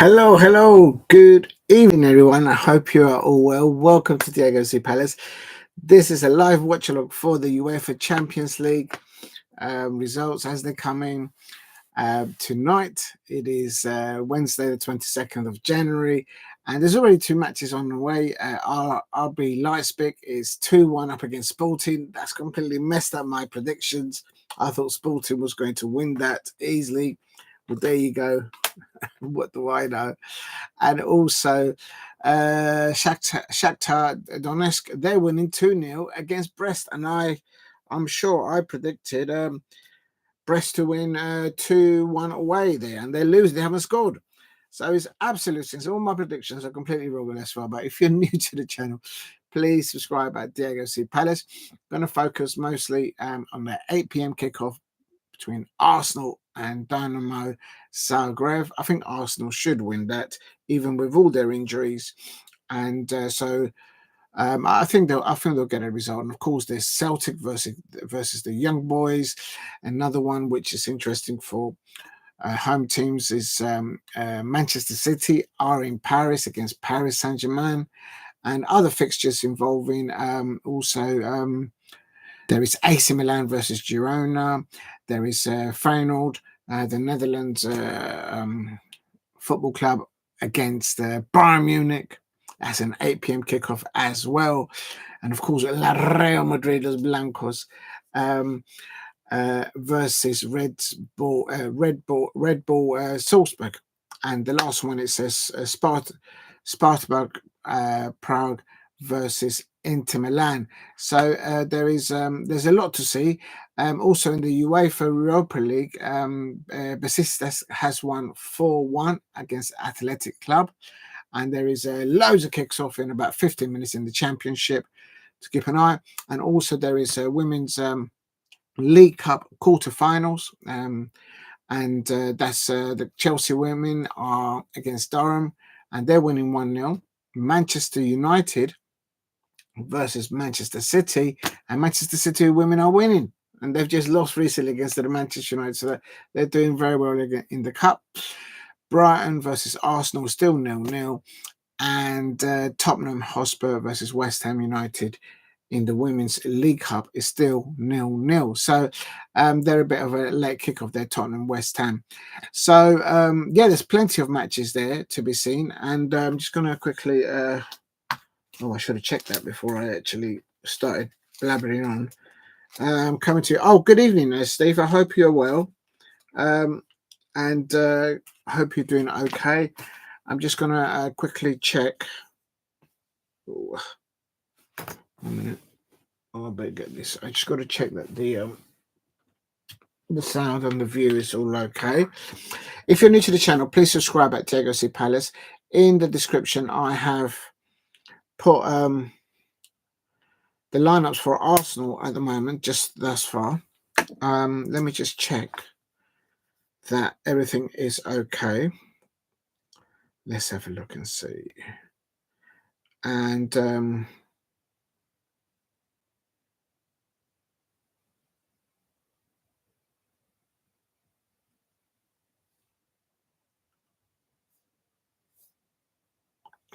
Hello, hello. Good evening, everyone. I hope you are all well. Welcome to Diego C. Palace. This is a live watch along for the UEFA Champions League results as they come in tonight. It is Wednesday, the 22nd of January, and there's already two matches on the way. RB Leipzig is 2-1 up against Sporting. That's completely messed up my predictions. I thought Sporting was going to win that easily. Well, there you go. What do I know? And also Shakhtar Donetsk, they're winning 2-0 against Brest, and I'm sure I predicted Brest to win 2-1 away there, and they lose, they haven't scored. So it's absolute sense. All my predictions are completely wrong as well. But if you're new to the channel, please subscribe at Diego C. Palace. I'm going to focus mostly on the 8 p.m. kickoff between Arsenal and Dinamo Zagreb. I think Arsenal should win that, even with all their injuries, and I think they'll get a result. And of course, there's Celtic versus the Young Boys. Another one which is interesting for home teams is Manchester City are in Paris against Paris Saint-Germain, and other fixtures involving also. There is AC Milan versus Girona. There is Feyenoord, the Netherlands football club against Bayern Munich. That's an 8 p.m. kickoff as well. And of course, La Real Madrid Los Blancos versus Red Bull Salzburg. And the last one, it says Spartak Prague versus Inter Milan. So there's a lot to see. Also in the UEFA Europa League, Besiktas has won 4-1 against Athletic Club, and there is loads of kicks off in about 15 minutes in the Championship to keep an eye. And also there is a Women's League Cup quarterfinals, and that's the Chelsea women are against Durham, and they're winning 1-0. Manchester United versus Manchester City, and Manchester City women are winning, and they've just lost recently against the Manchester United, so they're doing very well in the cup. Brighton versus Arsenal still 0-0, and Tottenham Hotspur versus West Ham United in the Women's League Cup is still 0-0. So they're a bit of a late kickoff there, Tottenham West Ham. So yeah, there's plenty of matches there to be seen, and I'm just going to quickly. I should have checked that before I actually started blabbering on. Coming to you. Oh, good evening, Steve. I hope you're well, and I hope you're doing okay. I'm just going to quickly check. Ooh. 1 minute. Oh, I better get this. I just got to check that the sound and the view is all okay. If you're new to the channel, please subscribe at Diego C. Palace. In the description, I have put the lineups for Arsenal at the moment, just thus far. Let me just check that everything is okay. Let's have a look and see. And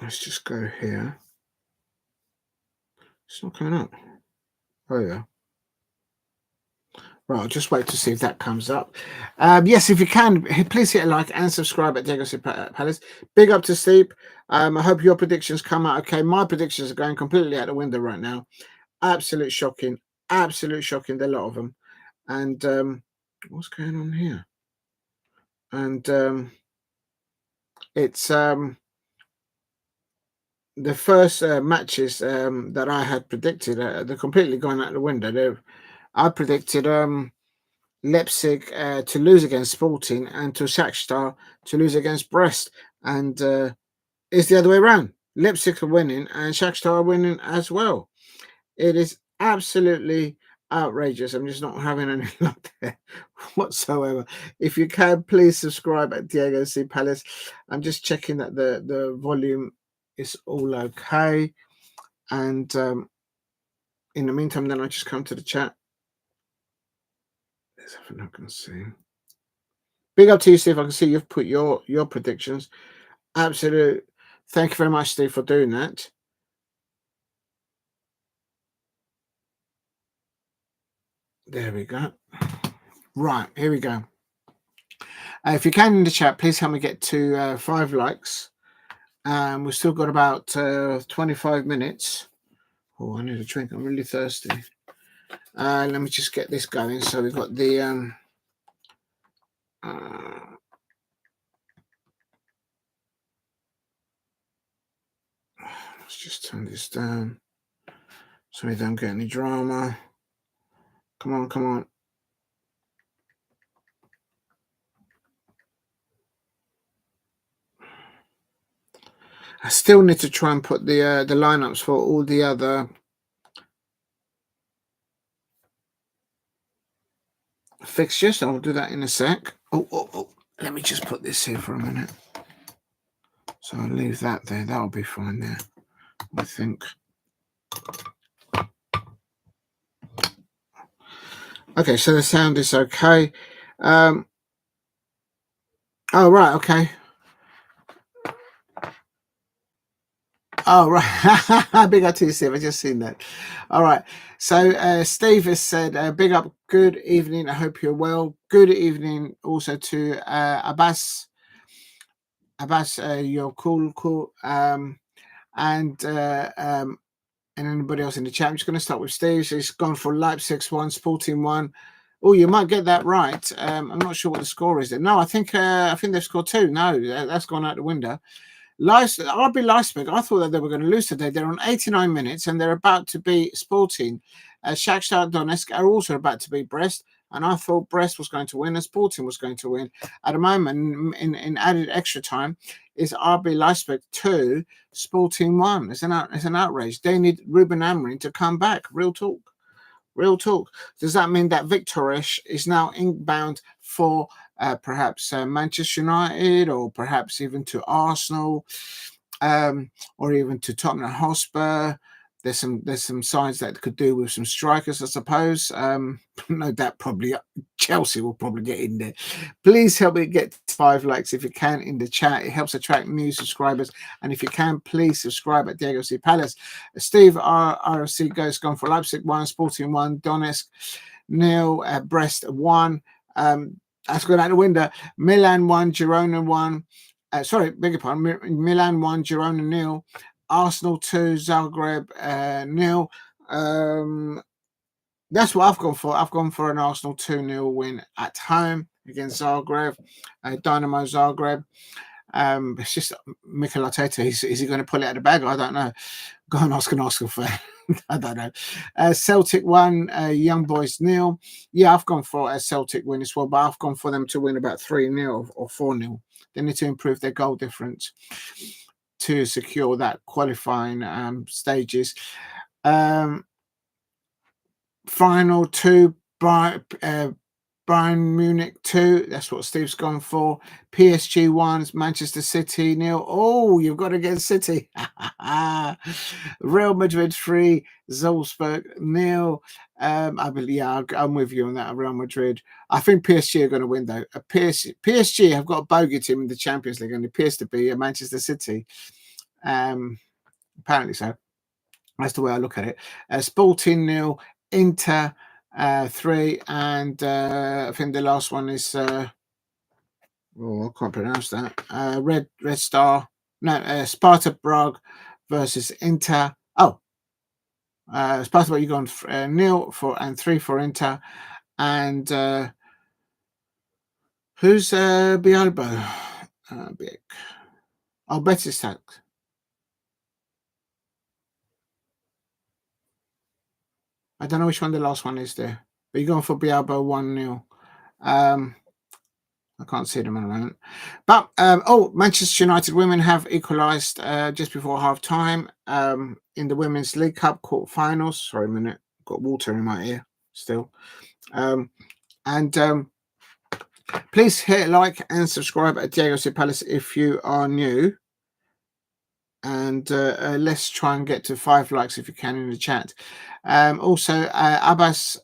let's just go here. It's not coming up. Oh, yeah. Right, I'll just wait to see if that comes up. Yes, if you can, please hit a like and subscribe at Diego C. Palace. Big up to Steve. I hope your predictions come out okay. My predictions are going completely out the window right now. Absolute shocking. Absolute shocking, a lot of them. And what's going on here? And it's the first matches that I had predicted, they're completely gone out the window. I predicted Leipzig to lose against Sporting and to Shakhtar to lose against Brest, and it's the other way around. Leipzig are winning and Shakhtar are winning as well. It is absolutely outrageous. I'm just not having any luck there whatsoever. If you can, please subscribe at Diego C. Palace. I'm just checking that the volume is all okay, and in the meantime, then I just come to the chat. Let's have a look and see. Big up to you, Steve. I can see you've put your predictions. Absolute. Thank you very much, Steve, for doing that. There we go. Right, here we go. If you can in the chat, please help me get to 5 likes. We've still got about 25 minutes. Oh, I need a drink. I'm really thirsty. Let me just get this going. So we've got the let's just turn this down so we don't get any drama. Come on, come on. I still need to try and put the lineups for all the other fixtures. I'll do that in a sec. Oh, let me just put this here for a minute. So I'll leave that there. That'll be fine there, I think. Okay, so the sound is okay. Oh, right, okay. Oh, right. Big up to you, Steve. I just seen that. All right. So Steve has said, big up, good evening. I hope you're well. Good evening also to Abbas. Abbas, you're cool. And anybody else in the chat. I'm just going to start with Steve. So he's gone for Leipzig 1, Sporting 1. Oh, you might get that right. I'm not sure what the score is. No, I think they've scored 2. No, that's gone out the window. RB Leipzig, I thought that they were going to lose today. They're on 89 minutes and they're about to be Sporting. Shakhtar Donetsk are also about to beat Brest. And I thought Brest was going to win and Sporting was going to win. At the moment, in added extra time, is RB Leipzig 2, Sporting 1. It's an outrage. They need Ruben Amorim to come back. Real talk. Does that mean that Victorish is now inbound for perhaps Manchester United or perhaps even to Arsenal or even to Tottenham Hotspur? There's some signs that could do with some strikers, I suppose. No doubt probably Chelsea will probably get in there. Please help me get 5 likes if you can in the chat. It helps attract new subscribers. And if you can, please subscribe at Diego C. Palace. Steve RFC Ghost gone for Leipzig 1, Sporting 1, Donetsk 0, Brest 1. That's going out the window. Milan 1, Girona 1. Beg your pardon. Milan 1, Girona 0. Arsenal 2, Zagreb 0. That's what I've gone for. I've gone for an Arsenal 2-0 win at home against Zagreb, Dinamo Zagreb. It's just Mikel Arteta. Is he going to pull it out of the bag? I don't know. Go and ask an Arsenal fan. I don't know. Celtic 1, Young Boys 0. Yeah, I've gone for a Celtic win as well, but I've gone for them to win about 3-0 or 4-0. They need to improve their goal difference to secure that qualifying stages. Final 2, Bayern Munich 2. That's what Steve's gone for. PSG 1, Manchester City 0. Oh, you've got to get City. Real Madrid 3, Salzburg 0. I believe, yeah, I'm with you on that. Real Madrid. I think PSG are going to win though. PSG have got a bogey team in the Champions League and it appears to be Manchester City. Apparently so. That's the way I look at it. Sporting 0, Inter 3, and I think the last one is I can't pronounce that. Red Star. No, Sparta Prague versus Inter. Oh, Sparta Prague, you've gone 0 for and 3 for Inter, and who's Bialbo? Oh, Betis Tax. I don't know which one the last one is there. But you're going for Bialbo 1-0. I can't see them at the moment. But, Manchester United women have equalised just before half-time in the Women's League Cup quarter-finals. Sorry a minute. Got water in my ear still. Please hit like and subscribe at Diego C. Palace if you are new. And let's try and get to 5 likes if you can in the chat. Also, Abbas,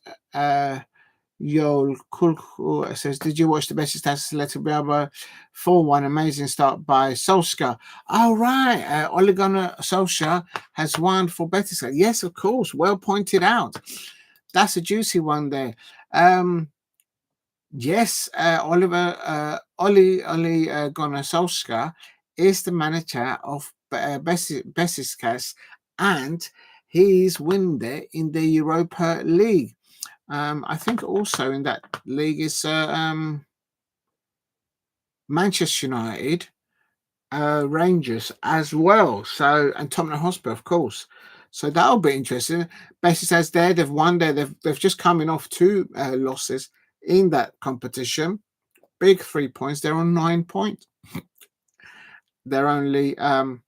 Yol Kulku says, did you watch the Besiktas Celtic 4-1? Amazing start by Solskjaer. Oh, right. Ole Gunnar Solskjaer has won for Besiktas. Yes, of course. Well pointed out. That's a juicy one there. Yes, Ole Gunnar Solskjaer is the manager of Besiktas, and he's winning it in the Europa League. I think also in that league is Manchester United, Rangers as well. So, and Tottenham Hotspur, of course. So that'll be interesting. Besiktas there, they've won there. They've just coming off 2 losses in that competition. Big 3 points. They're on 9 points. They're only 3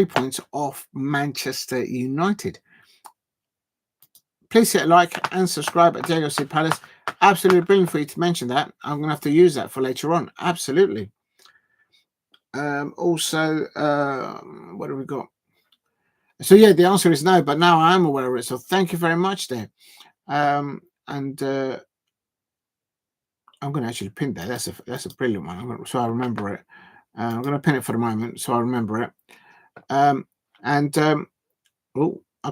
points off Manchester United. Please hit a like and subscribe at Diego C. Palace. Absolutely brilliant for you to mention that. I'm going to have to use that for later on. Absolutely. Also, what have we got? So yeah, the answer is no, but now I'm aware of it. So thank you very much there. And I'm going to actually pin that. That's a brilliant one. So I remember it. I'm going to pin it for the moment so I remember it. Oh, I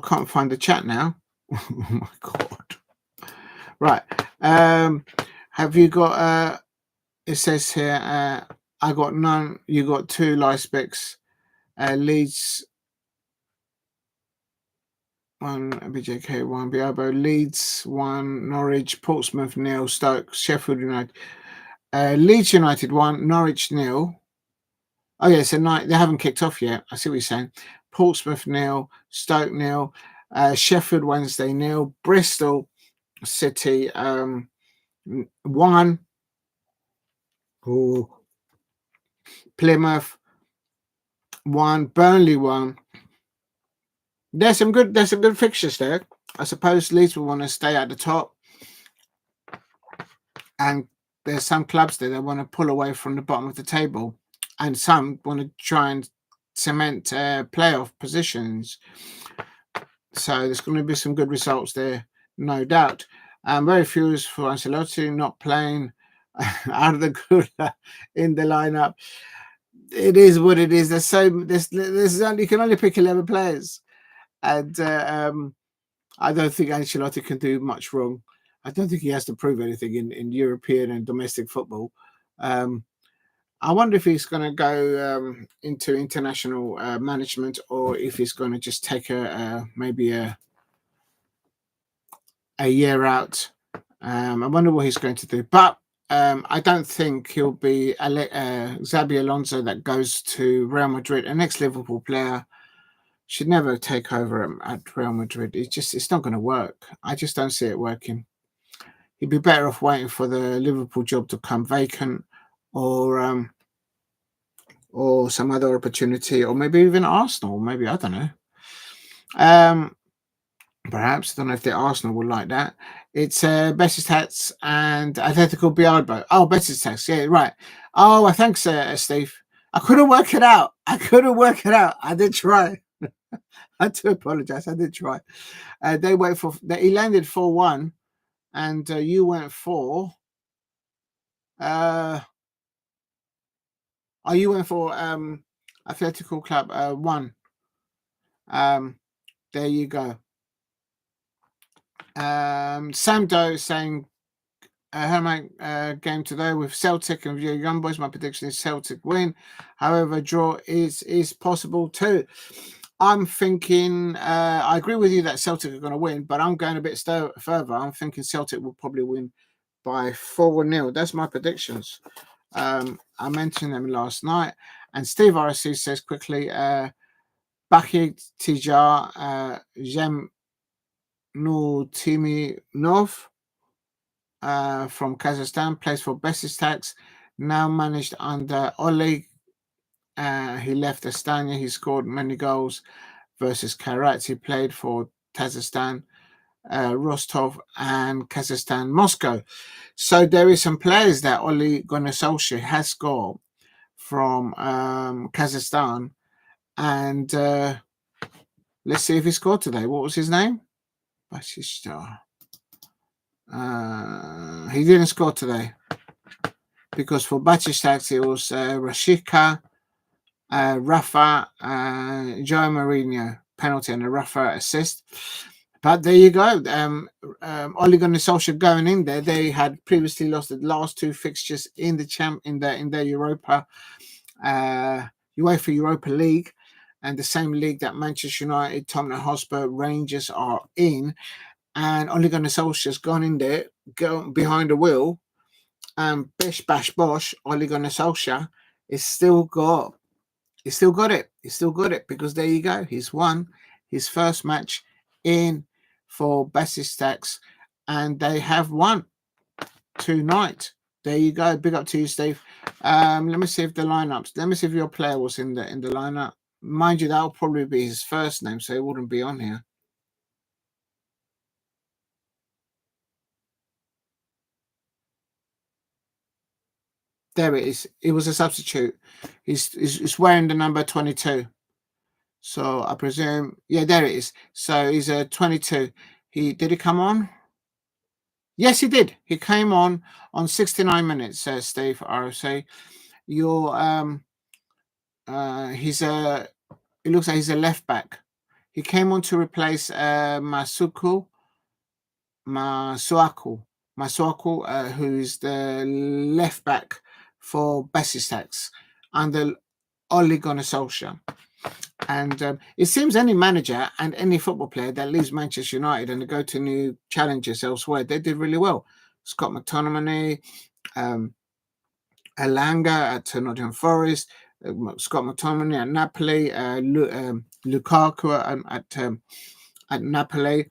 can't find the chat now. Oh my God. Right. Have you got it says here I got none, you got 2 live specs, Leeds 1, BJK 1, Biabo, Leeds 1, Norwich, Portsmouth 0, Stoke, Sheffield United, Leeds United 1, Norwich 0. Oh yeah, so they haven't kicked off yet. I see what you're saying. Portsmouth 0, Stoke 0, Sheffield Wednesday 0, Bristol City 1. Plymouth 1, Burnley 1. There's some good fixtures there. I suppose Leeds will want to stay at the top, and there's some clubs there that want to pull away from the bottom of the table, and some want to try and cement playoff positions. So there's going to be some good results there, no doubt. Very few for Ancelotti not playing out of the cooler in the lineup. It is what it is. There's you can only pick 11 players, and I don't think Ancelotti can do much wrong. I don't think he has to prove anything in European and domestic football. I wonder if he's going to go into international management, or if he's going to just take maybe a year out. I wonder what he's going to do. But I don't think he'll be Xabi Alonso that goes to Real Madrid. An ex-Liverpool player should never take over at Real Madrid. It's not going to work. I just don't see it working. He'd be better off waiting for the Liverpool job to come vacant, or some other opportunity, or maybe even Arsenal. Maybe, I don't know. Perhaps, I don't know if the Arsenal would like that. It's Besiktas and Atletico Bilbao. Oh, Besiktas, yeah, right. Oh, thanks, Steve. I couldn't work it out. I did try. I do apologize. I did try. He landed 4-1, and you went 4. You went for Atletico Club 1. There you go. Sam Doe saying game today with Celtic and Young Boys. My prediction is Celtic win. However, draw is possible too. I'm thinking I agree with you that Celtic are going to win, but I'm going a bit further. I'm thinking Celtic will probably win by 4-0. That's my predictions. I mentioned them last night. And Steve RSC says quickly, Baki Tijar Jem Nurtiminov from Kazakhstan, plays for Besiktas, now managed under Oleg. He left Astana. He scored many goals versus Karat. He played for Kazakhstan, Rostov, and Kazakhstan, Moscow. So there is some players that Ole Gunnar Solskjaer has scored from Kazakhstan, and let's see if he scored today. What was his name? Batista. He didn't score today because for Batistax it was Rashika, Rafa, Joe Merino penalty and a Rafa assist. But there you go. Ole Gunnar Solskjaer going in there. They had previously lost the last two fixtures in the in their Europa, UEFA Europa League, and the same league that Manchester United, Tottenham Hotspur, Rangers are in. And Ole Gunnar Solskjaer's gone in there, go behind the wheel, and bish bash bosh. Ole Gunnar Solskjaer is still got. He's still got it. He's still got it because there you go. He's won his first match in for Besiktas, and they have won tonight. There you go. Big up to you, Steve. Let me see if the lineups. Let me see if your player was in the lineup. Mind you, that'll probably be his first name, so it wouldn't be on here. There it is. It was a substitute. He's wearing the number 22. So I presume, yeah, there it is. So he's a 22. Did he come on? Yes, he did. He came on 69 minutes, says Steve ROC. It looks like he's a left back. He came on to replace Masuaku, who is the left back for Besiktas under Ole Gunnar Solskjaer. And it seems any manager and any football player that leaves Manchester United and they go to new challenges elsewhere, they did really well. Scott McTominay, Elanga at Nottingham Forest, Scott McTominay at Napoli, Lukaku at Napoli.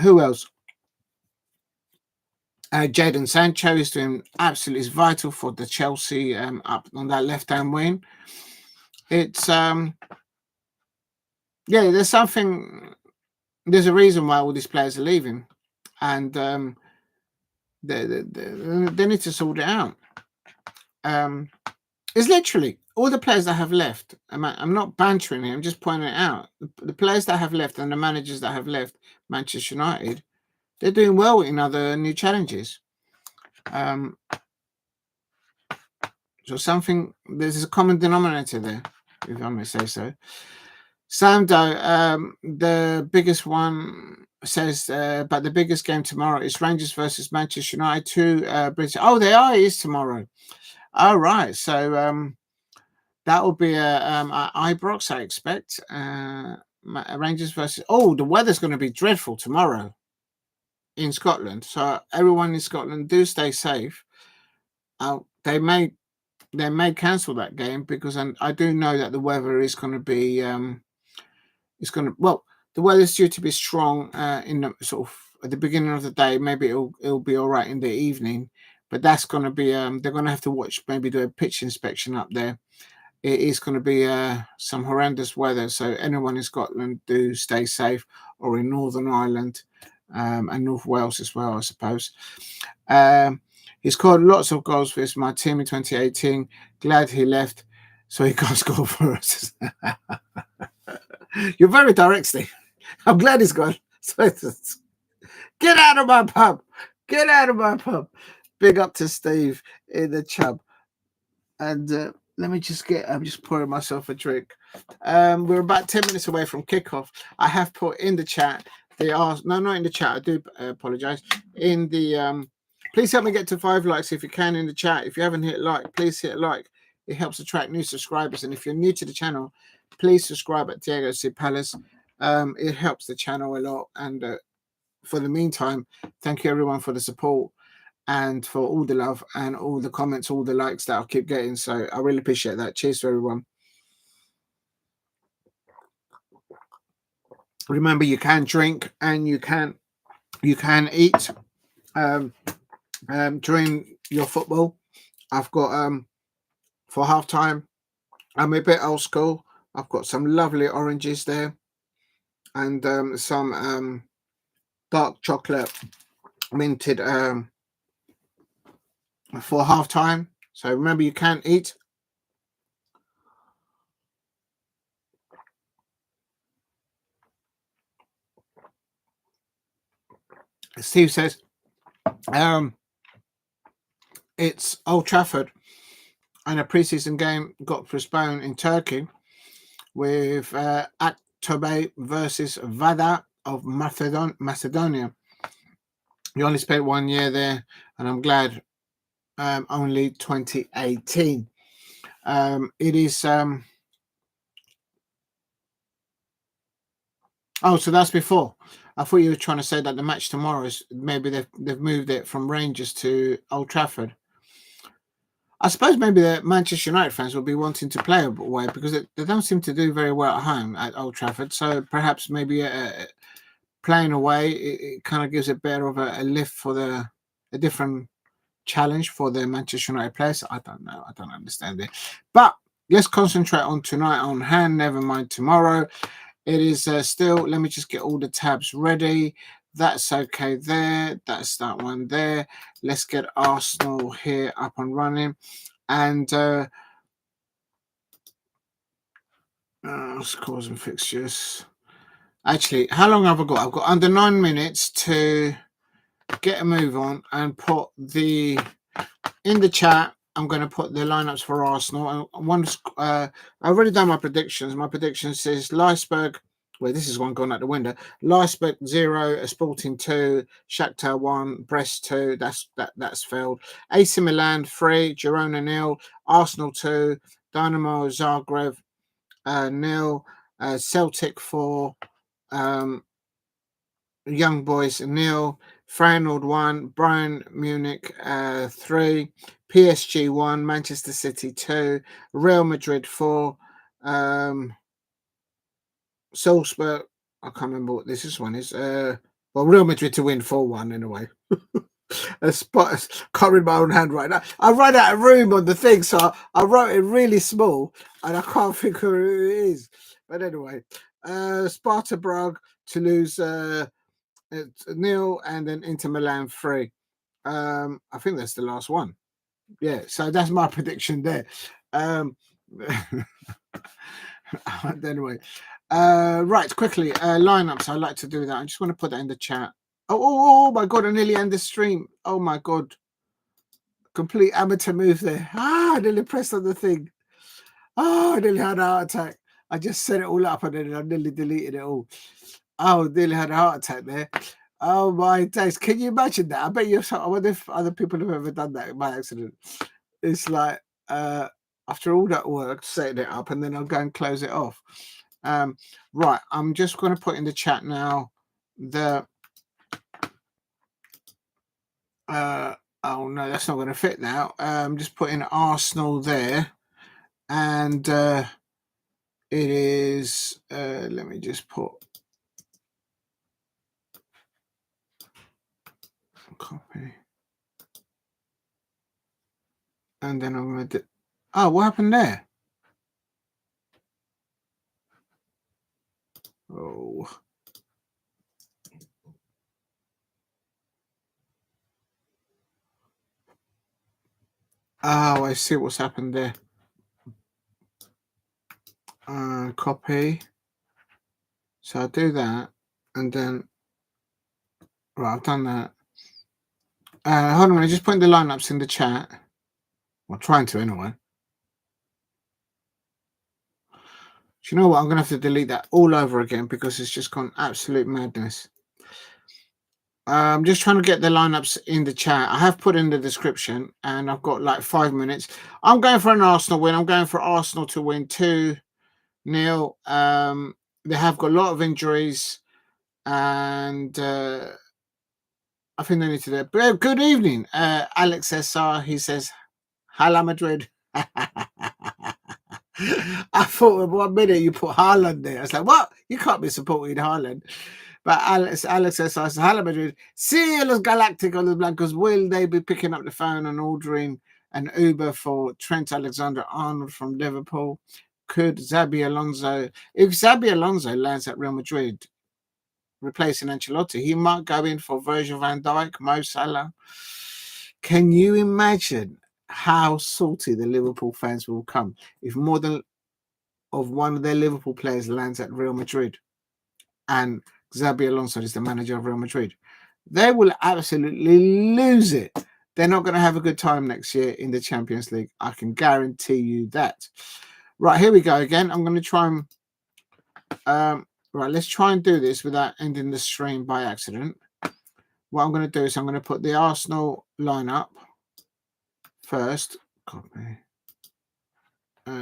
Who else? Jadon Sancho is doing absolutely vital for the Chelsea up on that left-hand wing. It's there's a reason why all these players are leaving, and they need to sort it out. It's literally all the players that have left. I'm not bantering here. I'm just pointing it out. The players that have left and the managers that have left Manchester United, they're doing well in other new challenges. So there's a common denominator there, if I may say so. Samdo, the biggest one says, but the biggest game tomorrow is Rangers versus Manchester United. Two British. Oh, they are. It is tomorrow. All right. So that will be Ibrox, I expect. Rangers versus. Oh, the weather's going to be dreadful tomorrow in Scotland. So everyone in Scotland, do stay safe. They may cancel that game because I do know that the weather is going to be. The weather's due to be strong in the sort of at the beginning of the day. Maybe it'll be all right in the evening, but that's going to be they're going to have to watch, maybe do a pitch inspection up there. It is going to be some horrendous weather, so anyone in Scotland, do stay safe, or in Northern Ireland and North Wales as well, I suppose. He scored lots of goals for my team in 2018. Glad he left so he can't score for us. You're very direct, Steve. I'm glad he's gone. Get out of my pub. Get out of my pub. Big up to Steve in the chub. And let me just I'm just pouring myself a drink. We're about 10 minutes away from kickoff. I have put in the chat. Not in the chat. I do apologize. In the please help me get to 5 likes if you can in the chat. If you haven't hit like, please hit like. It helps attract new subscribers. And if you're new to the channel, please subscribe at Diego C. Palace. It helps the channel a lot. And for the meantime, thank you everyone for the support and for all the love and all the comments, all the likes that I'll keep getting. So I really appreciate that. Cheers to everyone. Remember, you can drink and you can eat during your football. I've got for half time, I'm a bit old school. I've got some lovely oranges there and some dark chocolate minted for half time. So remember, you can eat. Steve says, it's Old Trafford, and a pre-season game got postponed in Turkey with Aktobe versus Vada of Macedonia. You only spent 1 year there, and I'm glad. Only 2018. It is. Oh, so that's before. I thought you were trying to say that the match tomorrow is maybe they've moved it from Rangers to Old Trafford. I suppose maybe the Manchester United fans will be wanting to play away because they don't seem to do very well at home at Old Trafford. So perhaps maybe playing away it kind of gives a bit of a lift for a different challenge for the Manchester United players. I don't know. I don't understand it. But let's concentrate on tonight on hand. Never mind tomorrow. It is still. Let me just get all the tabs ready. That's okay there. That's that one there. Let's get Arsenal here up and running. And scores and fixtures. Actually, how long have I got? I've got under 9 minutes to get a move on and put in the chat. I'm going to put the lineups for Arsenal. And I've already done my predictions. My prediction says Leipzig. Well, this is one gone out the window. Leipzig 0, Sporting 2, Shakhtar 1, Brest 2. That's failed. AC Milan 3, Girona 0, Arsenal 2, Dinamo Zagreb 0, Celtic 4, Young Boys 0, Feyenoord 1, Bayern Munich 3, PSG 1, Manchester City 2, Real Madrid 4, Salzburg. I can't remember what this one is. Well, Real Madrid to win 4-1 in a way. Can't read my own hand right now. I ran out of room on the thing, so I wrote it really small, and I can't think who it is. But anyway, Sparta Prague to lose 0, and then Inter Milan 3. I think that's the last one. Yeah, so that's my prediction there. Anyway, right, quickly, lineups. I like to do that. I just want to put that in the chat. Oh my God, I nearly end the stream. Oh my God. Complete amateur move there. I nearly pressed on the thing. I nearly had a heart attack. I just set it all up and then I nearly deleted it all. Oh, nearly had a heart attack there. Oh my days. Can you imagine that? I bet you. I wonder if other people have ever done that by accident. It's like, after all that work, setting it up and then I'll go and close it off. Right. I'm just going to put in the chat now the, oh no, that's not going to fit now. Just put in Arsenal there. And it is, let me just put copy. And then I'm going to do, oh, what happened there? Oh. Oh, I see what's happened there. Copy. So I'll do that. And then, right, I've done that. Hold on, I'm just putting the lineups in the chat. Well, trying to anyway. Do you know what? I'm going to have to delete that all over again because it's just gone absolute madness. I'm just trying to get the lineups in the chat. I have put in the description and I've got like 5 minutes. I'm going for an Arsenal win. I'm going for Arsenal to win 2-0. They have got a lot of injuries and I think they need to do. Good evening, Alex SR. He says, Hala Madrid. I thought in 1 minute you put Haaland there. I was like, what? You can't be supporting Haaland. But Alex says, Hala Madrid. See los Galacticos Blancos. Will they be picking up the phone and ordering an Uber for Trent Alexander-Arnold from Liverpool? Could Xabi Alonso, if Xabi Alonso lands at Real Madrid, replacing Ancelotti, he might go in for Virgil van Dijk, Mo Salah. Can you imagine how salty the Liverpool fans will come if more than of one of their Liverpool players lands at Real Madrid and Xabi Alonso is the manager of Real Madrid? They will absolutely lose it. They're not going to have a good time next year in the Champions League. I can guarantee you that. Right, here we go again. I'm going to try and right, let's try and do this without ending the stream by accident. What I'm going to do is I'm going to put the Arsenal lineup first. Copy.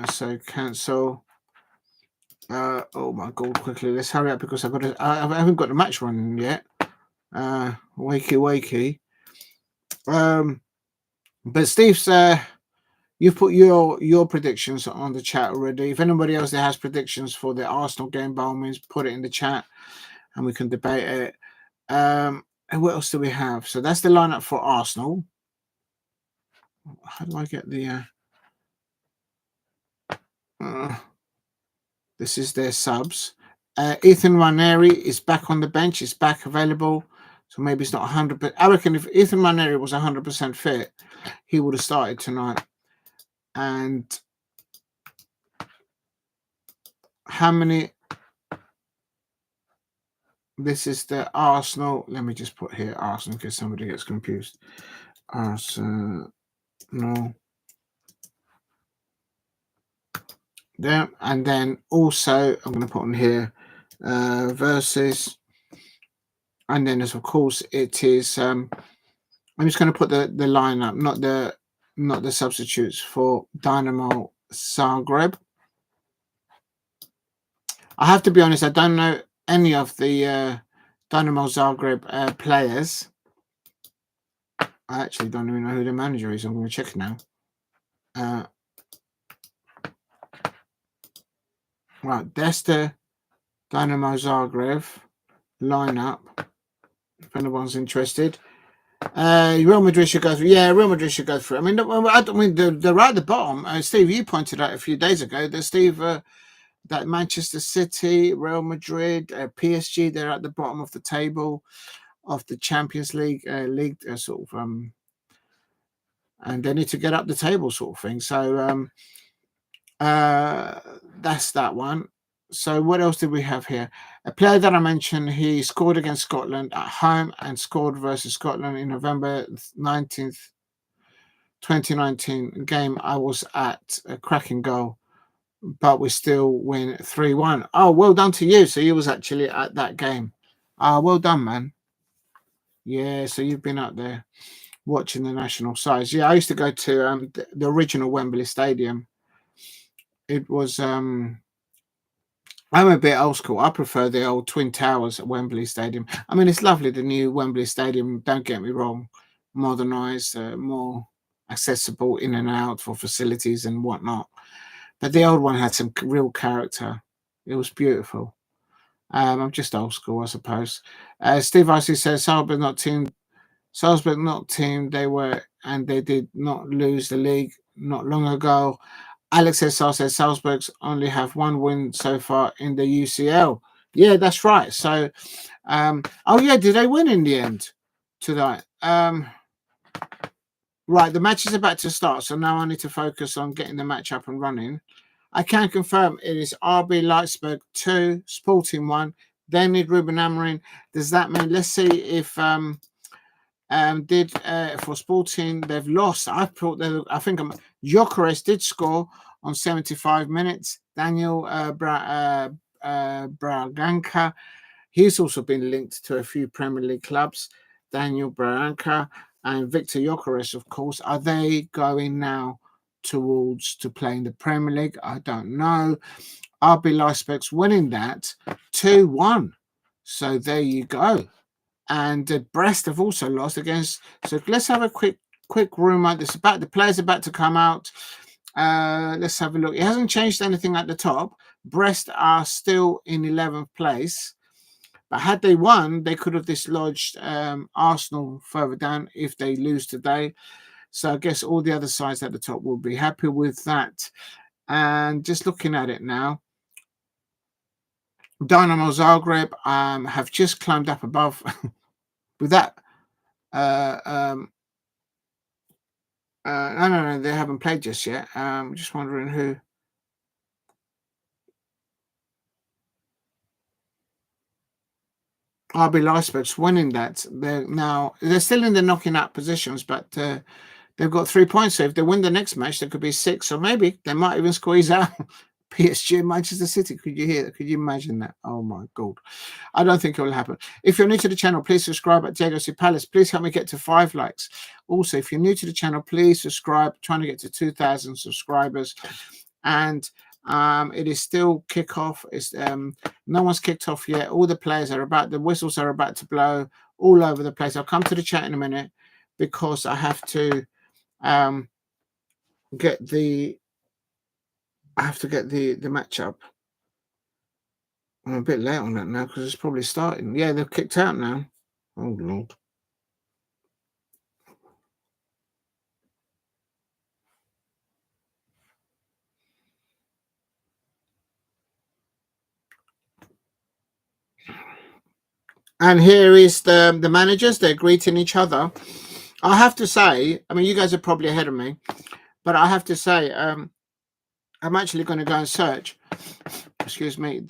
So cancel. Oh my god! Quickly, let's hurry up because I haven't got the match running yet. Wakey. But Steve's you've put your predictions on the chat already. If anybody else that has predictions for the Arsenal game, by all means, put it in the chat and we can debate it. And what else do we have? So that's the lineup for Arsenal. How do I get the this is their subs. Ethan Nwaneri is back on the bench. He's back available. So maybe it's not 100%. I reckon if Ethan Nwaneri was 100% fit, he would have started tonight. And how many? This is the Arsenal. Let me just put here Arsenal in case somebody gets confused. Arsenal. There. And then also I'm going to put on here versus. And then as of course it is I'm just going to put the lineup, not the substitutes for Dinamo Zagreb. I have to be honest, I don't know any of the Dinamo Zagreb players. I actually don't even know who the manager is. I'm going to check now. Right, that's the Dinamo Zagreb lineup. If anyone's interested. Real Madrid should go through. Yeah, Real Madrid should go through. I mean, they're right at the bottom. Steve, you pointed out a few days ago that Steve, that Manchester City, Real Madrid, PSG, they're at the bottom of the table of the Champions League, sort of, and they need to get up the table, sort of thing. So that's that one. So what else did we have here? A player that I mentioned, he scored against Scotland at home and scored versus Scotland in November 19th, 2019 game. I was at a cracking goal, but we still win 3-1. Oh, well done to you. So you was actually at that game. Well done, man. Yeah, so you've been up there watching the national sides. Yeah, I used to go to the original Wembley Stadium. It was I'm a bit old school. I prefer the old Twin Towers at Wembley Stadium. I mean, it's lovely, the new Wembley Stadium, don't get me wrong, modernised, more accessible in and out for facilities and whatnot. But the old one had some real character. It was beautiful. I'm just old school, I suppose. Steve Icy says, Salzburg not team. They did not lose the league not long ago. Alex SR says Salzburg's only have one win so far in the UCL. Yeah, that's right. So, oh yeah, did they win in the end tonight? Right, the match is about to start, so now I need to focus on getting the match up and running. I can confirm it is RB Leipzig 2, Sporting 1. They need Ruben Amorim. Does that mean? Let's see if for Sporting they've lost. I think Gyökeres did score on 75 minutes. Daniel Braganca, he's also been linked to a few Premier League clubs. Daniel Braganca and Victor Gyökeres, of course. Are they going now towards to play in the Premier League? I don't know. RB Leipzig's winning that 2-1. So there you go. And Brest have also lost against. So let's have a quick rumor. The players about to come out. Let's have a look. It hasn't changed anything at the top. Brest are still in 11th place, but had they won, they could have dislodged Arsenal further down if they lose today. So I guess all the other sides at the top will be happy with that. And just looking at it now, Dinamo Zagreb have just climbed up above. With that, no, they haven't played just yet. Just wondering who. RB Leipzig's winning that. They're still in the knocking out positions, but they've got 3 points. So if they win the next match, there could be 6, or maybe they might even squeeze out PSG and Manchester City. Could you hear that? Could you imagine that? Oh my God. I don't think it will happen. If you're new to the channel, please subscribe at Diego C. Palace. Please help me get to 5 likes. Also, if you're new to the channel, please subscribe. Trying to get to 2,000 subscribers. And it is still kickoff. It's no one's kicked off yet. All the players the whistles are about to blow all over the place. I'll come to the chat in a minute because I have to get the match up. I'm a bit late on that now because it's probably starting. Yeah, they've kicked out now. Oh Lord. And here is the managers. They're greeting each other. I have to say, I mean, you guys are probably ahead of me, but I have to say, I'm actually going to go and search. Excuse me.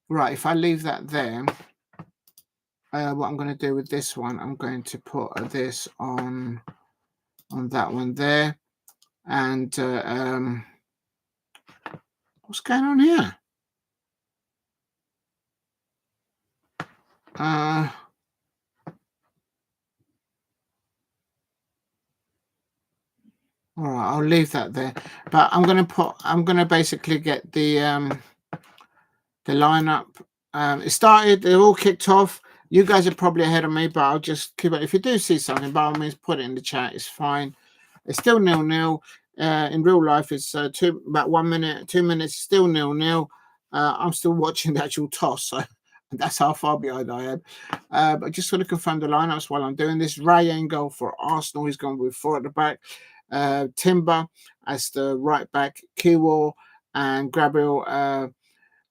Right. If I leave that there, what I'm going to do with this one, I'm going to put this on that one there, and what's going on here? All right, I'll leave that there. But I'm gonna basically get the lineup. It started. They're all kicked off. You guys are probably ahead of me, but I'll just keep it. If you do see something, by all means, put it in the chat. It's fine. It's still 0-0. In real life, it's about 1 minute, 2 minutes, still 0-0. I'm still watching the actual toss, so that's how far behind I am. But I just want to confirm the lineups while I'm doing this. Raya in goal for Arsenal. He's going with 4 at the back. Timber as the right back. Kiwior and Gabriel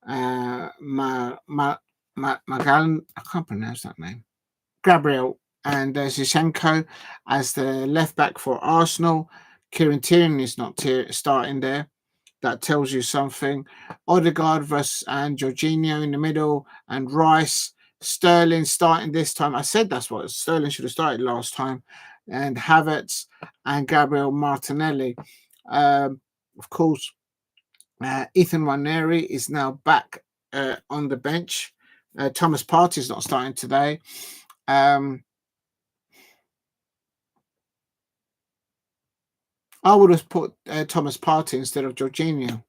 Magal. I can't pronounce that name. Gabriel and Zinchenko as the left back for Arsenal. Tierney is not starting there. That tells you something. Odegaard and Jorginho in the middle, and Rice. Sterling starting this time. I said that's what Sterling should have started last time. And Havertz and Gabriel Martinelli. Of course, Ethan Nwaneri is now back on the bench. Thomas Partey is not starting today. I would have put Thomas Partey instead of Jorginho.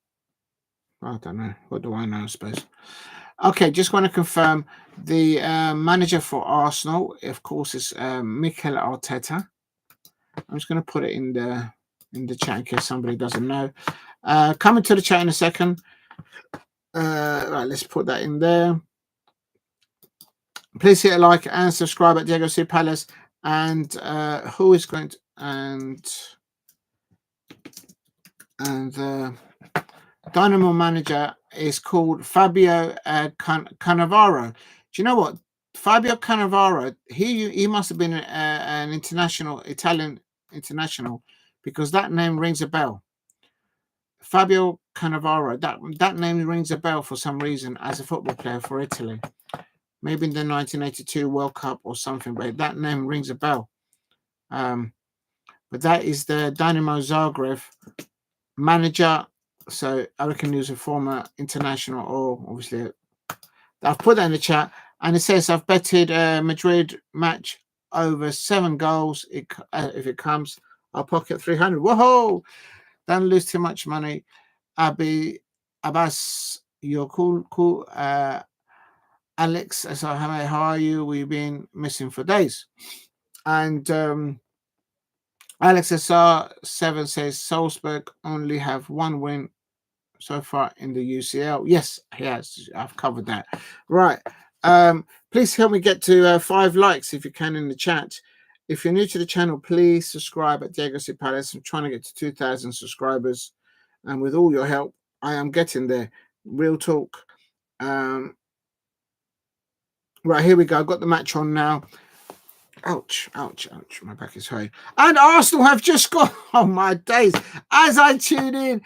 I don't know. What do I know, I suppose. Okay, just want to confirm the manager for Arsenal, of course, is Mikel Arteta. I'm just going to put it in the chat in case somebody doesn't know. Coming to the chat in a second. Right, let's put that in there. Please hit a like and subscribe at Diego C. Palace. And who is going to and the Dynamo manager is called Fabio Cannavaro. Do you know what? Fabio Cannavaro, he must have been an Italian international, because that name rings a bell. Fabio Cannavaro, that name rings a bell for some reason as a football player for Italy. Maybe in the 1982 World Cup or something, but that name rings a bell. But that is the Dinamo Zagreb manager. So I reckon he was a former international, or obviously I've put that in the chat, and it says I've betted Madrid match over 7 goals. If it comes, I'll pocket 300. Whoa! Don't lose too much money. Abbas, you're cool. Alex, how are you? We've been missing for days. And Alex SR7 says Salzburg only have 1 win so far in the UCL. Yes, he has. I've covered that. Right. Please help me get to 5 likes if you can in the chat. If you're new to the channel, please subscribe at Diego C. Palace. I'm trying to get to 2,000 subscribers. And with all your help, I am getting there. Real talk. Right, here we go. I've got the match on now. Ouch. My back is hurting. And Arsenal have just gone. Oh, my days. As I tune in,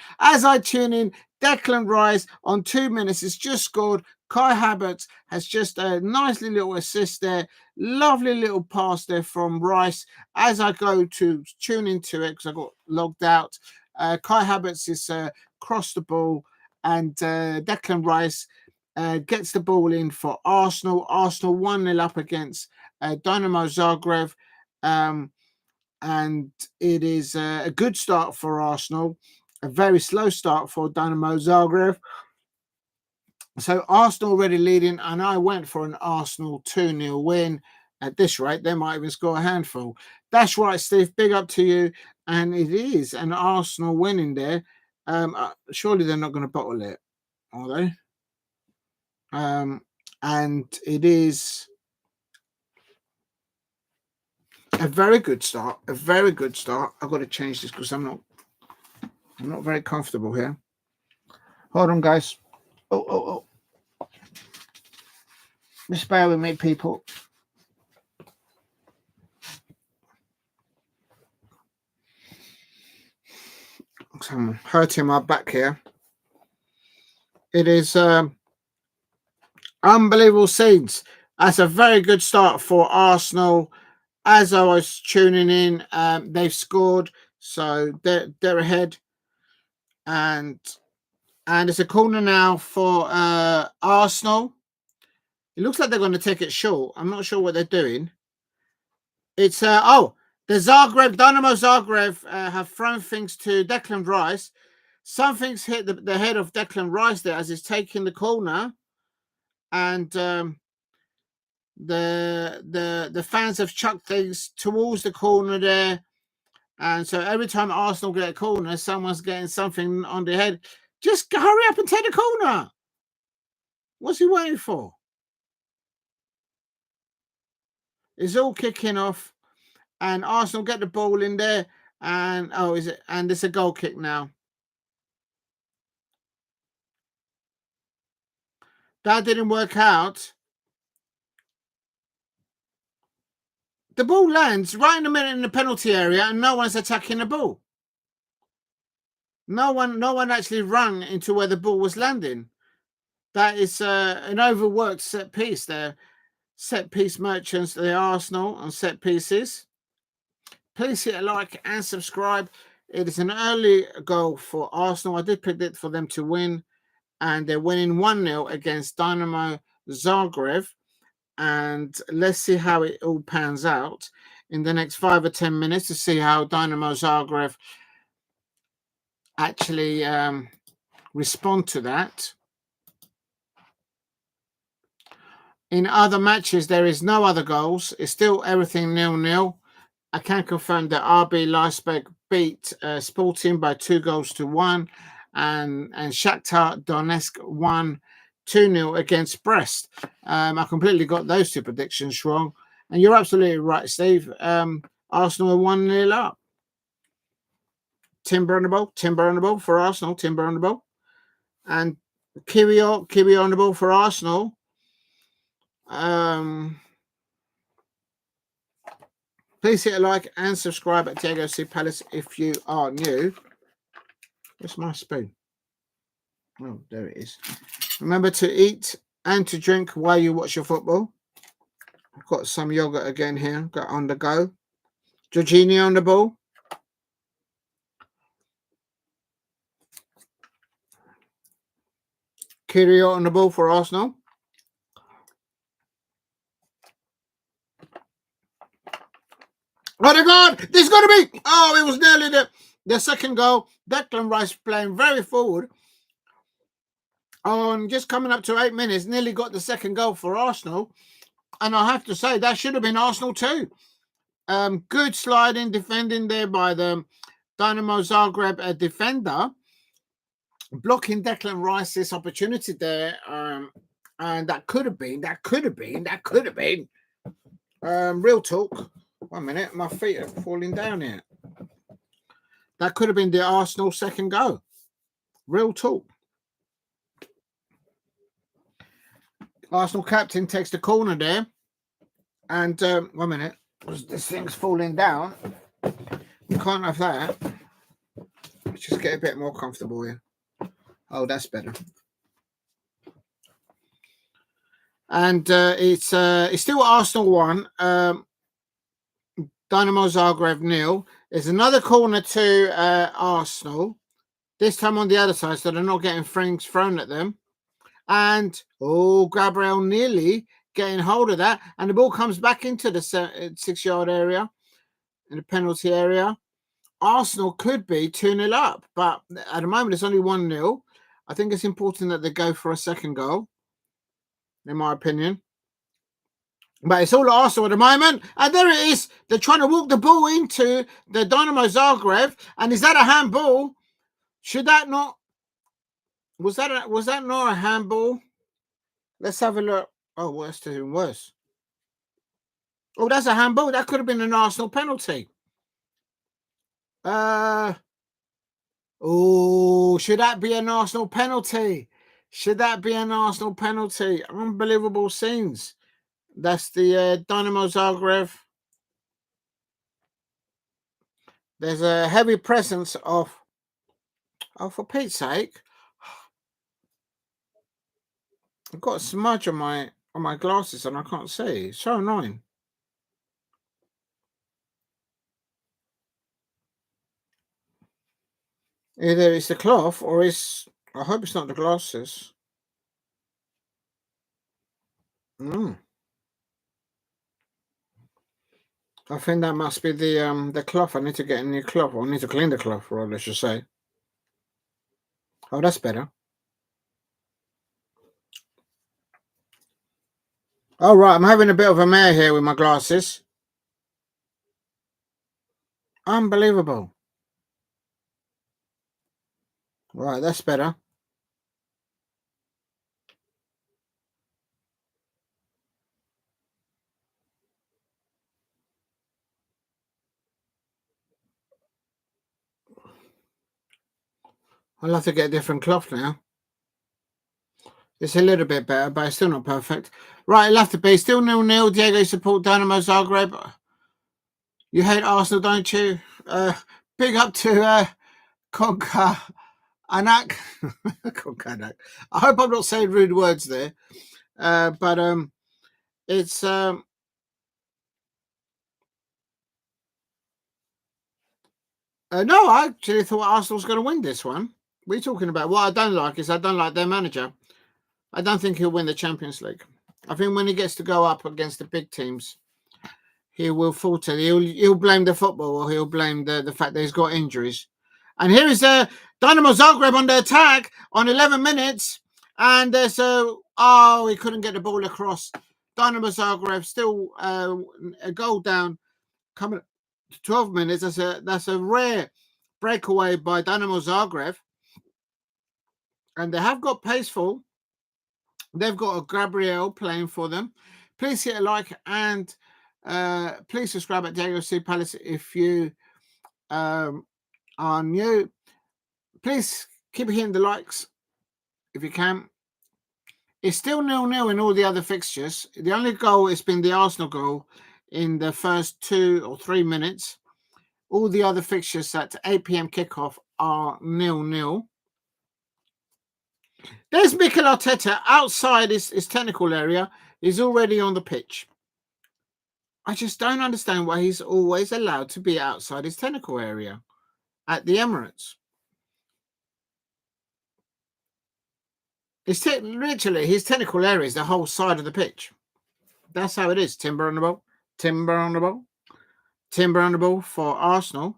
Declan Rice on 2 minutes has just scored. Kai Havertz has just a nice little assist there. Lovely little pass there from Rice. As I go to tune into it, because I got logged out, Kai Havertz is crossed the ball, and Declan Rice gets the ball in for Arsenal. Arsenal 1-0 up against Dinamo Zagreb. And it is a good start for Arsenal. A very slow start for Dinamo Zagreb. So Arsenal already leading, and I went for an Arsenal 2-0 win. At this rate, they might even score a handful. That's right, Steve. Big up to you. And it is an Arsenal winning there. Surely they're not going to bottle it, are they? And it is a very good start. A very good start. I've got to change this because I'm not very comfortable here. Hold on, guys. Oh. Just bear with me, people. I'm hurting my back here. It is unbelievable scenes. That's a very good start for Arsenal. As I was tuning in, they've scored, so they're ahead, and it's a corner now for Arsenal. It looks like they're going to take it short. I'm not sure what they're doing. It's the Dinamo Zagreb have thrown things to Declan Rice. Something's hit the head of Declan Rice there as he's taking the corner, and the fans have chucked things towards the corner there, and so every time Arsenal get a corner, someone's getting something on their head. Just hurry up and take the corner. What's he waiting for? It's all kicking off, and Arsenal get the ball in there, and and it's a goal kick now. That didn't work out. The ball lands right in the middle in the penalty area, and no one's attacking the ball. No one actually run into where the ball was landing. That is an overworked set piece there. Set piece merchants, the Arsenal on set pieces. Please hit a like and subscribe. It is an early goal for Arsenal. I did predict for them to win, and they're winning 1-0 against Dinamo Zagreb. And let's see how it all pans out in the next 5 or 10 minutes to see how Dinamo Zagreb actually respond to that. In other matches, there is no other goals. It's still everything 0-0. I can confirm that RB Leipzig beat Sporting by 2-1, and Shakhtar Donetsk won 2-0 against Brest. I completely got those two predictions wrong. And you're absolutely right, Steve. Arsenal are 1-0 up. Timber on the ball for Arsenal. Timber on the ball. And Kiwior on the ball for Arsenal. Please hit a like and subscribe at Diego C. Palace if you are new. Where's my spoon? Oh, there it is. Remember to eat and to drink while you watch your football. I've got some yogurt again here. Got on the go. Jorginho on the ball. Kiwior on the ball for Arsenal. Odegaard! This is going to be... Oh, it was nearly the second goal. Declan Rice playing very forward. Just coming up to 8 minutes, nearly got the second goal for Arsenal. And I have to say, that should have been Arsenal too. Good sliding, defending there by the Dinamo Zagreb defender. Blocking Declan Rice's opportunity there. And that could have been. Real talk. 1 minute, my feet are falling down here. That could have been the Arsenal second goal. Real talk. Arsenal captain takes the corner there. And 1 minute, this thing's falling down. We can't have that. Let's just get a bit more comfortable here. Oh, that's better. And it's still Arsenal 1. Dinamo Zagreb 0. There's another corner to Arsenal. This time on the other side, so they're not getting things thrown at them. And, Gabriel nearly getting hold of that. And the ball comes back into the 6-yard area, in the penalty area. Arsenal could be 2-0 up, but at the moment it's only 1-0. I think it's important that they go for a second goal, in my opinion. But it's all at Arsenal at the moment. And there it is. They're trying to walk the ball into the Dinamo Zagreb. And is that a handball? Should that not... Was that not a handball? Let's have a look. Oh, well, that's even worse. Oh, that's a handball. That could have been an Arsenal penalty. Should that be an Arsenal penalty? Should that be an Arsenal penalty? Unbelievable scenes. That's the Dinamo Zagreb. There's a heavy presence of... Oh, for Pete's sake. I've got a smudge on my glasses and I can't see. It's so annoying. Either it's the cloth or it's... I hope it's not the glasses. I think that must be the cloth. I need to get a new cloth. Or I need to clean the cloth, or I should say. Oh, that's better. All right, I'm having a bit of a mare here with my glasses. Unbelievable. Right, that's better. I'll have to get a different cloth now. It's a little bit better, but it's still not perfect. Right, it'll have to be. Still 0-0. Diego, you support Dinamo Zagreb. You hate Arsenal, don't you? Big up to Konka Anak. Konka. I hope I'm not saying rude words there. But it's... no, I actually thought Arsenal was going to win this one. What are you talking about? What I don't like is I don't like their manager. I don't think he'll win the Champions League. I think when he gets to go up against the big teams, he will falter. He'll blame the football, or he'll blame the fact that he's got injuries. And here is Dinamo Zagreb on the attack on 11 minutes. And there's he couldn't get the ball across. Dinamo Zagreb still a goal down, coming to 12 minutes. That's a rare breakaway by Dinamo Zagreb. And they have got Paceful. They've got a Gabriel playing for them. Please hit a like and please subscribe at Diego C Palace if you are new. Please keep hitting the likes if you can. It's still 0-0 in all the other fixtures. The only goal has been the Arsenal goal in the first 2 or 3 minutes. All the other fixtures at 8 p.m. kickoff are 0-0. There's Mikel Arteta outside his technical area. He's already on the pitch. I just don't understand why he's always allowed to be outside his technical area at the Emirates. Literally, his technical area is the whole side of the pitch. That's how it is. Timber on the ball. Timber on the ball. Timber on the ball for Arsenal.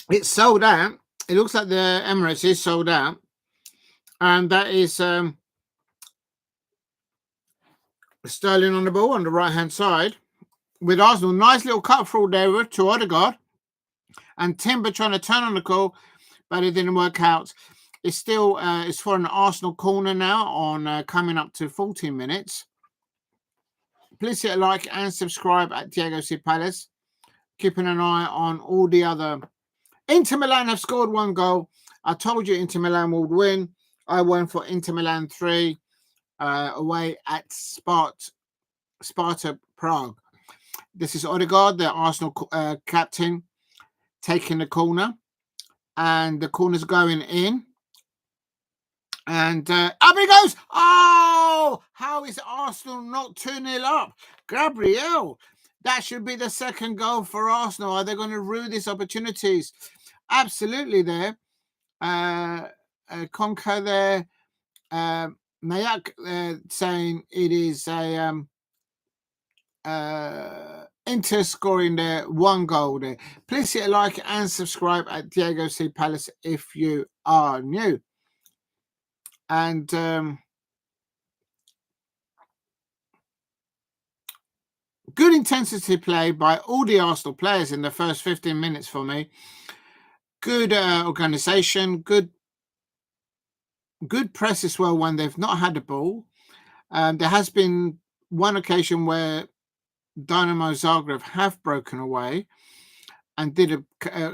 It's sold out. It looks like the Emirates is sold out. And that is Sterling on the ball on the right-hand side. With Arsenal, nice little cut through there to Odegaard. And Timber trying to turn on the goal, but it didn't work out. It's still it's for an Arsenal corner now on coming up to 14 minutes. Please hit a like and subscribe at Diego C Palace. Keeping an eye on all the other. Inter Milan have scored 1 goal I told you Inter Milan would win. I went for Inter Milan 3 away at Sparta Prague. This is Odegaard, the Arsenal captain, taking the corner. And the corner's going in. And up he goes. Oh, how is Arsenal not 2-0 up? Gabriel, that should be the second goal for Arsenal. Are they going to rue these opportunities? Absolutely there. Conker there. Nayak saying it is a Inter scoring there, 1 goal there. Please hit a like and subscribe at Diego C. Palace if you are new. And good intensity play by all the Arsenal players in the first 15 minutes for me. Good organisation, good press as well when they've not had the ball. There has been one occasion where Dinamo Zagreb have broken away and did a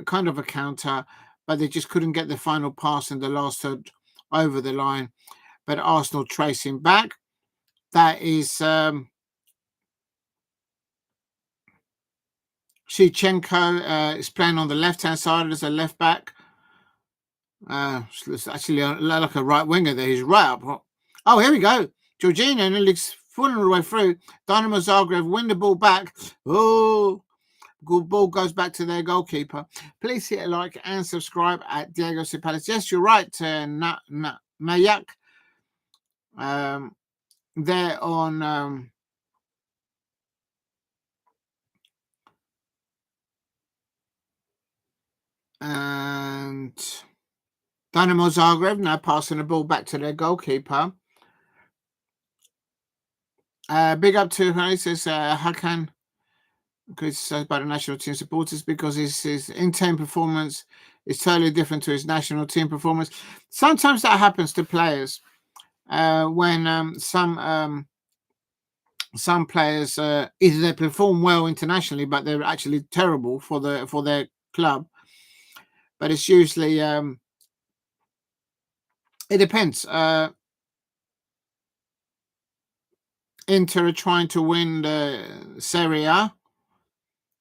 kind of a counter, but they just couldn't get the final pass in the last third over the line. But Arsenal tracing back. That is Zinchenko is playing on the left-hand side as a left back. It's actually like a right winger there. He's right up. Oh, here we go. Jorginho nearly falling all the way through. Dinamo Zagreb win the ball back. Oh, good ball goes back to their goalkeeper. Please hit a like and subscribe at Diego C. Palace. Yes, you're right, Nayak. There on and Dinamo Zagreb now passing the ball back to their goalkeeper. Big up to who says Hakan, criticized by the national team supporters because his in-team performance is totally different to his national team performance. Sometimes that happens to players when some players either they perform well internationally, but they're actually terrible for their club. But it's usually it depends. Inter are trying to win the Serie A,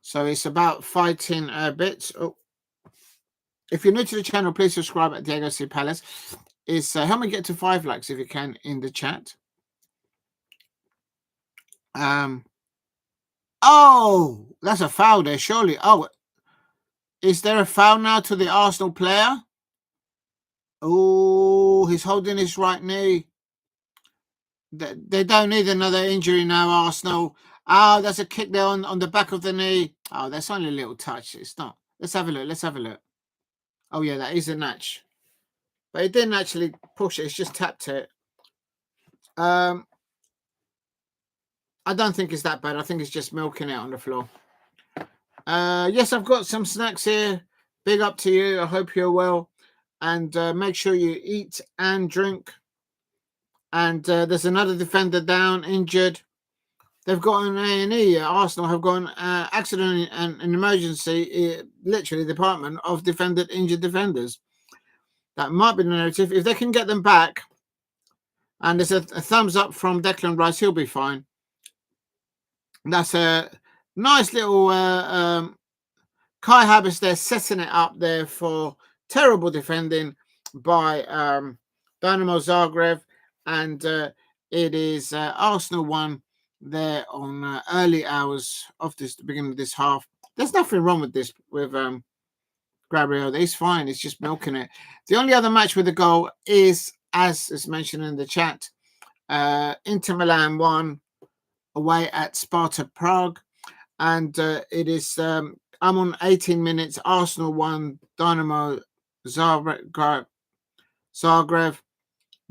so it's about fighting bits. Oh. If you're new to the channel, please subscribe at Diego C. Palace. Is help me get to 5 likes if you can in the chat. Oh, that's a foul there, surely. Oh, is there a foul now to the Arsenal player? Oh, he's holding his right knee. They don't need another injury now, Arsenal. Oh, that's a kick there on the back of the knee. Oh, that's only a little touch. It's not. Let's have a look. Oh, yeah, that is a notch. But it didn't actually push it. It's just tapped it. I don't think it's that bad. I think it's just milking it on the floor. Yes, I've got some snacks here. Big up to you. I hope you're well. And make sure you eat and drink. And there's another defender down, injured. They've got an A&E. Arsenal have got an accident and an emergency, literally department of injured defenders. That might be the narrative. If they can get them back, and there's a thumbs up from Declan Rice, he'll be fine. That's a nice little Kai Havertz there, setting it up there for terrible defending by Dinamo Zagreb. And it is Arsenal 1 there on early hours of the beginning of this half. There's nothing wrong with this, with Gabriel. He's fine. He's just milking it. The only other match with a goal is, as is mentioned in the chat, Inter Milan 1 away at Sparta Prague. And it is, I'm on 18 minutes, Arsenal 1, Dinamo Zagreb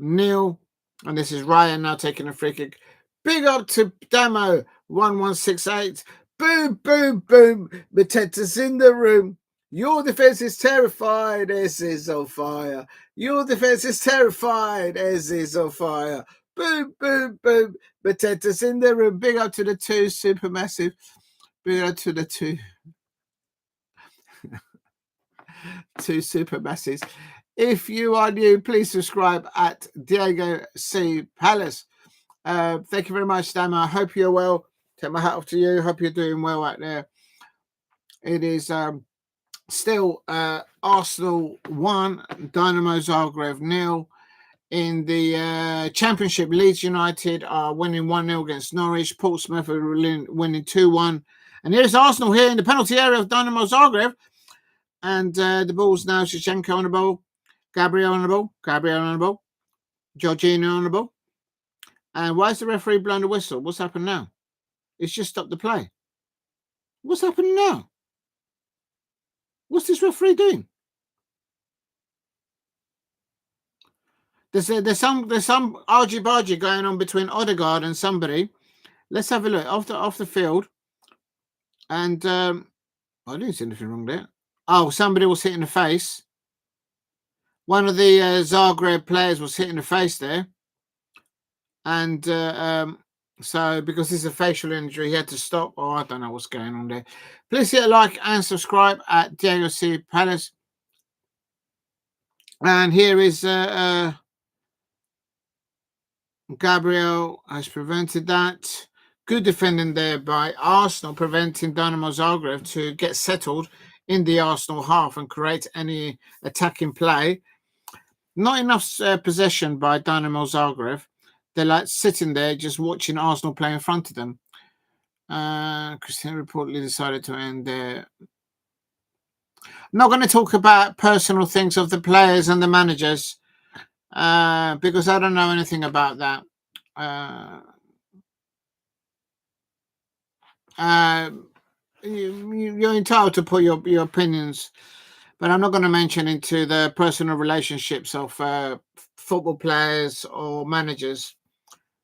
0. And this is Raya now taking a free kick. Big up to Damo 1168. Boom, boom, boom. Mateta's in the room. Your defense is terrified. Ez is on fire. Your defense is terrified. Ez is on fire. Boom, boom, boom. Mateta's in the room. Big up to the 2 supermassive. Big up to the 2 supermassives. If you are new, please subscribe at Diego C. Palace. Thank you very much, Damo. I hope you're well. Take my hat off to you. Hope you're doing well out there. It is still Arsenal 1, Dinamo Zagreb 0. In the Championship, Leeds United are winning 1-0 against Norwich. Portsmouth are winning 2-1. And here's Arsenal here in the penalty area of Dinamo Zagreb. And the ball's now Zinchenko on the ball. Gabriel on the ball. Gabriel on the ball. Jorginho on the ball. And why is the referee blowing the whistle? What's happened now? It's just stopped the play. What's happening now? What's this referee doing? There's some argy-bargy going on between Odegaard and somebody. Let's have a look off the field. And I didn't see anything wrong there. Oh, somebody was hit in the face. One of the Zagreb players was hit in the face there. And so because this is a facial injury, he had to stop. Oh, I don't know what's going on there. Please hit a like and subscribe at Diego C. Palace. And here is Gabriel has prevented that. Good defending there by Arsenal, preventing Dinamo Zagreb to get settled in the Arsenal half and create any attacking play. Not enough possession by Dinamo Zagreb. They're like sitting there just watching Arsenal play in front of them. Christian reportedly decided to end there. I'm not going to talk about personal things of the players and the managers because I don't know anything about that. You're entitled to put your opinions, but I'm not going to mention into the personal relationships of football players or managers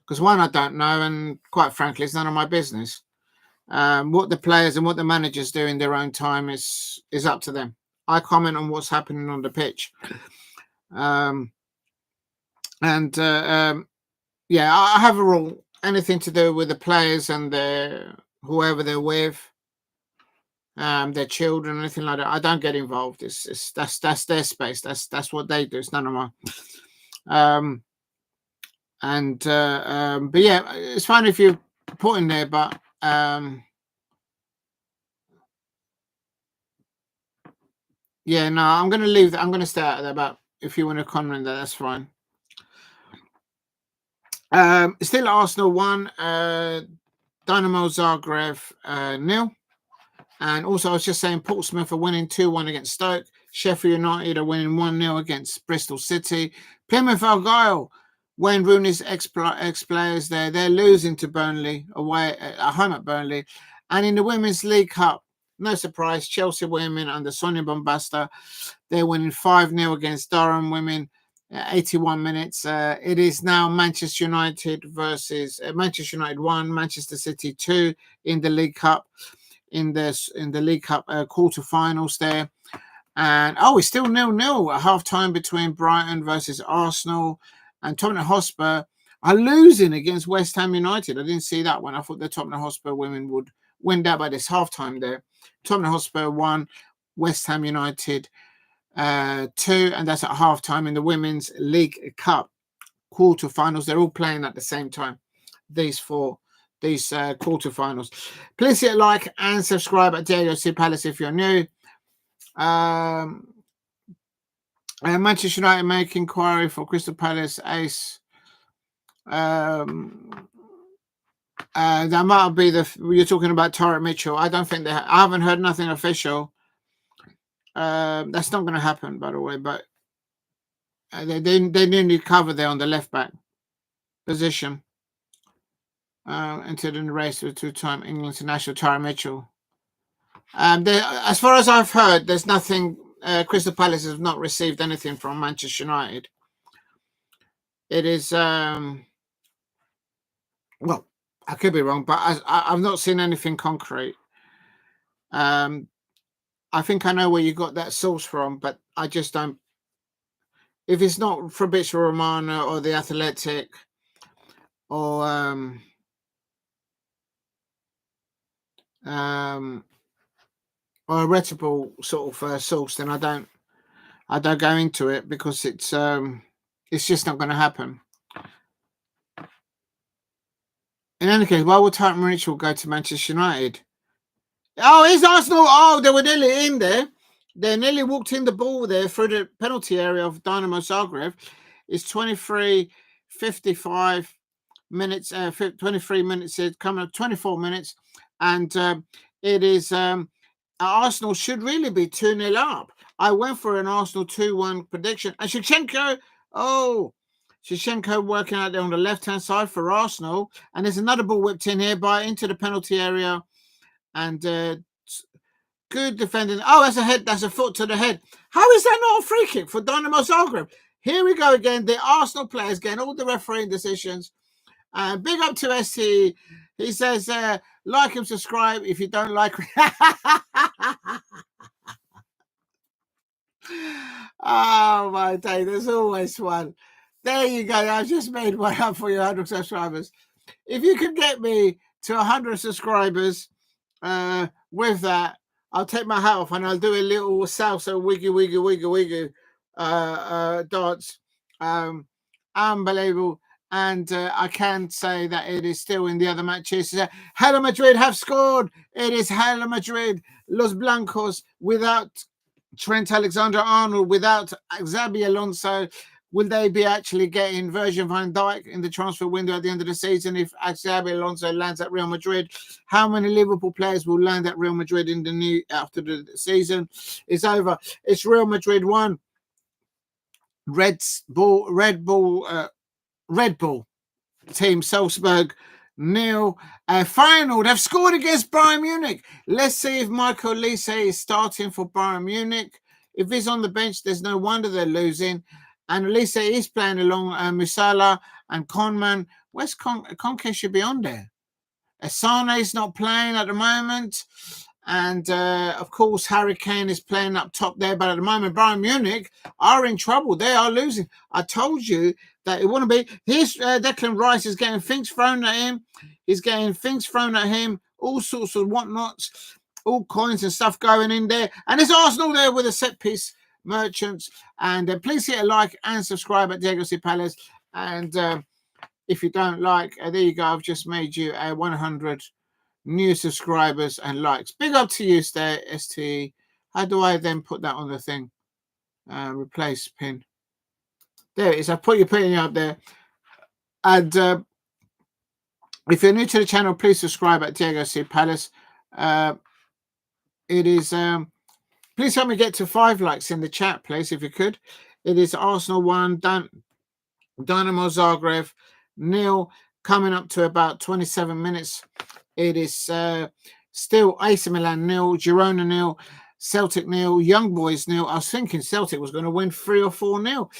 because one, I don't know, and quite frankly, it's none of my business. What the players and what the managers do in their own time is up to them. I comment on what's happening on the pitch. Yeah, I have a rule. Anything to do with the players and whoever they're with, their children, anything like that, I don't get involved. That's their space. That's what they do. It's none of mine. But yeah, it's fine if you put in there, but yeah, no, I'm going to leave that. I'm going to stay out of there. But if you want to comment that, that's fine. Still Arsenal 1, Dinamo Zagreb 0. And also, I was just saying, Portsmouth are winning 2-1 against Stoke. Sheffield United are winning 1-0 against Bristol City. Plymouth Argyle, Wayne Rooney's ex-players there, they're losing to Burnley away at home at Burnley. And in the Women's League Cup, no surprise, Chelsea women under Sonia Bombasta, they're winning 5-0 against Durham women. 81 minutes. It is now Manchester United versus Manchester United 1, Manchester City 2 in the League Cup. In the League Cup quarterfinals there, and it's still 0-0 at half time between Brighton versus Arsenal, and Tottenham Hotspur are losing against West Ham United. I didn't see that one. I thought the Tottenham Hotspur women would win that by this half time there. Tottenham Hotspur 1, West Ham United 2, and that's at half time in the Women's League Cup quarterfinals. They're all playing at the same time. These quarterfinals. Please hit like and subscribe at Diego C. Palace if you're new. Manchester United make inquiry for Crystal Palace ace. That might be you're talking about Torrente Mitchell. I don't think I haven't heard nothing official. That's not going to happen, by the way. But they nearly cover there on the left back position. Entered in the race with two-time England international Torrente Mitchell. As far as I've heard, there's nothing. Crystal Palace has not received anything from Manchester United. It is well, I could be wrong, but I've not seen anything concrete. I think I know where you got that source from, but I just don't. If it's not Fabrizio Romano or the Athletic or or a reputable sort of source, then I don't I don't go into it because it's just not going to happen. In any case, why would Tyron Mitchell go to Manchester United? Oh, it's Arsenal. Oh, they were nearly in there. They nearly walked in the ball there through the penalty area of Dinamo Zagreb. It's 23:55 minutes, 23 minutes, coming up 24 minutes. And it is Arsenal should really be 2-0 up. I went for an Arsenal 2-1 prediction. And Zinchenko, Zinchenko working out there on the left-hand side for Arsenal. And there's another ball whipped in here into the penalty area. And good defending. Oh, that's a head. That's a foot to the head. How is that not a free kick for Dinamo Zagreb? Here we go again. The Arsenal players getting all the refereeing decisions. Big up to ST. He says, like and subscribe if you don't like. Oh, my day. There's always one. There you go. I've just made one up for your 100 subscribers. If you could get me to 100 subscribers with that, I'll take my hat off and I'll do a little salsa wiggy, wiggy, wiggy, wiggy dance. Unbelievable. And I can say that it is still in the other matches. Real Madrid have scored. It is Real Madrid. Los Blancos without Trent Alexander-Arnold, without Xabi Alonso. Will they be actually getting Virgil van Dijk in the transfer window at the end of the season if Xabi Alonso lands at Real Madrid? How many Liverpool players will land at Real Madrid after the season is over? It's Real Madrid 1, Red Bull team Salzburg 0. Final, they've scored against Bayern Munich. Let's see if Michael Olise is starting for Bayern Munich. If he's on the bench, there's no wonder they're losing. And Olise is playing along Musala and Conman. Where's Conke should be on there. Sane's not playing at the moment. And, of course, Harry Kane is playing up top there. But at the moment, Bayern Munich are in trouble. They are losing. I told you that it wouldn't be. Here's Declan Rice is getting things thrown at him. He's getting things thrown at him. All sorts of whatnots. All coins and stuff going in there. And there's Arsenal there with a set-piece merchants. And please hit a like and subscribe at Diego C. Palace. And if you don't like, there you go. I've just made you 100 new subscribers and likes. Big up to you, ST. How do I then put that on the thing? Replace pin. There it is. I put your pin up there. And if you're new to the channel, please subscribe at Diego C. Palace. It is. Please help me get to 5 likes in the chat, please, if you could. It is Arsenal 1, Dinamo Zagreb 0, coming up to about 27 minutes. It is still AC Milan 0, Girona 0, Celtic 0, Young Boys 0. I was thinking Celtic was going to win 3 or 4-0.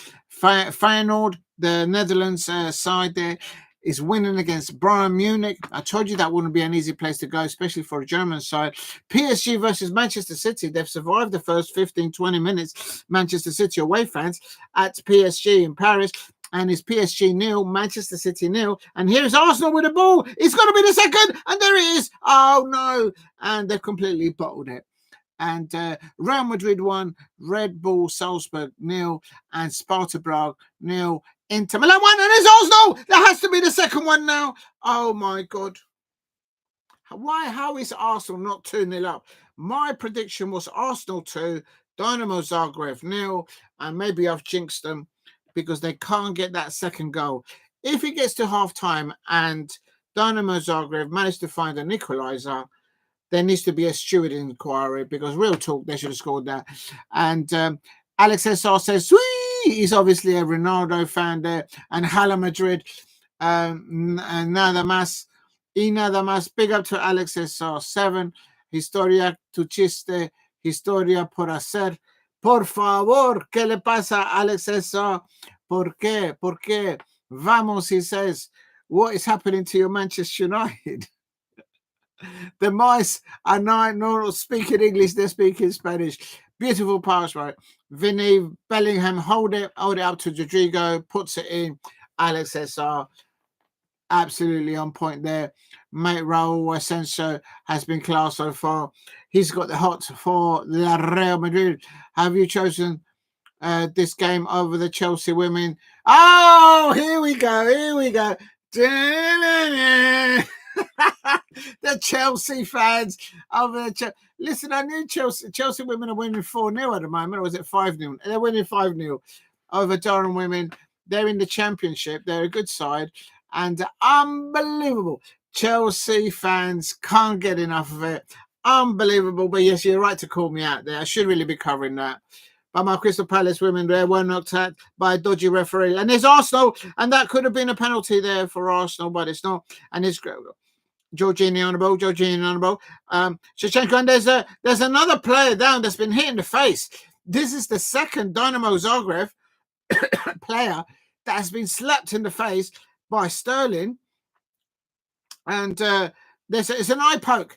Feyenoord, the Netherlands side there, is winning against Bayern Munich. I told you that wouldn't be an easy place to go, especially for a German side. PSG versus Manchester City. They've survived the first 15, 20 minutes. Manchester City away fans at PSG in Paris. And it's PSG 0, Manchester City 0. And here's Arsenal with the ball. It's going to be the second. And there it is. Oh, no. And they've completely bottled it. And Real Madrid 1, Red Bull Salzburg 0, and Sparta Prague 0. Inter Milan 1, and it's Arsenal. That has to be the second one now. Oh, my God. Why? How is Arsenal not 2-0 up? My prediction was Arsenal 2, Dinamo Zagreb 0, and maybe I've jinxed them because they can't get that second goal. If it gets to half-time and Dinamo Zagreb managed to find an equaliser, there needs to be a steward inquiry because real talk, they should have scored that. And Alex SR says, sweet! He's obviously a Ronaldo fan there. And Hala Madrid, nada más. Y nada más. Big up to Alex SR 7. Historia tu chiste. Historia por hacer. Por favor, ¿qué le pasa a Alex SR? ¿Por qué? ¿Por qué? Vamos, he says. What is happening to your Manchester United? The mice are not speaking English, they're speaking Spanish. Beautiful pass, right? Vinny Bellingham, hold it up to Rodrigo, puts it in. Alex SR, absolutely on point there. Mate Raul Asensio has been class so far. He's got the hot for La Real Madrid. Have you chosen this game over the Chelsea women. Oh, here we go. Here we go. The Chelsea fans over the listen, I knew Chelsea women are winning 4-0 at the moment, or was it 5-0? They're winning 5-0 over Durham women. They're in the championship. They're a good side, and unbelievable. Chelsea fans can't get enough of it. Unbelievable. But yes, you're right to call me out there. I should really be covering that. But my Crystal Palace women there were knocked out by a dodgy referee. And there's Arsenal, and that could have been a penalty there for Arsenal, but it's not. And it's Jorginho on the ball, Zinchenko, and there's another player down that's been hit in the face. This is the second Dinamo Zagreb player that has been slapped in the face by Sterling. And it's an eye poke.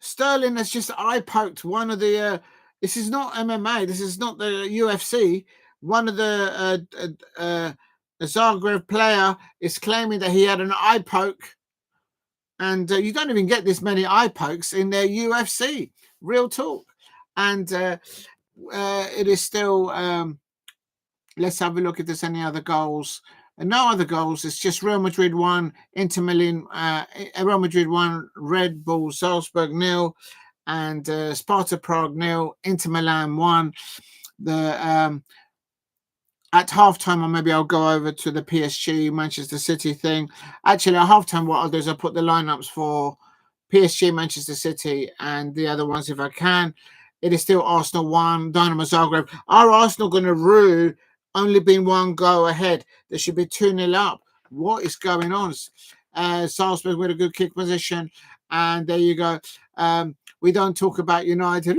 Sterling has just eye poked one of the... this is not MMA. This is not the UFC. One of the Zagreb player is claiming that he had an eye poke. And you don't even get this many eye pokes in their UFC. Real talk. And it is still... let's have a look if there's any other goals. No other goals. It's just Real Madrid 1, Inter Milan, Real Madrid 1, Red Bull Salzburg 0, and Sparta Prague 0, Inter Milan 1. At halftime, or maybe I'll go over to the PSG Manchester City thing. Actually, at halftime, what I'll do is I'll put the lineups for PSG Manchester City and the other ones if I can. It is still Arsenal 1, Dinamo Zagreb. Are Arsenal going to rue only being one goal ahead? There should be 2-0 up. What is going on? Salzburg with a good kick position. And there you go. We don't talk about United.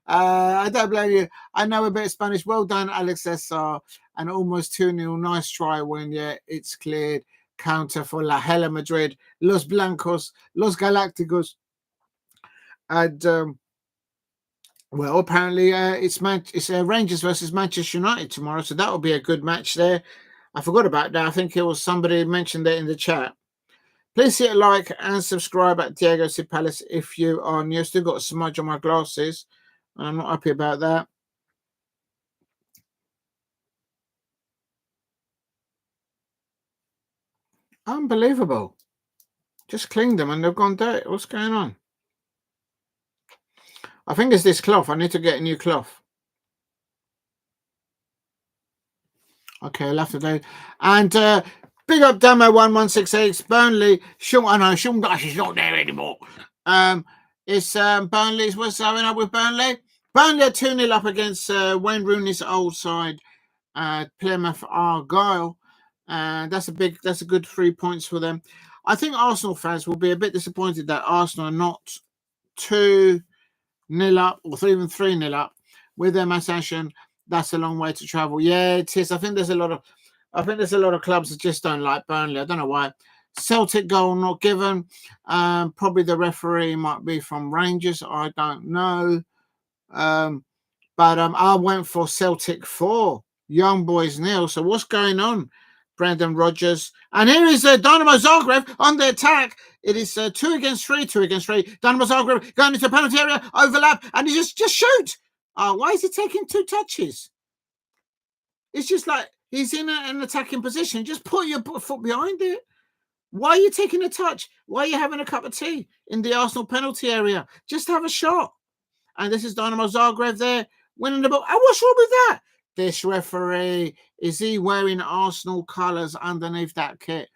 I don't blame you. I know a bit of Spanish. Well done, Alex Cesar. And almost 2-0. Nice try when, it's cleared. Counter for La Hela Madrid. Los Blancos. Los Galácticos. And... well, apparently it's Rangers versus Manchester United tomorrow, so that will be a good match there. I forgot about that. I think it was somebody mentioned it in the chat. Please hit a like and subscribe at Diego C. Palace if you are new. Still got a smudge on my glasses. I'm not happy about that. Unbelievable. Just cleaned them and they've gone dirty. What's going on? I think it's this cloth. I need to get a new cloth. Okay, I'll have to do. And big up Damo 1168. Burnley. Sean Dyche is not there anymore. It's Burnley's. What's going on with Burnley? Burnley are 2-0 up against Wayne Rooney's old side, Plymouth Argyle. And that's a good 3 points for them. I think Arsenal fans will be a bit disappointed that Arsenal are not 2-0 up or even 3-0 up with their mass action. That's a long way to travel. Yeah, it is. I think there's a lot of clubs that just don't like Burnley. I don't know why. Celtic goal not given. Probably the referee might be from Rangers. I don't know. But I went for Celtic 4, Young Boys 0. So what's going on? Brendan Rodgers. And here is Dinamo Zagreb on the attack. It is 2 against 3. Dinamo Zagreb going into penalty area, overlap, and he just shoot. Why is he taking 2 touches? It's just like he's in an attacking position. Just put your foot behind it. Why are you taking a touch? Why are you having a cup of tea in the Arsenal penalty area? Just have a shot. And this is Dinamo Zagreb there winning the ball. And what's wrong with that? This referee, is he wearing Arsenal colours underneath that kit?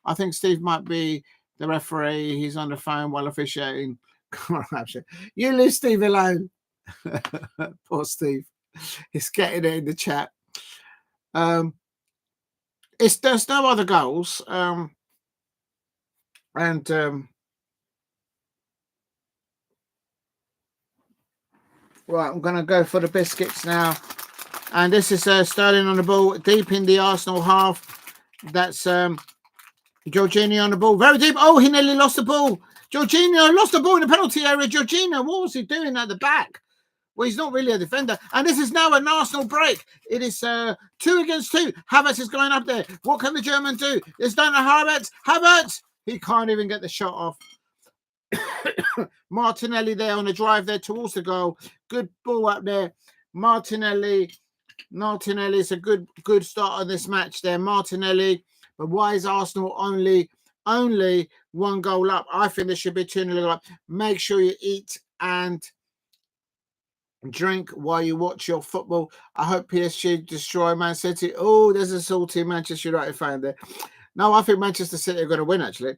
I think Steve might be the referee. He's on the phone while officiating. You leave Steve alone. Poor Steve. He's getting it in the chat. There's no other goals. Right, I'm going to go for the biscuits now. And this is Sterling on the ball, deep in the Arsenal half. That's Jorginho on the ball, very deep. Oh, he nearly lost the ball. Jorginho lost the ball in the penalty area. Jorginho, what was he doing at the back? Well, he's not really a defender. And this is now an Arsenal break. It is 2 against 2. Havertz is going up there. What can the German do? There's done a Havertz. He can't even get the shot off. Martinelli there on the drive there towards the goal. Good ball up there. Martinelli is a good start on this match there. Martinelli, but why is Arsenal only 1 goal up? I think there should be 2-0 up. Make sure you eat and drink while you watch your football. I hope PSG destroy Man City. Oh, there's a salty Manchester United fan there. No, I think Manchester City are going to win, actually.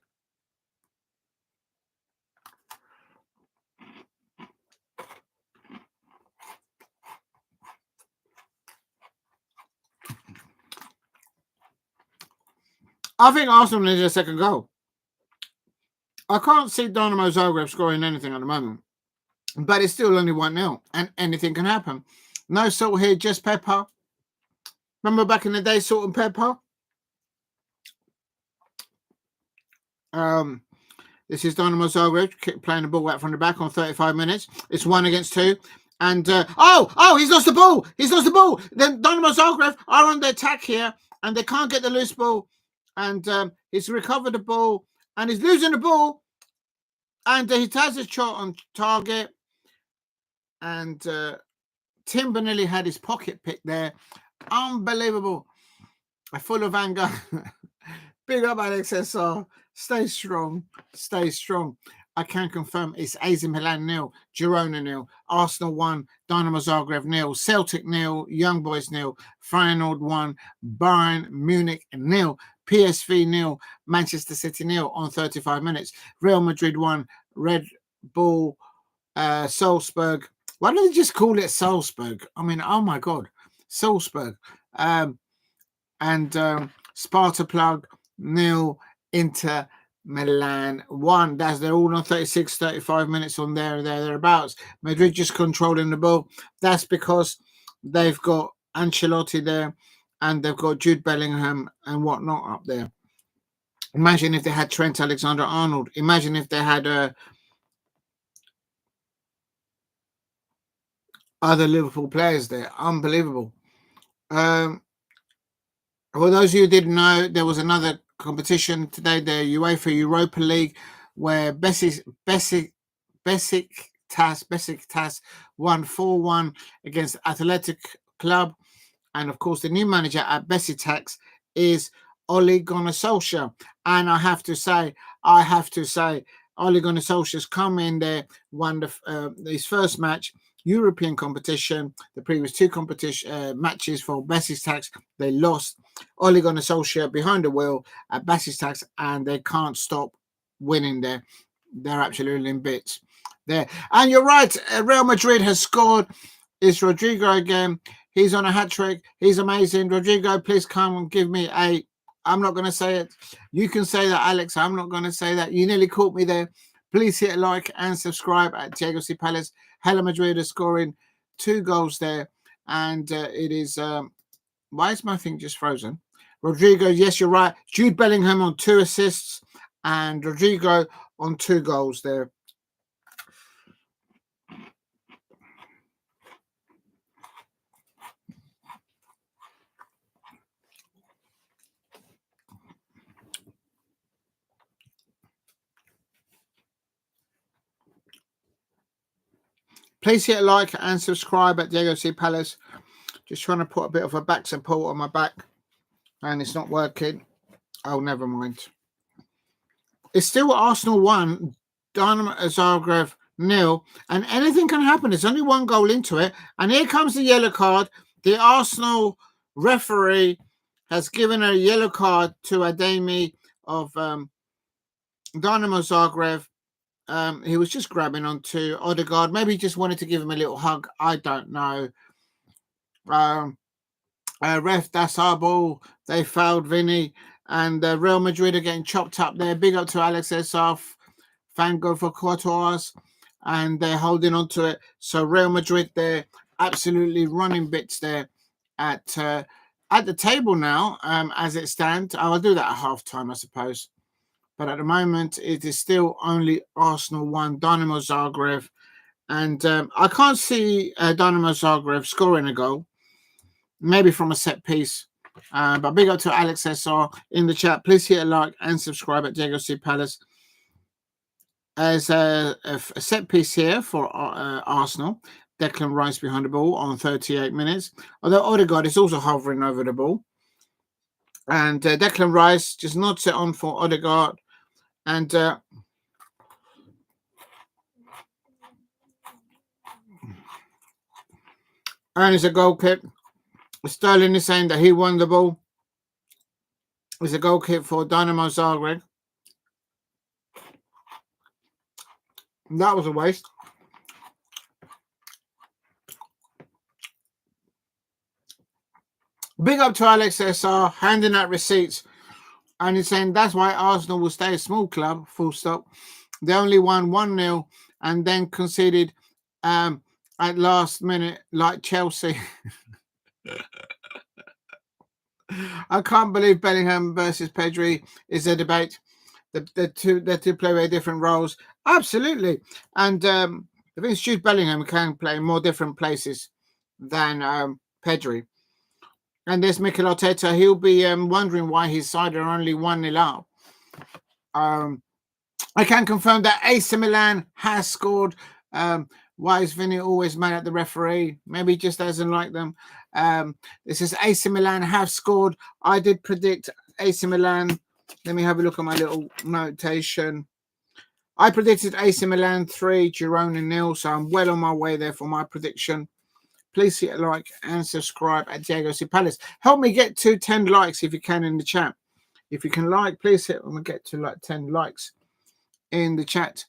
I think Arsenal needs a second goal. I can't see Dinamo Zagreb scoring anything at the moment, but it's still only 1-0, and anything can happen. No salt here, just pepper. Remember back in the day, salt and pepper? This is Dinamo Zagreb playing the ball out from the back on 35 minutes. It's 1 against 2. And, he's lost the ball. Then Dinamo Zagreb are on the attack here, and they can't get the loose ball. And he's recovered the ball, and he's losing the ball. And he has a shot on target. And Timberley had his pocket pick there. Unbelievable. Full of anger. Big up, Alex SR. Stay strong. I can confirm it's AC Milan 0, Girona 0, Arsenal 1, Dinamo Zagreb 0, Celtic 0, Young Boys 0, Feyenoord 1, Bayern Munich 0, PSV 0, Manchester City 0 on 35 minutes, Real Madrid 1, Red Bull Salzburg. Why do they just call it Salzburg? I mean, oh my God, Salzburg. And Sparta Prague 0, Inter Milan 1. They're all on 35 minutes on thereabouts. Madrid just controlling the ball. That's because they've got Ancelotti there, and they've got Jude Bellingham and whatnot up there. Imagine if they had Trent Alexander-Arnold. Imagine if they had other Liverpool players there. Unbelievable. For those of you who didn't know, there was another competition today, the UEFA Europa League, where Besiktas won 4-1 against Athletic Club. And of course, the new manager at Besiktas is Ole Gunnar Solskjaer. And I have to say, Ole Gunnar Solskjaer's come in there, won his first match, European competition. The previous 2 competition matches for Besiktas, they lost. Ole Gunnar Solskjaer behind the wheel at Besiktas, and they can't stop winning there. They're absolutely in bits there. And you're right, Real Madrid has scored. It's Rodrigo again. He's on a hat-trick. He's amazing. Rodrigo, please come and give me a... I'm not going to say it. You can say that, Alex. I'm not going to say that. You nearly caught me there. Please hit a like and subscribe at Diego C. Palace. Hella Madrid is scoring 2 goals there. And it is... why is my thing just frozen? Rodrigo, yes, you're right. Jude Bellingham on 2 assists. And Rodrigo on 2 goals there. Please hit a like and subscribe at Diego C. Palace. Just trying to put a bit of a back support on my back, and it's not working. Oh, never mind. It's still Arsenal 1, Dinamo Zagreb 0, and anything can happen. There's only 1 goal into it, and here comes the yellow card. The Arsenal referee has given a yellow card to Ademi of Dinamo Zagreb. He was just grabbing onto Odegaard. Maybe he just wanted to give him a little hug. I don't know. Ref, that's our ball. They fouled Vinny. And Real Madrid are getting chopped up there. Big up to Alex Esaf. Thank God for Courtois. And they're holding on to it. So Real Madrid, they're absolutely running bits there at the table now, as it stands. I'll do that at half-time, I suppose. But at the moment, it is still only Arsenal 1, Dinamo Zagreb. And I can't see Dinamo Zagreb scoring a goal. Maybe from a set piece. But big up to Alex SR in the chat. Please hit a like and subscribe at Diego C. Palace. As a set piece here for Arsenal. Declan Rice behind the ball on 38 minutes. Although Odegaard is also hovering over the ball. And Declan Rice just nods it on for Odegaard. And earns a goal kick. Sterling is saying that he won the ball. It's a goal kick for Dinamo Zagreb. That was a waste. Big up to Alex SR, handing out receipts. And he's saying that's why Arsenal will stay a small club, full stop. They only won 1-0 and then conceded at last minute like Chelsea. I can't believe Bellingham versus Pedri is a debate. The two play very different roles. Absolutely. And I think Jude Bellingham can play in more different places than Pedri. And there's Mikel Arteta. He'll be wondering why his side are only 1-0 up. I can confirm that AC Milan has scored. Why is Vinny always mad at the referee? Maybe he just doesn't like them. This is AC Milan have scored. I did predict AC Milan. Let me have a look at my little notation. I predicted AC Milan 3, Girona 0. So I'm well on my way there for my prediction. Please hit a like and subscribe at Diego C. Palace. Help me get to 10 likes if you can in the chat. If you can like, please hit and get to like 10 likes in the chat.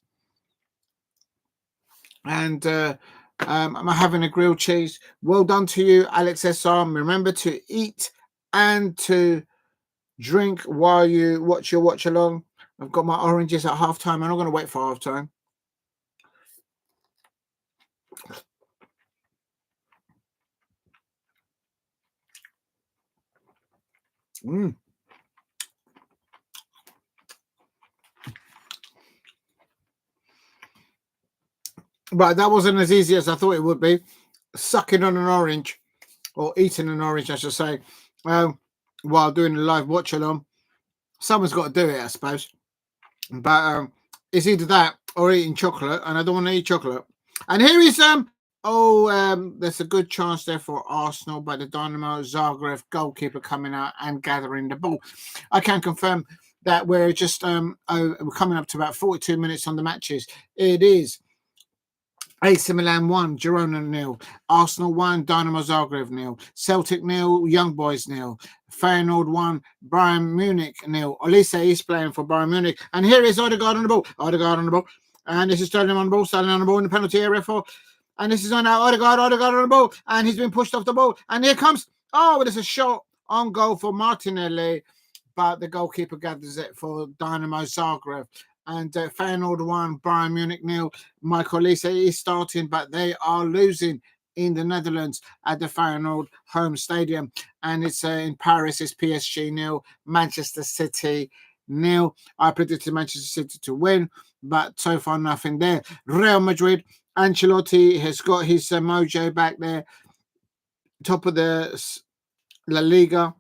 And I'm having a grilled cheese. Well done to you, Alex SR. Remember to eat and to drink while you watch your watch along. I've got my oranges at halftime. I'm not going to wait for halftime. But that wasn't as easy as I thought it would be. Sucking on an orange, or eating an orange, I should say, while doing a live watch along. Someone's got to do it, I suppose. But it's either that or eating chocolate, and I don't want to eat chocolate. And here is there's a good chance there for Arsenal by the Dinamo Zagreb goalkeeper coming out and gathering the ball. I can confirm that we're just we're coming up to about 42 minutes on the matches. It is AC Milan 1, Girona 0, Arsenal 1, Dinamo Zagreb 0, Celtic 0, Young Boys 0, Feyenoord 1, Bayern Munich 0. Olise is playing for Bayern Munich. And here is Odegaard on the ball. Odegaard on the ball. And this is Sterling on the ball. Sterling on the ball in the penalty area for. And this is on now Odegaard on the ball. And he's been pushed off the ball. And here comes. Oh, there's a shot on goal for Martinelli. But the goalkeeper gathers it for Dinamo Zagreb. And Feyenoord 1, Bayern Munich 0. Michael Olise is starting, but they are losing in the Netherlands at the Feyenoord home stadium. And it's in Paris, it's PSG 0, Manchester City 0. I predicted Manchester City to win, but so far nothing there. Real Madrid, Ancelotti has got his mojo back there. Top of the La Liga.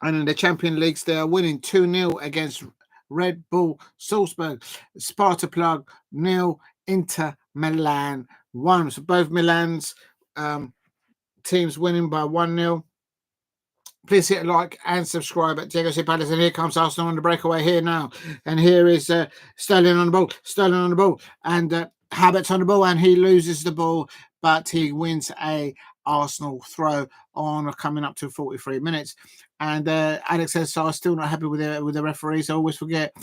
And in the Champions Leagues, they are winning 2-0 against Red Bull Salzburg. Sparta Prague 0, Inter Milan 1. So both Milan's teams winning by 1-0. Please hit a like and subscribe at Diego C. Palace. And here comes Arsenal on the breakaway here now. And here is Sterling on the ball. Sterling on the ball. And Havertz on the ball. And he loses the ball. But he wins a Arsenal throw on coming up to 43 minutes. And Alex says, so I'm still not happy with the referees. I always forget.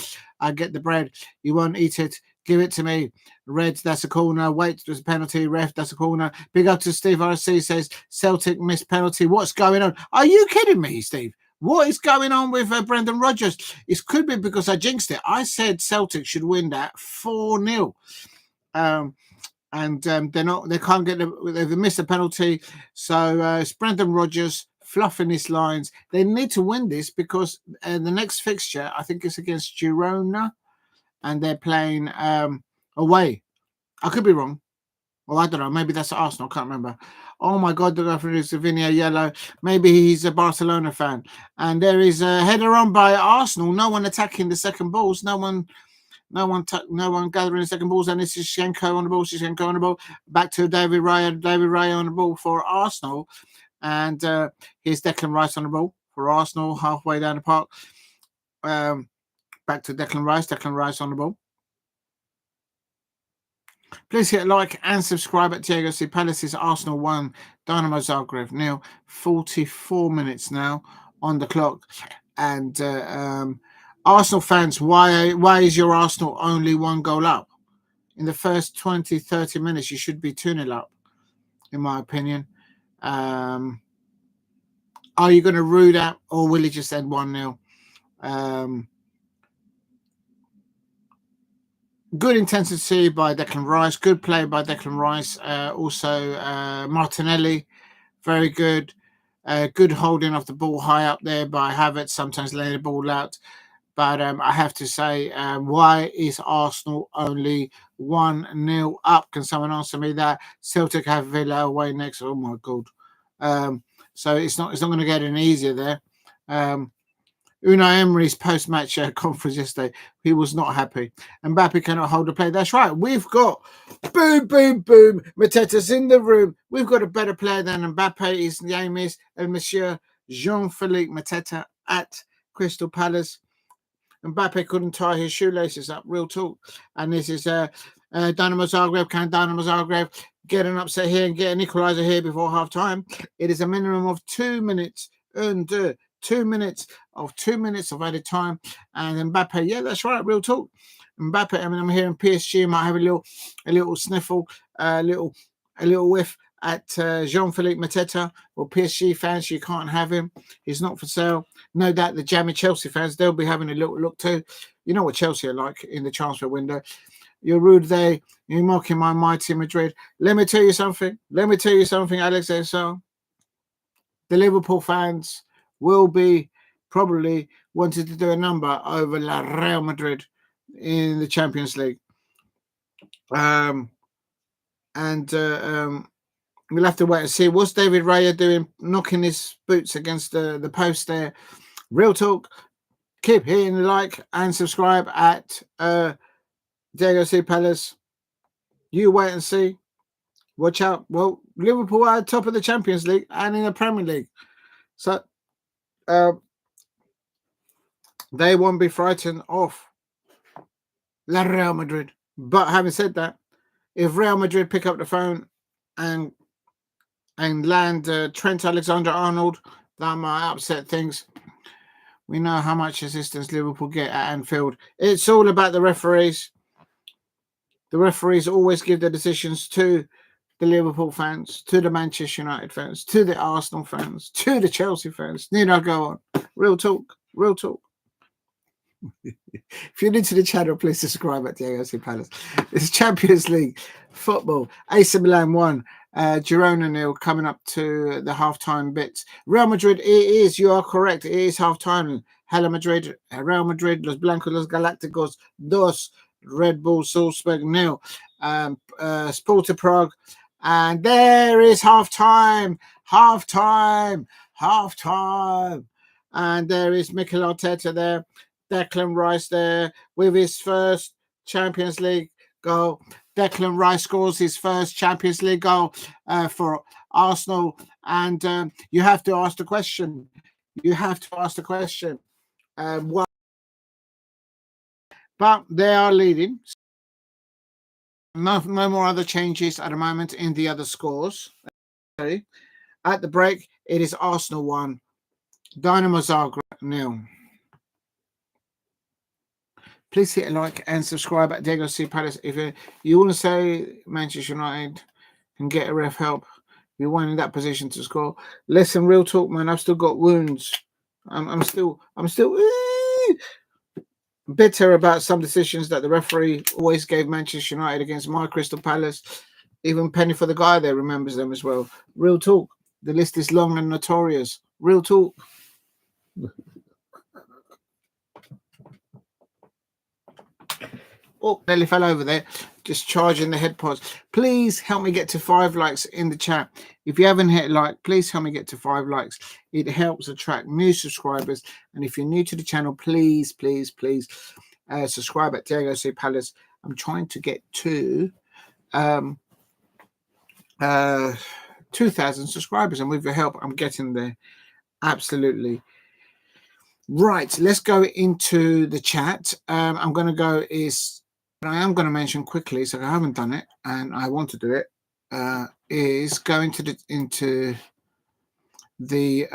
I get the bread. You won't eat it. Give it to me. Reds, that's a corner. Wait, there's a penalty. Ref, that's a corner. Big up to Steve RC says, Celtic missed penalty. What's going on? Are you kidding me, Steve? What is going on with Brendan Rodgers? It could be because I jinxed it. I said Celtic should win that 4-0. And they're not. They can't get. They've missed a penalty. So it's Brendan Rodgers fluffing his lines. They need to win this because the next fixture, I think, is against Girona, and they're playing away. I could be wrong. Well, I don't know. Maybe that's Arsenal. I can't remember. Oh my God, the referee is Vinia yellow. Maybe he's a Barcelona fan. And there is a header on by Arsenal. No one attacking the second balls. No one No one gathering the second balls. And this is Zinchenko on the ball. Zinchenko on the ball. Back to David Raya. David Raya on the ball for Arsenal. And here's Declan Rice on the ball for Arsenal, halfway down the park. Back to Declan Rice. Declan Rice on the ball. Please hit like and subscribe at Diego C. Palace's Arsenal 1, Dinamo Zagreb 0. 44 minutes now on the clock. And Arsenal fans, why is your Arsenal only 1 goal up? In the first 20, 30 minutes, you should be 2-0 up, in my opinion. Are you going to rue that, or will it just end 1-0? Good intensity by Declan Rice. Good play by Declan Rice. Also, Martinelli, very good. Good holding of the ball high up there by Havertz, sometimes laying the ball out. But I have to say, why is Arsenal only 1-0 up? Can someone answer me that? Celtic have Villa away next. Oh, my God. So it's not going to get any easier there. Unai Emery's post-match conference yesterday, he was not happy. Mbappe cannot hold the play. That's right. We've got boom, boom, boom. Mateta's in the room. We've got a better player than Mbappe. His name is Monsieur Jean-Philippe Mateta at Crystal Palace. Mbappe couldn't tie his shoelaces up. Real talk. And this is Dinamo Zagreb. Can Dinamo Zagreb get an upset here and get an equaliser here before half-time? It is a minimum of 2 minutes. 2 minutes of added time. And Mbappe, yeah, that's right, real talk. Mbappe, I mean, I'm hearing PSG might have a little sniffle, a little whiff at Jean-Philippe Mateta. Well, PSG fans, you can't have him. He's not for sale. No doubt the jammy Chelsea fans, they'll be having a little look too. You know what Chelsea are like in the transfer window. You're rude there. You're mocking my mighty Madrid. Let me tell you something, Alex Esau. The Liverpool fans will be probably wanted to do a number over Real Madrid in the Champions League. We'll have to wait and see. What's David Raya doing, knocking his boots against the post there? Real talk. Keep hitting like and subscribe at Diego C. Palace. You wait and see. Watch out. Well, Liverpool are top of the Champions League and in the Premier League. So they won't be frightened of Real Madrid. But having said that, if Real Madrid pick up the phone and land Trent Alexander-Arnold, that might upset things. We know how much assistance Liverpool get at Anfield. It's all about the referees. The referees always give the decisions to the Liverpool fans, to the Manchester United fans, to the Arsenal fans, to the Chelsea fans. Need I go on? Real talk. Real talk. If you're new to the channel, please subscribe at Diego C. Palace. It's Champions League football. AC Milan 1, Girona 0, coming up to the half-time bits. Real Madrid, you are correct. It is half-time. Hello Madrid, Real Madrid, Los Blancos, Los Galácticos 2, Red Bull Salzburg 0, Sparta Prague. And there is half-time. And there is Mikel Arteta there. Declan Rice there with his first Champions League goal. Declan Rice scores his first Champions League goal for Arsenal. And you have to ask the question. Why? But they are leading. No more other changes at the moment in the other scores. Okay. At the break, it is Arsenal 1, Dinamo Zagreb 0. Please hit a like and subscribe at Diego C. Palace. If you want to say Manchester United can get a ref help, you weren't in that position to score. Listen, real talk, man. I've still got wounds. I'm still bitter about some decisions that the referee always gave Manchester United against my Crystal Palace. Even Penny for the Guy there remembers them as well. Real talk. The list is long and notorious. Real talk. Oh, nearly fell over there. Just charging the head pods. Please help me get to 5 likes in the chat. If you haven't hit like, please help me get to 5 likes. It helps attract new subscribers. And if you're new to the channel, please subscribe at Diego C. Palace. I'm trying to get to 2,000 subscribers, and with your help, I'm getting there. Absolutely. Right, let's go into the chat. I am going to mention quickly, so I haven't done it, and I want to do it. Is going into the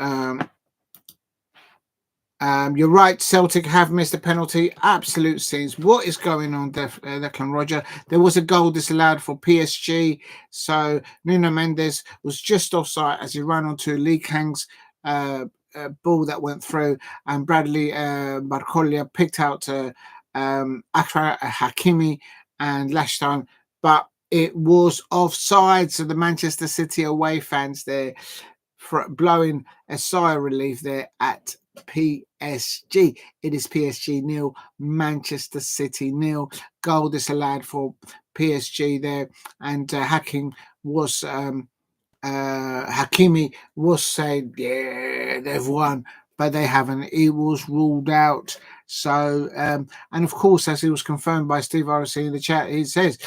you're right, Celtic have missed a penalty. Absolute scenes. What is going on, Declan Roger? There was a goal disallowed for PSG. So Nuno Mendes was just offside as he ran onto Lee Kang's ball that went through, and Bradley Barcolia picked out Akra Hakimi and lashed on, but it was offside. So the Manchester City away fans there blowing a sigh of relief there at PSG. It is PSG 0, Manchester City 0. Goal disallowed for PSG there, and Hakimi was saying, yeah, they've won, but they haven't. It was ruled out. So, and of course, as it was confirmed by Steve RC in the chat, he says,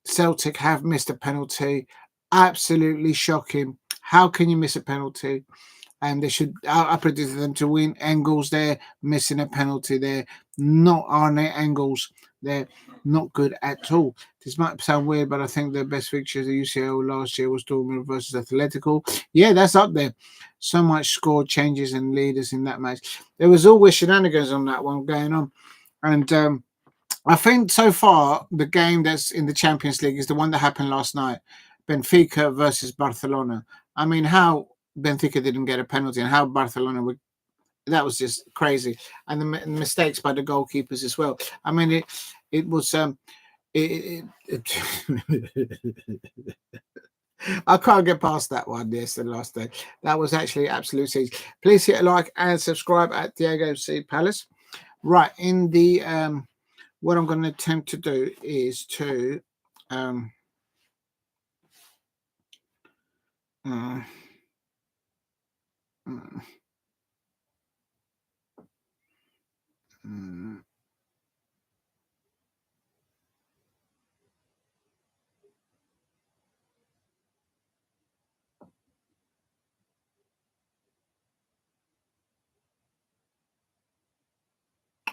Celtic have missed a penalty. Absolutely shocking. How can you miss a penalty? And they should. I predicted them to win. Engels there missing a penalty there. Not Arne Engels. They're not good at all. This might sound weird, but I think the best fixture of the UCL last year was Dortmund versus Atletico. Yeah, that's up there. So much score changes and leaders in that match. There was always shenanigans on that one going on, and I think so far the game that's in the Champions League is the one that happened last night. Benfica versus Barcelona. I mean, how Benfica didn't get a penalty and how Barcelona would, that was just crazy. And the mistakes by the goalkeepers as well. I mean, it was I can't get past that one. Yes, the last day. That was actually absolute siege. Please hit a like and subscribe at Diego C. Palace. Right, in the what I'm going to attempt to do is to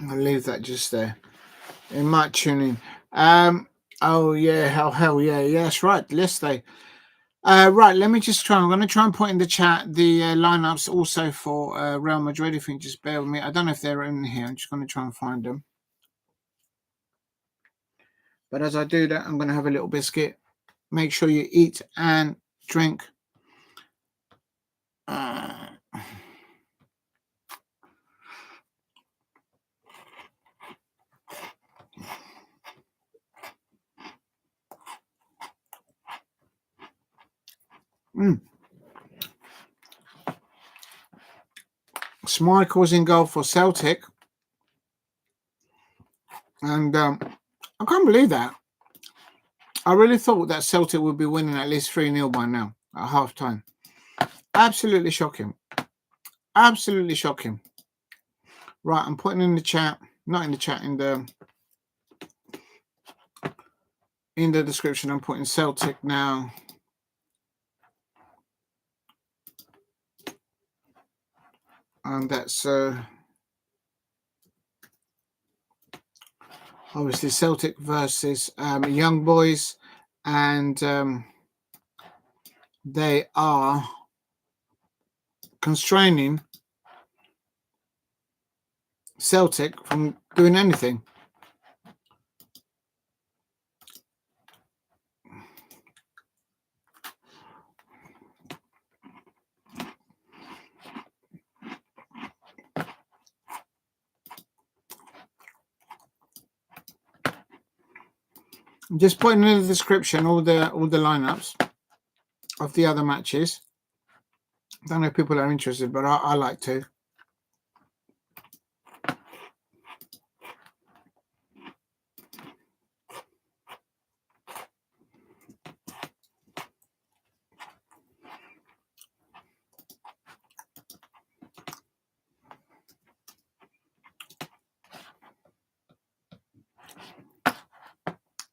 I'll leave that just there. It might tune in. Oh yeah, hell yeah, yes, right. Let's stay. Right, let me just try. I'm going to try and put in the chat the lineups also for Real Madrid. If you can just bear with me, I don't know if they're in here. I'm just going to try and find them. But as I do that, I'm going to have a little biscuit. Make sure you eat and drink. Schmeichel in goal for Celtic. And I can't believe that. I really thought that Celtic would be winning at least 3-0 by now at half time. Absolutely shocking. Absolutely shocking. Right, I'm putting in the chat, not in the chat, in the description, I'm putting Celtic now. And that's obviously Celtic versus Young Boys, and they are constraining Celtic from doing anything. I'm just putting in the description all the lineups of the other matches. I don't know if people are interested, but I like to.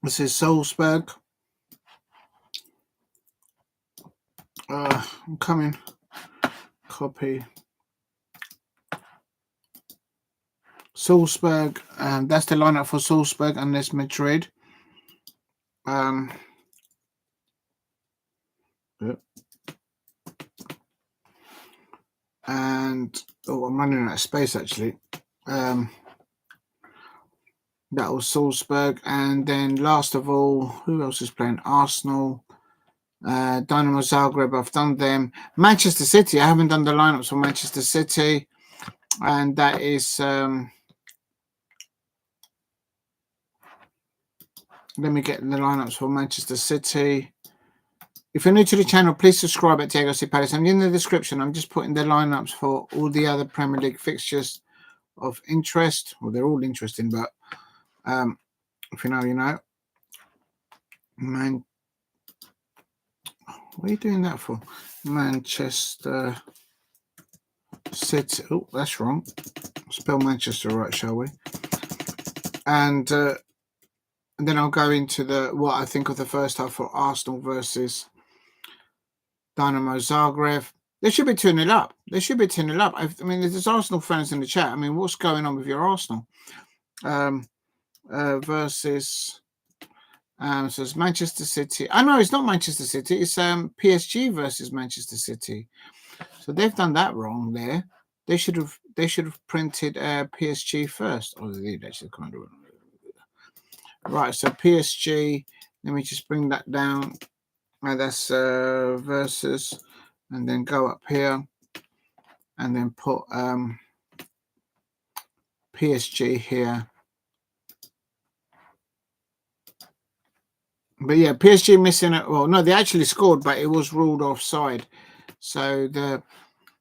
This is Salzburg. I'm coming. Copy. Salzburg. That's the lineup for Salzburg, and there's Madrid. Yep. And I'm running out of space actually. That was Salzburg, and then last of all, who else is playing? Arsenal, Dinamo Zagreb. I've done them. Manchester City. I haven't done the lineups for Manchester City, and that is. Let me get the lineups for Manchester City. If you're new to the channel, please subscribe at Diego C. Palace. I'm in the description. I'm just putting the lineups for all the other Premier League fixtures of interest. Well, they're all interesting, but if you know, you know. What are you doing that for? Manchester City. Oh, that's wrong. Spell Manchester right, shall we? And then I'll go into what I think of the first half for Arsenal versus Dinamo Zagreb. They should be 2-0 up. They should be 2-0 up. I mean, there's Arsenal fans in the chat. I mean, what's going on with your Arsenal? Versus so it's Manchester City. I know it's not Manchester City. It's PSG versus Manchester City. So they've done that wrong there. They should have printed PSG first. Oh, they actually kind of right. So PSG. Let me just bring that down. That's versus, and then go up here, and then put PSG here. But yeah, PSG missing it. Well, no, they actually scored, but it was ruled offside. So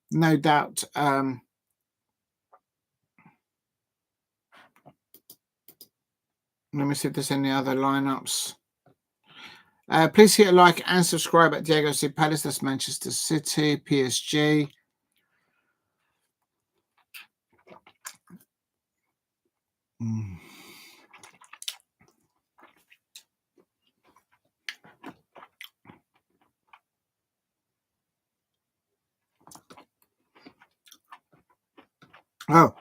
no doubt. Let me see if there's any other lineups. Please hit a like and subscribe at Diego C. Palace. That's Manchester City, PSG. Oh.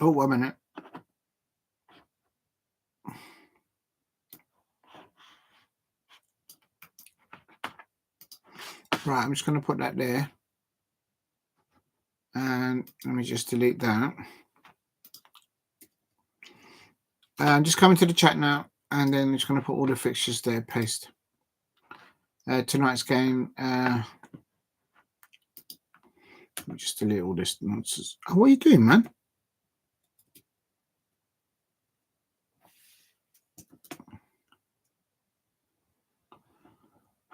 Oh, 1 minute. Right, I'm just going to put that there. And let me just delete that. I'm just coming to the chat now, and then I'm just going to put all the fixtures there, paste. Tonight's game. Let me just delete all this nonsense. Oh, what are you doing, man?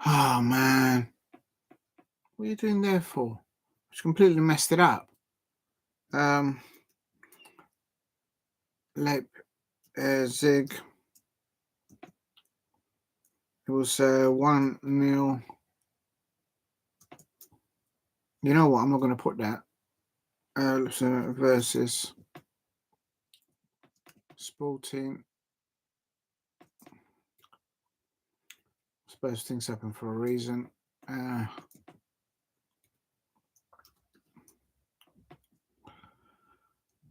Oh, man. What are you doing there for? Just completely messed it up. Zig. It was 1-0. You know what? I'm not going to put that. Versus Sporting. I suppose things happen for a reason.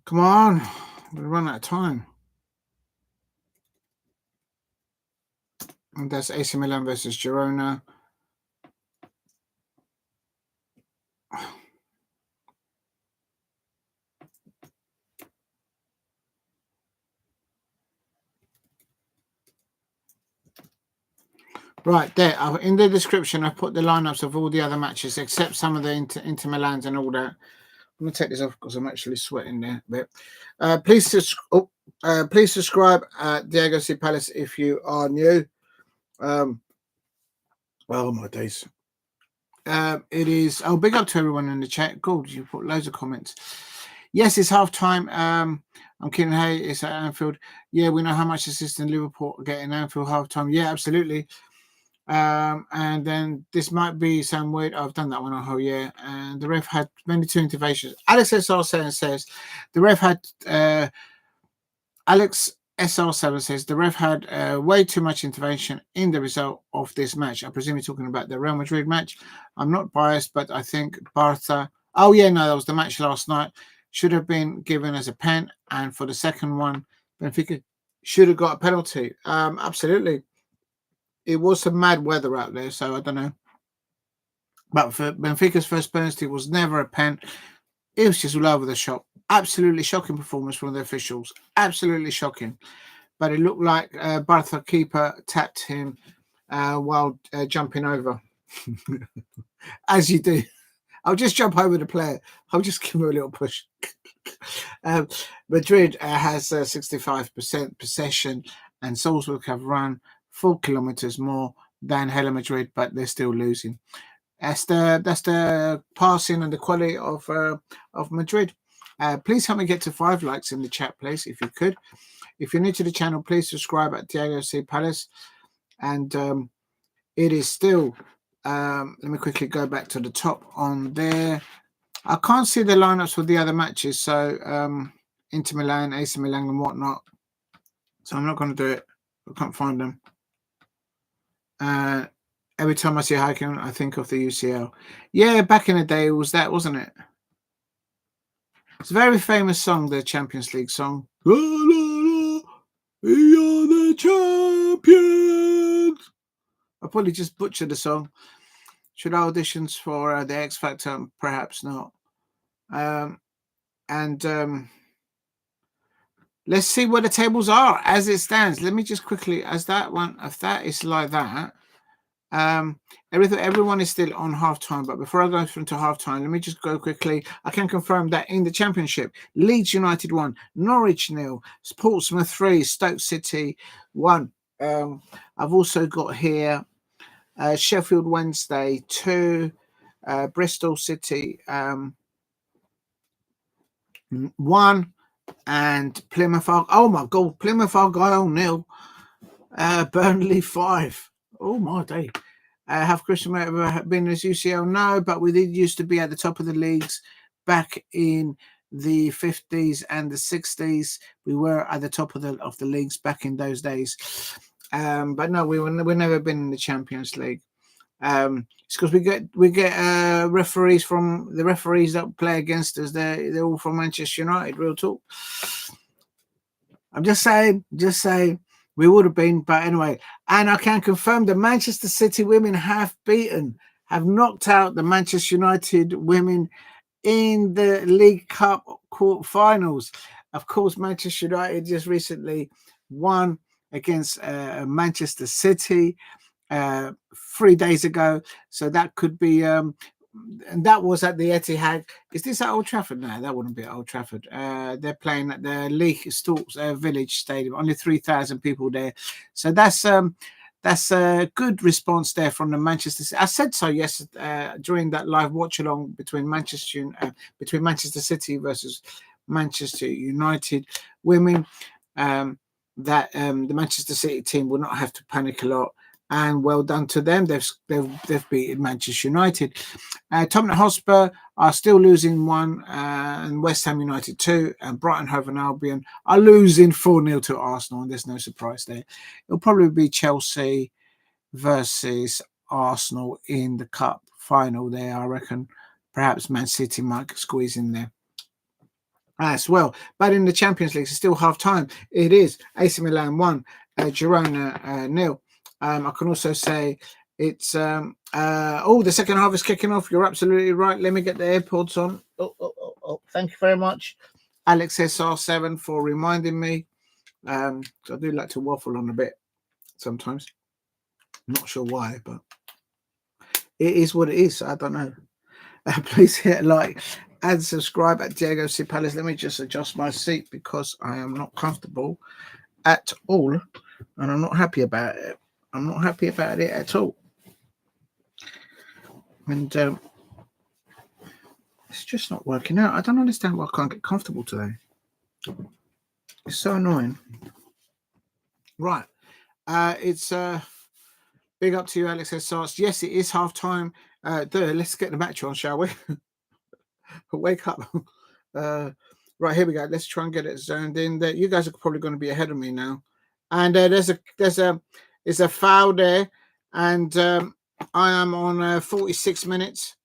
Come on. We'll run out of time. And that's AC Milan versus Girona. Right, there. In the description, I put the lineups of all the other matches, except some of the Inter Milans and all that. I'm going to take this off because I'm actually sweating there a bit. Please subscribe at Diego C. Palace if you are new. Oh, my days. It is. Big up to everyone in the chat. Good, you put loads of comments. Yes, it's half time. I'm kidding. Hey, it's at Anfield. Yeah, we know how much assist in Liverpool get in Anfield half time. Yeah, absolutely. And then this might be some weird. I've done that one. Oh yeah, and the ref had 22 interventions. Alex SR7 says the ref had. Alex SR7 says the ref had way too much intervention in the result of this match. I presume you're talking about the Real Madrid match. I'm not biased, but I think Barca. Oh yeah, no, that was the match last night. Should have been given as a pen, and for the second one, Benfica should have got a penalty. Absolutely. It was some mad weather out there, so I don't know. But for Benfica's first penalty was never a pen. It was just all over the shop. Absolutely shocking performance from the officials. Absolutely shocking. But it looked like Barca keeper tapped him while jumping over. As you do. I'll just jump over the player. I'll just give him a little push. Madrid has 65% possession, and Salzburg have run 4 kilometers more than Real Madrid, but they're still losing. That's the passing and the quality of Madrid. Please help me get to 5 likes in the chat, please, if you could. If you're new to the channel, please subscribe at Diego C. Palace. And it is still, let me quickly go back to the top on there. I can't see the lineups for the other matches. So Inter Milan, AC Milan and whatnot. So I'm not going to do it. I can't find them. Every time I see hiking, I think of the UCL. Yeah, back in the day, it was that, wasn't it? It's a very famous song, the Champions League song. La, la, la, we are the champions. I probably just butchered the song. Should I auditions for the X Factor? Perhaps not. Let's see where the tables are as it stands. Let me just quickly, as that one, if that is like that, everyone is still on half-time, but before I go into half-time, let me just go quickly. I can confirm that in the Championship, Leeds United 1, Norwich 0, Portsmouth 3, Stoke City 1. I've also got here Sheffield Wednesday 2, Bristol City 1, and Plymouth Argyle. Oh my God, Plymouth Argyle 0, Burnley 5. Oh my day. Have Christian ever been as UCL? No, but we did used to be at the top of the leagues back in the 50s and the 60s. We were at the top of the leagues back in those days. But no, we've never been in the Champions League. It's because we get referees from the referees that play against us. They're all from Manchester United. Real talk. I'm just saying. We would have been, but anyway. And I can confirm the Manchester City women have knocked out the Manchester United women in the League Cup quarterfinals. Of course, Manchester United just recently won against Manchester City 3 days ago. So that could be, and that was at the Etihad. Is this at Old Trafford? No, that wouldn't be at Old Trafford. They're playing at the Leigh Stokes Village Stadium. Only 3,000 people there. So that's a good response there from the Manchester City. I said so yesterday during that live watch along between Manchester City versus Manchester United women. That the Manchester City team will not have to panic a lot. And well done to them. They've beaten Manchester United. Tottenham Hotspur are still losing 1, and West Ham United 2, and Brighton Hove and Albion are losing 4-0 to Arsenal, and there's no surprise there. It'll probably be Chelsea versus Arsenal in the cup final there, I reckon. Perhaps Man City might squeeze in there as well. But in the Champions League, it's still half-time. It is AC Milan 1, Girona 0. I can also say it's the second half is kicking off. You're absolutely right. Let me get the AirPods on. Oh, thank you very much, Alex SR7, for reminding me. So I do like to waffle on a bit sometimes. I'm not sure why, but it is what it is. I don't know. Please hit like and subscribe at Diego C. Palace. Let me just adjust my seat because I am not comfortable at all, and I'm not happy about it. I'm not happy about it at all. And it's just not working out. I don't understand why I can't get comfortable today. It's so annoying. Right. It's big up to you, Alex S. Yes, it is half time. Let's get the match on, shall we? Wake up. Right, here we go. Let's try and get it zoned in. There, you guys are probably going to be ahead of me now. And there's a foul there, and I am on 46 minutes.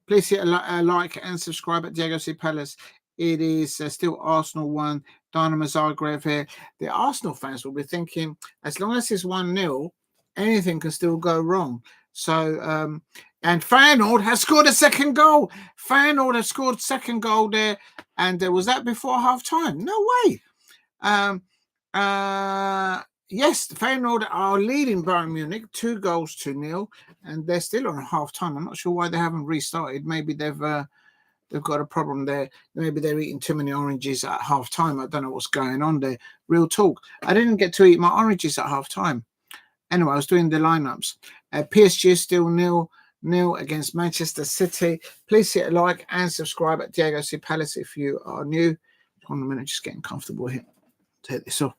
Please hit a like and subscribe at Diego C. Palace. It is still Arsenal 1, Dinamo Zagreb here. The Arsenal fans will be thinking, as long as it's 1-0, anything can still go wrong. So, and Feyenoord has scored a second goal. Feyenoord has scored second goal there. And was that before half time? No way. Yes, Feyenoord are leading Bayern Munich 2-0, and they're still on half time. I'm not sure why they haven't restarted. Maybe they've got a problem there. Maybe they're eating too many oranges at half time. I don't know what's going on there. Real talk. I didn't get to eat my oranges at half time. Anyway, I was doing the lineups. PSG is still 0-0 against Manchester City. Please hit a like and subscribe at Diego C. Palace if you are new. Hold on a minute, just getting comfortable here. Take this off.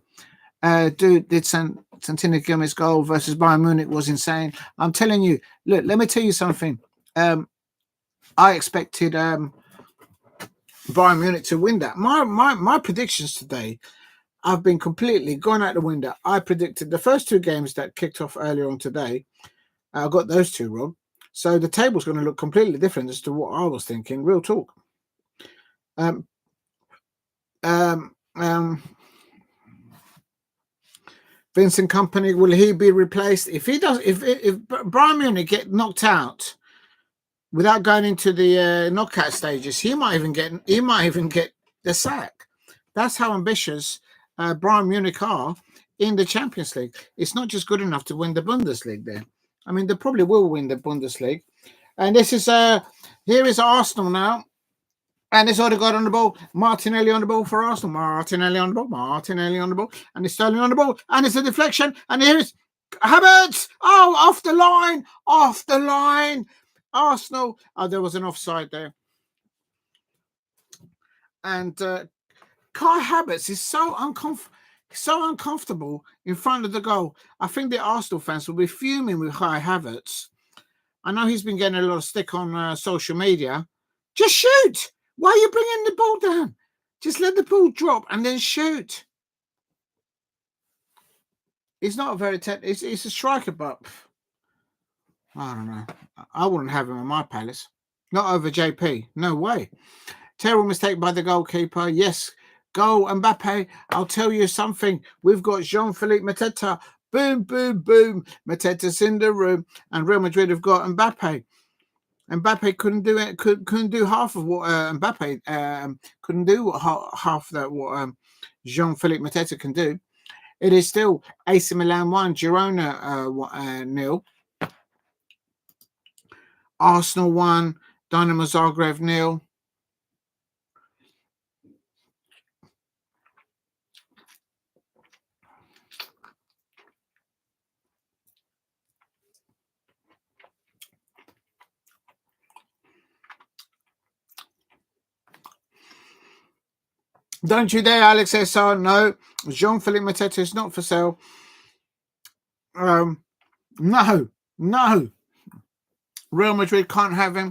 Did Santina Gomez goal versus Bayern Munich was insane. I'm telling you, look, let me tell you something. I expected Bayern Munich to win that. My predictions today have been completely gone out the window. I predicted the first two games that kicked off earlier on today. I got those two wrong. So the table's going to look completely different as to what I was thinking. Real talk. Vincent Kompany, will he be replaced? If he does, if Bayern Munich get knocked out without going into the knockout stages, he might even get the sack. That's how ambitious Bayern Munich are in the Champions League. It's not just good enough to win the Bundesliga there. I mean, they probably will win the Bundesliga. And this is here is Arsenal now. And it's Odegaard on the ball. Martinelli on the ball for Arsenal. Martinelli on the ball. Martinelli on the ball. And it's Sterling on the ball. And it's a deflection. And here's Havertz. Oh, off the line. Off the line. Arsenal. Oh, there was an offside there. And Kai Havertz is so uncomfortable in front of the goal. I think the Arsenal fans will be fuming with Kai Havertz. I know he's been getting a lot of stick on social media. Just shoot. Why are you bringing the ball down? Just let the ball drop and then shoot. He's not a very it's a striker, but I don't know. I wouldn't have him in my Palace. Not over JP. No way. Terrible mistake by the goalkeeper. Yes. Goal, Mbappe. I'll tell you something. We've got Jean-Philippe Mateta. Boom, boom, boom. Mateta's in the room. And Real Madrid have got Mbappe. Mbappe couldn't do it. Couldn't do half of what Mbappe couldn't do. Half that what Jean-Philippe Mateta can do. It is still AC Milan 1, Girona 0. Arsenal 1, Dinamo Zagreb 0. Don't you dare, Alex SR. No, Jean-Philippe Mateta is not for sale. No. Real Madrid can't have him.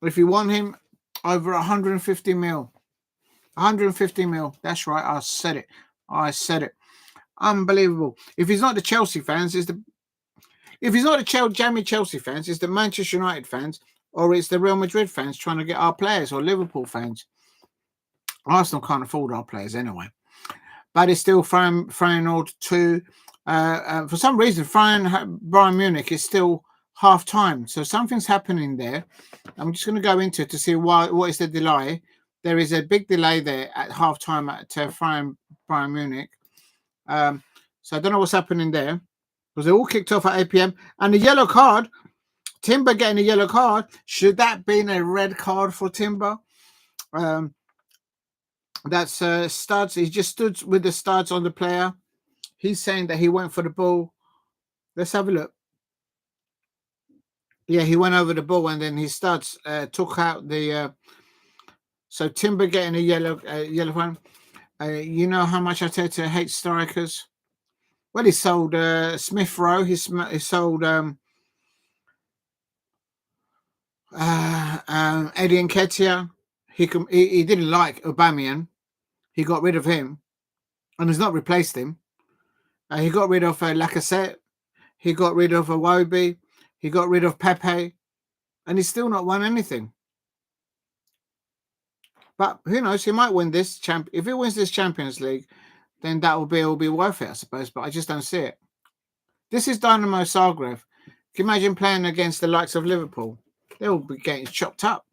If you want him, over 150 mil. 150 mil. That's right. I said it. Unbelievable. If he's not the Chelsea fans, if he's not the jammy Chelsea fans, it's the Manchester United fans, or it's the Real Madrid fans trying to get our players, or Liverpool fans. Arsenal can't afford our players anyway. But it's still Feyenoord 2. For some reason, Bayern Munich is still half time. So something's happening there. I'm just going to go into it to see what is the delay. There is a big delay there at half time at Bayern Munich. So I don't know what's happening there. Because they all kicked off at 8 p.m. And the yellow card, Timber getting a yellow card. Should that be a red card for Timber? That's studs. He just stood with the studs on the player. He's saying that he went for the ball. Let's have a look. Yeah, he went over the ball and then his studs took out the. So Timber getting a yellow one. You know how much Arteta hates strikers? Well, he sold Smith Rowe. He sold Eddie Nketiah. He didn't like Aubameyang. He got rid of him, and has not replaced him. He got rid of Lacazette. He got rid of Iwobi. He got rid of Pepe, and he's still not won anything. But who knows? He might win this If he wins this Champions League, then that will be worth it, I suppose. But I just don't see it. This is Dinamo Zagreb. Can you imagine playing against the likes of Liverpool? They'll be getting chopped up.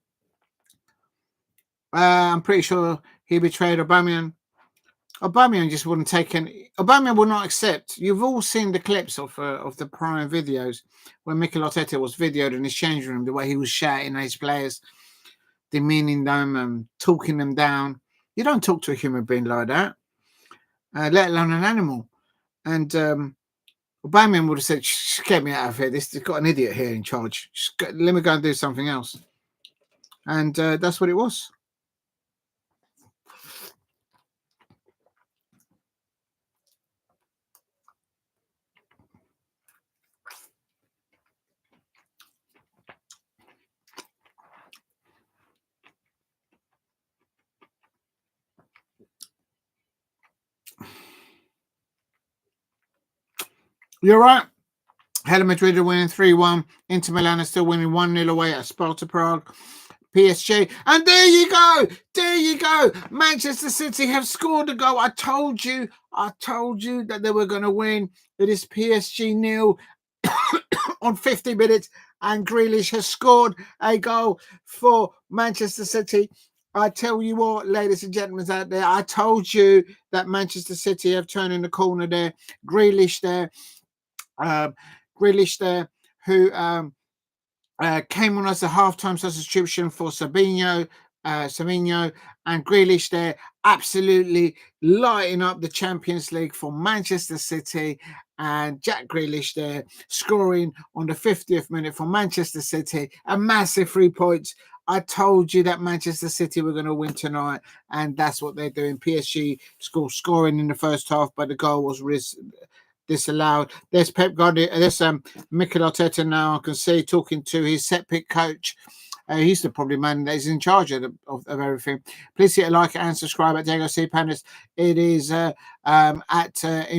I'm pretty sure he betrayed Aubameyang. Aubameyang just wouldn't take any. Aubameyang will not accept. You've all seen the clips of the prior videos when Mikel Arteta was videoed in his changing room, the way he was shouting at his players, demeaning them and talking them down. You don't talk to a human being like that, let alone an animal. And Aubameyang would have said, "Get me out of here. This has got an idiot here in charge. Let me go and do something else." And that's what it was. You're right. Real Madrid are winning 3-1. Inter Milan are still winning 1-0 away at Sparta Prague. PSG. And there you go. There you go. Manchester City have scored a goal. I told you that they were going to win. It is PSG 0 on 50 minutes. And Grealish has scored a goal for Manchester City. I tell you what, ladies and gentlemen out there, I told you that Manchester City have turned in the corner there. Grealish there. Who came on as a half-time substitution for Savinho and Grealish there, absolutely lighting up the Champions League for Manchester City, and Jack Grealish there scoring on the 50th minute for Manchester City, a massive 3 points. I told you that Manchester City were going to win tonight, and that's what they're doing. PSG scoring in the first half, but the goal was disallowed. There's Pep Guardiola. There's Mikel Arteta now. I can see talking to his set pick coach. He's the probably man that is in charge of everything. Please hit a like and subscribe at Diego C. Panis. It is in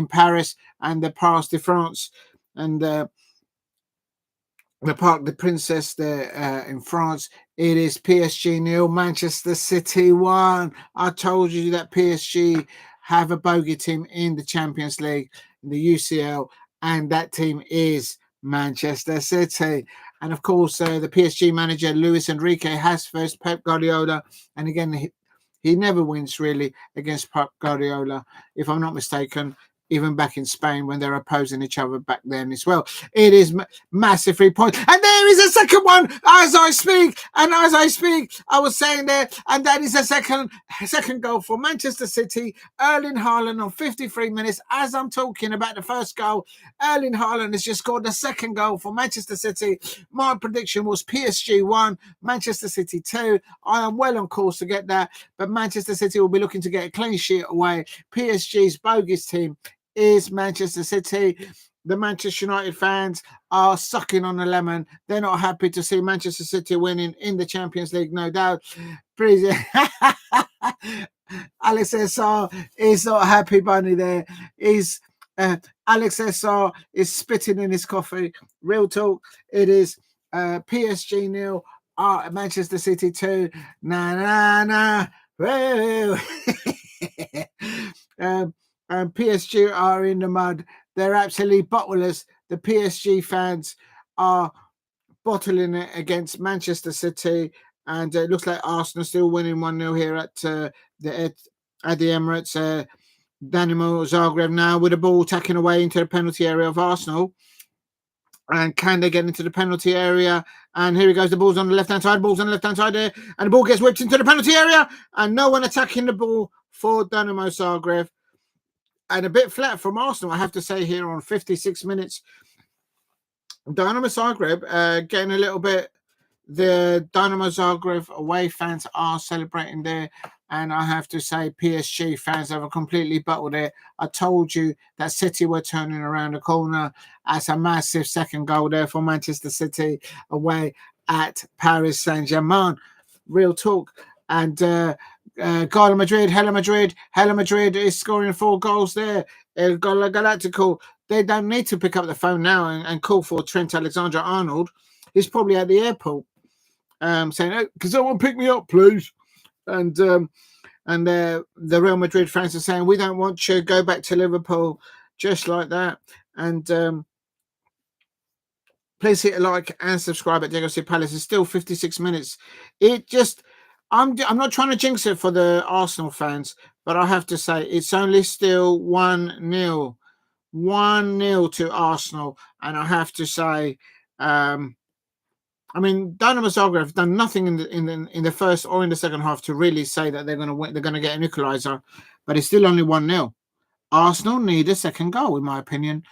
Paris and the Parc de France and the Parc de Princess there in France. It is PSG 0, Manchester City 1. I told you that PSG have a bogey team in the Champions League, in the UCL, and that team is Manchester City. And of course, the PSG manager Luis Enrique has faced Pep Guardiola, and again, he never wins really against Pep Guardiola, if I'm not mistaken, even back in Spain when they're opposing each other back then as well. It is massive 3 points. And there is a second one as I speak. And as I speak, I was saying there, and that is a second goal for Manchester City. Erling Haaland on 53 minutes. As I'm talking about the first goal, Erling Haaland has just scored the second goal for Manchester City. My prediction was PSG 1, Manchester City 2. I am well on course to get that, but Manchester City will be looking to get a clean sheet away. PSG's bogus team is Manchester City. The Manchester United fans are sucking on the lemon. They're not happy to see Manchester City winning in the Champions League, no doubt. Alex SR is not happy, Bunny. There is Alex SR is spitting in his coffee. Real talk. It is PSG 0, Manchester City 2. Nah. And PSG are in the mud. They're absolutely bottleless. The PSG fans are bottling it against Manchester City, and it looks like Arsenal still winning 1-0 here at the Emirates. Dinamo Zagreb now with the ball tacking away into the penalty area of Arsenal. And can they get into the penalty area? And here he goes. The ball's on the left-hand side. Ball's on the left-hand side there. And the ball gets whipped into the penalty area. And no one attacking the ball for Dinamo Zagreb. And a bit flat from Arsenal, I have to say, here on 56 minutes. Dinamo Zagreb getting a little bit. The Dinamo Zagreb away fans are celebrating there. And I have to say, PSG fans have completely bottled it. I told you that City were turning around the corner. That's a massive second goal there for Manchester City away at Paris Saint-Germain. Real talk. And Gala Madrid, Hella Madrid is scoring 4 goals there. Galactical. They don't need to pick up the phone now and call for Trent Alexander-Arnold. He's probably at the airport saying, "Oh, can someone pick me up, please?" And the Real Madrid fans are saying, "We don't want you, go back to Liverpool," just like that. And please hit a like and subscribe at Diego C. Palace. It's still 56 minutes. I'm not trying to jinx it for the Arsenal fans, but I have to say it's only still 1-0. 1-0 to Arsenal. And I have to say, Dinamo Zagreb have done nothing in the first or in the second half to really say that they're going to win. They're going to get an equaliser, but it's still only 1-0. Arsenal need a second goal, in my opinion.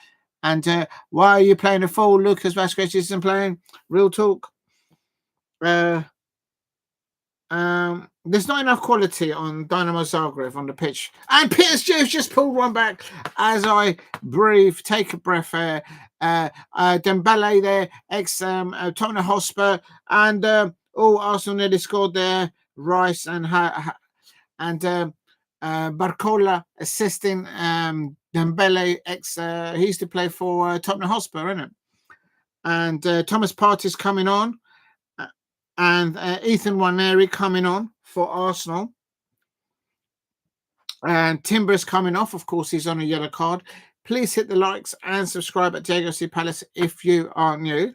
And why are you playing a fool? Lucas Vazquez isn't playing. Real talk. There's not enough quality on Dinamo Zagreb on the pitch. And PSG has just pulled one back as I breathe, take a breath there. Dembele there, Tottenham Hotspur, and Arsenal nearly scored there. Rice and Barcola assisting Dembele. He used to play for Tottenham Hotspur, isn't it? And Thomas Partey's coming on. And Ethan Nwaneri coming on for Arsenal. And Timber's coming off. Of course, he's on a yellow card. Please hit the likes and subscribe at Diego C. Palace if you are new.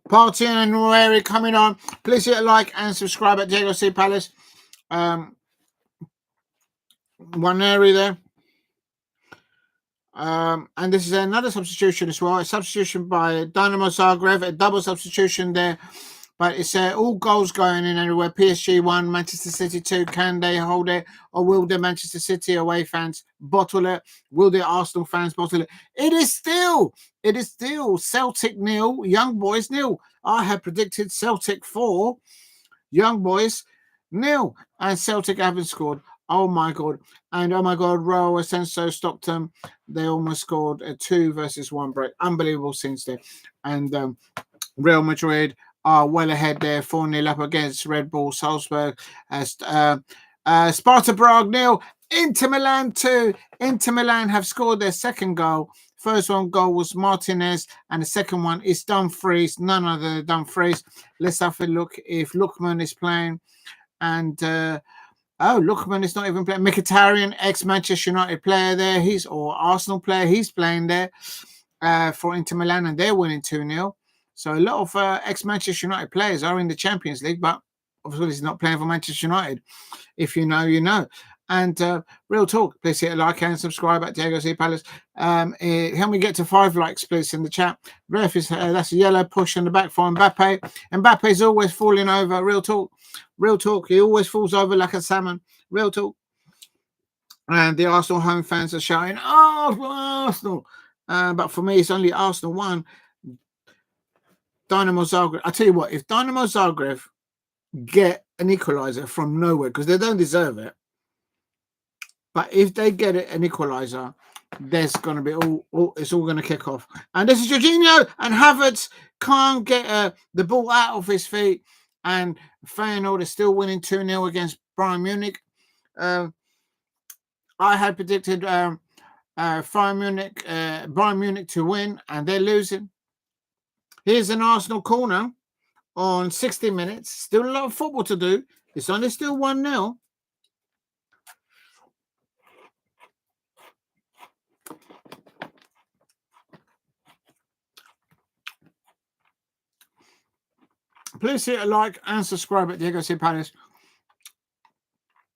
Partey and Nwaneri coming on. Please hit a like and subscribe at Diego C. Palace. Nwaneri there. And this is another substitution as well. A substitution by Dinamo Zagreb. A double substitution there. But it's all goals going in everywhere. PSG 1, Manchester City 2. Can they hold it? Or will the Manchester City away fans bottle it? Will the Arsenal fans bottle it? It is still Celtic 0, Young Boys 0. I had predicted Celtic 4, Young Boys 0. And Celtic haven't scored. Oh my God. And oh my God, Raya Asensio stopped them. They almost scored a 2 versus 1 break. Unbelievable scenes there. And Real Madrid are well ahead there, 4-0 up against Red Bull Salzburg. Sparta Prague 0, Inter Milan 2. Inter Milan have scored their second goal. First goal was Martinez, and the second one is Dumfries, none other than Dumfries. Let's have a look if Lookman is playing. And Lookman is not even playing. Mkhitaryan, ex-Manchester United player there, or Arsenal player, he's playing there for Inter Milan, and they're winning 2-0. So a lot of ex-Manchester United players are in the Champions League, but obviously he's not playing for Manchester United. If you know, you know. And real talk, please hit a like and subscribe at Diego C. Palace. Help me get to 5 likes, please, in the chat. Ref is that's a yellow push in the back for Mbappe. Mbappe's always falling over. Real talk. He always falls over like a salmon. Real talk. And the Arsenal home fans are shouting, "Oh, Arsenal!" But for me, it's only Arsenal 1. Dinamo Zagreb. I tell you what, if Dinamo Zagreb get an equaliser from nowhere, because they don't deserve it, but if they get an equaliser, there's going to be it's all going to kick off. And this is Jorginho, and Havertz can't get the ball out of his feet, and Feyenoord is still winning 2-0 against Bayern Munich. I had predicted Bayern Munich to win, and they're losing. Here's an Arsenal corner on 60 minutes. Still a lot of football to do. It's only still 1-0. Please hit a like and subscribe at Diego C. Palace.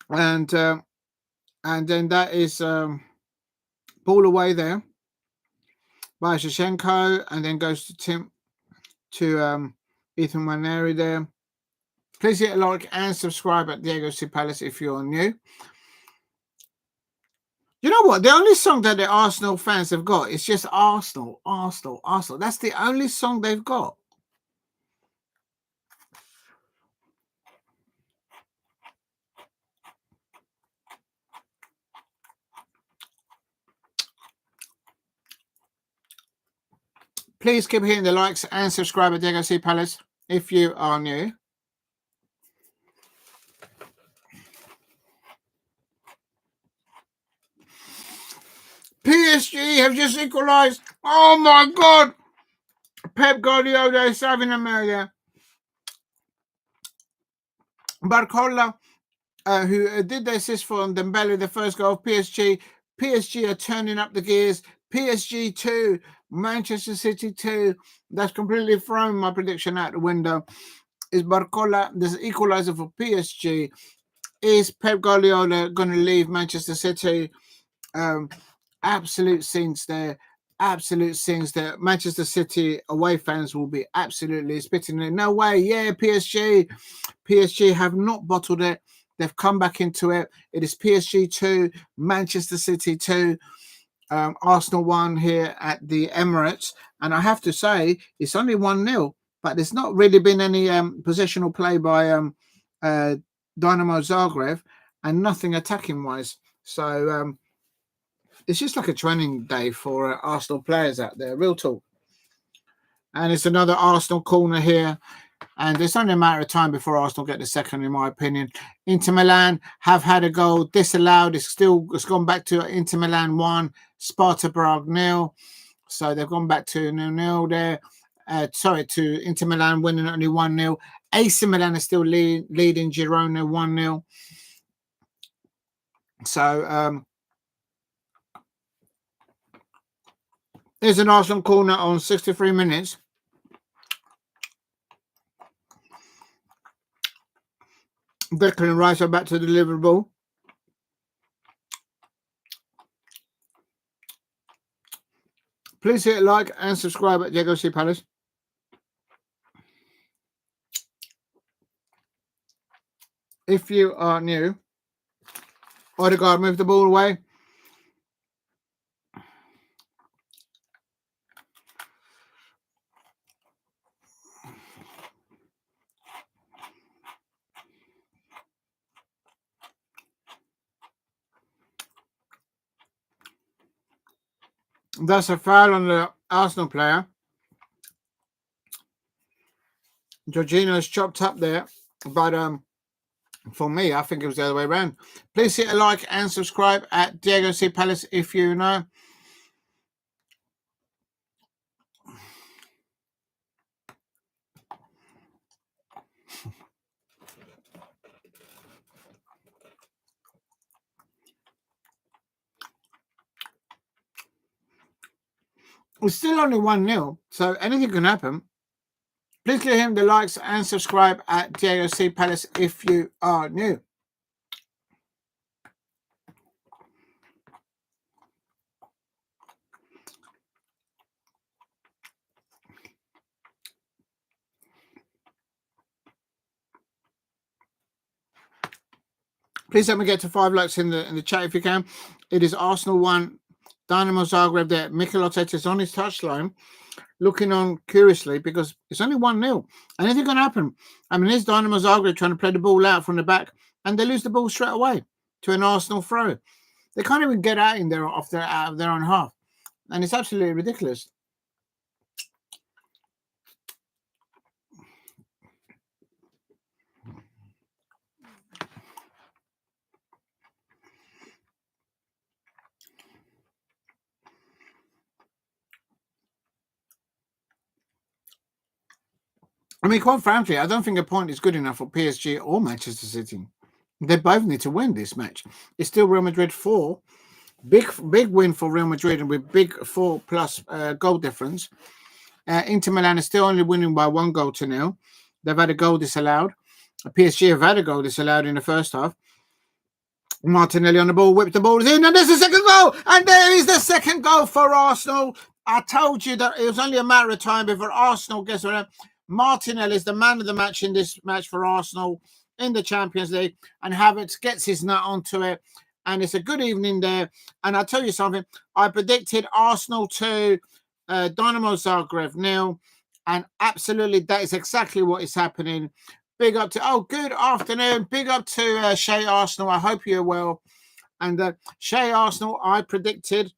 And then that is ball away there by Zinchenko, and then goes to to Ethan Nwaneri there. Please hit a like and subscribe at Diego C. Palace if you're new. You know what? The only song that the Arsenal fans have got is just Arsenal, Arsenal, Arsenal. That's the only song they've got. Please keep hitting the likes and subscribe at Diego C. Palace if you are new. PSG have just equalised. Oh my God! Pep Guardiola is having a murder. Barcola, who did the assist for Dembele, the first goal of PSG. PSG are turning up the gears. PSG 2, Manchester City 2. That's completely thrown my prediction out the window. Is Barcola the equaliser for PSG? Is Pep Guardiola going to leave Manchester City? Absolute scenes there. Absolute scenes there. Manchester City away fans will be absolutely spitting it. No way. Yeah, PSG. PSG have not bottled it. They've come back into it. It is PSG 2, Manchester City 2. Arsenal 1 here at the Emirates. And I have to say, it's only 1-0. But there's not really been any possessional play by Dinamo Zagreb and nothing attacking-wise. So it's just like a training day for Arsenal players out there, real talk. And it's another Arsenal corner here. And it's only a matter of time before Arsenal get the second, in my opinion. Inter Milan have had a goal disallowed. It's gone back to Inter Milan 1, Sparta Prague 0. So they've gone back to 0-0 there. To Inter Milan winning only 1-0. AC Milan is still leading Girona 1-0. So there's an Arsenal corner on 63 minutes. Declan Rice are back to deliver the ball. Please hit like and subscribe at Diego C. Palace. If you are new, Odegaard moved the ball away. That's a foul on the Arsenal player. Jorginho is chopped up there, but for me, I think it was the other way around. Please hit a like and subscribe at Diego C. Palace if you know. It's still only 1-0, so anything can happen. Please give him the likes and subscribe at Diego C. Palace if you are new. Please help me get to 5 likes in the chat if you can. It is Arsenal 1, Dinamo Zagreb there. Mikel Arteta is on his touchline, looking on curiously because it's only 1-0. Anything can happen. I mean, there's Dinamo Zagreb trying to play the ball out from the back, and they lose the ball straight away to an Arsenal throw. They can't even get out in there out of their own half, and it's absolutely ridiculous. I mean, quite frankly, I don't think a point is good enough for PSG or Manchester City. They both need to win this match. It's still Real Madrid 4. Big win for Real Madrid and with big 4+ goal difference. Inter Milan is still only winning by 1-0. They've had a goal disallowed. PSG have had a goal disallowed in the first half. Martinelli on the ball, whipped the ball in, and there's the second goal. And there is the second goal for Arsenal. I told you that it was only a matter of time before Arsenal gets around. Martinelli is the man of the match in this match for Arsenal in the Champions League, and Havertz gets his nut onto it, and it's a good evening there. And I'll tell you something, I predicted Arsenal 2, Dinamo Zagreb 0, and absolutely that is exactly what is happening. Big up to, good afternoon, big up to Shay Arsenal, I hope you're well. And Shay Arsenal, I predicted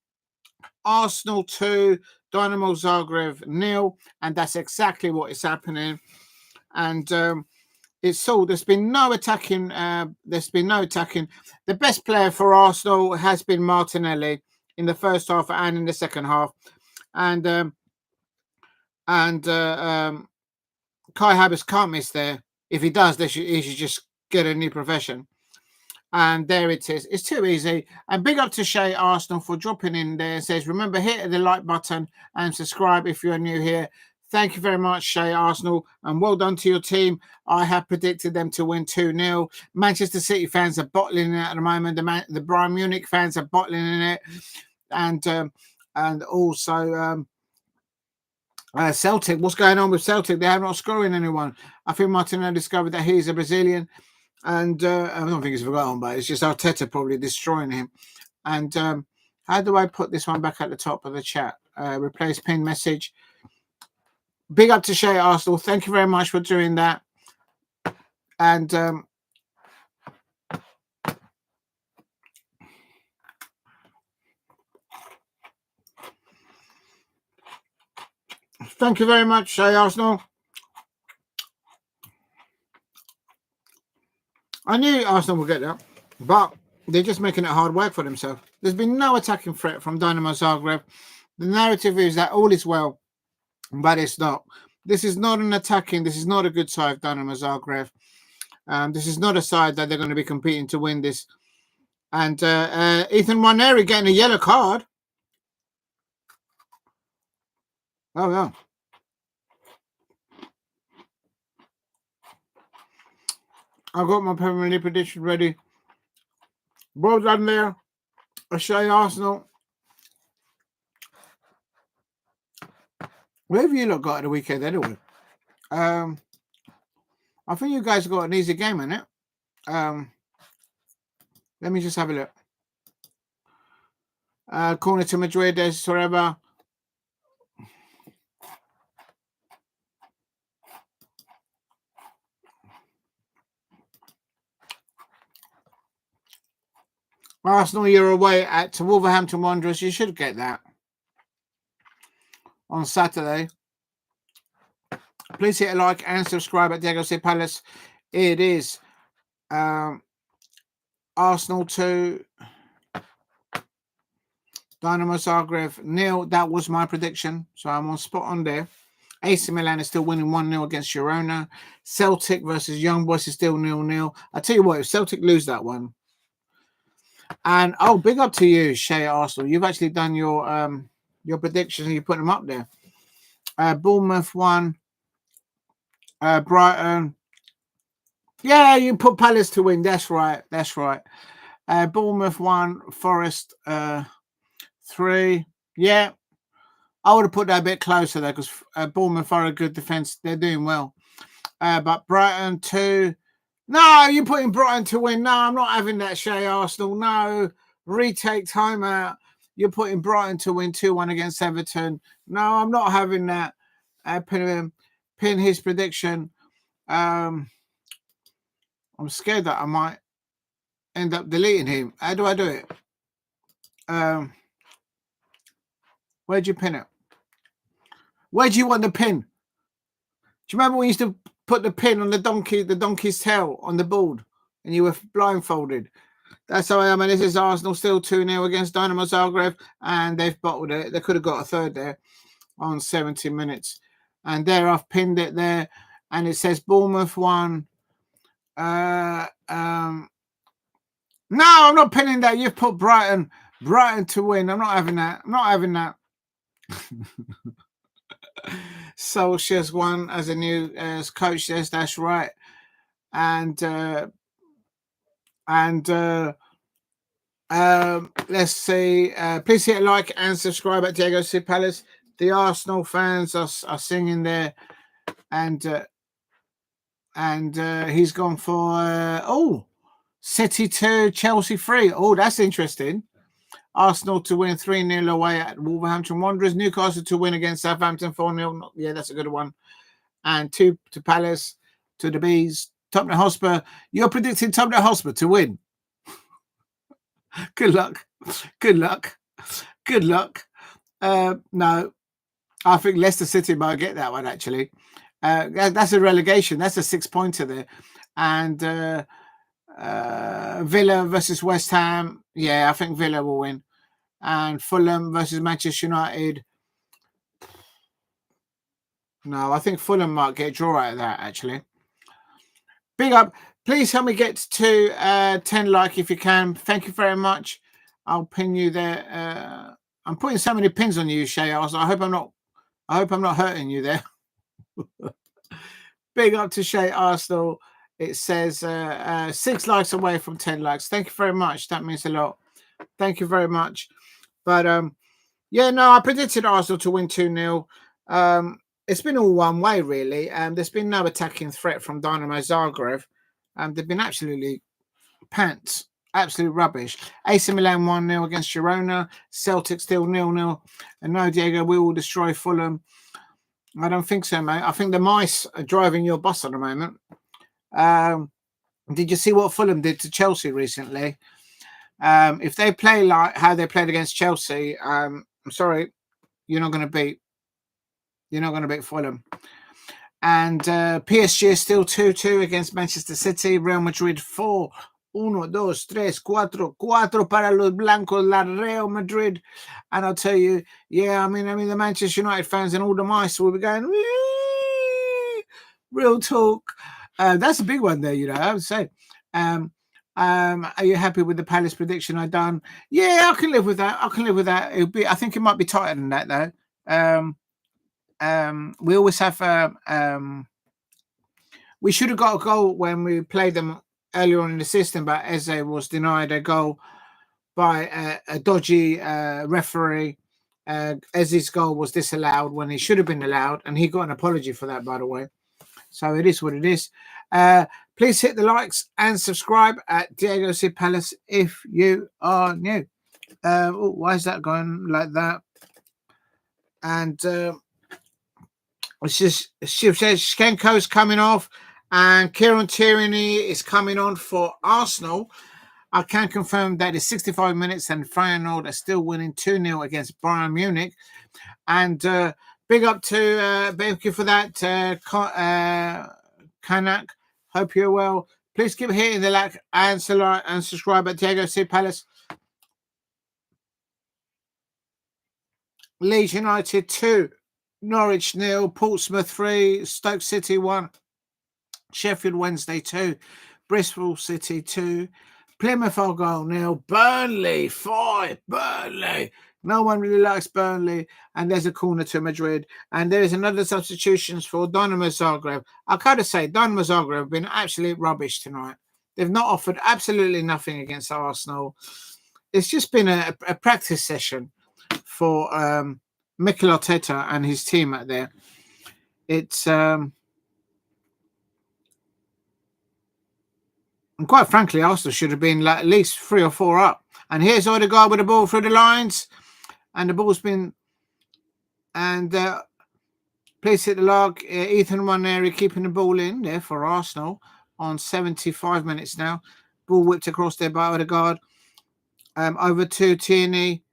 Arsenal 2, Dinamo Zagreb 0, and that's exactly what is happening. And it's all, there's been no attacking. The best player for Arsenal has been Martinelli in the first half and in the second half. And Kai Havertz can't miss there. If he does, he should just get a new profession. And there it is. It's too easy. And big up to Shay Arsenal for dropping in there. It says, remember, hit the like button and subscribe if you're new here. Thank you very much, Shay Arsenal. And well done to your team. I have predicted them to win 2-0. Manchester City fans are bottling it at the moment. The Bayern Munich fans are bottling in it. And also Celtic. What's going on with Celtic? They have not scoring anyone. I think Martinelli discovered that he's a Brazilian. And I don't think he's forgotten, but it's just Arteta probably destroying him. And how do I put this one back at the top of the chat? Replace pin message. Big up to Shay Arsenal. Thank you very much for doing that. And thank you very much, Shay Arsenal. I knew Arsenal would get that, but they're just making it hard work for themselves. There's been no attacking threat from Dinamo Zagreb. The narrative is that all is well, but it's not. This is not an attacking. This is not a good side, Dinamo Zagreb. This is not a side that they're going to be competing to win this. And Ethan Nwaneri getting a yellow card. Oh, yeah. I've got my Premier League prediction ready. Well done there. Shay Arsenal. Where have you lot got at the weekend anyway? I think you guys got an easy game in it. Let me just have a look. Corner to Madrid, there's Torrente. Arsenal, you're away to Wolverhampton Wanderers. You should get that on Saturday. Please hit a like and subscribe at Diego C. Palace. It is Arsenal 2, Dinamo Zagreb 0. That was my prediction, so I'm on spot on there. AC Milan is still winning 1-0 against Girona. Celtic versus Young Boys is still 0-0. I tell you what, if Celtic lose that one. And big up to you, Shay Arsenal. You've actually done your predictions and you put them up there. Bournemouth 1. Brighton. Yeah, you put Palace to win. That's right. Bournemouth 1. Forest 3. Yeah. I would have put that a bit closer there because Bournemouth are a good defence. They're doing well. But Brighton 2. No, you're putting Brighton to win. No, I'm not having that, Shay Arsenal. No, retake timeout. You're putting Brighton to win 2-1 against Everton. No, I'm not having that. Pin his prediction. I'm scared that I might end up deleting him. How do I do it? Where'd you pin it? Where do you want the pin? Do you remember when we used to put the pin on the donkey's tail on the board and you were blindfolded? That's how I am. And this is Arsenal still 2-0 against Dinamo Zagreb, and they've bottled it. They could have got a third there on 70 minutes. And there I've pinned it there. And it says Bournemouth 1. No, I'm not pinning that. You've put Brighton to win. I'm not having that. Solskjaer's won as a new coach says, that's right. And let's see. Please hit a like and subscribe at Diego C. Palace. The Arsenal fans are singing there, and he's gone for City 2, Chelsea 3. Oh, that's interesting. Arsenal to win 3-0 away at Wolverhampton Wanderers. Newcastle to win against Southampton 4-0. Yeah, that's a good one. And 2 to Palace, to the Bees. Tottenham Hotspur. You're predicting Tottenham Hotspur to win. Good luck. Good luck. Good luck. No, I think Leicester City might get that one, actually. That's a relegation. That's a 6-pointer there. And Villa versus West Ham. Yeah, I think Villa will win. And Fulham versus Manchester United. No, I think Fulham might get a draw out of that, actually. Big up. Please help me get to 10 like if you can. Thank you very much. I'll pin you there. I'm putting so many pins on you, Shay. I hope I'm not hurting you there. Big up to Shay Arsenal. It says 6 likes away from 10 likes. Thank you very much. That means a lot. Thank you very much. But yeah, no, I predicted Arsenal to win 2-0. It's been all one way, really. There's been no attacking threat from Dinamo Zagreb. They've been absolutely pants, absolute rubbish. AC Milan 1-0 against Girona. Celtic still 0-0. And no, Diego, we will destroy Fulham. I don't think so, mate. I think the mice are driving your bus at the moment. Did you see what Fulham did to Chelsea recently? If they play like how they played against Chelsea, I'm sorry, you're not going to beat Fulham. And PSG is still 2-2 against Manchester City. Real Madrid 4. 1, 2, 3, 4 para los blancos, la Real Madrid. And I'll tell you, yeah, I mean the Manchester United fans and all the mice will be going, wee! Real talk. That's a big one there, I would say. Are you happy with the Palace prediction I done? Yeah, I can live with that. I think it might be tighter than that, though. We always have we should have got a goal when we played them earlier on in the system, but Eze was denied a goal by a dodgy referee. Eze's goal was disallowed when he should have been allowed, and he got an apology for that, by the way. So it is what it is. Please hit the likes and subscribe at Diego C. Palace if you are new. Why is that going like that? And it's just Zinchenko's coming off, and Kieran Tierney is coming on for Arsenal. I can confirm that it's 65 minutes and Feyenoord are still winning 2-0 against Bayern Munich. And big up to thank you for that, Kanak. Hope you're well. Please keep hitting the like and subscribe at Diego C. Palace. Leeds United 2, Norwich 0, Portsmouth 3, Stoke City 1, Sheffield Wednesday 2, Bristol City 2, Plymouth Argyle 0, Burnley 5, Burnley. No one really likes Burnley, and there's a corner to Madrid, and there is another substitutions for Dinamo Zagreb. I gotta say, Dinamo Zagreb have been absolute rubbish tonight. They've not offered absolutely nothing against Arsenal. It's just been a practice session for Mikel Arteta and his team out there. It's and quite frankly, Arsenal should have been like at least 3 or 4 up. And here's Odegaard with the ball through the lines, and the ball's been. And please hit the log. Ethan Nwaneri keeping the ball in there for Arsenal on 75 minutes now. Ball whipped across there by Odegaard. Over to Tierney,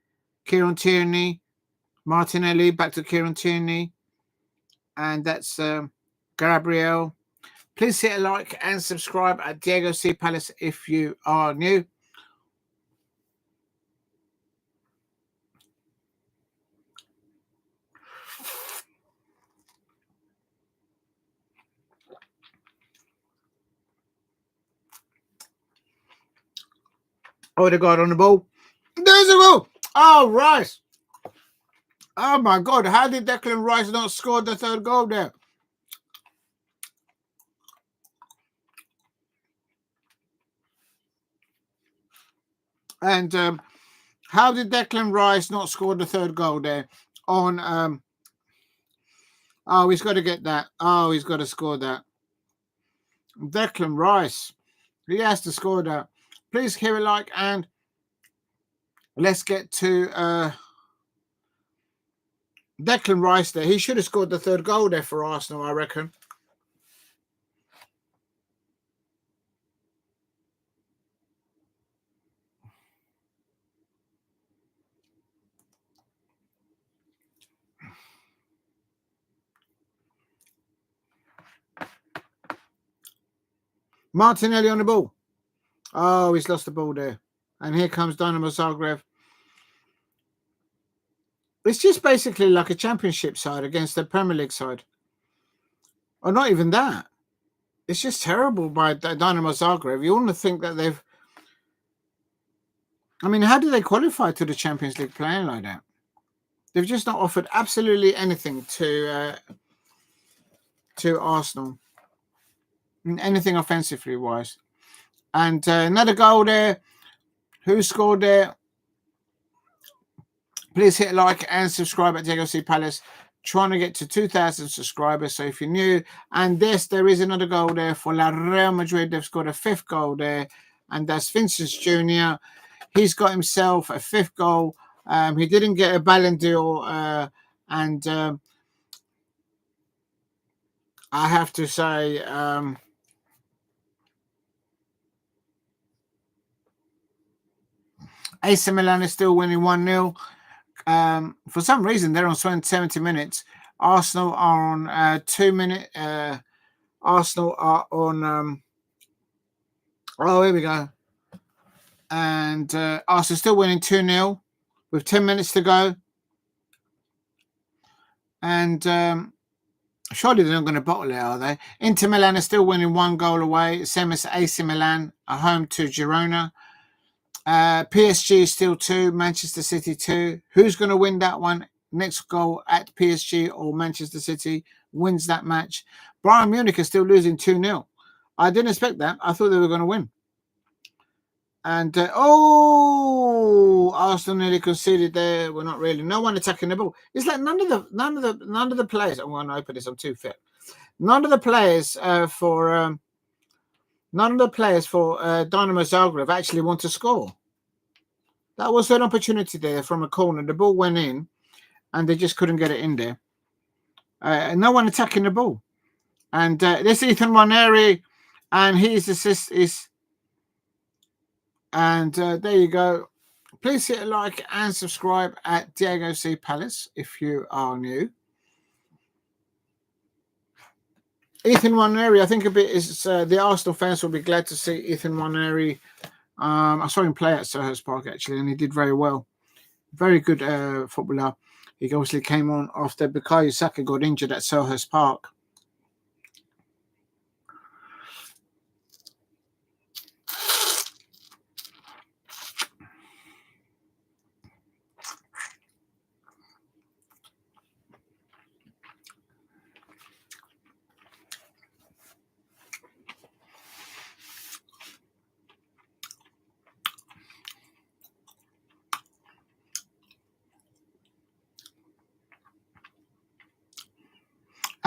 Kieran Tierney, Martinelli, back to Kieran Tierney. And that's Gabriel. Please hit a like and subscribe at Diego C. Palace if you are new. Odegaard on the ball. There's a goal. Oh, Rice. Oh, my God. How did Declan Rice not score the 3rd goal there? And how did Declan Rice not score the 3rd goal there on Oh, he's got to get that. Oh, he's got to score that. Declan Rice. He has to score that. Please give a like and let's get to Declan Rice there. He should have scored the third goal there for Arsenal, I reckon. Martinelli on the ball. Oh, he's lost the ball there. And here comes Dinamo Zagreb. It's just basically like a championship side against a Premier League side. Or not even that. It's just terrible by Dinamo Zagreb. You want to think that they've... I mean, how do they qualify to the Champions League playing like that? They've just not offered absolutely anything to Arsenal. Anything offensively wise. And another goal there. Who scored there? Please hit like and subscribe at Diego C Palace. Trying to get to 2,000 subscribers. So if you're new, and there is another goal there for La Real Madrid. They've scored a 5th goal there, and that's Vincent Jr. He's got himself a 5th goal. He didn't get a Ballon d'Or, and I have to say, AC Milan is still winning 1-0. For some reason, they're on 70 minutes. Arsenal are on 2 minutes. Arsenal are on... oh, here we go. And Arsenal still winning 2-0 with 10 minutes to go. And surely they're not going to bottle it, are they? Inter Milan are still winning 1 goal away. Same as AC Milan are home to Girona. PSG is still 2, Manchester City 2. Who's going to win that one? Next goal at PSG or Manchester City wins that match. Bayern Munich is still losing 2-0. I didn't expect that. I thought they were going to win. And Arsenal nearly conceded there. We're not really. No one attacking the ball. It's like none of the players. I'm going to open this. I'm too fit. None of the players for Dinamo Zagreb actually want to score. That was an opportunity there from a corner. The ball went in, and they just couldn't get it in there. No one attacking the ball. And this Ethan Nwaneri, and his assist is... And there you go. Please hit a like and subscribe at Diego C Palace if you are new. Ethan Nwaneri, I think the Arsenal fans will be glad to see Ethan Nwaneri. I saw him play at Selhurst Park actually, and he did very well. Very good footballer. He obviously came on after Bukayo Saka got injured at Selhurst Park.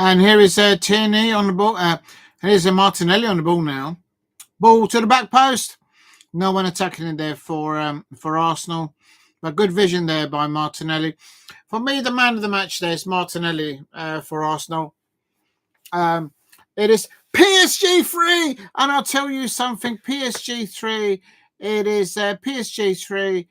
And here is Tierney on the ball. Here's a Martinelli on the ball now. Ball to the back post. No one attacking it there for Arsenal. But good vision there by Martinelli. For me, the man of the match there is Martinelli for Arsenal. It is PSG 3. And I'll tell you something. PSG 3. It is PSG 3.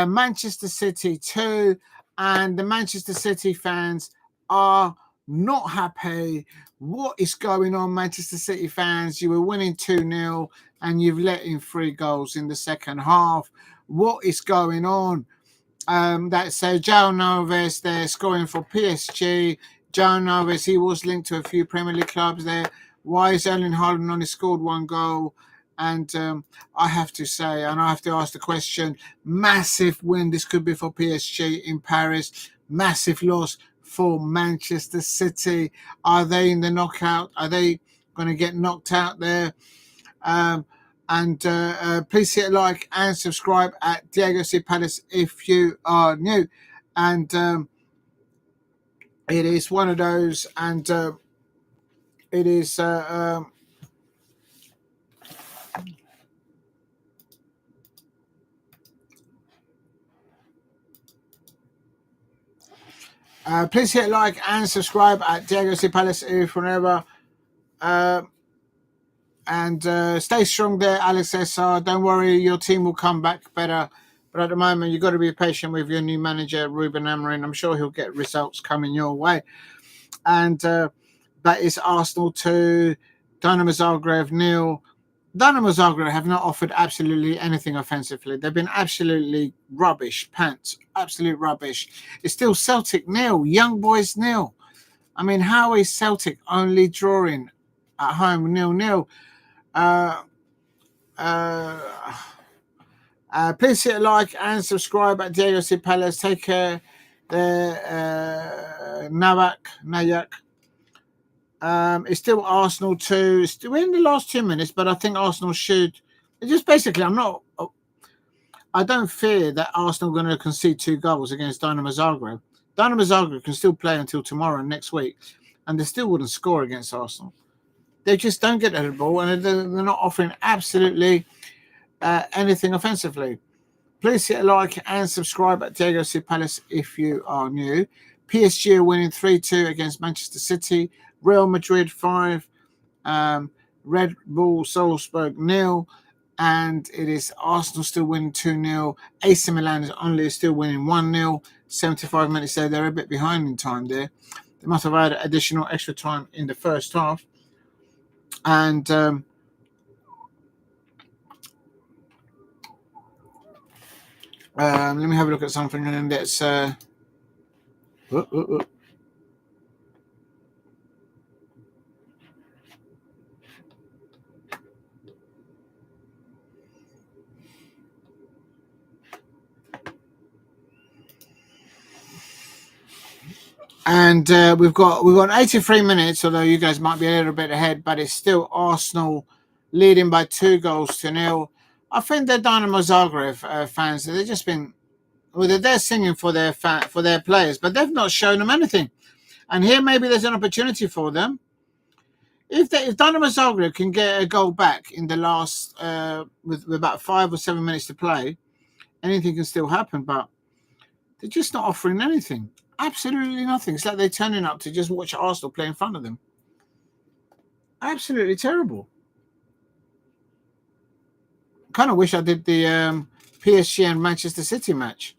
Manchester City 2. And the Manchester City fans are not happy. What is going on, Manchester City fans? You were winning 2-0 and you've let in 3 goals in the second half. What is going on? That's João Neves there scoring for PSG. João Neves, he was linked to a few Premier League clubs there. Why is Erling Haaland only scored 1 goal? And I have to say, and I have to ask the question, massive win this could be for PSG in Paris. Massive loss for Manchester City. Are they in the knockout? Are they going to get knocked out there? Please hit a like and subscribe at Diego C Palace if you are new. And It is one of those, and it is. Please hit like and subscribe at Diego C. Palace if whenever. And stay strong there, Alex SR. Don't worry, your team will come back better. But at the moment, you've got to be patient with your new manager, Ruben Amorim. I'm sure he'll get results coming your way. And that is Arsenal 2, Dinamo Zagreb 0. Dinamo Zagreb have not offered absolutely anything offensively. They've been absolutely rubbish, pants, absolute rubbish. It's still Celtic 0, Young Boys 0. I mean, how is Celtic only drawing at home 0-0? Please hit like and subscribe at Diego C. Palace. Take care there, Nayak. It's still Arsenal 2. We're in the last 2 minutes, but I think Arsenal should. Just basically, I don't fear that Arsenal are going to concede 2 goals against Dinamo Zagreb. Dinamo Zagreb can still play until tomorrow and next week, and they still wouldn't score against Arsenal. They just don't get the ball, and they're not offering absolutely anything offensively. Please hit like and subscribe at Diego C. Palace if you are new. PSG are winning 3-2 against Manchester City. Real Madrid 5. Red Bull Salzburg 0. And it is Arsenal still winning 2-0. AC Milan is only still winning 1-0. 75 minutes there. They're a bit behind in time there. They must have had additional extra time in the first half. And let me have a look at something, and that's and we've got 83 minutes, although you guys might be a little bit ahead, but it's still Arsenal leading by 2-0. I think the Dinamo Zagreb fans, they've just been, they're singing for their players, but they've not shown them anything. And here maybe there's an opportunity for them. If Dinamo Zagreb can get a goal back in the last with about 5 or 7 minutes to play, anything can still happen. But they're just not offering anything. Absolutely nothing. It's like they're turning up to just watch Arsenal play in front of them. Absolutely terrible. Kind of wish I did the PSG and Manchester City match.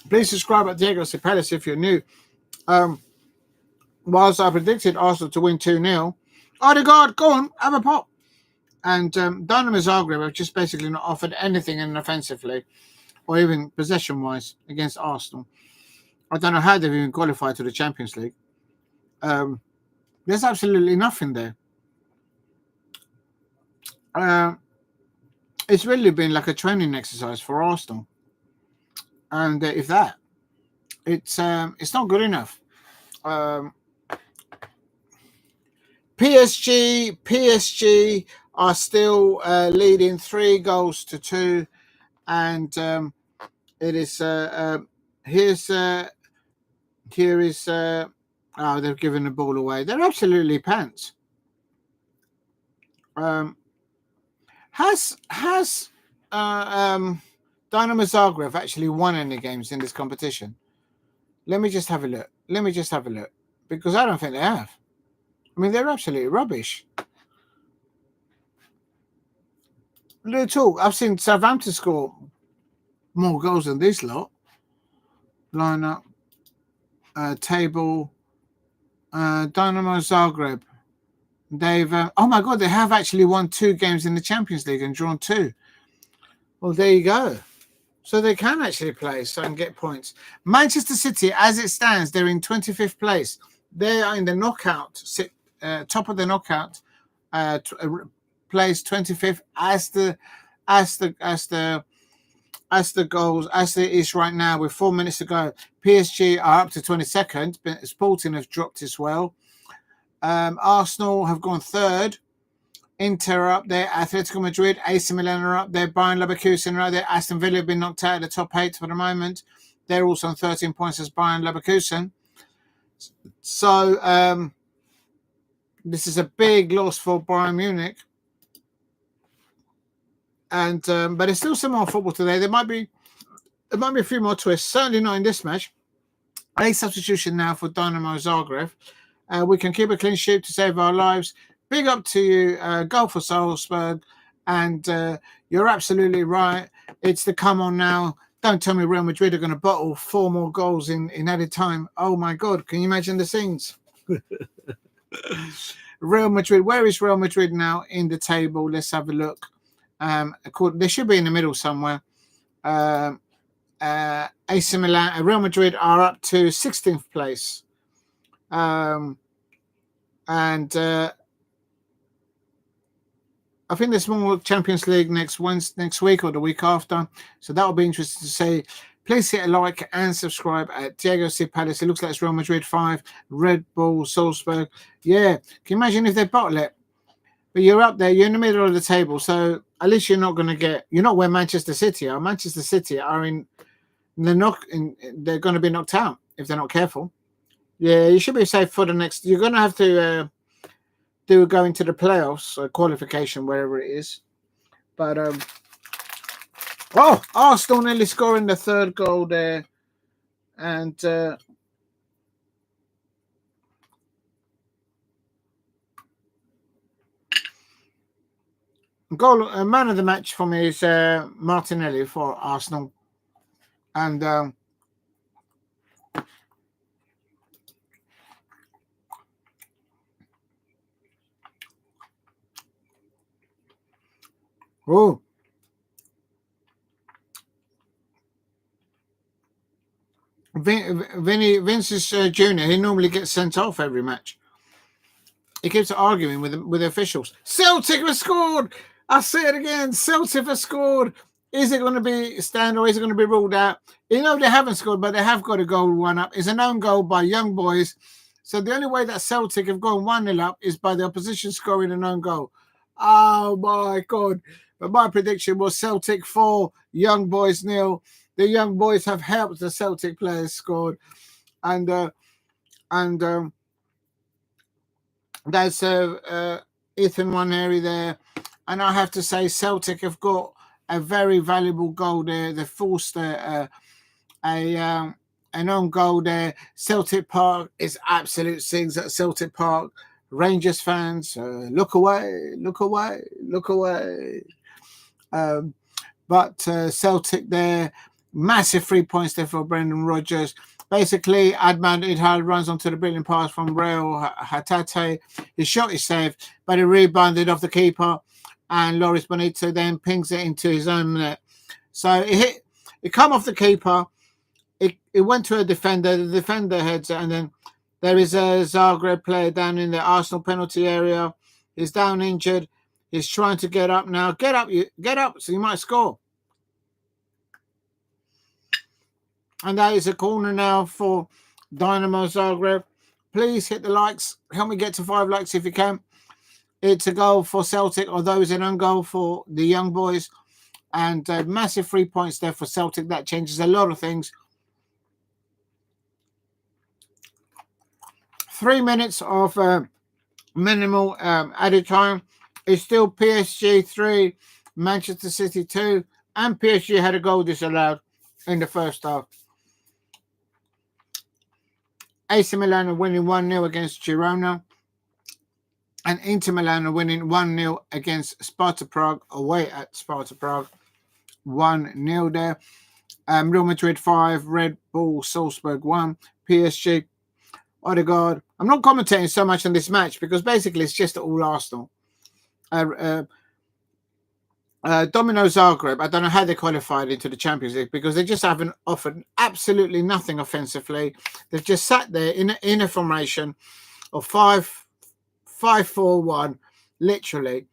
Please subscribe at Diego C. Palace if you're new. Whilst I predicted Arsenal to win 2-0, Odegaard, go on, have a pop. And Dinamo Zagreb have just basically not offered anything offensively or even possession-wise against Arsenal. I don't know how they've even qualified to the Champions League. There's absolutely nothing there. It's really been like a training exercise for Arsenal. And if that, it's not good enough. PSG are still leading 3-2, and it is here is they've given the ball away. They're absolutely pants. Has Dinamo Zagreb actually won any games in this competition? Let me just have a look. Because I don't think they have. I mean, they're absolutely rubbish. Little. I've seen Southampton score more goals than this lot. Lineup, table, Dinamo Zagreb. They've oh my God, they have actually won 2 games in the Champions League and drawn 2. Well, there you go. So they can actually play and get points. Manchester City, as it stands, they're in 25th place. They are in the knockout, top of the knockout, place 25th as the as the goals, as it is right now with 4 minutes to go, PSG are up to 22nd, but Sporting have dropped as well. Arsenal have gone third. Inter are up there. Atletico Madrid, AC Milan are up there. Bayern Leverkusen are up there. Aston Villa have been knocked out of the top 8 for the moment. They're also on 13 points as Bayern Leverkusen. So this is a big loss for Bayern Munich. And but there's still some more football today. There might be a few more twists. Certainly not in this match. A substitution now for Dinamo Zagreb. We can keep a clean sheet to save our lives. Big up to you. Goal for Salzburg. And you're absolutely right. It's the come on now. Don't tell me Real Madrid are going to bottle 4 more goals in added time. Oh, my God. Can you imagine the scenes? Real Madrid. Where is Real Madrid now in the table? Let's have a look. They should be in the middle somewhere. AC Milan, Real Madrid are up to 16th place. I think there's more Champions League next week or the week after. So that will be interesting to see. Please hit a like and subscribe at Diego C. Palace. It looks like it's Real Madrid 5, Red Bull, Salzburg. Yeah. Can you imagine if they bottle it? But you're up there. You're in the middle of the table. So at least you're not where Manchester City are. Manchester City are they're going to be knocked out if they're not careful. Yeah, you should be safe for the next. You're going to have to go into the playoffs or qualification, wherever it is. But Arsenal nearly scoring the 3rd goal there, and man of the match for me is Martinelli for Arsenal, and Vinicius Jr. He normally gets sent off every match. He keeps arguing with the officials. Celtic have scored. I say it again. Celtic have scored. Is it going to be stand or is it going to be ruled out? They haven't scored, but they have got a goal 1 up. It's an own goal by young boys. So the only way that Celtic have gone 1-0 up is by the opposition scoring an own goal. Oh my God. But my prediction was Celtic 4, Young Boys 0. The Young Boys have helped the Celtic players scored. And that's Ethan Nwaneri there. And I have to say Celtic have got a very valuable goal there. They forced an own goal there. Celtic Park is absolute scenes at Celtic Park. Rangers fans, look away, look away, look away. But Celtic there, massive 3 points there for Brendan Rodgers. Basically, Adman Idhal runs onto the brilliant pass from Raul Hatate. His shot is saved, but it rebounded off the keeper, and Loris Bonito then pings it into his own net. So it come off the keeper. It went to a defender. The defender heads it, and then there is a Zagreb player down in the Arsenal penalty area. He's down injured. He's trying to get up now. Get up, so you might score. And that is a corner now for Dinamo Zagreb. Please hit the likes. Help me get to 5 likes if you can. It's a goal for Celtic, although it's an own goal for the young boys. And massive 3 points there for Celtic. That changes a lot of things. 3 minutes of minimal added time. It's still PSG 3, Manchester City 2, and PSG had a goal disallowed in the first half. AC Milan are winning 1-0 against Girona, and Inter Milan are winning 1-0 against Sparta Prague, away at Sparta Prague. 1-0 there. Real Madrid 5, Red Bull Salzburg 1, PSG, Odegaard. I'm not commentating so much on this match because basically it's just all Arsenal. Dinamo Zagreb, I don't know how they qualified into the Champions League because they just haven't offered absolutely nothing offensively. They've just sat there in a formation of 5-4-1, literally.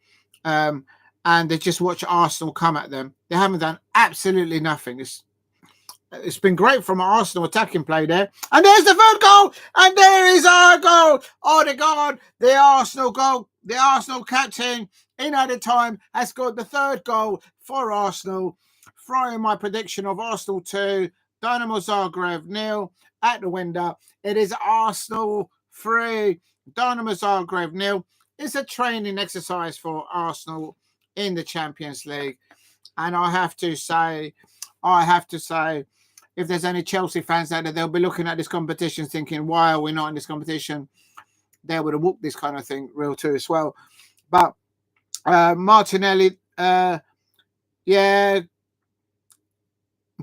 and they just watch Arsenal come at them. They haven't done absolutely nothing. It's been great from Arsenal attacking play there. And there's the third goal. And there is our goal. Odegaard, the Arsenal goal. The Arsenal captain in added time has scored the third goal for Arsenal. Throwing my prediction of Arsenal 2, Dinamo Zagreb 0 at the window. It is Arsenal 3, Dinamo Zagreb 0. It's a training exercise for Arsenal in the Champions League. And I have to say, if there's any Chelsea fans out there, they'll be looking at this competition thinking, why are we not in this competition? They would have whooped this kind of thing real too as well. But Martinelli, yeah,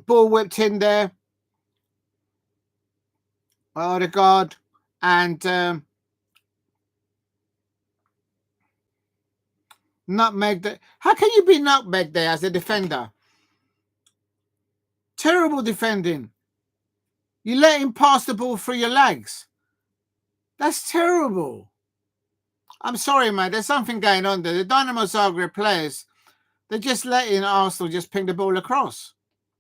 ball whipped in there. Odegaard and nutmegged. How can you be nutmegged there as a defender? Terrible defending. You let him pass the ball through your legs. That's terrible. I'm sorry, mate. There's something going on there. The Dinamo Zagreb players, they're just letting Arsenal just ping the ball across.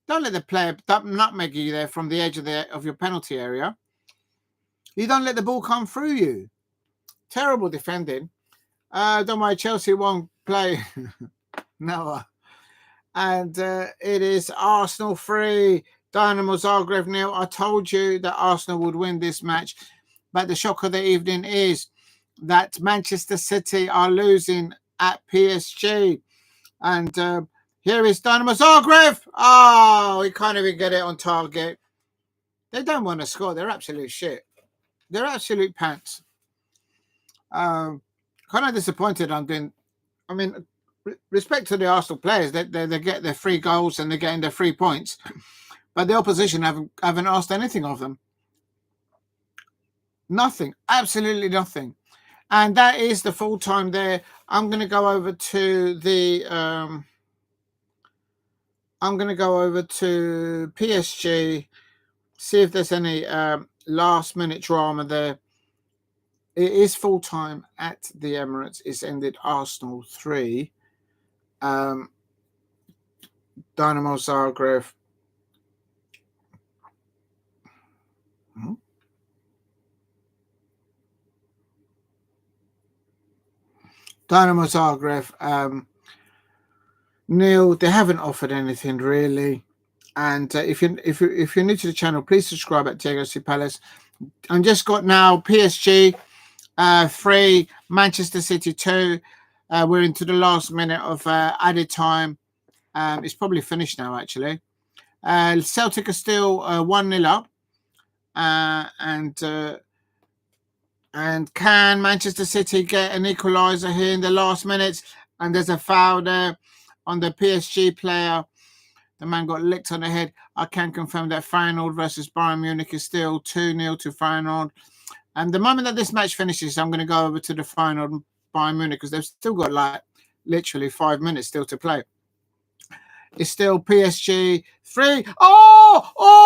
Don't let the player nutmeg you there from the edge of your penalty area. You don't let the ball come through you. Terrible defending. Don't worry, Chelsea won't play. No. And it is Arsenal 3, Dinamo Zagreb 0. I told you that Arsenal would win this match. But the shock of the evening is that Manchester City are losing at PSG. And here is Dinamo Zagreb. Oh, he can't even get it on target. They don't want to score. They're absolute shit. They're absolute pants. Kind of disappointed I'm doing. I mean, respect to the Arsenal players. They get their 3 goals and they're getting their 3 points. But the opposition haven't asked anything of them. Nothing. Absolutely nothing. And that is the full time there. I'm going to go over to the PSG, see if there's any last minute drama there. It is full time at the Emirates. It's ended Arsenal 3. Dinamo Zagreb. Dinamo Zagreb, nil. They haven't offered anything really. And if you're new to the channel, please subscribe at Diego C Palace. I'm just got now PSG 3, Manchester City 2. We're into the last minute of added time. It's probably finished now actually. Celtic are still 1-0 up. And can Manchester City get an equaliser here in the last minutes? And there's a foul there on the PSG player. The man got licked on the head. I can confirm that Feyenoord versus Bayern Munich is still 2-0 to Feyenoord. And the moment that this match finishes, I'm going to go over to the Feyenoord Bayern Munich because they've still got like literally 5 minutes still to play. It's still PSG 3. Oh,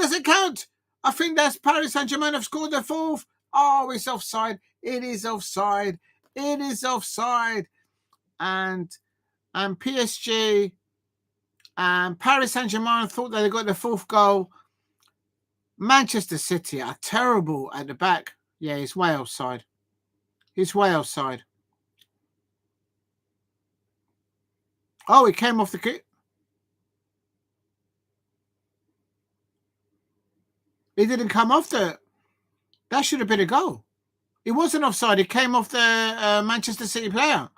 does it count? I think that's Paris Saint-Germain have scored the 4th. Oh, it's offside. It is offside. It is offside. And PSG and Paris Saint-Germain thought that they got the 4th goal. Manchester City are terrible at the back. Yeah, he's way offside. He's way offside. Oh, he came off the kick. He didn't come off the... That should have been a goal. It wasn't offside. It came off the Manchester City player.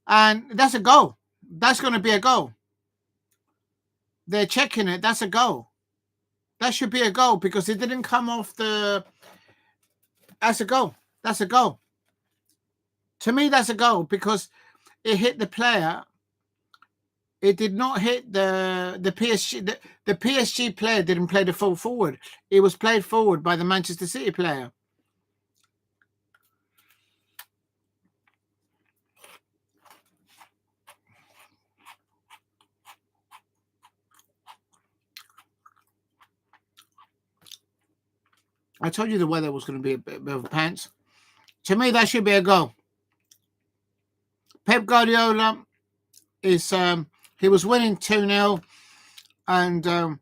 And that's a goal. That's going to be a goal. They're checking it. That's a goal. That should be a goal because it didn't come off the... That's a goal. That's a goal. To me, that's a goal because it hit the player. It did not hit the PSG. The PSG player didn't play the full forward. It was played forward by the Manchester City player. I told you the weather was going to be a bit of pants. To me, that should be a goal. Pep Guardiola is he was winning 2-0, and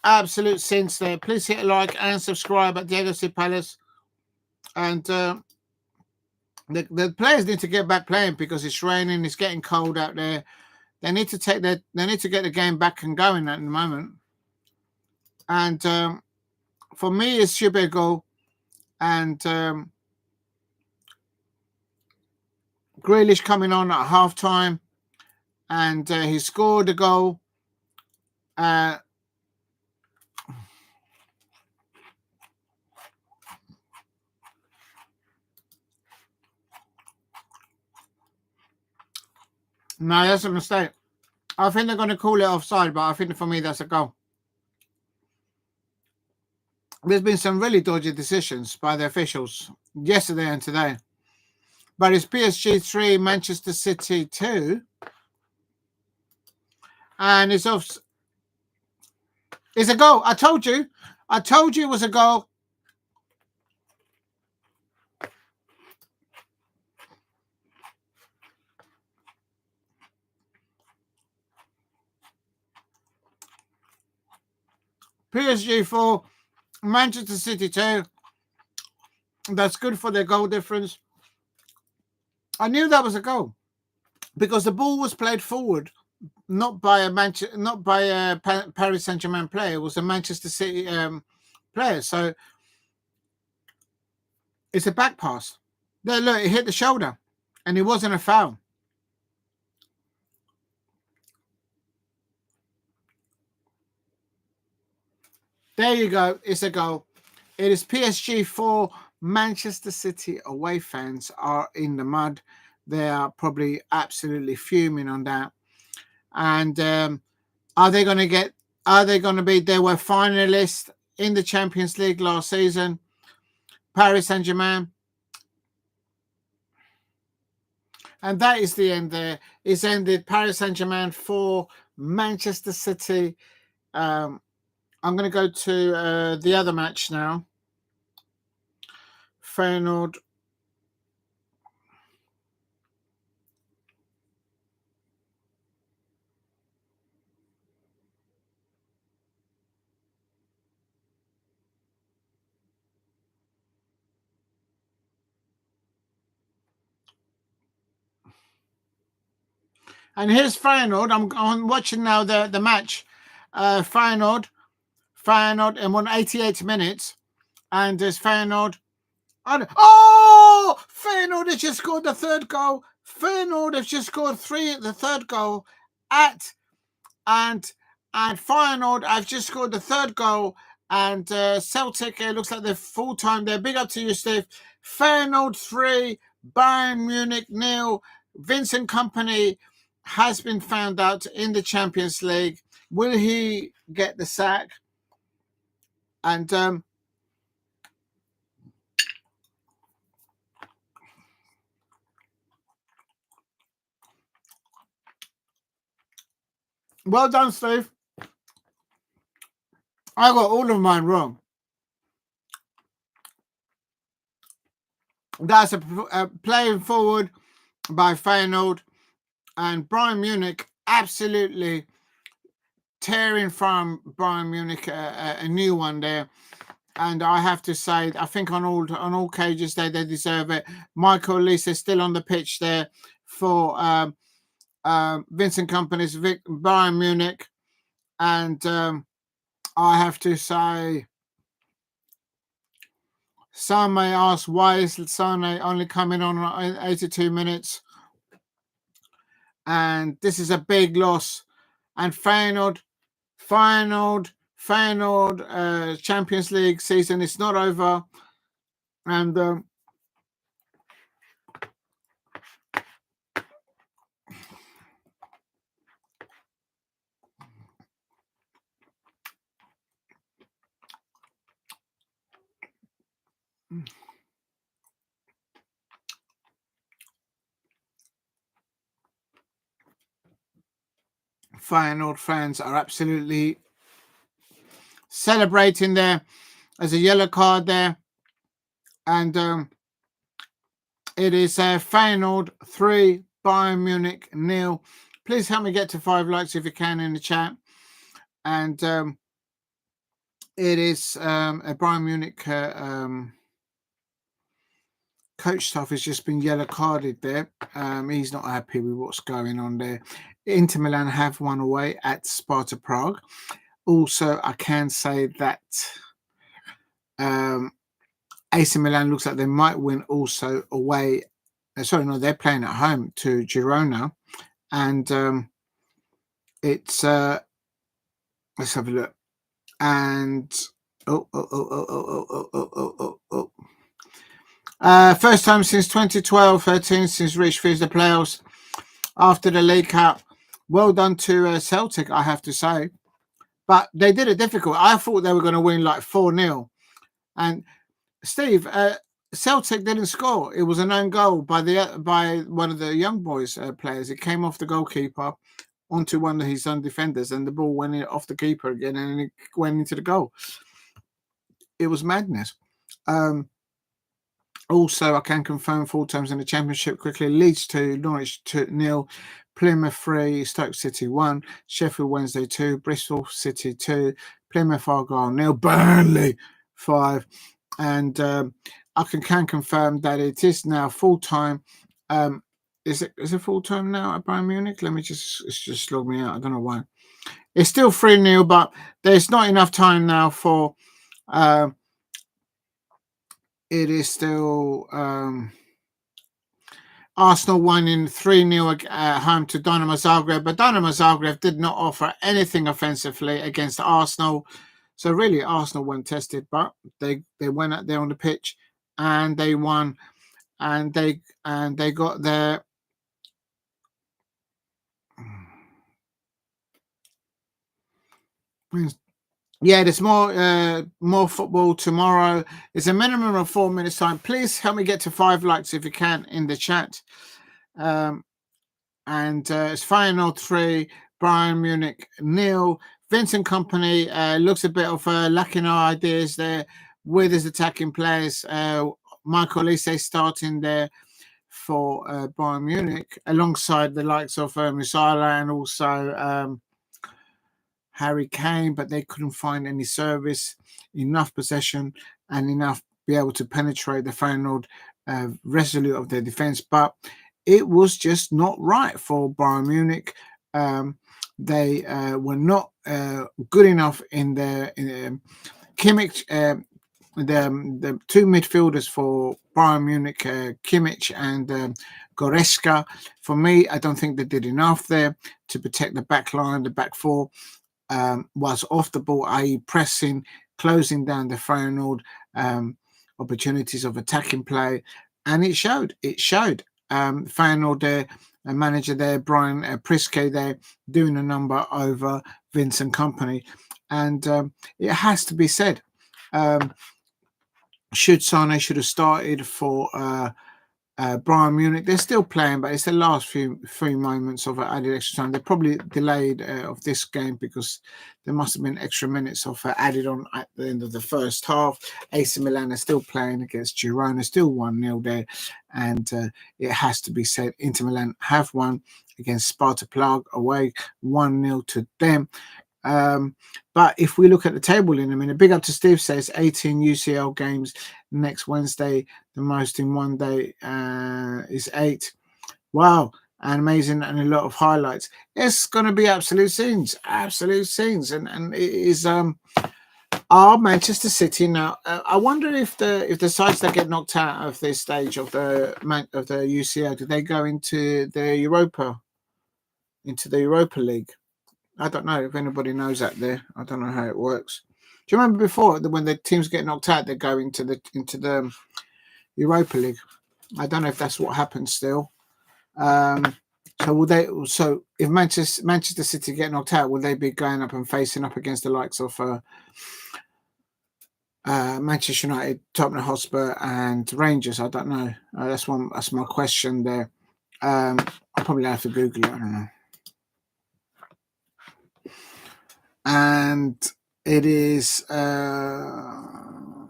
absolute sense there. Please hit a like and subscribe at Diego C Palace. And the players need to get back playing because it's raining, it's getting cold out there. They need to get the game back and going at the moment. And for me, it's should be a goal. And Grealish coming on at half time, and he scored a goal. No, that's a mistake. I think they're going to call it offside, but I think for me that's a goal. There's been some really dodgy decisions by the officials yesterday and today. But it's PSG 3, Manchester City 2. And it's off. It's a goal. I told you it was a goal. PSG 4, Manchester City 2. That's good for their goal difference. I knew that was a goal because the ball was played forward, not by a Paris Saint-Germain player. It was a Manchester City player. So it's a back pass. There, look, it hit the shoulder, and it wasn't a foul. There you go. It's a goal. It is PSG 4. Manchester City away fans are in the mud. They are probably absolutely fuming on that. And are they going to be? They were finalists in the Champions League last season. Paris Saint-Germain. And that is the end there. It's ended. Paris Saint-Germain 4, Manchester City. I'm going to go to the other match now. Feyenoord. And here's Feyenoord. I'm watching now the match. Feyenoord in 188 minutes. And there's Feyenoord. Feyenoord has just scored the third goal. Feyenoord has just scored the third goal and Feyenoord have just scored the third goal. And Celtic, it looks like they're full time. They're big up to you, Steve. Feyenoord 3, Bayern Munich 0. Vincent Kompany has been found out in the Champions League. Will he get the sack? And well done, Steve. I got all of mine wrong. That's a playing forward by Feyenoord, and Bayern Munich absolutely tearing from Bayern Munich a new one there. And I have to say, I think on all cages they deserve it. Michael Olise is still on the pitch there for Vincent Kompany's Bayern Munich, and I have to say, some may ask, why is Sane only coming on 82 minutes? And this is a big loss. And Feyenoord Champions League season is not over. And Feyenoord fans are absolutely celebrating there. There's a yellow card there. And it is Feyenoord 3, Bayern Munich 0. Please help me get to 5 likes if you can in the chat. And it is a Bayern Munich coach staff has just been yellow carded there. He's not happy with what's going on there. Inter Milan have won away at Sparta Prague. Also, I can say that AC Milan looks like they might win also away. Sorry, no, they're playing at home to Girona. And it's let's have a look. And first time since 2012-13 since reached the playoffs after the League Cup. Well done to Celtic, I have to say. But they did it difficult. I thought they were going to win like 4-0. And Steve, Celtic didn't score. It was an own goal by one of the young boys players. It came off the goalkeeper onto one of his own defenders, and the ball went off the keeper again, and it went into the goal. It was madness. Also, I can confirm 4 times in the Championship quickly. Leeds 2, Norwich 2-0, Plymouth 3, Stoke City 1, Sheffield Wednesday 2, Bristol City 2, Plymouth Argyle 0, Burnley 5. And I can confirm that it is now full-time. Is it full-time now at Bayern Munich? Let me just log me out. I don't know why. It's still 3-0, but there's not enough time now for... it is still Arsenal winning 3-0 at home to Dinamo Zagreb, but Dinamo Zagreb did not offer anything offensively against Arsenal. So really, Arsenal weren't tested, but they went out there on the pitch and they won, and they got their... Yeah, there's more football tomorrow. It's a minimum of 4 minutes time. Please help me get to 5 likes if you can in the chat. And it's Feyenoord 3, Bayern Munich 0. Vincent Kompany looks a bit of lacking our ideas there with his attacking players. Michael Olise starting there for Bayern Munich alongside the likes of Musiala and also Harry Kane, but they couldn't find any service, enough possession, and enough be able to penetrate the Feyenoord resolute of their defense. But it was just not right for Bayern Munich. They were not good enough in their Kimmich. The 2 midfielders for Bayern Munich, Kimmich and Goretzka. For me, I don't think they did enough there to protect the back line, the back 4. Was off the ball, i.e. pressing, closing down the Feyenoord opportunities of attacking play, and it showed. Feyenoord manager there, Brian Priske there, doing a number over Vincent Kompany, and it has to be said. Sane should have started for Bayern Munich. They're still playing, but it's the last few moments of added extra time. They're probably delayed of this game because there must have been extra minutes of added on at the end of the first half. AC Milan are still playing against Girona, still 1-0 there, and it has to be said, Inter Milan have won against Sparta Prague away, 1-0 to them. But if we look at the table in a minute, big up to Steve says 18 UCL games next Wednesday. The most in one day is 8. Wow, and amazing, and a lot of highlights. It's going to be absolute scenes, and it is. Are Manchester City now? I wonder if the sides that get knocked out of this stage of the UCL, do they go into the Europa League? I don't know if anybody knows that there. I don't know how it works. Do you remember before when the teams get knocked out, they go into the Europa League? I don't know if that's what happens still. So will they? So if Manchester City get knocked out, will they be going up and facing up against the likes of Manchester United, Tottenham Hotspur, and Rangers? I don't know. That's my question there. I'll probably have to Google it. I don't know. And it is no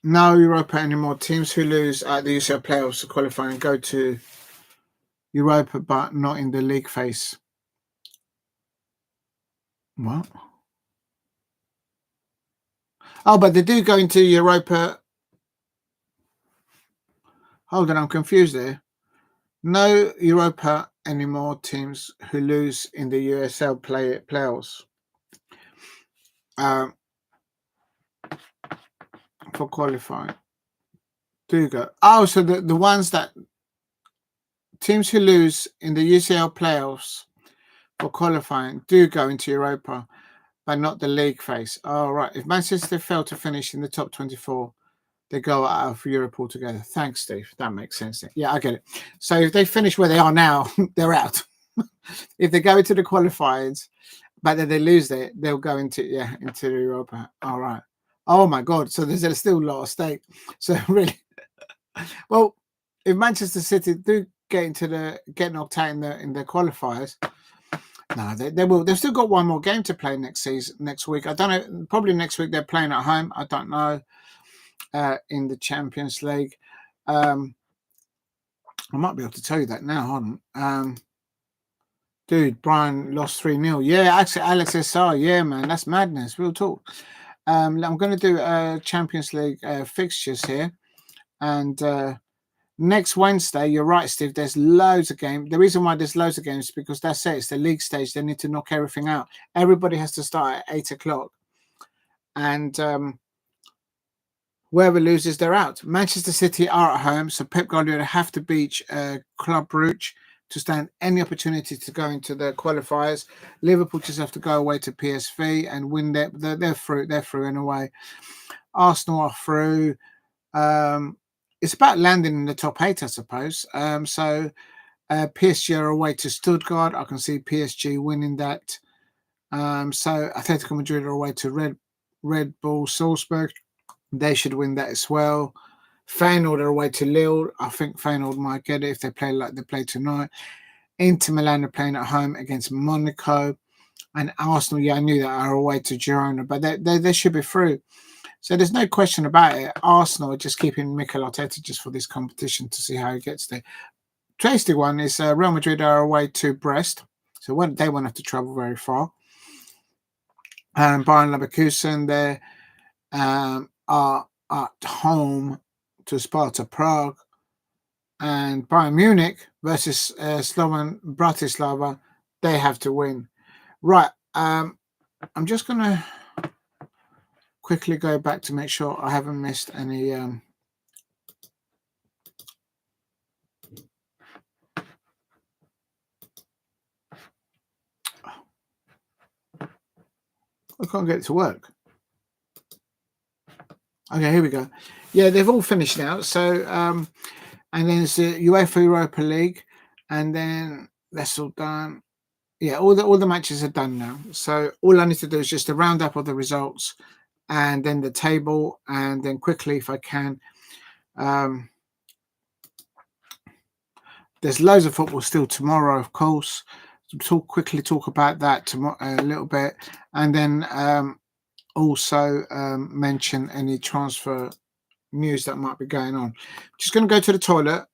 Europa anymore. Teams who lose at the UCL playoffs to qualify and go to Europa, but not in the league phase. What? Oh, but they do go into Europa. Hold on, I'm confused there. No Europa anymore teams who lose in the USL playoffs. For qualifying. Do go. Oh, so the ones that teams who lose in the UCL playoffs for qualifying do go into Europa, but not the league phase. Oh, right. If Manchester fail to finish in the top 24, they go out of Europe altogether. Thanks, Steve. That makes sense. Yeah, I get it. So if they finish where they are now, they're out. If they go into the qualifiers, but then they lose it, they'll go into Europa. All right. Oh my God. So there's still a lot of stake. So really, well, if Manchester City do get knocked out in the qualifiers, no, they will. They've still got one more game to play next week. I don't know. Probably next week they're playing at home. I don't know. In the Champions League, I might be able to tell you that now. Hold on. Dude, Brian lost 3-0. Yeah, actually, Alex SR. Yeah, man, that's madness. Real talk. I'm going to do Champions League fixtures here, and next Wednesday, you're right, Steve. There's loads of games. The reason why there's loads of games is because that's it. It's the league stage. They need to knock everything out. Everybody has to start at 8:00, and whoever loses, they're out. Manchester City are at home, so Pep Guardiola have to beat Club Brugge to stand any opportunity to go into the qualifiers. Liverpool just have to go away to PSV and win. They're through. They're through in a way. Arsenal are through. It's about landing in the top 8, I suppose. So PSG are away to Stuttgart. I can see PSG winning that. So Atletico Madrid are away to Red Bull Salzburg. They should win that as well. Feyenoord are away to Lille. I think Feyenoord might get it if they play like they play tonight. Inter Milan are playing at home against Monaco. And Arsenal, yeah, I knew that, are away to Girona. But they should be through. So there's no question about it. Arsenal are just keeping Mikel Arteta just for this competition to see how he gets there. Tasty one is Real Madrid are away to Brest. So they won't have to travel very far. And Bayern Leverkusen, they are at home to Sparta Prague, and Bayern Munich versus Slovan Bratislava, they have to win. Right, I'm just going to quickly go back to make sure I haven't missed any. I can't get it to work. Okay, here we go. Yeah, they've all finished now. So, and then it's the UEFA Europa League, and then that's all done. Yeah, all the matches are done now. So all I need to do is just a roundup of the results, and then the table, and then quickly, if I can. There's loads of football still tomorrow, of course. Quickly talk about that tomorrow a little bit, and then also mention any transfer news that might be going on. Just going to go to the toilet.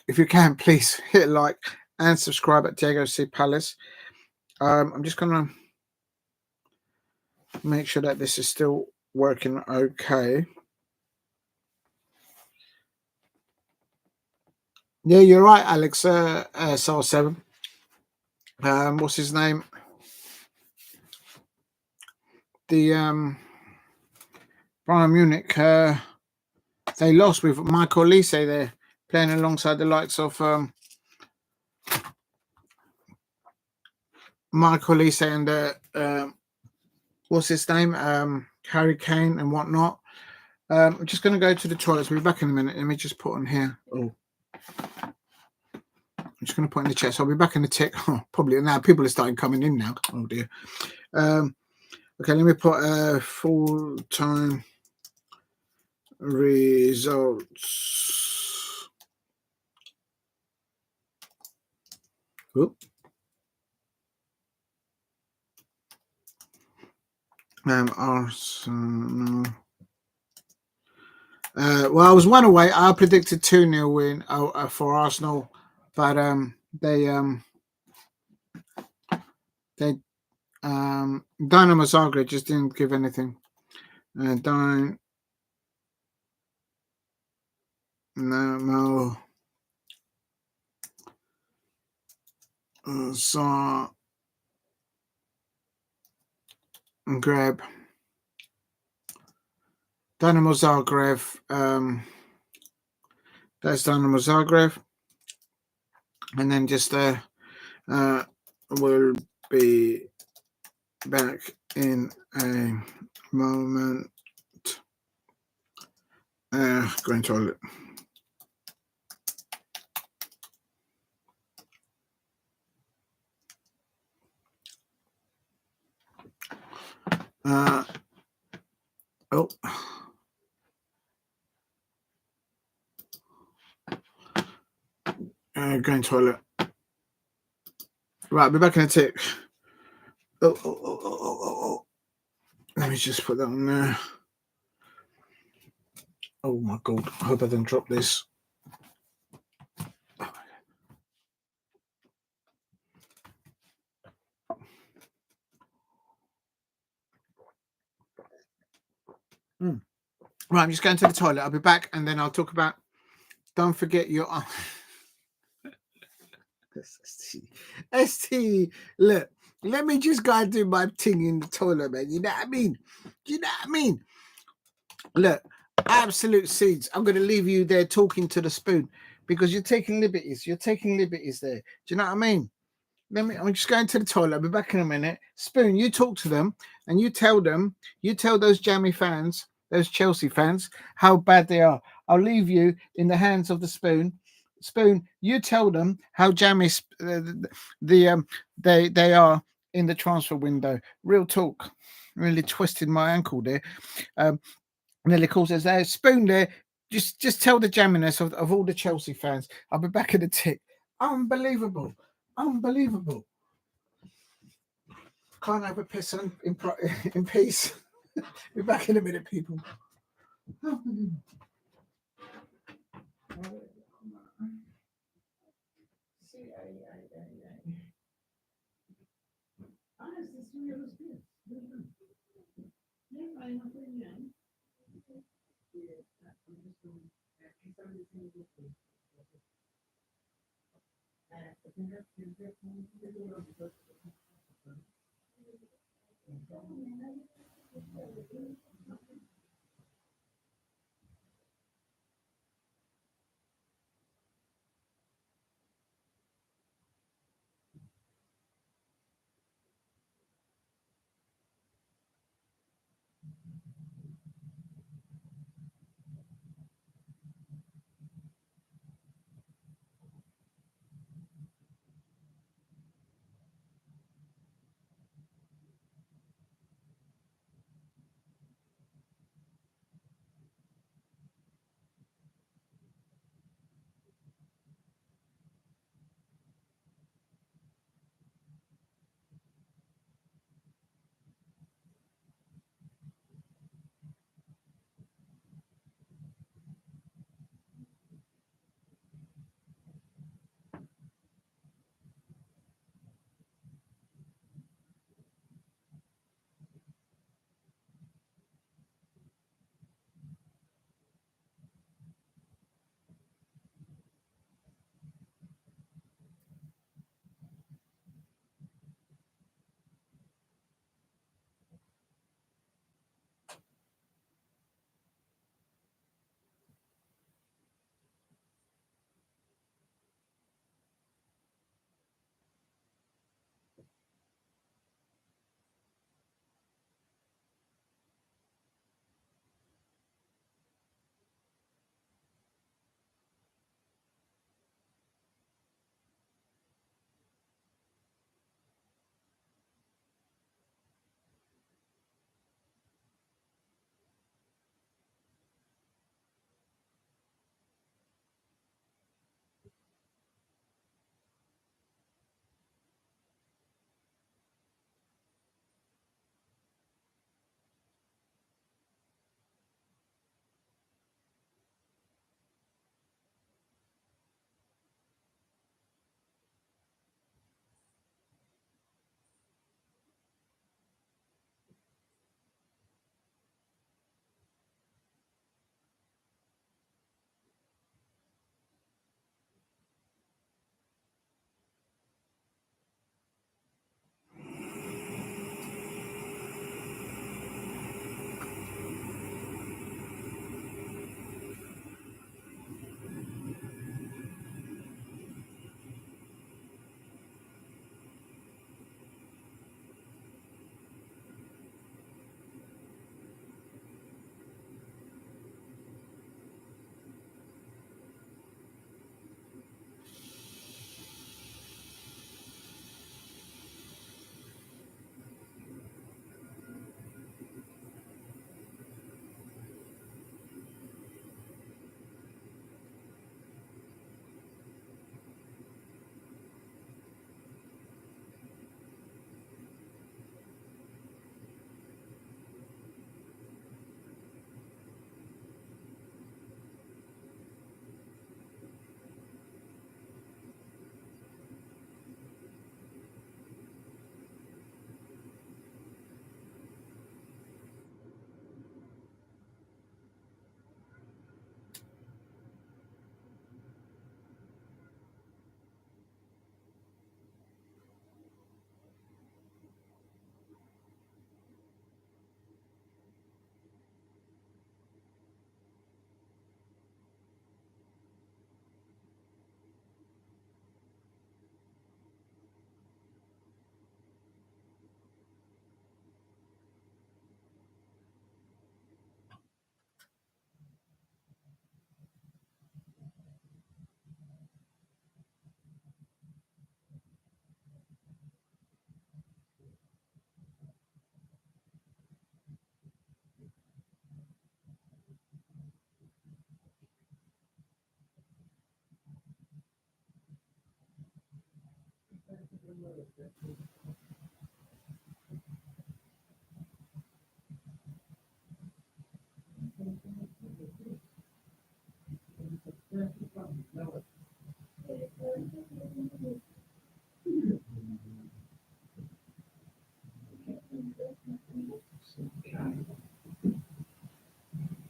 If you can, please hit like and subscribe at Diego C. Palace. I'm just going to make sure that this is still working okay. Yeah, you're right, Alex. Sal 7. What's his name? The Bayern Munich. They lost with Michael Olise there, playing alongside the likes of Michael Olise and what's his name? Harry Kane and whatnot. I'm just going to go to the toilets. We'll be back in a minute. Let me just put on here. Oh, I'm just going to put in the chat. So I'll be back in the tick. Oh, probably now. People are starting coming in now. Oh dear. Okay, let me put full-time results. Oop. Arsenal. Well, I was one away. I predicted 2-0 win for Arsenal. but Dinamo Zagreb just didn't give anything. Dynamo Zagreb. Dinamo Zagreb. That's Dinamo Zagreb, and then just we'll be back in a moment. Going toilet. Oh. Going toilet. Right, I'll be back in a tick. Oh. Let me just put that on there. Oh my god, I hope I didn't drop this. Right, I'm just going to the toilet. I'll be back and then I'll talk about. Don't forget your. ST, look, let me just go and do my thing in the toilet, man. You know what I mean? Look, absolute seeds. I'm going to leave you there talking to the spoon because you're taking liberties. You're taking liberties there. Do you know what I mean? I'm just going to the toilet. I'll be back in a minute. Spoon, you talk to them and you tell those jammy fans, those Chelsea fans, how bad they are. I'll leave you in the hands of the spoon. Spoon, you tell them how jammy they are in the transfer window. Real talk. Really twisted my ankle there. Nearly calls us there. Spoon there. Just tell the jamminess of all the Chelsea fans. I'll be back in a tick. Unbelievable. Can't have a piss in peace. Be back in a minute, people.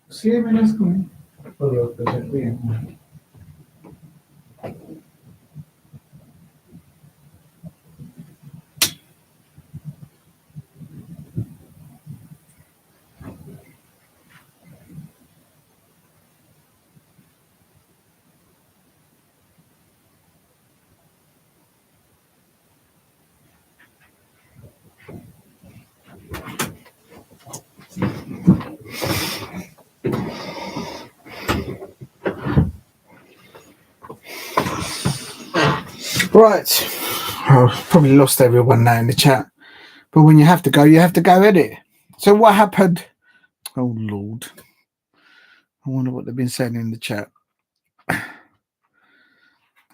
Síguemelas con right. I've probably lost everyone now in the chat. But when you have to go, edit. So what happened? Oh, Lord. I wonder what they've been saying in the chat.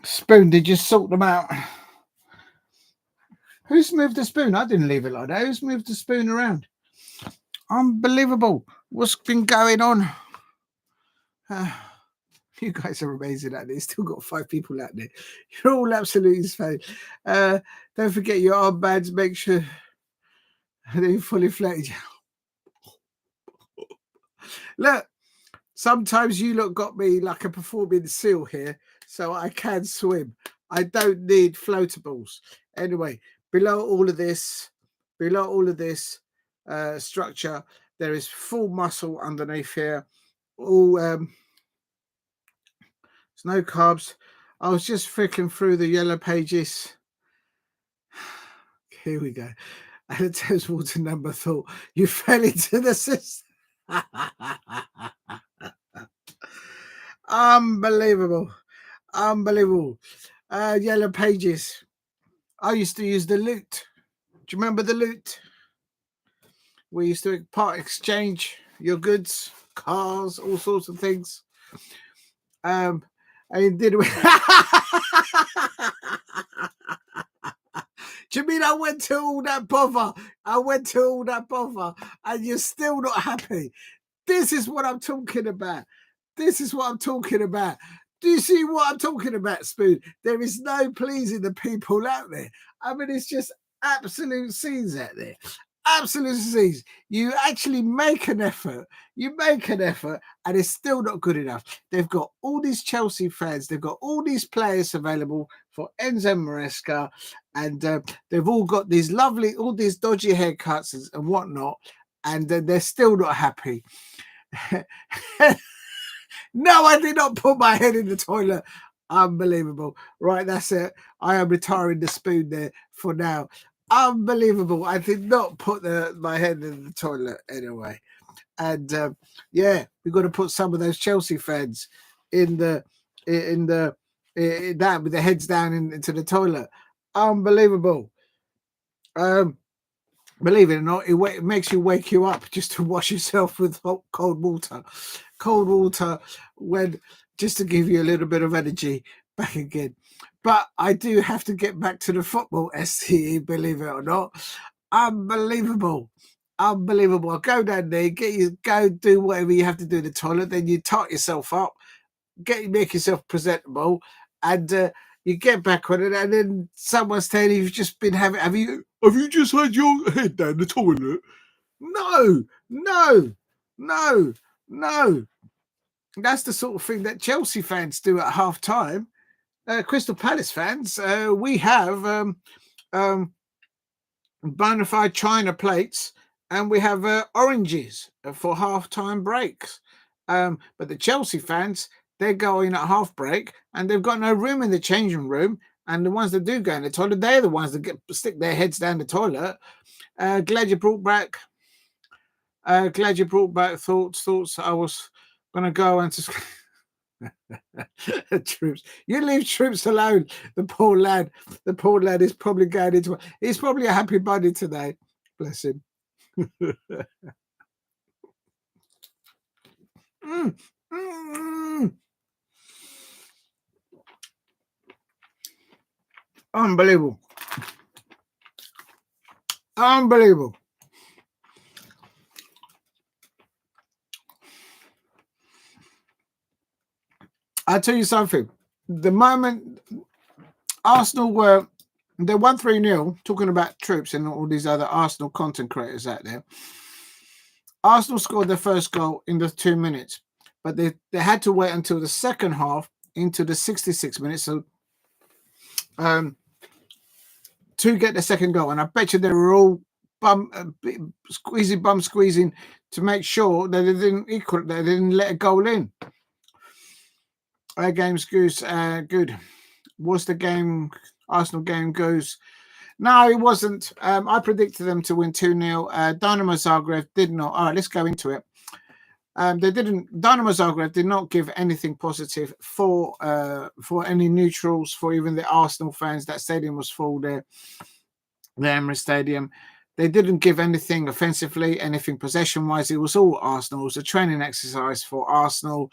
Spoon, did you sort them out? Who's moved the spoon? I didn't leave it like that. Who's moved the spoon around? Unbelievable. What's been going on? You guys are amazing out there. Still got 5 people out there. You're all absolutely insane. Don't forget your armbands. Make sure they're fully inflated. Look, sometimes you lot got me like a performing seal here, so I can swim. I don't need floatables. Anyway, below all of this structure, there is full muscle underneath here. All there's no carbs. I was just flicking through the yellow pages. Here we go. And it tells Walter Number thought you fell into the system. Unbelievable. Yellow pages. I used to use the loot. Do you remember the loot? We used to part exchange your goods, cars, all sorts of things. And did we? Do you mean I went to all that bother? And you're still not happy? This is what I'm talking about. Do you see what I'm talking about, Spoon? There is no pleasing the people out there. I mean, it's just absolute scenes out there. Absolute scenes. You actually make an effort. And it's still not good enough. They've got all these Chelsea fans. They've got all these players available for Enzo Maresca. And they've all got these all these dodgy haircuts and whatnot. And they're still not happy. No, I did not put my head in the toilet. Unbelievable. Right, that's it. I am retiring the spoon there for now. Unbelievable. I did not put my head in the toilet anyway. And we've got to put some of those Chelsea fans in that with their heads down into the toilet. Unbelievable. Believe it or not, it makes you wake you up just to wash yourself with cold water. Just to give you a little bit of energy back again. But I do have to get back to the football, STE, believe it or not. Unbelievable. Go down there, go do whatever you have to do in the toilet, then you tart yourself up, make yourself presentable, and you get back on it, and then someone's telling you you've just been have you just had your head down the toilet? No. That's the sort of thing that Chelsea fans do at half time. Crystal Palace fans, we have bona fide china plates, and we have oranges for half-time breaks. But the Chelsea fans, they're going at half break, and they've got no room in the changing room. And the ones that do go in the toilet, they're the ones that stick their heads down the toilet. Glad you brought back thoughts. I was going to go and Troops. You leave Troops alone. The poor lad is probably going into. He's probably a happy bunny today. Bless him. Unbelievable. Unbelievable. I'll tell you something. The moment Arsenal they won 3-0, talking about troops and all these other Arsenal content creators out there. Arsenal scored their first goal in the 2 minutes, but they had to wait until the second half, into the 66 minutes, so to get the second goal. And I bet you they were all bum squeezing to make sure that they didn't let a goal in. Games goose, good. Was the game Arsenal game goes? No, it wasn't. I predicted them to win 2-0. Dinamo Zagreb did not. All right, let's go into it. They didn't. Dinamo Zagreb did not give anything positive for any neutrals, for even the Arsenal fans. That stadium was full there, the Emirates Stadium. They didn't give anything offensively, anything possession-wise. It was all Arsenal. It was a training exercise for Arsenal.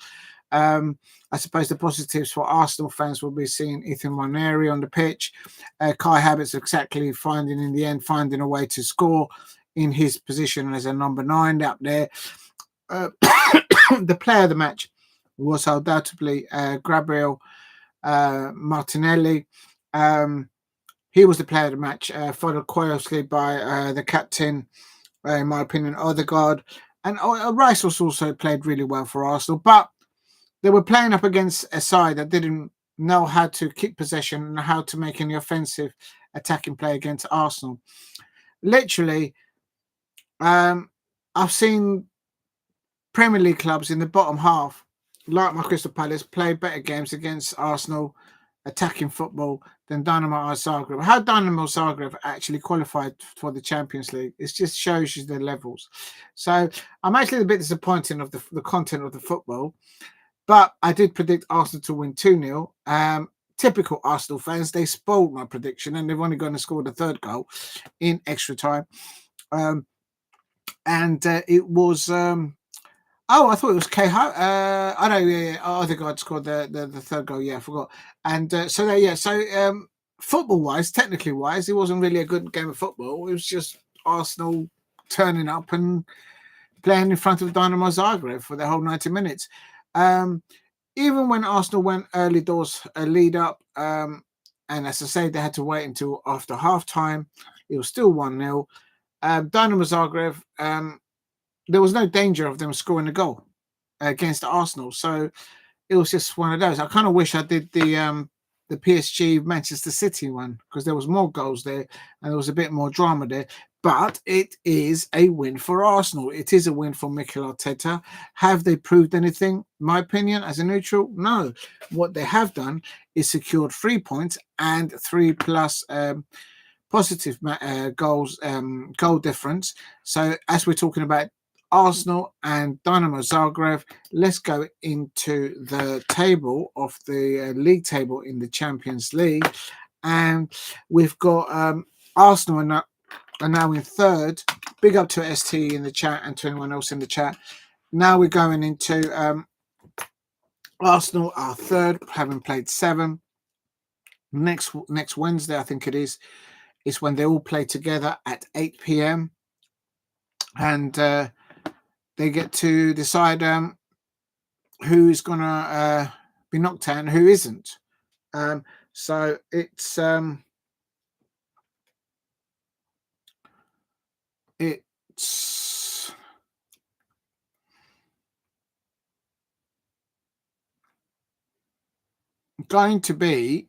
I suppose the positives for Arsenal fans will be seeing Ethan Nwaneri on the pitch. Kai Havertz exactly finding a way to score in his position as a number 9 up there. The player of the match was undoubtedly Gabriel Martinelli. He was the player of the match, followed closely by the captain, in my opinion, Odegaard. And Rice was also played really well for Arsenal, but they were playing up against a side that didn't know how to keep possession and how to make any offensive attacking play against Arsenal. Literally, I've seen Premier League clubs in the bottom half, like my Crystal Palace, play better games against Arsenal attacking football than Dinamo Zagreb. How Dinamo Zagreb actually qualified for the Champions League, it just shows you the levels. So I'm actually a bit disappointed of the content of the football. But I did predict Arsenal to win 2-0. Typical Arsenal fans, they spoiled my prediction and they've only going to score the third goal in extra time. It was... I thought it was Keho. I know. Yeah, Odegaard scored the third goal. Yeah, I forgot. And football-wise, technically-wise, it wasn't really a good game of football. It was just Arsenal turning up and playing in front of Dinamo Zagreb for the whole 90 minutes. Even when Arsenal went early doors, lead up, and as I say, they had to wait until after half-time. It was still 1-0. Dinamo Zagreb, there was no danger of them scoring a goal against Arsenal. So it was just one of those. I kind of wish I did the PSG Manchester City one, because there was more goals there and there was a bit more drama there. But it is a win for Arsenal. It is a win for Mikel Arteta. Have they proved anything? My opinion, as a neutral, no. What they have done is secured 3 points and 3+ positive goals, goal difference. So as we're talking about Arsenal and Dinamo Zagreb, let's go into the table of the league table in the Champions League. And we've got Arsenal are now in third. Big up to ST in the chat and to anyone else in the chat. Now we're going into Arsenal are third, having played 7. Next Wednesday, I think it is when they all play together at 8 p.m. And they get to decide who's going to be knocked out and who isn't. So it's going to be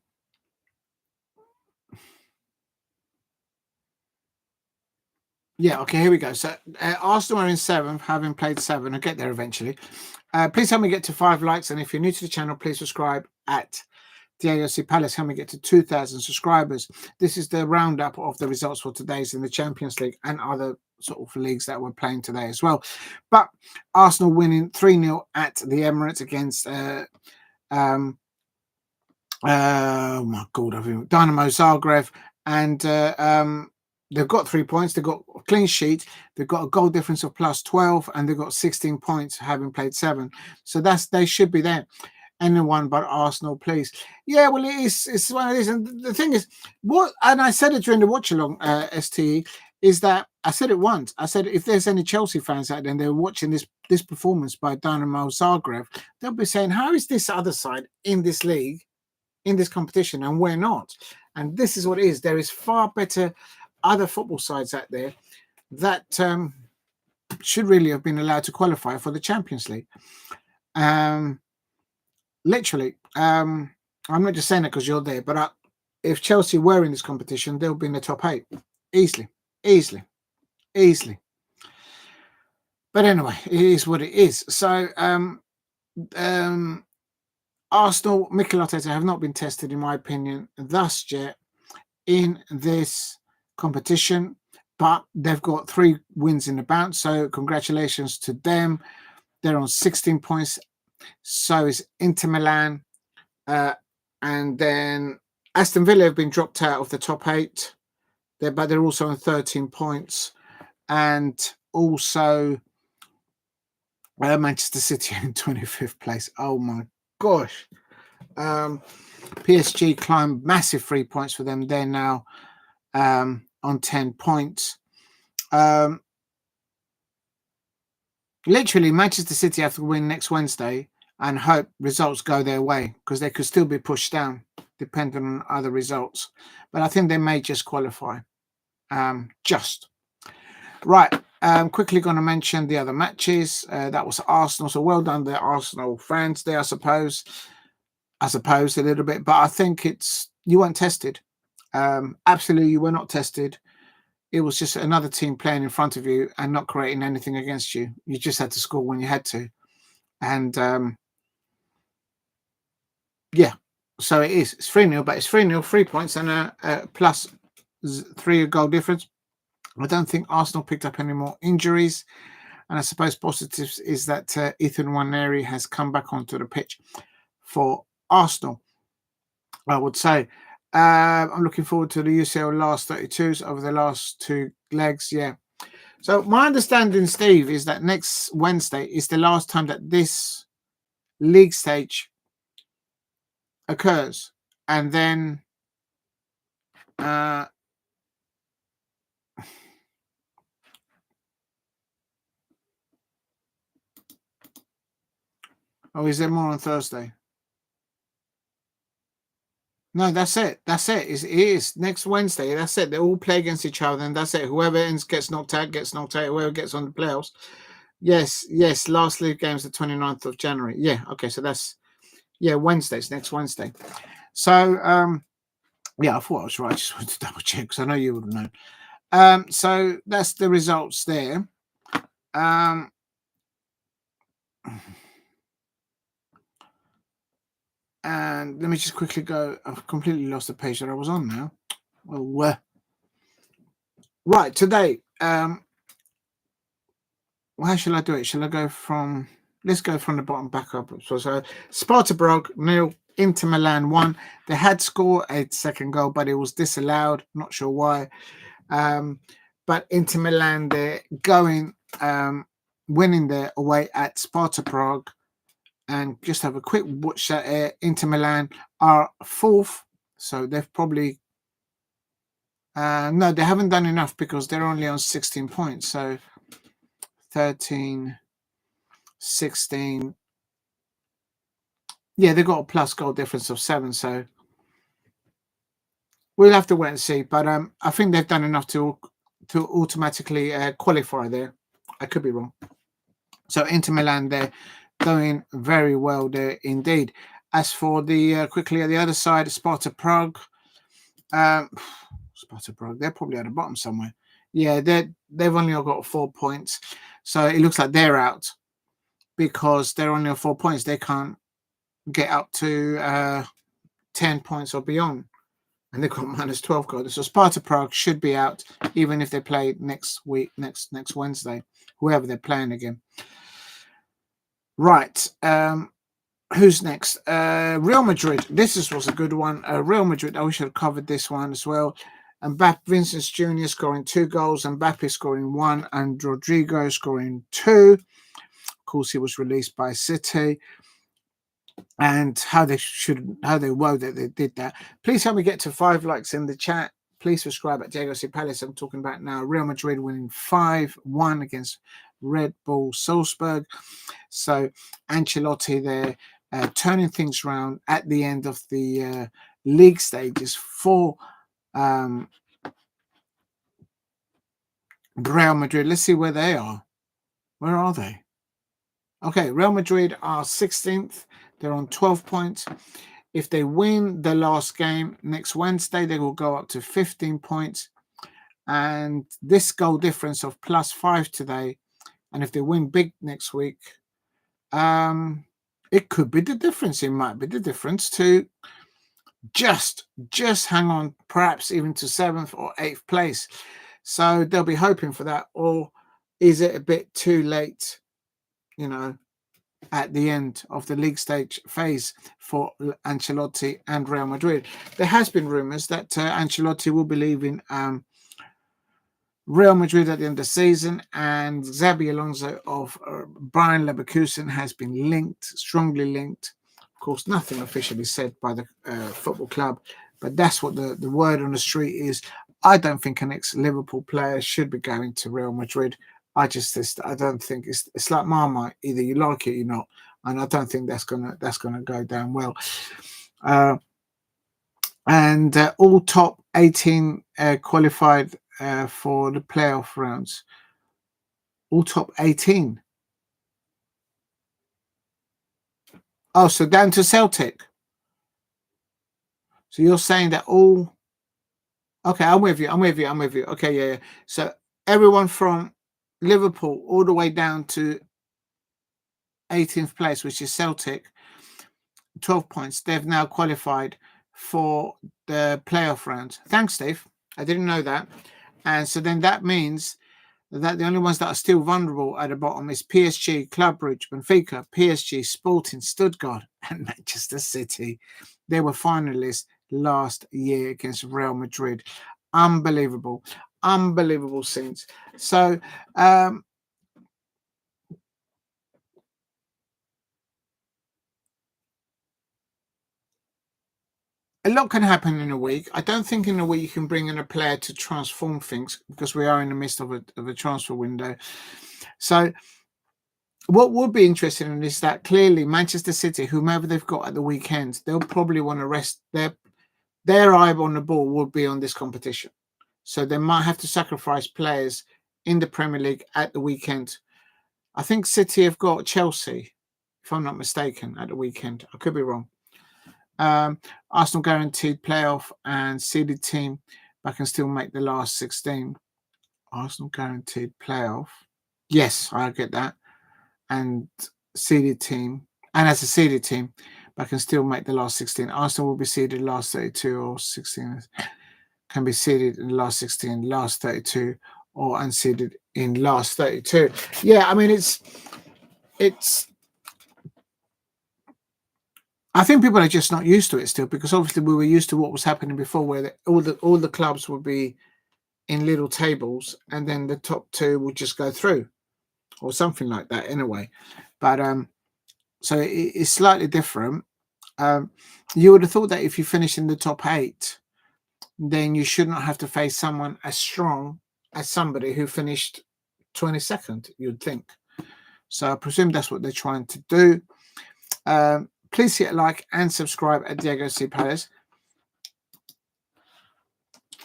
okay, here we go. So Arsenal are in 7th, having played 7. I'll get there eventually. Please help me get to 5 likes, and if you're new to the channel, please subscribe at the AOC Palace. Help me get to 2,000 subscribers. This is the roundup of the results for today's in the Champions League and other sort of leagues that we're playing today as well. But Arsenal winning 3-0 at the Emirates against oh my God, Dinamo Zagreb, and they've got 3 points. They've got a clean sheet. They've got a goal difference of +12, and they've got 16 points, having played 7. So they should be there. Anyone but Arsenal, please. Yeah, well, it's one of these. And the thing is, and I said it during the watch along, STE, is that I said it once. I said if there's any Chelsea fans out there and they're watching this performance by Dinamo Zagreb, they'll be saying, how is this other side in this league, in this competition, and we're not? And this is what it is. There is far better other football sides out there that should really have been allowed to qualify for the Champions League. Literally, I'm not just saying it because you're there, but if Chelsea were in this competition, they'll be in the top 8 easily. But anyway, it is what it is. So Arsenal, Mikel Arteta have not been tested, in my opinion, thus yet in this competition, but they've got 3 wins in the bounce. So congratulations to them. They're on 16 points. So is Inter Milan. And then Aston Villa have been dropped out of the top 8. But they're also on 13 points. And also Manchester City in 25th place. Oh my gosh. PSG climbed massive 3 points for them. They're now on 10 points. Literally, Manchester City have to win next Wednesday and hope results go their way, because they could still be pushed down depending on other results. But I think they may just qualify. Right. Quickly going to mention the other matches. That was Arsenal. So well done, the Arsenal fans there, I suppose a little bit. But I think you weren't tested. Absolutely, you were not tested. It was just another team playing in front of you and not creating anything against you. You just had to score when you had to. And yeah, so it is. It's 3-0, but it's 3-0, 3 points and a plus 3 goal difference. I don't think Arsenal picked up any more injuries. And I suppose positives is that Ethan Nwaneri has come back onto the pitch for Arsenal, I would say. I'm looking forward to the UCL last 32s over the last 2 legs. Yeah. So my understanding, Steve, is that next Wednesday is the last time that this league stage occurs. And then oh, is there more on Thursday? No, that's it. That's it. It is next Wednesday. That's it. They all play against each other, and that's it. Whoever gets knocked out gets knocked out. Whoever gets on the playoffs. Yes. Last league game's the 29th of January. Yeah. Okay. So that's Wednesday's next Wednesday. So yeah, I thought I was right. I just wanted to double check because I know you would know. So that's the results there. And let me just quickly go. I've completely lost the page that I was on now. Well, right, today. How shall I do it? Shall I go from... Let's go from the bottom back up. So Sparta Prague 0, Inter Milan 1. They had scored a second goal, but it was disallowed. Not sure why. But Inter Milan, they're going, winning their away at Sparta Prague. And just have a quick watch that Inter Milan are 4th. So they've probably... no, they haven't done enough because they're only on 16 points. So 13, 16. Yeah, they've got a plus goal difference of 7. So we'll have to wait and see. But I think they've done enough to automatically qualify there. I could be wrong. So Inter Milan, they're going very well there indeed. As for the quickly at the other side, Sparta Prague. Sparta Prague, they're probably at the bottom somewhere. Yeah, they've only got 4 points. So it looks like they're out because they're only on 4 points. They can't get up to 10 points or beyond. And they've got minus 12 goals. So Sparta Prague should be out even if they play next week, next Wednesday, whoever they're playing again. Right. Who's next? Real Madrid. This was a good one. Real Madrid. I wish I'd covered this one as well. And Vincent Jr. scoring 2 goals, and Mbappe scoring 1, and Rodrigo scoring 2. Of course, he was released by City. And how they did that. Please help me get to 5 likes in the chat. please subscribe at Diego C. Palace. I'm talking about now Real Madrid winning 5-1 against Red Bull Salzburg. So Ancelotti there turning things around at the end of the league stages for Real Madrid. Let's see where they are. Where are they? Okay, Real Madrid are 16th. They're on 12 points. If they win the last game next Wednesday, they will go up to 15 points. And this goal difference of +5 today, and if they win big next week, it could be the difference. It might be the difference to just hang on, perhaps even to 7th or 8th place. So they'll be hoping for that. Or is it a bit too late, at the end of the league stage phase for Ancelotti and Real Madrid? There has been rumours that Ancelotti will be leaving Real Madrid at the end of the season, and Xabi Alonso of Bayern Leverkusen has been linked, strongly linked. Of course, nothing officially said by the football club, but that's what the word on the street is. I don't think an ex-Liverpool player should be going to Real Madrid. I don't think it's like Marmite. Either you like it or you're not, and I don't think that's gonna go down well. And all top 18 qualified for the playoff rounds. All top 18. Oh, so down to Celtic. So you're saying that all... Okay, I'm with you. Okay, yeah. So everyone from Liverpool all the way down to 18th place, which is Celtic, 12 points. They've now qualified for the playoff round. Thanks, Steve. I didn't know that. And so then that means that the only ones that are still vulnerable at the bottom is PSG, Club Brugge, Benfica, PSG, Sporting, Stuttgart, and Manchester City. They were finalists last year against Real Madrid. Unbelievable scenes. So a lot can happen in a week. I don't think in a week you can bring in a player to transform things, because we are in the midst of a transfer window. So what would be interesting is that clearly Manchester City, whomever they've got at the weekend, they'll probably want to rest their eye on the ball will be on this competition. So they might have to sacrifice players in the Premier League at the weekend. I think City have got Chelsea, if I'm not mistaken, at the weekend. I could be wrong. Arsenal guaranteed playoff and seeded team, but can still make the last 16. Arsenal guaranteed playoff. Yes, I get that. And seeded team, and as a seeded team, but can still make the last 16. Arsenal will be seeded last 32 or 16. Can be seeded in the last 16, last 32, or unseeded in last 32. Yeah, I mean it's. I think people are just not used to it still, because obviously we were used to what was happening before, where all the clubs would be in little tables, and then the top two would just go through, or something like that anyway. But so it's slightly different. You would have thought that if you finish in the top 8, then you should not have to face someone as strong as somebody who finished 22nd, you'd think. So I presume that's what they're trying to do. Please hit like and subscribe at Diego C. Palace.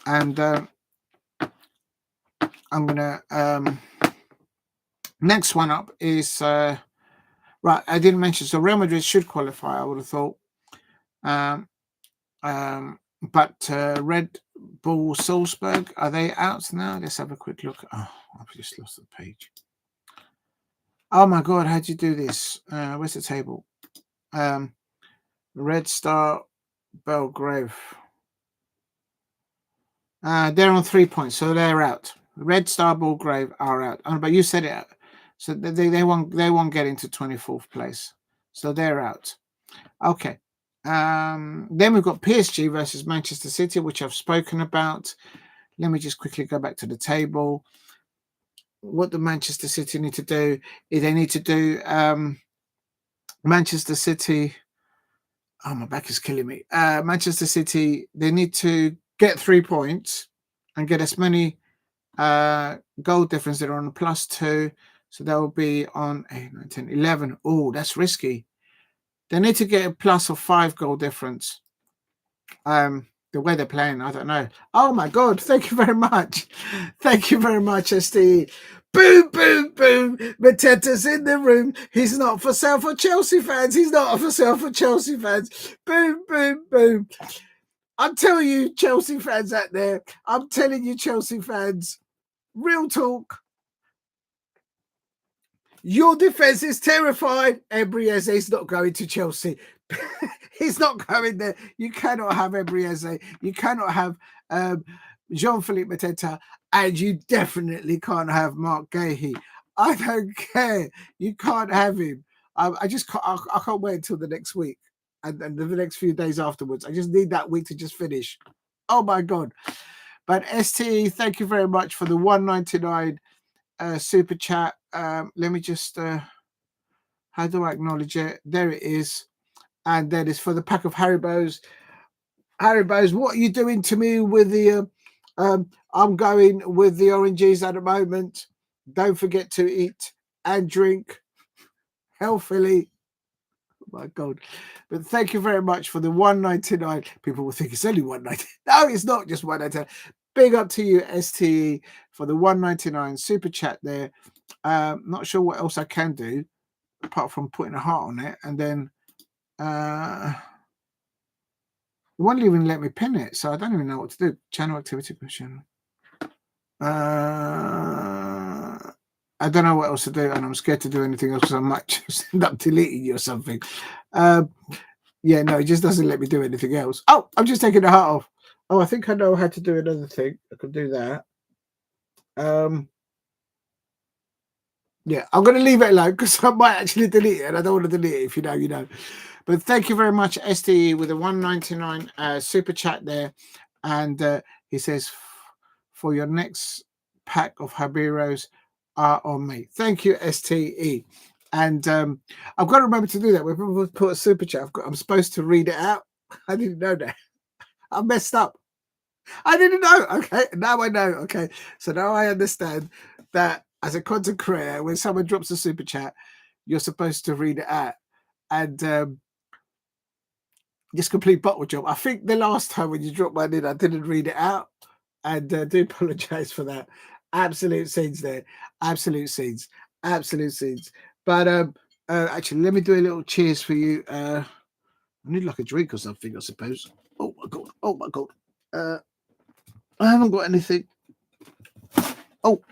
And I'm going to... next one up is... right, I didn't mention. So Real Madrid should qualify, I would have thought. But Red Bull Salzburg, are they out now? Let's have a quick look. Oh, I've just lost the page. Oh my God, how'd you do this? Where's the table? Red Star Belgrave. They're on 3 points, so they're out. Red Star Belgrave are out. Oh, but you said it. So they won't get into 24th place. So they're out. Okay. Then we've got PSG versus Manchester City, which I've spoken about. Let me just quickly go back to the table. What do Manchester City need to do? They need to do Manchester City. Oh, my back is killing me. Manchester City, they need to get 3 points. and get as many goal difference. They're on +2, so that will be on 8, 9, 10, 11. Oh, that's risky. They need to get a plus of 5 goal difference. The way they're playing, I don't know. Oh my God! Thank you very much. Thank you very much, STE. Boom, boom, boom. Mateta's in the room. He's not for sale for Chelsea fans. He's not for sale for Chelsea fans. Boom, boom, boom. I'm telling you, Chelsea fans out there. I'm telling you, Chelsea fans. Real talk. Your defense is terrified. Ebrieze is not going to Chelsea. He's not going there. You cannot have Ebrieze. You cannot have Jean-Philippe Mateta. And you definitely can't have Mark Gahey. I don't care. You can't have him. I can't wait until the next week and the next few days afterwards. I just need that week to just finish. Oh, my God. But STE, thank you very much for the 199 super chat. Let me just how do I acknowledge it? There it is. And that is for the pack of Haribos. Haribos, what are you doing to me with the I'm going with the oranges at the moment. Don't forget to eat and drink healthily. Oh my God. But thank you very much for the 199. People will think it's only 199. No, it's not just 199. Big up to you, STE, for the 199 super chat there. Not sure what else I can do apart from putting a heart on it, and then it won't even let me pin it, so I don't even know what to do. Channel activity question. I don't know what else to do, and I'm scared to do anything else because I might just end up deleting you or something. Yeah, no, it just doesn't let me do anything else. Oh, I'm just taking the heart off. Oh, I think I know how to do another thing. I could do that. Yeah, I'm going to leave it alone because I might actually delete it, and I don't want to delete it. If you know, you know. But thank you very much, STE, with a 199 super chat there. And he says, for your next pack of Habiros are on me. Thank you, STE. And I've got to remember to do that. When people put a super chat, I'm supposed to read it out. I didn't know that. I messed up. I didn't know. Okay, now I know. Okay, so now I understand that as a content creator, when someone drops a super chat, you're supposed to read it out. And just complete bottle job. I think the last time when you dropped mine in, I didn't read it out, and do apologize for that. Absolute scenes there. Absolute scenes. Absolute scenes. But actually, let me do a little cheers for you. I need like a drink or something, I suppose. Oh my God. Oh my God. I haven't got anything. Oh,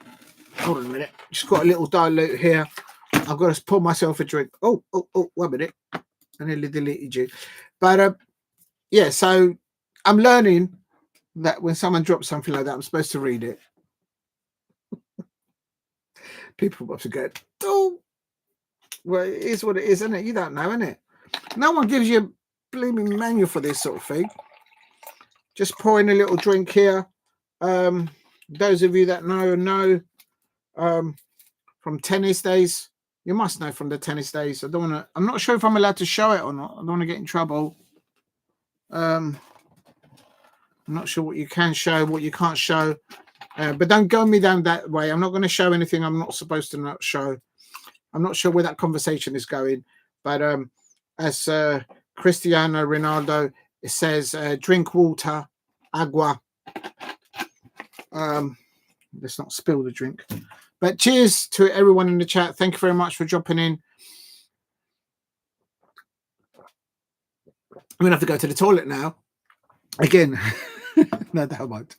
hold on a minute. Just got a little dilute here. I've got to pour myself a drink. Oh, 1 minute. I nearly deleted you. But yeah, so I'm learning that when someone drops something like that, I'm supposed to read it. People want to go, oh, well, it is what it is, isn't it? You don't know, innit? No one gives you a blooming manual for this sort of thing. Just pouring a little drink here. Those of you that know from tennis days, you must know from the tennis days. I'm not sure if I'm allowed to show it or not. I don't want to get in trouble. I'm not sure what you can show, what you can't show. But don't go me down that way. I'm not going to show anything I'm not supposed to not show. I'm not sure where that conversation is going. But as Cristiano Ronaldo says, drink water, agua. Let's not spill the drink. But cheers to everyone in the chat. Thank you very much for dropping in. I'm going to have to go to the toilet now. Again. No doubt about it.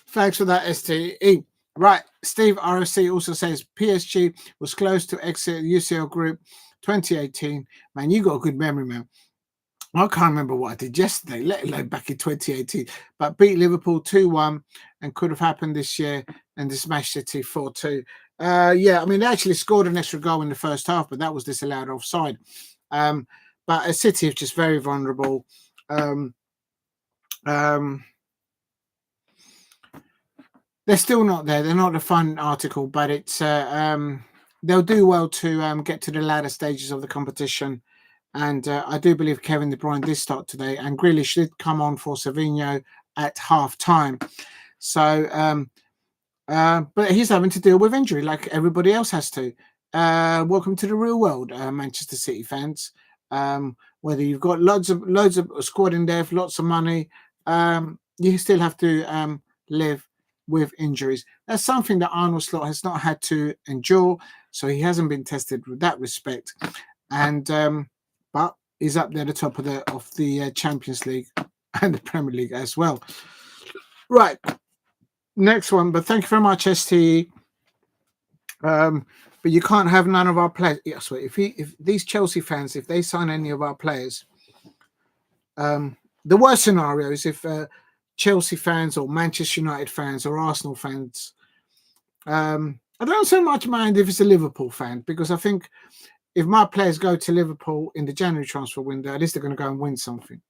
Thanks for that, STE. Right. Steve ROC also says PSG was close to exit UCL Group 2018. Man, you got a good memory, man. I can't remember what I did yesterday, let alone back in 2018. But beat Liverpool 2-1 and could have happened this year and they smashed City 4-2. Yeah, I mean, they actually scored an extra goal in the first half, but that was disallowed offside. But City is just very vulnerable. They're still not there. They're not a fun article, but it's they'll do well to get to the latter stages of the competition. And I do believe Kevin De Bruyne did start today, and Grealish did come on for Savinho at half time. So, but he's having to deal with injury like everybody else has to. Welcome to the real world, Manchester City fans. Whether you've got loads of squad in depth, lots of money, you still have to live with injuries. That's something that Arnold Slot has not had to endure, so he hasn't been tested with that respect. And but he's up there at the top of the Champions League and the Premier League as well. Right, next one. But thank you very much, STE. But you can't have none of our players. Yes, if these Chelsea fans, if they sign any of our players, the worst scenario is if Chelsea fans or Manchester United fans or Arsenal fans. I don't so much mind if it's a Liverpool fan, because I think if my players go to Liverpool in the January transfer window, at least they're going to go and win something.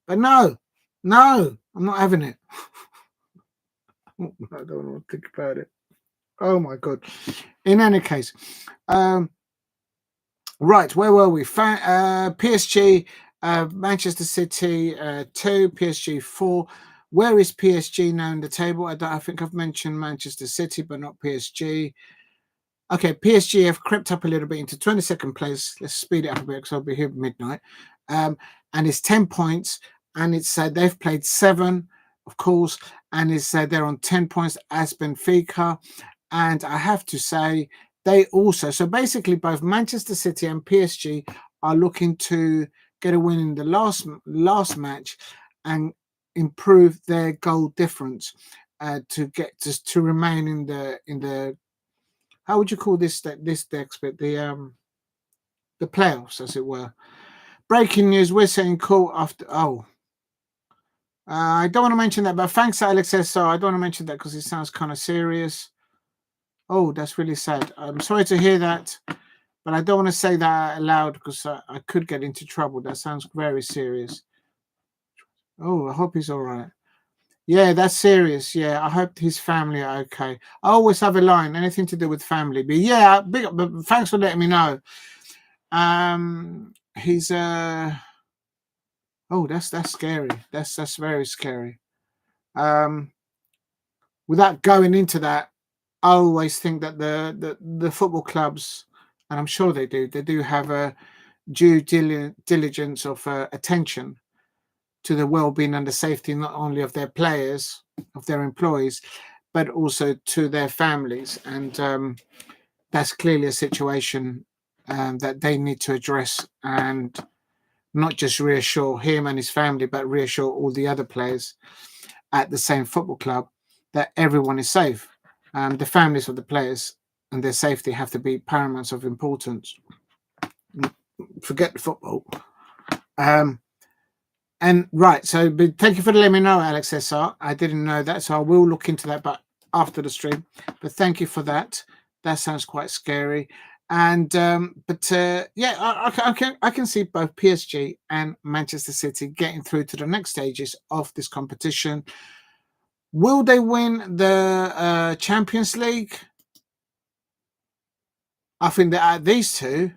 But no, I'm not having it. I don't want to think about it. Oh my God. In any case, right, where were we? PSG, Manchester City 2, PSG 4. Where is PSG now in the table? I think I've mentioned Manchester City, but not PSG. Okay, PSG have crept up a little bit into 22nd place. Let's speed it up a bit because I'll be here at midnight. And it's 10 points, and it's they've played 7, of course, and it's they're on 10 points as Benfica. And I have to say, they also, so basically both Manchester City and PSG are looking to get a win in the last match and improve their goal difference to remain in the how would you call this expert, the playoffs, as it were. Breaking news, we're saying cool after I don't want to mention that, but thanks Alex SR. I don't want to mention that because it sounds kind of serious. Oh, that's really sad. I'm sorry to hear that, but I don't want to say that aloud because I could get into trouble. That sounds very serious. Oh, I hope he's all right. Yeah, that's serious. Yeah, I hope his family are okay. I always have a line, anything to do with family. But yeah, but thanks for letting me know. He's oh, that's scary. That's very scary. Without going into that, I always think that the football clubs, and I'm sure they do have a due diligence of attention to the well-being and the safety not only of their players, of their employees, but also to their families. And that's clearly a situation that they need to address, and not just reassure him and his family, but reassure all the other players at the same football club that everyone is safe. The families of the players and their safety have to be paramount of importance. Forget the football. And right, so but thank you for letting me know, Alex SR. I didn't know that, so I will look into that, but after the stream. But thank you for that. That sounds quite scary. And yeah, I can see both PSG and Manchester City getting through to the next stages of this competition. Will they win the Champions League? I think that these two,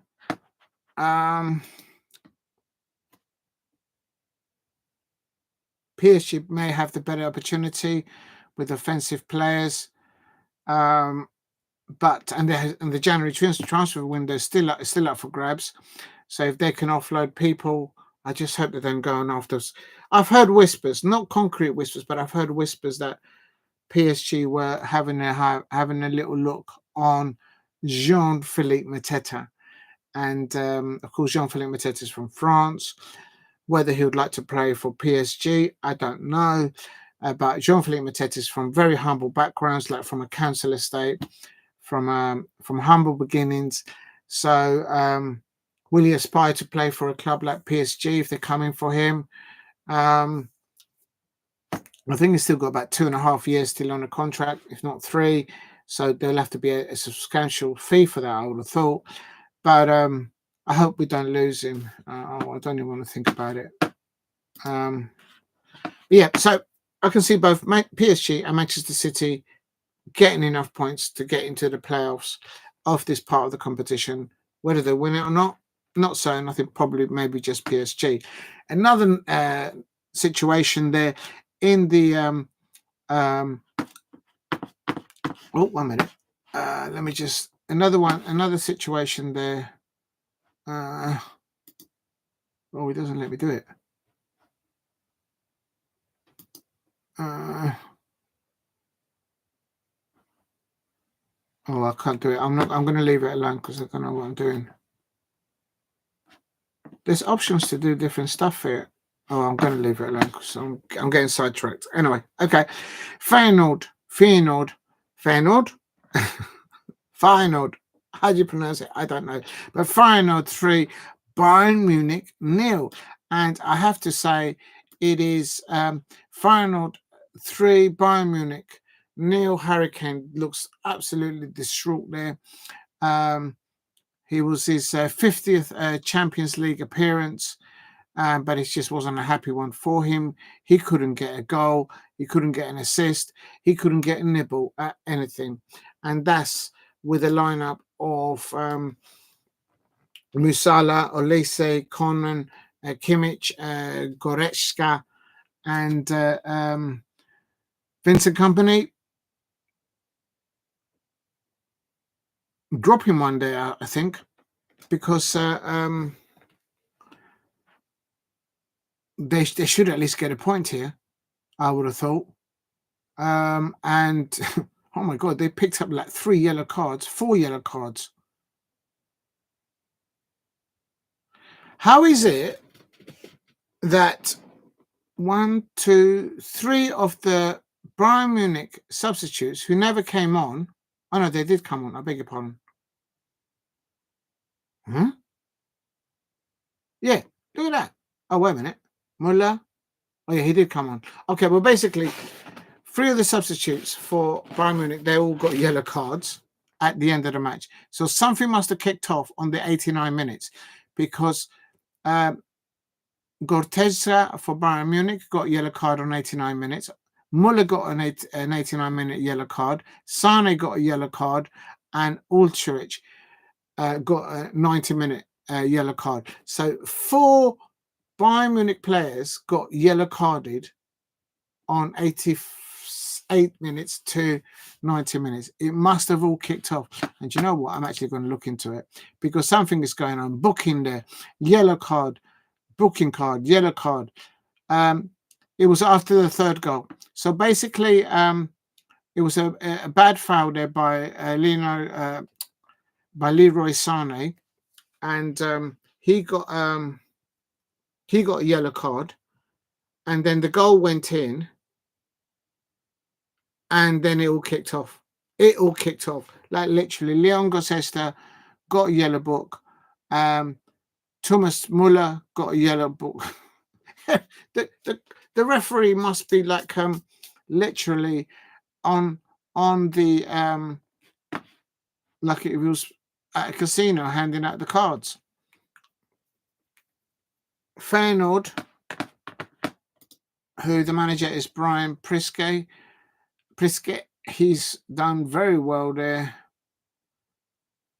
PSG may have the better opportunity with offensive players, but the January transfer window is still up for grabs. So if they can offload people, I just hope they don't go on after us. I've heard whispers, not concrete whispers, but I've heard whispers that PSG were having a little look on Jean-Philippe Mateta. And of course, Jean-Philippe Mateta is from France. Whether he would like to play for PSG, I don't know. But Jean-Philippe Mateta is from very humble backgrounds, like from a council estate, from humble beginnings. So will he aspire to play for a club like PSG if they're coming for him? I think he's still got about 2.5 years still on a contract, if not 3. So there'll have to be a substantial fee for that, I would have thought. But I hope we don't lose him. I don't even want to think about it. Yeah, so I can see both PSG and Manchester City getting enough points to get into the playoffs of this part of the competition. Whether they win it or not certain. I think probably maybe just PSG. Another situation there in the Oh, 1 minute. Let me just another situation there. Oh, it doesn't let me do it. Oh, I can't do it. I'm going to leave it alone because I don't know what I'm doing. There's options to do different stuff here. Oh, I'm going to leave it alone because I'm getting sidetracked. Anyway, okay. Feyenoord. Feyenoord. How do you pronounce it? I don't know. But Feyenoord 3, Bayern Munich 0. And I have to say, it is Feyenoord 3, Bayern Munich 0. Harry Kane looks absolutely distraught there. He was his 50th Champions League appearance, but it just wasn't a happy one for him. He couldn't get a goal. He couldn't get an assist. He couldn't get a nibble at anything. And that's with a lineup of Musala, Olise, Konan, Kimmich, Goretzka, and Vincent Kompany. Drop him one day, I think, because they should at least get a point here, I would have thought. And oh my God, they picked up like 4 yellow cards. How is it that 1, 2, 3 of the Bayern Munich substitutes who never came on? Oh no, they did come on. I beg your pardon. Huh? Yeah, look at that. Oh, wait a minute. Muller. Oh yeah, he did come on. Okay, well basically 3 of the substitutes for Bayern Munich, they all got yellow cards at the end of the match. So something must have kicked off on the 89 minutes because Goretzka for Bayern Munich got a yellow card on 89 minutes. Muller got an 89-minute yellow card. Sane got a yellow card. And Ulcherich got a 90-minute yellow card. So 4 Bayern Munich players got yellow carded on 88 minutes to 90 minutes. It must have all kicked off. And you know what? I'm actually going to look into it because something is going on. Booking there, yellow card, booking card, yellow card. It was after the 3rd goal. So basically, it was a bad foul there by Leroy Sane, and he got a yellow card, and then the goal went in, and then it all kicked off. Like literally. Leon Goretzka got a yellow book. Thomas Muller got a yellow book. The referee must be like literally on the like it was at a casino handing out the cards. Feyenoord, who the manager is Brian Priske, he's done very well there.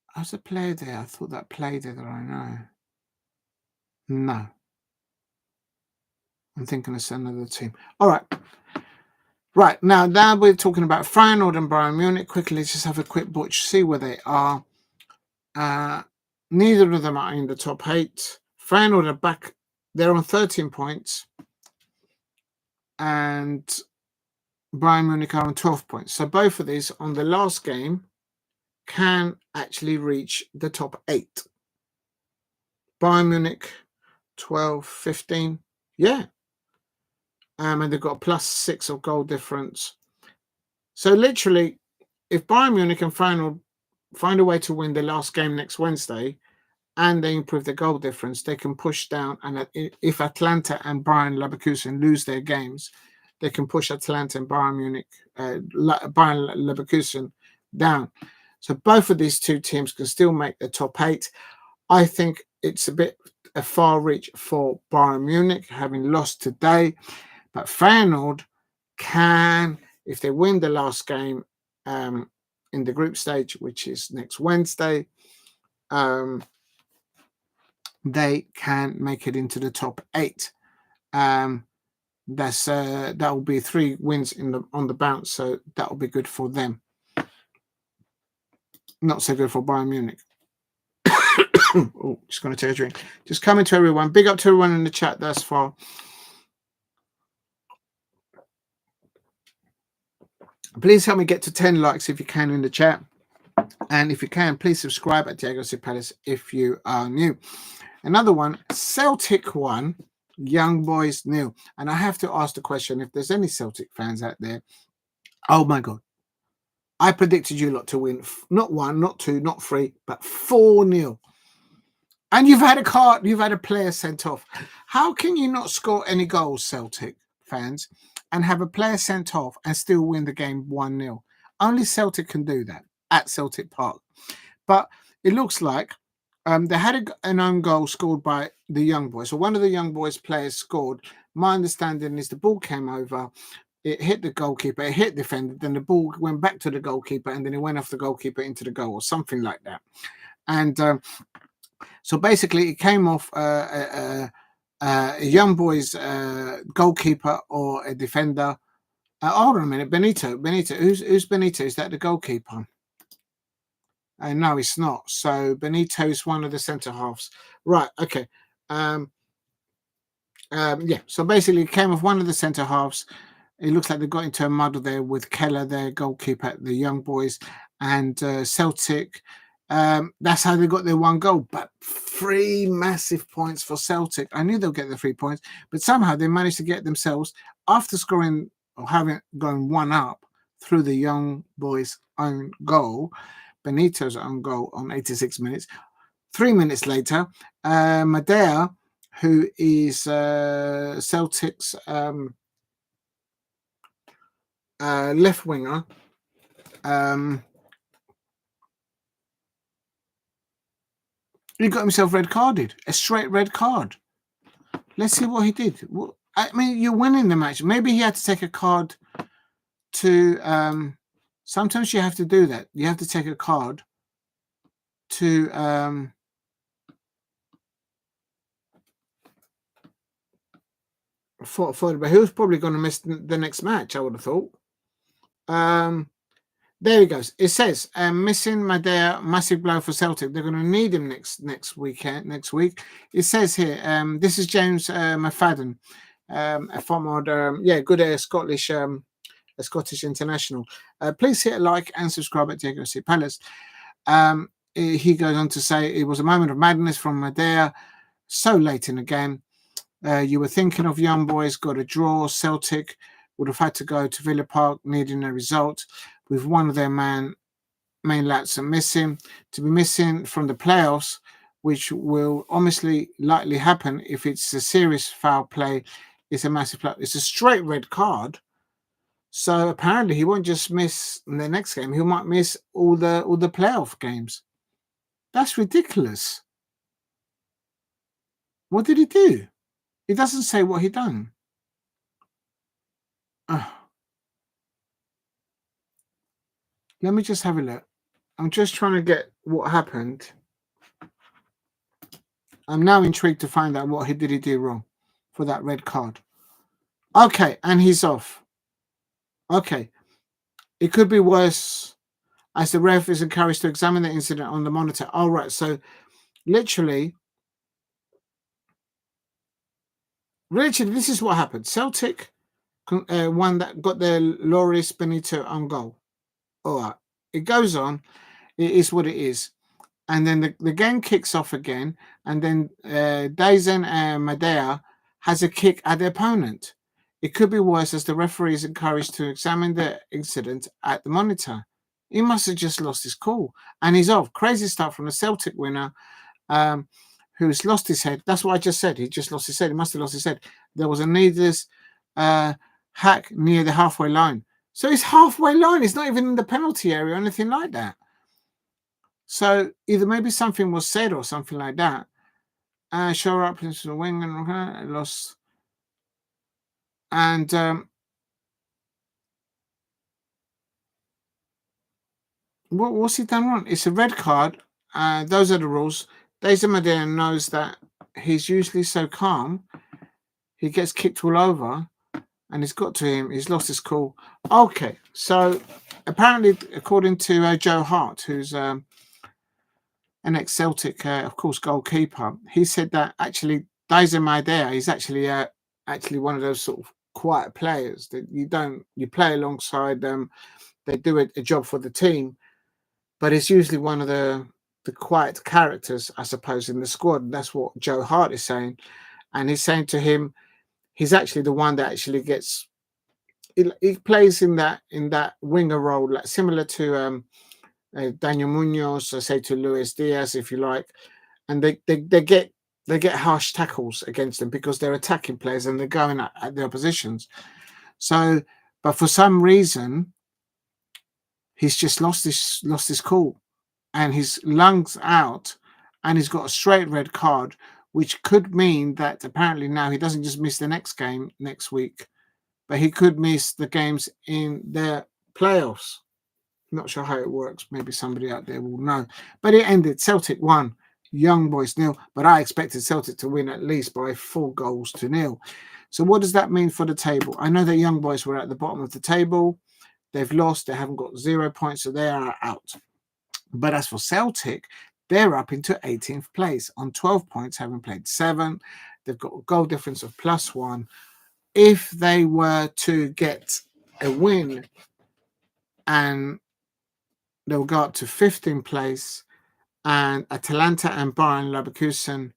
How's the player there? I thought that player there that I know. No. I'm thinking it's another team. All right. Right, now we're talking about Feyenoord and Bayern Munich. Quickly, let's just have a quick butch, see where they are. Neither of them are in the top 8. Feyenoord are back. They're on 13 points. And Bayern Munich are on 12 points. So both of these on the last game can actually reach the top 8. Bayern Munich, 12, 15. Yeah. And they've got a +6 of goal difference. So literally, if Bayern Munich and Feyenoord find a way to win the last game next Wednesday and they improve their goal difference, they can push down. And if Atlanta and Bayern Leverkusen lose their games, they can push Atlanta and Bayern Munich, Bayern Leverkusen down. So both of these 2 teams can still make the top 8. I think it's a far reach for Bayern Munich, having lost today. But Feyenoord can, if they win the last game in the group stage, which is next Wednesday, they can make it into the top 8. that will be 3 wins on the bounce, so that will be good for them. Not so good for Bayern Munich. Oh, just going to take a drink. Just coming to everyone. Big up to everyone in the chat thus far. Please help me get to 10 likes if you can in the chat. And if you can, please subscribe at Diego C. Palace if you are new. Another one, Celtic 1, Young Boys 0. And I have to ask the question, if there's any Celtic fans out there, oh my God, I predicted you lot to win, not 1, not 2, not 3, but 4-0. And you've had a player sent off. How can you not score any goals, Celtic fans, and have a player sent off and still win the game 1-0? Only Celtic can do that at Celtic Park. But it looks like they had an own goal scored by the young boys. So one of the young boys players scored. My understanding is the ball came over, it hit the goalkeeper, it hit the defender, then the ball went back to the goalkeeper, and then it went off the goalkeeper into the goal or something like that. And so basically, it came off a young boy's goalkeeper or a defender. Hold on a minute, Benito. Who's Benito? Is that the goalkeeper? No, it's not. So Benito is one of the centre halves. Right. Okay. Yeah. So basically, it came off one of the centre halves. It looks like they got into a muddle there with Keller, their goalkeeper, the young boys, and Celtic. That's how they got their 1 goal. But 3 massive points for Celtic. I knew they'll get the 3 points, but somehow they managed to get themselves, after scoring or having gone 1 up through the young boys' own goal, Benito's own goal on 86 minutes. 3 minutes later, Madea, who is Celtic's left winger, he got himself red carded, a straight red card. Let's see what he did. Well, I mean, you're winning the match. Maybe he had to take a card to. Sometimes you have to do that. You have to take a card to. But he was probably going to miss the next match, I would have thought. There he goes. It says missing Madea, massive blow for Celtic. They're going to need him next week. It says here. This is James McFadden, a former good Scottish international. Please hit a like and subscribe at Diego C. Palace. He goes on to say it was a moment of madness from Madea, so late in the game. You were thinking of young boys, got a draw. Celtic would have had to go to Villa Park needing a result with one of their main lads missing. To be missing from the playoffs, which will obviously likely happen if it's a serious foul play, is a massive play. It's a straight red card. So apparently he won't just miss the next game. He might miss all the playoff games. That's ridiculous. What did he do? It doesn't say what he done. Let me just have a look. I'm just trying to get what happened. I'm now intrigued to find out what he do wrong for that red card. Okay, and he's off. Okay. It could be worse, as the ref is encouraged to examine the incident on the monitor. All right, so literally, this is what happened. Celtic one that got their Loris Benito on goal. All right, it goes on. It is what it is. And then the game kicks off again. And then Dazen Madea has a kick at the opponent. It could be worse, as the referee is encouraged to examine the incident at the monitor. He must have just lost his cool. And he's off. Crazy stuff from the Celtic winner who's lost his head. That's what I just said. He just lost his head. He must have lost his head. There was a needless hack near the halfway line. So it's halfway line. It's not even in the penalty area or anything like that. So either maybe something was said or something like that. Show up into the wing and lost. And what's he done wrong? It's a red card. Those are the rules. Dazen Madea knows that he's usually so calm. He gets kicked all over. and it's got to him. He's lost his cool. Okay, so apparently, according to Joe Hart, who's an ex-Celtic, of course, goalkeeper, he said that actually Daisy Maidea is actually one of those sort of quiet players that you play alongside them. They do a job for the team, but it's usually one of the quiet characters, I suppose, in the squad. And that's what Joe Hart is saying, and he's saying to him, he's actually the one that actually gets. He plays in that winger role, like similar to Daniel Munoz, I say to Luis Diaz, if you like, and they get harsh tackles against them because they're attacking players and they're going at the oppositions. So, but for some reason, he's just lost his cool, and his lungs out, and he's got a straight red card, which could mean that apparently now he doesn't just miss the next game next week, but he could miss the games in their playoffs. Not sure how it works. Maybe somebody out there will know. But it ended. Celtic 1, Young Boys 0. But I expected Celtic to win at least by 4-0. So what does that mean for the table? I know that Young Boys were at the bottom of the table. They've lost. They haven't got 0 points, so they are out. But as for Celtic, they're up into 18th place on 12 points, having played 7. They've got a goal difference of +1. If they were to get a win, and they'll go up to 15th place, and Atalanta and Bayern Leverkusen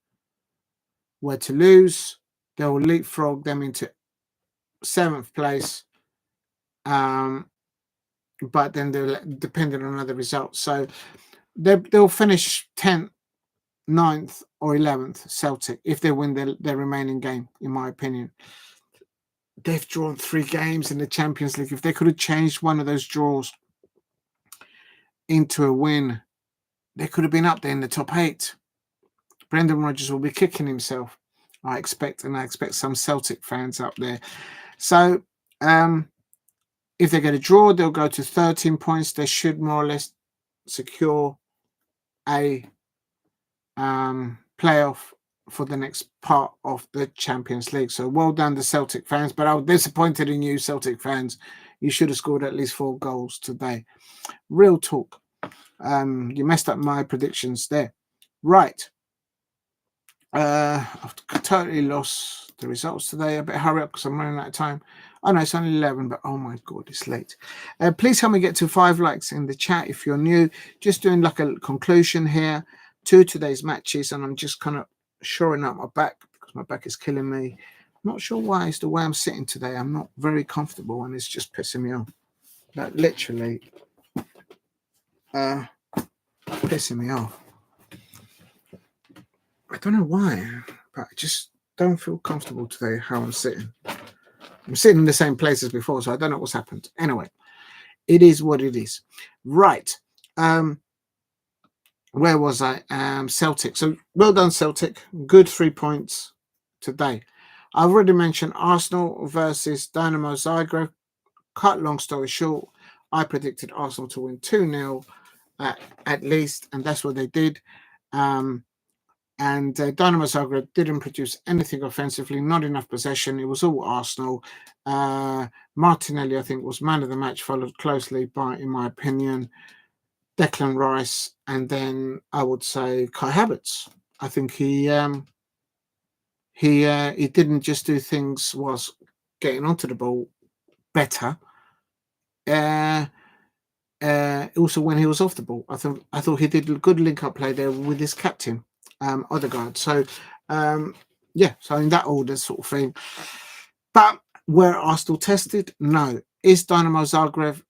were to lose, they'll leapfrog them into 7th place. But then they're dependent on other results. So they'll finish 10th, 9th, or 11th, Celtic, if they win their remaining game, in my opinion. They've drawn 3 games in the Champions League. If they could have changed one of those draws into a win, they could have been up there in the top 8. Brendan Rodgers will be kicking himself, I expect, and I expect some Celtic fans up there. So if they get a draw, they'll go to 13 points. They should more or less secure a playoff for the next part of the Champions League. So well done, the Celtic fans. But I was disappointed in you, Celtic fans. You should have scored at least 4 goals today. Real talk. You messed up my predictions there. Right. I've totally lost the results today. I better hurry up because I'm running out of time. Oh no, it's only 11, but oh my god, it's late. Please help me get to 5 likes in the chat if you're new. Just doing like a conclusion here to today's matches, and I'm just kind of shoring up my back because my back is killing me. I'm not sure why. It's the way I'm sitting today. I'm not very comfortable, and it's just pissing me off. Like literally pissing me off. I don't know why, but I just don't feel comfortable today how I'm sitting. I'm sitting in the same place as before, so I don't know what's happened. Anyway, it is what it is. Right. Where was I? Celtic. So well done, Celtic. Good 3 points today. I've already mentioned Arsenal versus Dinamo Zagreb. Cut long story short, I predicted Arsenal to win 2-0 at least, and that's what they did. And Dinamo Zagreb didn't produce anything offensively, not enough possession. It was all Arsenal. Martinelli, I think, was man of the match, followed closely by, in my opinion, Declan Rice, and then I would say Kai Havertz. I think he didn't just do things whilst getting onto the ball better. Also, when he was off the ball, I thought he did a good link-up play there with his captain, Odegaard. So, so in that order sort of thing. But were Arsenal tested? No. Is Dinamo Zagreb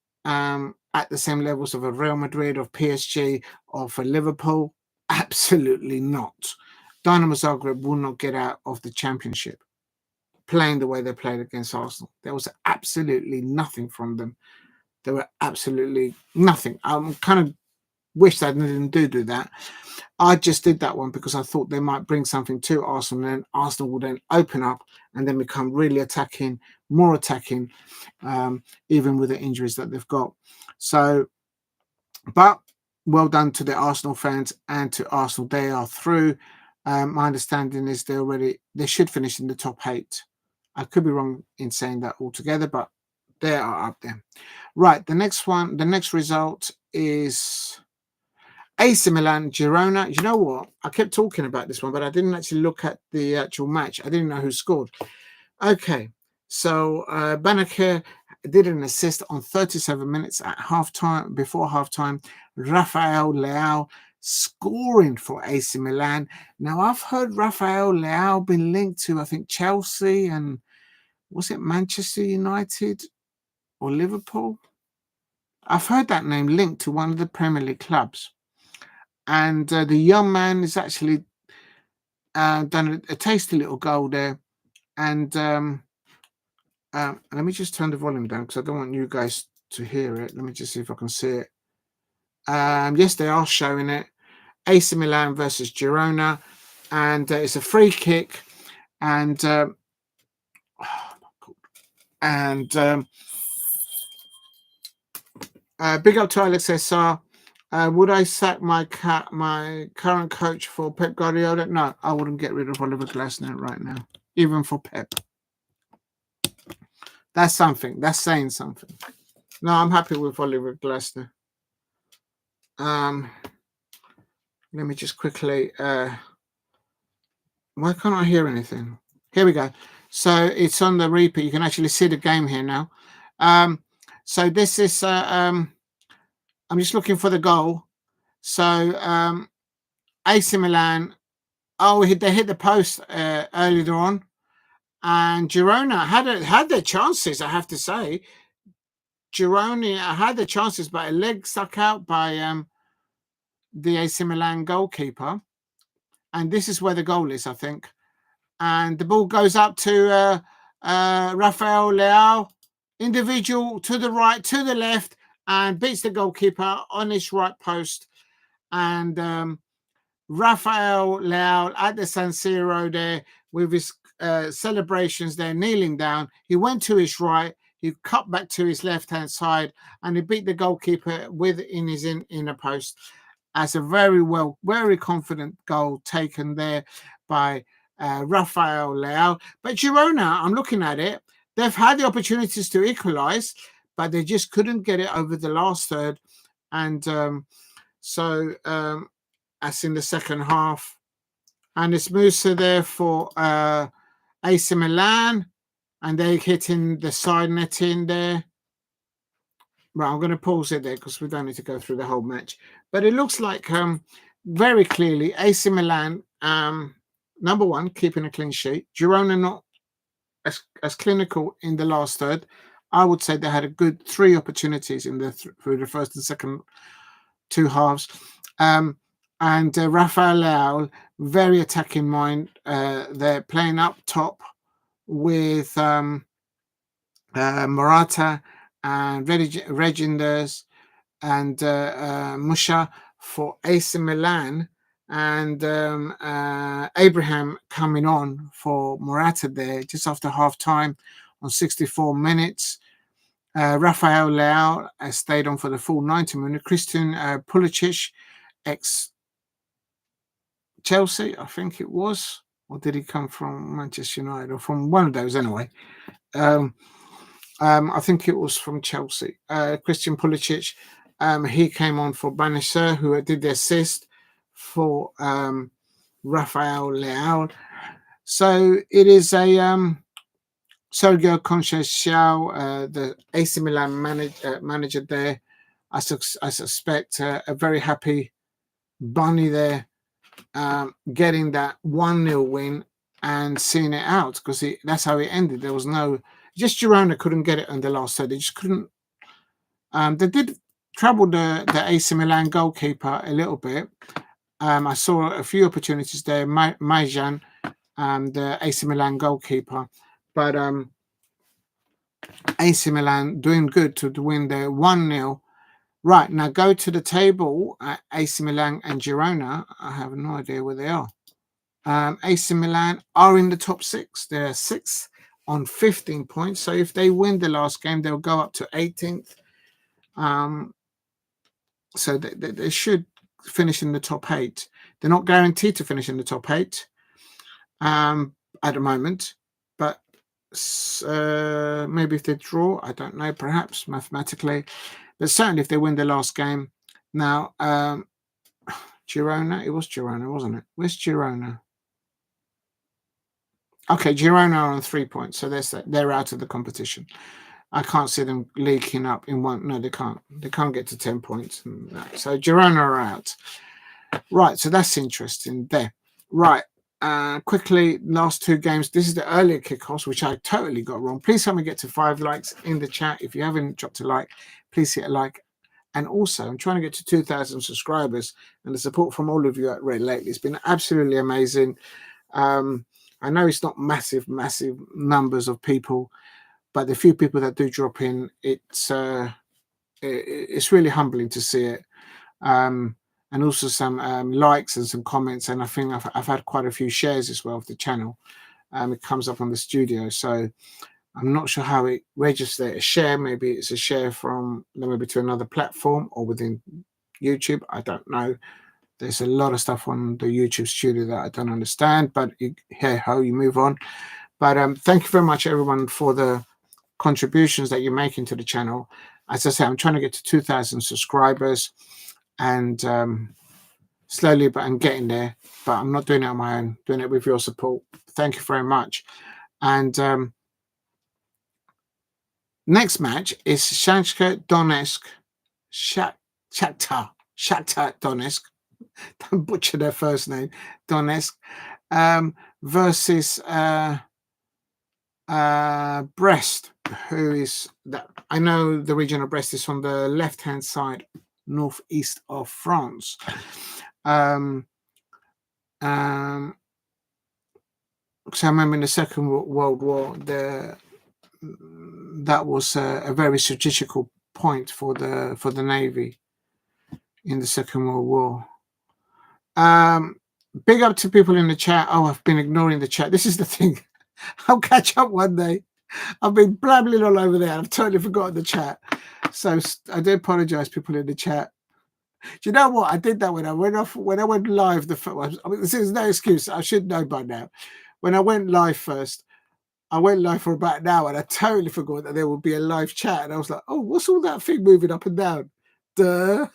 at the same levels of a Real Madrid, of PSG, or for Liverpool? Absolutely not. Dinamo Zagreb will not get out of the championship playing the way they played against Arsenal. There was absolutely nothing from them. There were absolutely nothing. I kind of wish they didn't do that. I just did that one because I thought they might bring something to Arsenal, and then Arsenal will then open up and then become really attacking, more attacking, even with the injuries that they've got. So, but well done to the Arsenal fans and to Arsenal. They are through. My understanding is they should finish in the top 8. I could be wrong in saying that altogether, but they are up there. Right, the next result is AC Milan, Girona. You know what? I kept talking about this one, but I didn't actually look at the actual match. I didn't know who scored. Okay, so Banachir did an assist on 37 minutes at halftime. Before halftime, Rafael Leao scoring for AC Milan. Now, I've heard Rafael Leao been linked to, I think, Chelsea and was it Manchester United or Liverpool? I've heard that name linked to one of the Premier League clubs. And the young man has actually done a tasty little goal there. And let me just turn the volume down because I don't want you guys to hear it. Let me just see if I can see it. Yes, they are showing it. AC Milan versus Girona. And it's a free kick. And oh my God. And big up to Alex SR. Would I sack my current coach for Pep Guardiola? No, I wouldn't get rid of Oliver Glasner right now, even for Pep. That's something. That's saying something. No, I'm happy with Oliver Glasner. Let me just quickly. Why can't I hear anything? Here we go. So it's on the repeat. You can actually see the game here now. So this is. I'm just looking for the goal. So AC Milan. Oh, they hit the post earlier on, and Girona had their chances. I have to say, Girona had their chances, but a leg stuck out by the AC Milan goalkeeper, and this is where the goal is, I think. And the ball goes up to Rafael Leao, individual to the right, to the left, and beats the goalkeeper on his right post. And Rafael Leao at the San Siro there with his celebrations there, kneeling down. He went to his right, he cut back to his left-hand side, and he beat the goalkeeper in his inner post. As a very confident goal taken there by Rafael Leao. But Girona, I'm looking at it, they've had the opportunities to equalise, but they just couldn't get it over the last third. And so that's in the second half. And it's Musa there for AC Milan, and they're hitting the side netting there. Right, I'm going to pause it there because we don't need to go through the whole match. But it looks like very clearly AC Milan, number one, keeping a clean sheet. Girona not as clinical in the last third. I would say they had a good 3 opportunities in through the first and second 2 halves. And Rafael Leao, very attacking mind. They're playing up top with Morata and Reginders and Musha for AC Milan, and Abraham coming on for Morata there just after half time on 64 minutes. Rafael Leao stayed on for the full 90 minutes. Christian Pulisic, ex-Chelsea, I think it was, or did he come from Manchester United, or from one of those anyway? I think it was from Chelsea. Christian Pulisic, he came on for Bernauer, who did the assist for Rafael Leao. So it is a Sergio Conceição, the AC Milan manager there. I suspect a very happy bunny there, getting that 1-0 win and seeing it out, because that's how it ended. There was no. Just Girona couldn't get it on the last third. They just couldn't. They did trouble the AC Milan goalkeeper a little bit. I saw a few opportunities there. Majan, the AC Milan goalkeeper. But AC Milan doing good to win the 1-0. Right, now go to the table. AC Milan and Girona. I have no idea where they are. AC Milan are in the top 6. They're 6th on 15 points. So if they win the last game, they'll go up to 18th. So they should finish in the top 8. They're not guaranteed to finish in the top 8 at the moment, but Maybe if they draw, I don't know, perhaps mathematically, but certainly if they win the last game. Now, Girona, it was Girona, wasn't it? Where's Girona? Okay, Girona are on 3 points, so they're out of the competition. I can't see them leaking up in one. No, they can't. They can't get to 10 points. No. So Girona are out. Right, so that's interesting there. Right, quickly, last 2 games. This is the earlier kickoffs, which I totally got wrong. Please help me get to 5 likes in the chat. If you haven't dropped a like, please hit a like. And also, I'm trying to get to 2,000 subscribers, and the support from all of you at Red lately has been absolutely amazing. I know it's not massive numbers of people, but the few people that do drop in, it's really humbling to see it. And also some likes and some comments, and I think I've had quite a few shares as well of the channel. It comes up on the studio, so I'm not sure how it registers a share. Maybe it's a share from maybe to another platform or within YouTube. I don't know. There's a lot of stuff on the YouTube studio that I don't understand, but hey ho, you move on. But thank you very much, everyone, for the contributions that you're making to the channel. As I say, I'm trying to get to 2,000 subscribers, and slowly, but I'm getting there. But I'm not doing it on my own, doing it with your support. Thank you very much. And next match is Shakhtar Donetsk, Shakhtar Donetsk. Don't butcher their first name, Donetsk, versus Brest, who is that? I know the region of Brest is on the left-hand side, northeast of France. So I remember in the Second World War, that was a very strategical point for the Navy in the Second World War. Big up to people in the chat. Oh, I've been ignoring the chat. This is the thing. I'll catch up one day. I've been blabbling all over there. I've totally forgotten the chat. So I do apologize, people in the chat. Do you know what? I did that when I went live. This is no excuse. I should know by now. When I went live first, I went live for about an hour, and I totally forgot that there would be a live chat. And I was like, oh, what's all that thing moving up and down? Duh.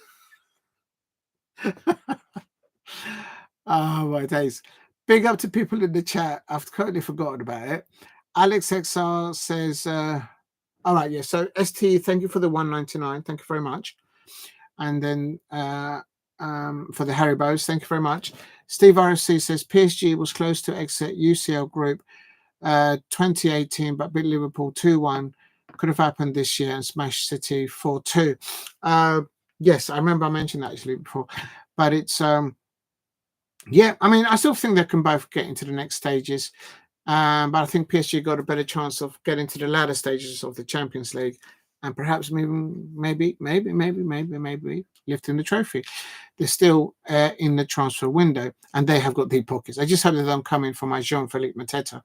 Oh, my days. Big up to people in the chat. I've totally forgotten about it. Alex XR says, all right, yeah. So ST, thank you for the 199. Thank you very much. And then for the Haribos, thank you very much. Steve RFC says PSG was close to exit UCL Group 2018, but beat Liverpool 2-1. Could have happened this year and smashed City 4-2. Yes, I remember I mentioned that actually before. But it's yeah, I mean, I still think they can both get into the next stages. But I think PSG got a better chance of getting to the latter stages of the Champions League, and perhaps maybe lifting the trophy. They're still in the transfer window, and they have got deep pockets. I just hope that I'm coming for my Jean-Philippe Mateta,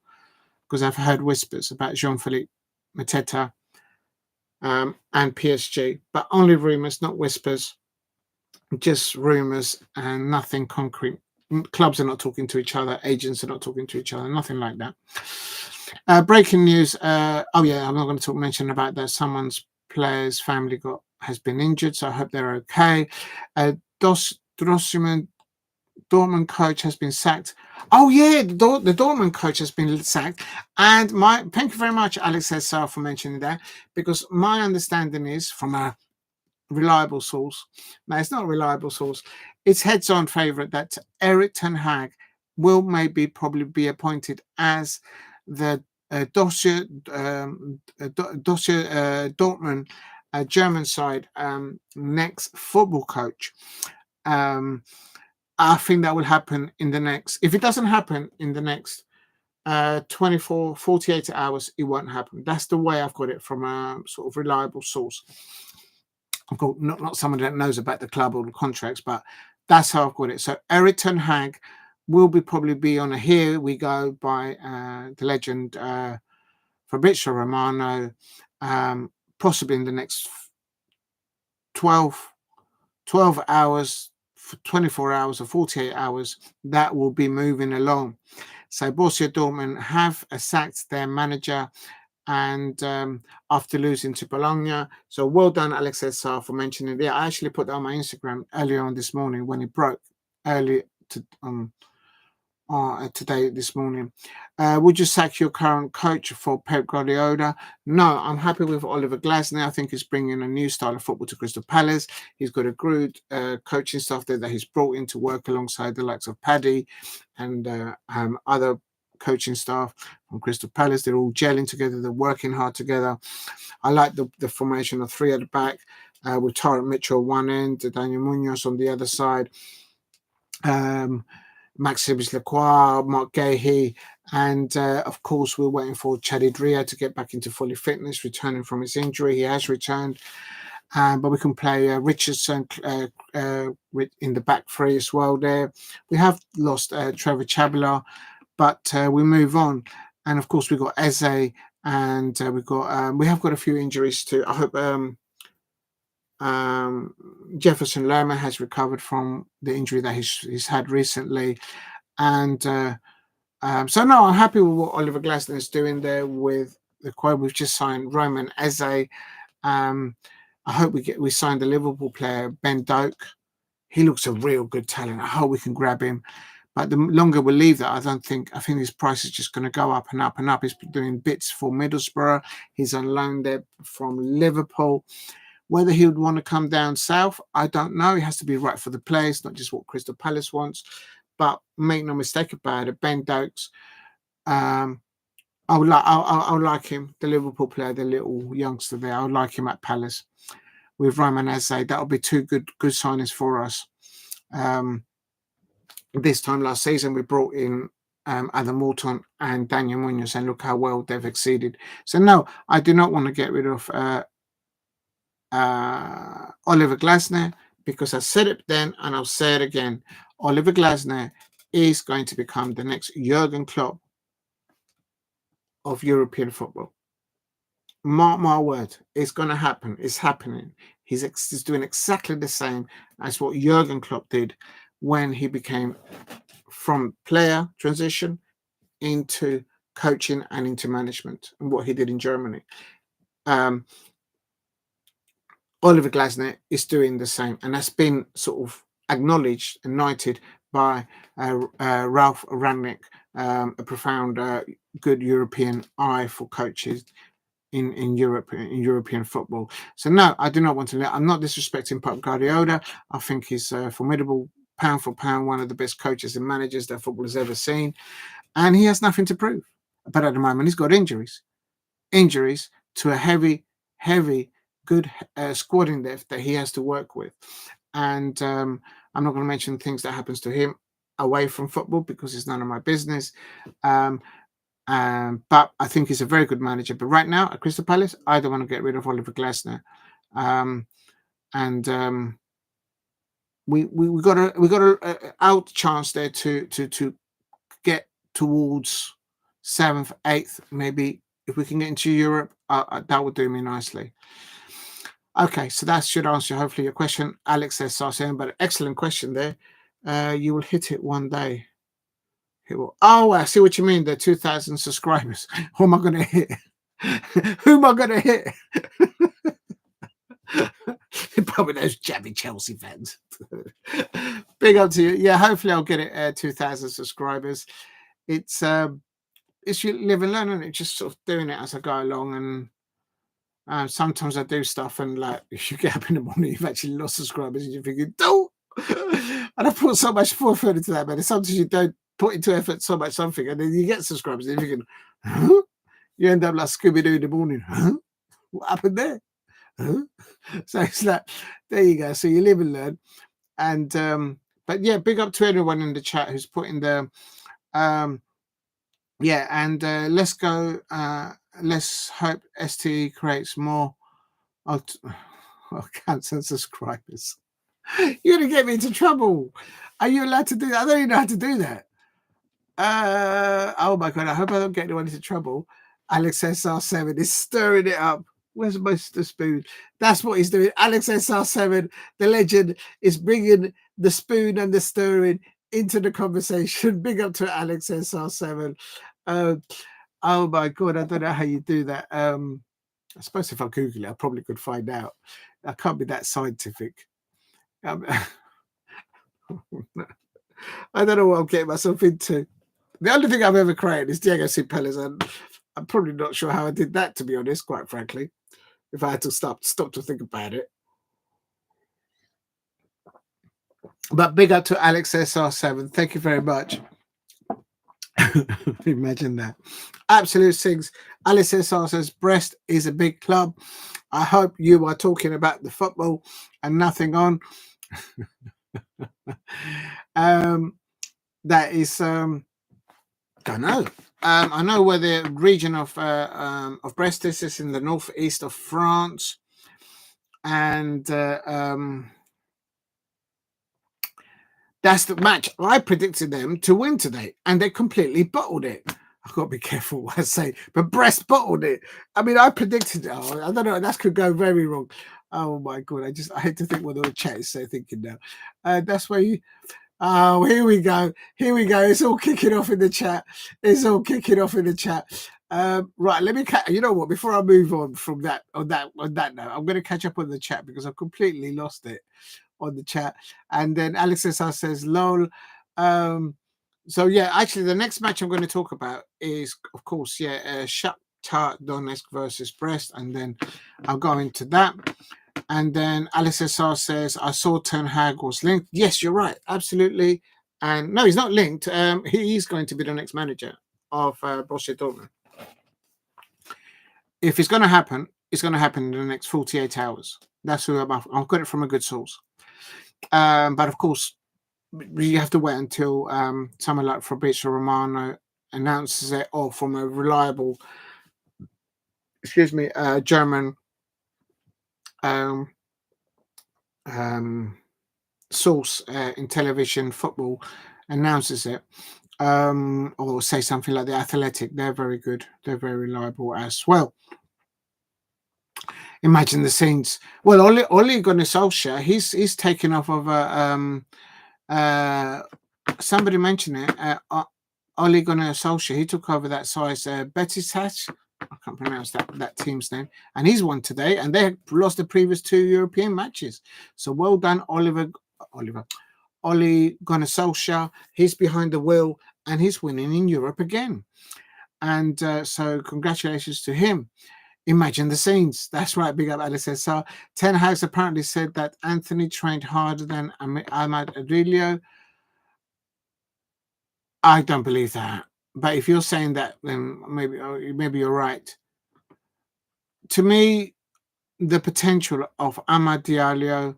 because I've heard whispers about Jean-Philippe Mateta and PSG, but only rumours, not whispers, just rumours and nothing concrete. Clubs are not talking to each other, agents are not talking to each other, nothing like that. Breaking news. Oh yeah, I'm not going to mention about that. Someone's player's family has been injured, so I hope they're okay. Dortmund coach has been sacked. Oh yeah, the Dortmund coach has been sacked. And thank you very much, Alex Essar, for mentioning that, because my understanding is from a reliable source. Now, it's not a reliable source. It's heads-on favourite that Erik ten Hag will probably be appointed as the Dortmund German side next football coach. I think that will happen in the next. If it doesn't happen in the next 48 hours, it won't happen. That's the way I've got it from a sort of reliable source. I've got not someone that knows about the club or the contracts, but that's how I've got it. So Erik ten Hag will probably be on a here we go by the legend Fabrizio Romano, possibly in the next 12 hours, 24 hours or 48 hours, that will be moving along. So Borussia Dortmund have sacked their manager, and after losing to Bologna. So well done, Alex Essar, for mentioning it. I actually put that on my Instagram earlier on this morning when it broke early today, this morning. Would you sack your current coach for Pep Guardiola? No, I'm happy with Oliver Glasner. I think he's bringing a new style of football to Crystal Palace. He's got a good coaching staff there that he's brought in to work alongside the likes of Paddy and other coaching staff from Crystal Palace. They're all gelling together. They're working hard together. I like the formation of three at the back with Torrente Mitchell one end, Daniel Munoz on the other side, Maximus Lacroix, Mark Gahey, and of course we're waiting for Chadid Raya to get back into fully fitness, returning from his injury. He has returned, but we can play Richardson in the back three as well there. We have lost Trevor Chabela, but we move on. And of course we've got Eze, and we have got a few injuries too. I hope Jefferson Lerma has recovered from the injury that he's had recently, and so no, I'm happy with what Oliver Glasner is doing there with the quote. We've just signed Roman Eze. I hope we signed the Liverpool player Ben Doak. He looks a real good talent. I hope we can grab him. But the longer we leave that, I think his price is just going to go up and up and up. He's doing bits for Middlesbrough. He's on loan there from Liverpool. Whether he would want to come down south, I don't know. He has to be right for the place, not just what Crystal Palace wants. But make no mistake about it, Ben Dokes, I would like him, the Liverpool player, the little youngster there. I would like him at Palace with Roman Eze. That'll be two good signings for us. This time last season, we brought in Adam Morton and Daniel Munoz, and look how well they've exceeded. So no, I do not want to get rid of Oliver Glasner, because I said it then and I'll say it again. Oliver Glasner is going to become the next Jurgen Klopp of European football. Mark my word, it's going to happen. It's happening. He's doing exactly the same as what Jurgen Klopp did when he became from player transition into coaching and into management, and what he did in Germany. Oliver Glasner is doing the same, and that's been sort of acknowledged and knighted by Ralph Rangnick, a profound, good European eye for coaches in Europe, in European football. So no, I do not want to. I'm not disrespecting Pep Guardiola. I think he's formidable, pound for pound, one of the best coaches and managers that football has ever seen, and he has nothing to prove. But at the moment, he's got injuries to a heavy, good squad in depth that he has to work with. And I'm not going to mention things that happens to him away from football because it's none of my business. But I think he's a very good manager. But right now at Crystal Palace, I don't want to get rid of Oliver Glasner. We got a out chance there to get towards 7th, 8th, maybe. If we can get into Europe, that would do me nicely. Okay, so that should answer hopefully your question. Alex says saying, but excellent question there. You will hit it one day. Oh, I see what you mean. The 2,000 subscribers. Who am I going to hit? Who am I going to hit? Probably those jabby Chelsea fans. Big up to you. Yeah, hopefully I'll get it 2,000 subscribers. It's you live and learn, and it's just sort of doing it as I go along. And sometimes I do stuff, and like you get up in the morning, you've actually lost subscribers, and you're thinking, "Don't!" And I put so much effort into that, man. And sometimes you don't put into effort so much something, and then you get subscribers, and you're thinking, "Huh?" You end up like Scooby Doo in the morning. Huh? What happened there? Huh? So it's like, there you go. So you live and learn. And but yeah, big up to everyone in the chat who's putting the yeah, and let's go. Let's hope ST creates more. Cancel subscribers. You're gonna get me into trouble. Are you allowed to do that? I don't even know how to do that. Oh my god! I hope I don't get anyone into trouble. Alex SR7 is stirring it up. Where's most of the spoon? That's what he's doing. Alex SR7, the legend, is bringing the spoon and the stirring into the conversation. Big up to Alex SR7. Oh my God, I don't know how you do that. I suppose if I Google it, I probably could find out. I can't be that scientific. I don't know what I'm getting myself into. The only thing I've ever created is Diego Cipelas, and I'm probably not sure how I did that, to be honest, quite frankly, if I had to stop to think about it. But big up to Alex SR7. Thank you very much. Imagine that. Absolute things. Alex SR says, Brest is a big club. I hope you are talking about the football and nothing on. That is, don't know. I know where the region of Brest is. It's in the northeast of France. And that's the match. I predicted them to win today, and they completely bottled it. I've got to be careful what I say, but Brest bottled it. I mean, I predicted it. Oh, I don't know. That could go very wrong. Oh my God. I hate to think what the chat is thinking now. That's where you. Oh, here we go. Here we go. It's all kicking off in the chat. It's all kicking off in the chat. Right. Let me. You know what? Before I move on from that, on that note, I'm going to catch up on the chat because I've completely lost it on the chat. And then Alex SR says, "Lol." So yeah, actually, the next match I'm going to talk about is, of course, Shakhtar Donetsk versus Brest, and then I'll go into that. And then Alex SR says, I saw Ten Hag was linked. Yes, you're right. Absolutely. And no, he's not linked. He is going to be the next manager of Borussia Dortmund. If it's going to happen, it's going to happen in the next 48 hours. That's who I've got it from a good source. But of course, you have to wait until someone like Fabrizio Romano announces it, or from a reliable, German source in television football announces it, or say something like the Athletic. They're very good. They're very reliable as well. Imagine the scenes. Well, Ole Gunnar Solskjaer, he's taken off of somebody mentioned it. Ole Gunnar Solskjaer, he took over that size Betis. I can't pronounce that team's name, and he's won today, and they lost the previous 2 European matches. So well done, Ole Gunnar Solskjaer. He's behind the wheel, and he's winning in Europe again. And so congratulations to him. Imagine the scenes. That's right, big up Alice SR. Ten Hag's apparently said that Anthony trained harder than Amad Adilio. I don't believe that. But if you're saying that, then maybe you're right. To me, the potential of Amad Diallo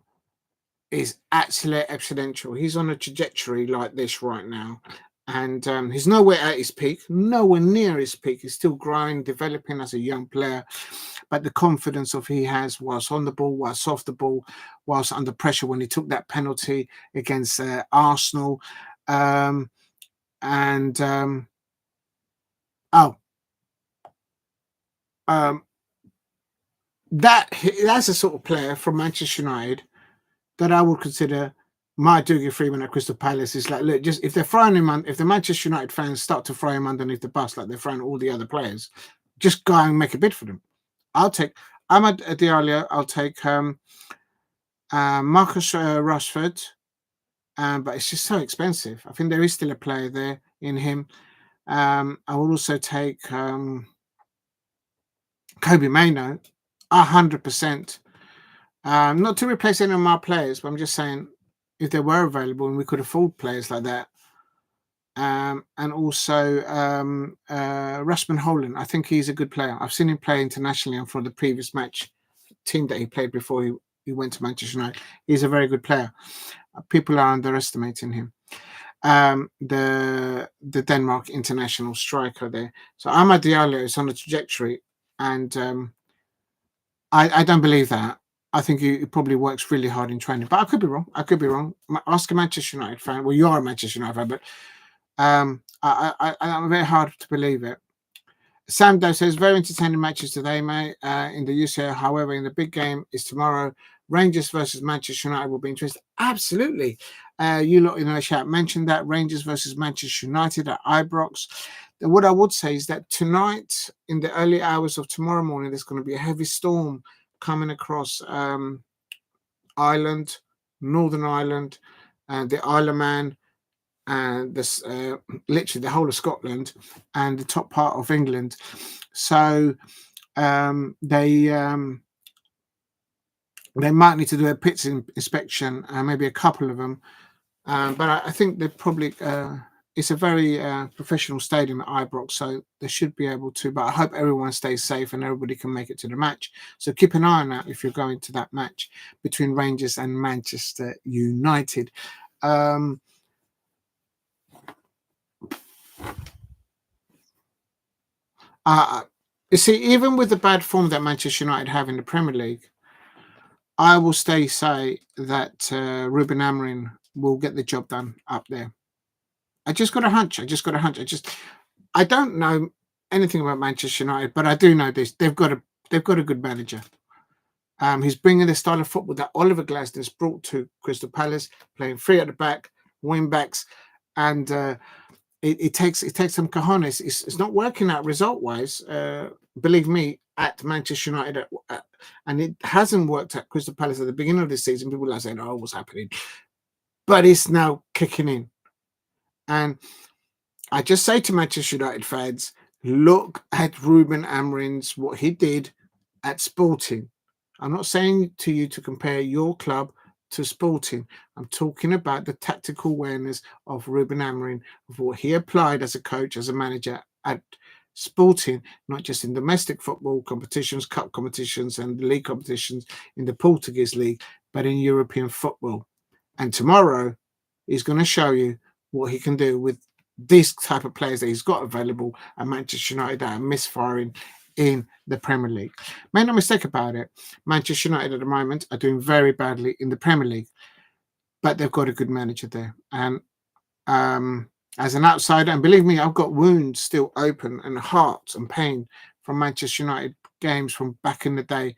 is actually exponential. He's on a trajectory like this right now. And he's nowhere at his peak, nowhere near his peak. He's still growing, developing as a young player. But the confidence he has whilst on the ball, whilst off the ball, whilst under pressure when he took that penalty against Arsenal. That's a sort of player from Manchester United that I would consider my Dougie Freeman at Crystal Palace. Is like, look, just if they're throwing him if the Manchester United fans start to throw him underneath the bus like they're throwing all the other players, just go and make a bid for them. I'll take Amad Diallo. I'll take Marcus Rashford. But it's just so expensive. I think there is still a player there in him. I will also take Kobe Mainoo, 100%. Not to replace any of my players, but I'm just saying if they were available and we could afford players like that. And also Rasmus Holland. I think he's a good player. I've seen him play internationally and for the previous team that he played before he went to Manchester United. He's a very good player. People are underestimating him. The Denmark international striker there. So Amad Diallo is on a trajectory, and I don't believe that. I think he probably works really hard in training, but I could be wrong. Ask a Manchester United fan. Well, you are a Manchester United fan, but I'm very hard to believe it. Sam Doe says, very entertaining matches today, mate, in the UCL. However, in the big game is tomorrow. Rangers versus Manchester United will be interesting. Absolutely. You lot in the chat mentioned that Rangers versus Manchester United at Ibrox. What I would say is that tonight, in the early hours of tomorrow morning, there's going to be a heavy storm coming across Ireland, Northern Ireland, and the Isle of Man, and this literally the whole of Scotland and the top part of England. So they might need to do a pits inspection, maybe a couple of them. But I think they probably it's a very professional stadium at Ibrox, so they should be able to. But I hope everyone stays safe and everybody can make it to the match. So keep an eye on that if you're going to that match between Rangers and Manchester United. You see, even with the bad form that Manchester United have in the Premier League, I will say that Ruben Amorim will get the job done up there. I just got a hunch. I don't know anything about Manchester United, but I do know this: they've got a good manager. He's bringing the style of football that Oliver Glasner's brought to Crystal Palace, playing three at the back, wing backs, and it takes some cojones. It's not working out result wise. Believe me, at Manchester United, and it hasn't worked at Crystal Palace at the beginning of the season. People are saying, "Oh, what's happening?" But it's now kicking in. And I just say to Manchester United fans, look at Ruben Amorim's, what he did at Sporting. I'm not saying to you to compare your club to Sporting. I'm talking about the tactical awareness of Ruben Amorim, of what he applied as a coach, as a manager at Sporting, not just in domestic football competitions, cup competitions, and league competitions in the Portuguese league, but in European football. And tomorrow, he's going to show you what he can do with these type of players that he's got available at Manchester United that are misfiring in the Premier League. Make no mistake about it, Manchester United at the moment are doing very badly in the Premier League, but they've got a good manager there. And as an outsider, and believe me, I've got wounds still open and hearts and pain from Manchester United games from back in the day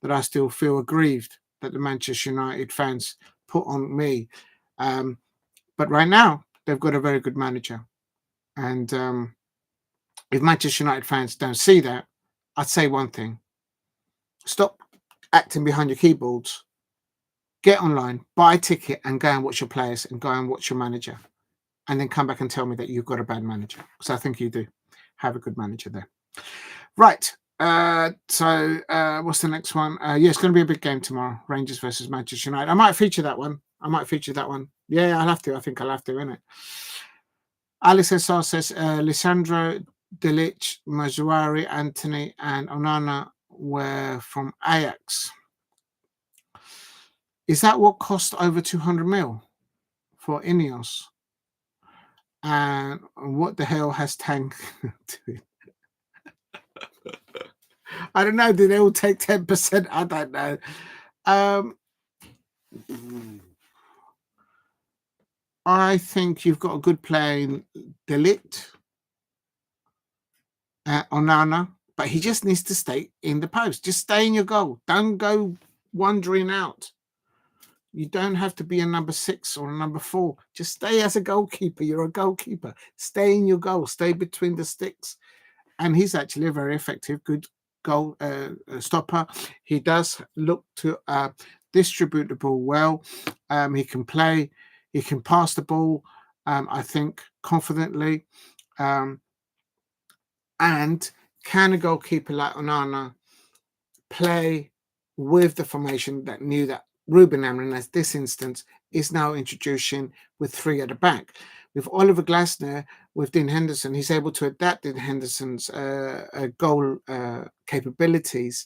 that I still feel aggrieved that the Manchester United fans put on me. But right now, they've got a very good manager. And if Manchester United fans don't see that, I'd say one thing. Stop acting behind your keyboards. Get online, buy a ticket and go and watch your players and go and watch your manager. And then come back and tell me that you've got a bad manager. Because I think you do have a good manager there. Right. So what's the next one? Yeah, it's going to be a big game tomorrow. Rangers versus Manchester United. I might feature that one. Yeah, I'll have to. I think I'll have to, innit? Alice SR says, Lisandro, Delic, Mazuari, Anthony, and Onana were from Ajax. Is that what cost over 200 mil for Ineos? And what the hell has Tank doing? I don't know. Do they all take 10%? I don't know. I think you've got a good player in Delict, Onana, but he just needs to stay in the post. Just stay in your goal. Don't go wandering out. You don't have to be a number 6 or a number 4. Just stay as a goalkeeper. You're a goalkeeper. Stay in your goal. Stay between the sticks. And he's actually a very effective, good goal stopper. He does look to distribute the ball well. He can play. He can pass the ball, I think, confidently. And can a goalkeeper like Onana play with the formation that knew that Ruben Amorim, as this instance, is now introducing with 3 at the back? With Oliver Glasner, with Dean Henderson, he's able to adapt Dean Henderson's goal capabilities.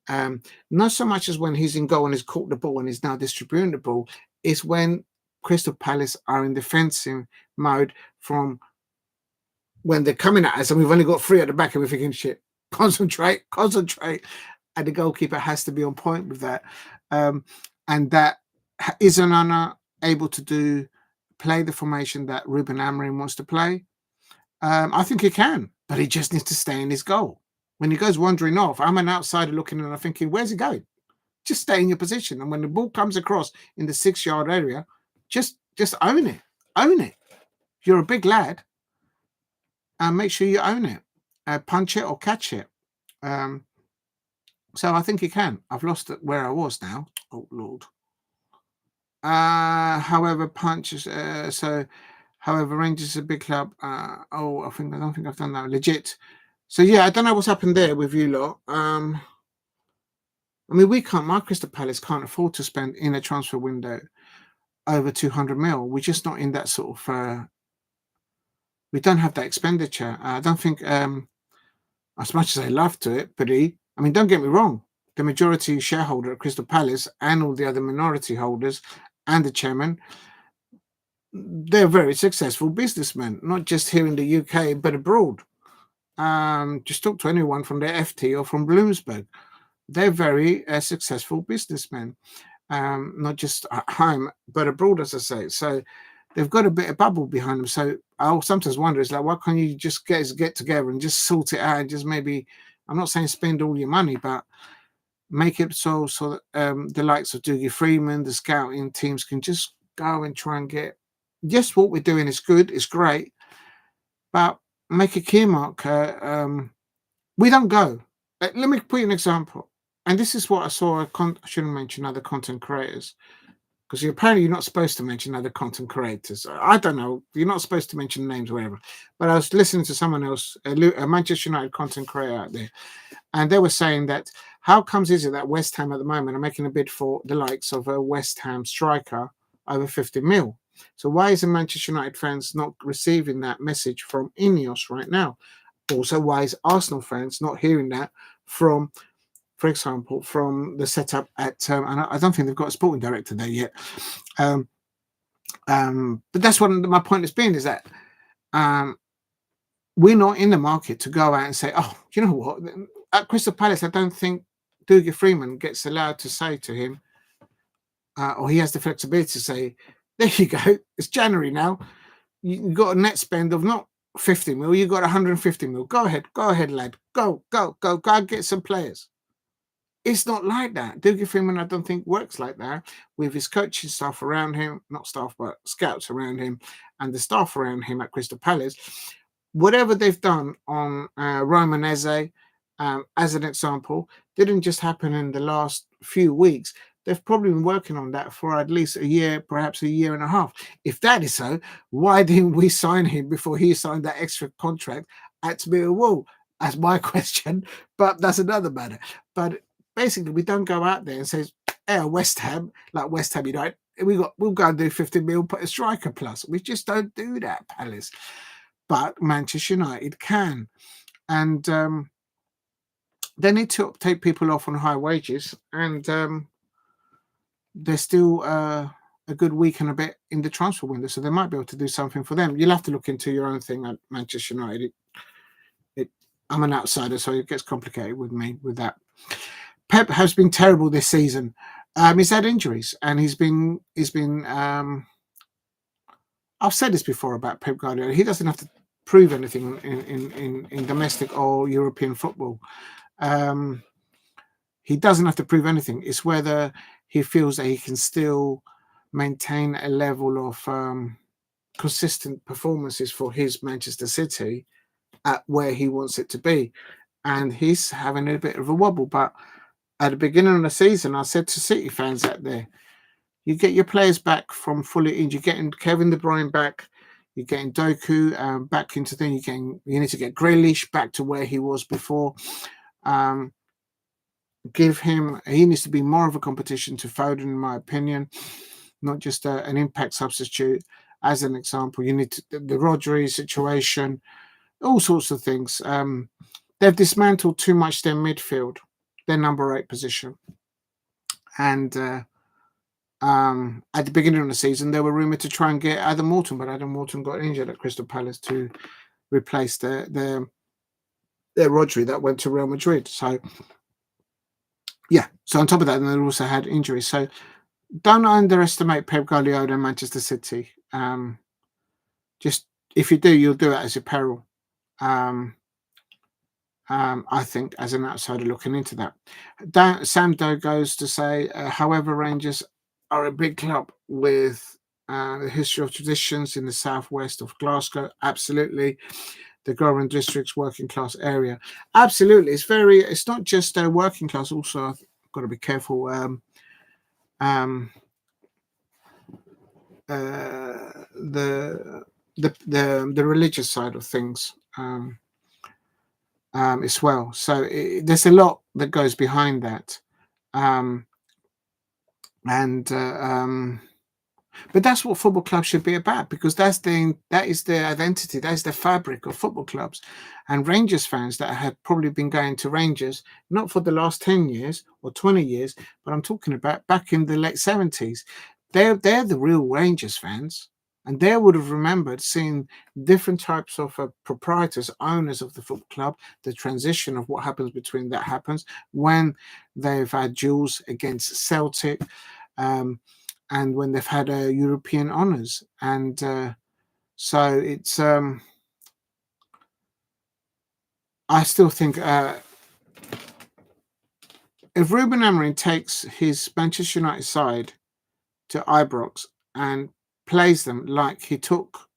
Not so much as when he's in goal and he's caught the ball and he's now distributing the ball, is when Crystal Palace are in defensive mode from when they're coming at us and we've only got 3 at the back and we're thinking, shit, concentrate. And the goalkeeper has to be on point with that. And that is Onana able to play the formation that Ruben Amorim wants to play? I think he can. but he just needs to stay in his goal. When he goes wandering off, I'm an outsider looking and I'm thinking, where's he going? Just stay in your position. And when the ball comes across in the 6-yard area, just own it. Own it. You're a big lad, and make sure you own it. Punch it or catch it. So I think he can. I've lost it where I was now. Oh, Lord. However, however, Rangers is a big club. I don't think I've done that. Legit. So yeah, I don't know what's happened there with you lot. I mean, my Crystal Palace can't afford to spend in a transfer window over 200 mil. We're just not in that sort of. We don't have that expenditure. I don't think, as much as I love to it, but I mean, don't get me wrong. The majority shareholder at Crystal Palace and all the other minority holders and the chairman, they're very successful businessmen, not just here in the UK, but abroad. Just talk to anyone from the FT or from Bloomsburg. They're very successful businessmen, not just at home, but abroad, as I say. So they've got a bit of bubble behind them. So I'll sometimes wonder, it's like, why can't you just get together and just sort it out and just maybe, I'm not saying spend all your money, but make it so that the likes of Dougie Freeman, the scouting teams can just go and try and get, yes, what we're doing is good, it's great, but make a key mark. We don't go. Let me put you an example. And this is what I saw. I shouldn't mention other content creators, because apparently you're not supposed to mention other content creators. I don't know. You're not supposed to mention names or whatever. But I was listening to someone else, a Manchester United content creator out there, and they were saying that how comes is it that West Ham at the moment are making a bid for the likes of a West Ham striker over 50 mil? So why is the Manchester United fans not receiving that message from Ineos right now? Also, why is Arsenal fans not hearing that from, for example, from the setup at, and I don't think they've got a sporting director there yet. But that's what my point has been, is that we're not in the market to go out and say, oh, you know what? At Crystal Palace, I don't think Dougie Freeman gets allowed to say to him, or he has the flexibility to say, there you go, it's January now. You've got a net spend of not 50 mil, you've got 150 mil. Go ahead, lad. Go and get some players. It's not like that. Dougie Freeman, I don't think, works like that, with his coaching staff around him, not staff, but scouts around him, and the staff around him at Crystal Palace. Whatever they've done on Roman Eze, as an example, didn't just happen in the last few weeks. They've probably been working on that for at least a year, perhaps a year and a half. If that is so, why didn't we sign him before he signed that extra contract at Millwall? That's my question, but that's another matter. But basically, we don't go out there and say, hey, West Ham, like West Ham United, we'll go and do 50 mil, put a striker plus. We just don't do that, Palace. But Manchester United can. And they need to take people off on high wages, and they're still a good week and a bit in the transfer window, so they might be able to do something for them. You'll have to look into your own thing at Manchester United. I'm an outsider, so it gets complicated with me with that. Pep has been terrible this season. He's had injuries, and he's been. I've said this before about Pep Guardiola. He doesn't have to prove anything in domestic or European football. He doesn't have to prove anything. It's whether he feels that he can still maintain a level of consistent performances for his Manchester City at where he wants it to be. And he's having a bit of a wobble. But at the beginning of the season, I said to City fans out there, you get your players back from fully injured. You're getting Kevin De Bruyne back. You're getting Doku back into things. You need to get Grealish back to where he was before. He needs to be more of a competition to Foden, in my opinion, not just an impact substitute. As an example, you need the Rodri situation, all sorts of things. They've dismantled too much their midfield, their number 8 position. And at the beginning of the season, they were rumoured to try and get Adam Morton, but Adam Morton got injured at Crystal Palace to replace their Rodri that went to Real Madrid. So, yeah. So on top of that, they also had injuries. So don't underestimate Pep Guardiola and Manchester City. Just if you do, you'll do it as your peril. I think, as an outsider looking into that. Sam Doe goes to say, however, Rangers are a big club with a history of traditions in the southwest of Glasgow. Absolutely. The Grogan District's working class area. Absolutely. It's not just a working class, also, I've got to be careful. The religious side of things as well. So there's a lot that goes behind that, but that's what football clubs should be about, because that is the identity, that is the fabric of football clubs. And Rangers fans that have probably been going to Rangers not for the last 10 years or 20 years, but I'm talking about back in the late 70s. They're the real Rangers fans, and they would have remembered seeing different types of proprietors, owners of the football club, the transition of what happens between that happens when they've had duels against Celtic, and when they've had European honours. And so it's, I still think if Ruben Amorim takes his Manchester United side to Ibrox and plays them like he took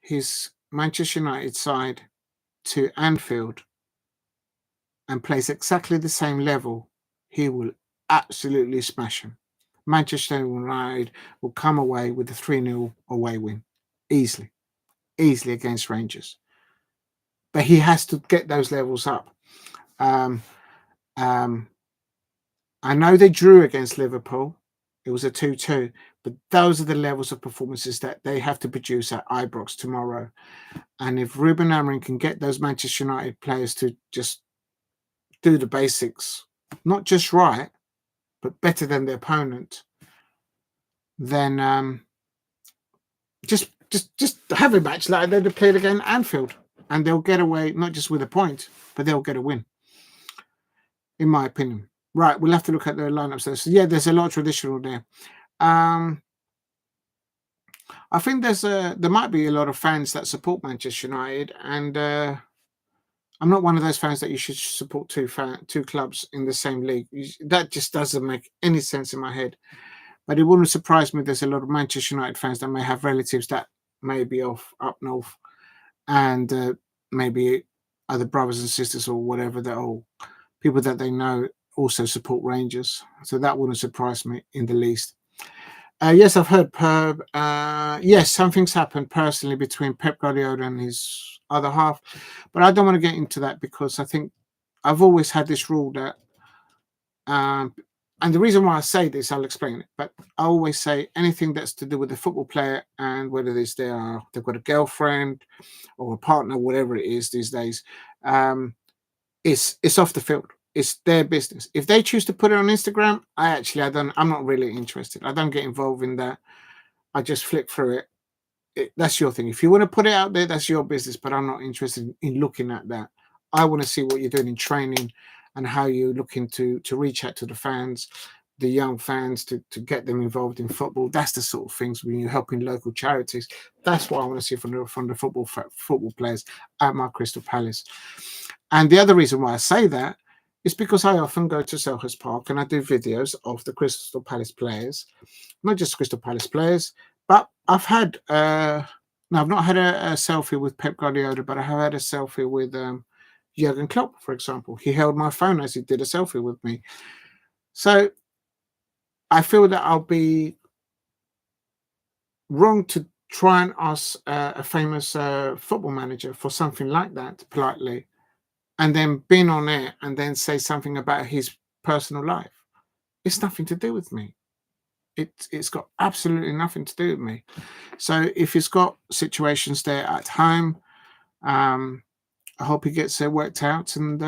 his Manchester United side to Anfield and plays exactly the same level, he will absolutely smash him. Manchester United will come away with a 3-0 away win. Easily against Rangers. But he has to get those levels up. I know they drew against Liverpool. It was a 2-2. But those are the levels of performances that they have to produce at Ibrox tomorrow. And if Ruben Amorim can get those Manchester United players to just do the basics, not just right, but better than the opponent, then just have a match like they'd have played against Anfield, and they'll get away not just with a point, but they'll get a win, in my opinion. Right, we'll have to look at the lineups there. So yeah, there's a lot of traditional there. I think there might be a lot of fans that support Manchester United, and I'm not one of those fans that you should support two clubs in the same league. That just doesn't make any sense in my head. But it wouldn't surprise me there's a lot of Manchester United fans that may have relatives that may be up north, and maybe other brothers and sisters or whatever, that all people that they know also support Rangers. So that wouldn't surprise me in the least. Yes, I've heard yes, something's happened personally between Pep Guardiola and his other half, but I don't want to get into that, because I think I've always had this rule that, and the reason why I say this, I'll explain it, but I always say anything that's to do with the football player, and whether they've got a girlfriend or a partner, whatever it is these days, it's off the field. It's their business. If they choose to put it on Instagram, I'm not really interested. I don't get involved in that. I just flick through it. That's your thing. If you want to put it out there, that's your business, but I'm not interested in looking at that. I want to see what you're doing in training and how you're looking to reach out to the fans, the young fans, to get them involved in football. That's the sort of things when you're helping local charities. That's what I want to see from the football players at my Crystal Palace. And the other reason why I say that is because I often go to Selhurst Park and I do videos of the Crystal Palace players, not just Crystal Palace players, but I've had, I've not had a selfie with Pep Guardiola, but I have had a selfie with Jurgen Klopp, for example. He held my phone as he did a selfie with me. So I feel that I'll be wrong to try and ask a famous football manager for something like that politely, and then being on air and then say something about his personal life. It's nothing to do with me. It's got absolutely nothing to do with me. So if he's got situations there at home, I hope he gets it worked out. And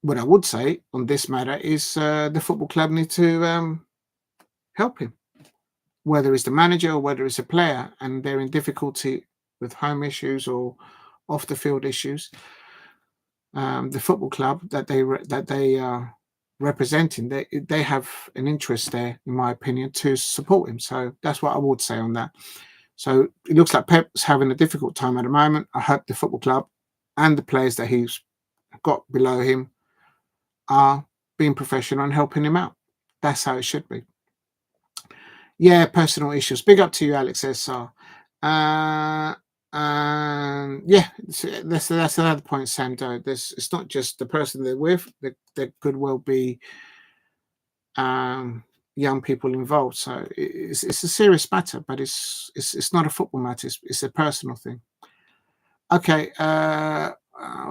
what I would say on this matter is the football club need to help him, whether it's the manager or whether it's a player, and they're in difficulty with home issues or off the field issues. The football club that they are representing, they have an interest there, in my opinion, to support him. So that's what I would say on that. So it looks like Pep's having a difficult time at the moment. I hope the football club and the players that he's got below him are being professional and helping him out. That's how it should be. Yeah, personal issues. Big up to you, Alex SR. And yeah, that's another point, Sando. It's not just the person they're with. There could well be young people involved. So it's a serious matter, but it's not a football matter. It's a personal thing. Okay. Let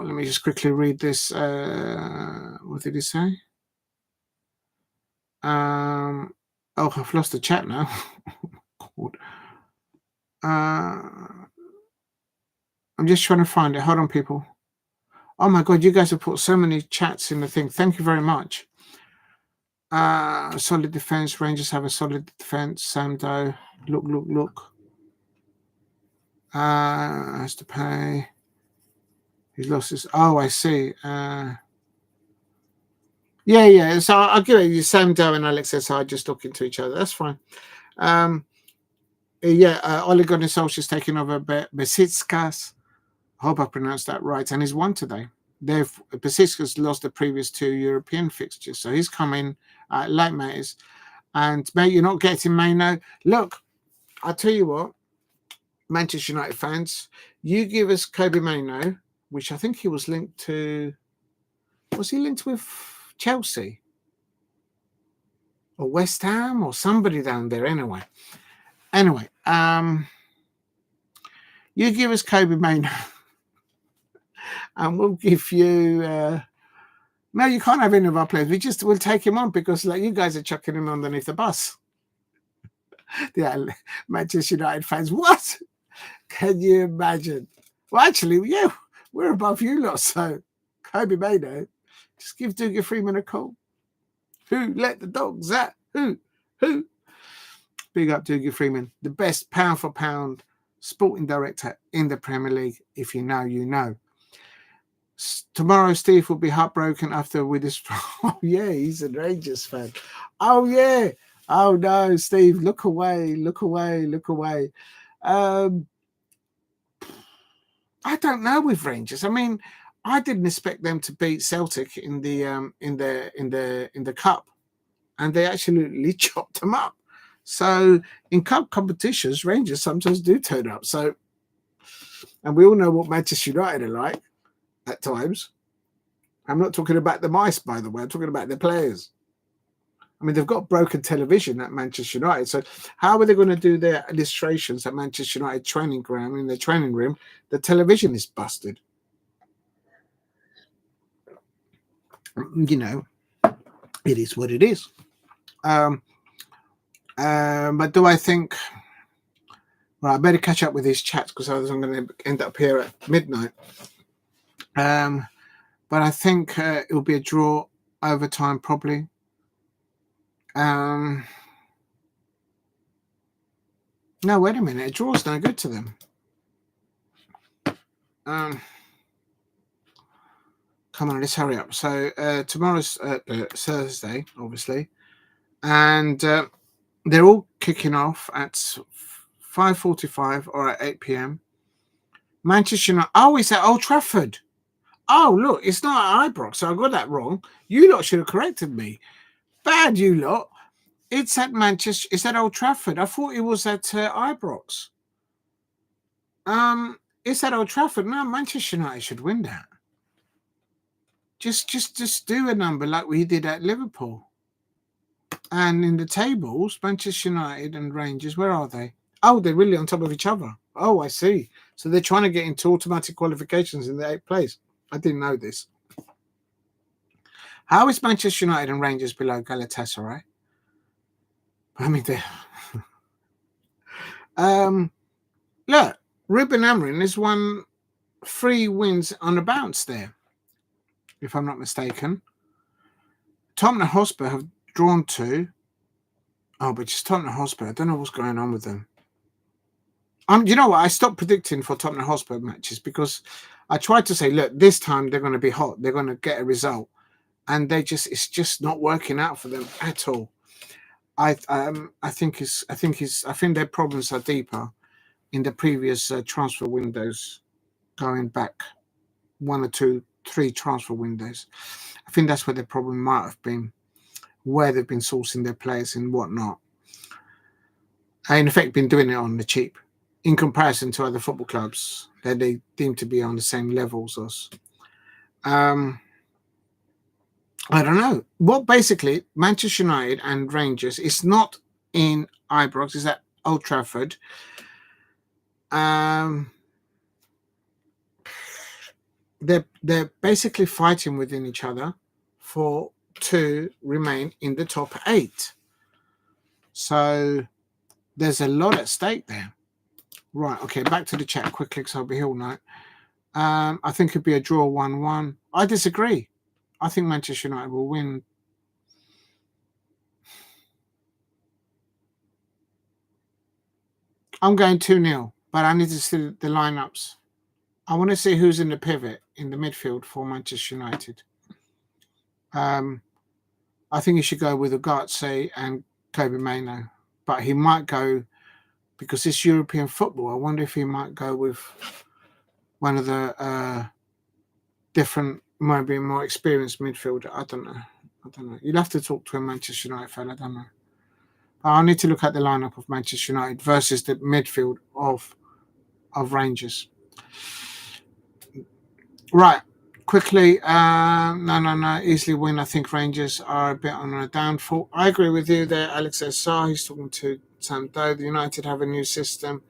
me just quickly read this. What did he say? Oh, I've lost the chat now. God. I'm just trying to find it. Hold on, people. Oh my God, you guys have put so many chats in the thing. Thank you very much. Solid defense. Rangers have a solid defense. Samdo. Look. Has to pay. He's lost his. Oh, I see. Yeah. So I'll give it. Samdo and Alex SR just looking to each other. That's fine. Ole Gunnar Solskjaer's taking over Besiktas. I hope I pronounced that right. And he's won today. Besiktas lost the previous 2 European fixtures, so he's coming late, mates. And mate, you're not getting Merino. Look, I'll tell you what, Manchester United fans, you give us Kobe Merino, which I think he was linked to. Was he linked with Chelsea or West Ham or somebody down there? Anyway, you give us Kobe Merino, and we'll give you. No, you can't have any of our players. We'll take him on because like you guys are chucking him underneath the bus. Yeah, Manchester United fans. What? Can you imagine? Well, actually, yeah, we're above you lot. So, Kobe Merino, just give Dougie Freeman a call. Who let the dogs out? Who? Big up Dougie Freeman, the best pound for pound sporting director in the Premier League. If you know, you know. Tomorrow, Steve will be heartbroken after with his. Oh yeah, he's a Rangers fan. Oh yeah. Oh no, Steve, look away. I don't know with Rangers. I mean, I didn't expect them to beat Celtic in the cup, and they absolutely chopped them up. So in cup competitions, Rangers sometimes do turn up. So, and we all know what Manchester United are like at times. I'm not talking about the mice, by the way. I'm talking about the players. I mean, they've got broken television at Manchester United. So how are they going to do their illustrations at Manchester United training ground in their training room? The television is busted. You know, it is what it is. But do I think... Right, I better catch up with these chats because otherwise I'm going to end up here at midnight. But I think it will be a draw overtime probably. No, wait a minute. A draw's no good to them. Come on, let's hurry up. So tomorrow's Thursday, obviously. And they're all kicking off at 5:45 or at 8 p.m. Manchester United. Oh, it's at Old Trafford. Oh, look, it's not at Ibrox. So I got that wrong. You lot should have corrected me. Bad, you lot. It's at Manchester. It's at Old Trafford. I thought it was at Ibrox. It's at Old Trafford. No, Manchester United should win that. Just do a number like we did at Liverpool. And in the tables, Manchester United and Rangers, where are they? Oh, they're really on top of each other. Oh, I see. So they're trying to get into automatic qualifications in the 8th place. I didn't know this. How is Manchester United and Rangers below Galatasaray? I mean, they're... Look, Ruben Amorim has won 3 wins on a bounce there, if I'm not mistaken. Tottenham Hotspur have drawn 2. Oh, but just Tottenham Hotspur. I don't know what's going on with them. You know what? I stopped predicting for Tottenham Hotspur matches because I tried to say, look, this time they're going to be hot. They're going to get a result, and it's just not working out for them at all. I think their problems are deeper. in the previous transfer windows, going back 1 or 2, 3 transfer windows. I think that's where the problem might have been, where they've been sourcing their players and whatnot. In effect, been doing it on the cheap in comparison to other football clubs that they deem to be on the same levels as. I don't know. What basically Manchester United and Rangers, it's not in Ibrox, it's at Old Trafford. They're basically fighting within each other to remain in the top 8. So there's a lot at stake there. Right, okay, back to the chat quickly because I'll be here all night. I think it'd be a draw 1-1. I disagree. I think Manchester United will win. I'm going 2-0, but I need to see the lineups. I want to see who's in the pivot in the midfield for Manchester United. I think he should go with Ugarte and Merino, but he might go, because it's European football, I wonder if he might go with one of the different, maybe more experienced midfielder. I don't know. You'd have to talk to a Manchester United fan. I don't know. But I need to look at the lineup of Manchester United versus the midfield of Rangers. Right. Quickly, no, easily win. I think Rangers are a bit on a downfall. I agree with you there, Alex SR. He's talking to Sam Doe. The United have a new system,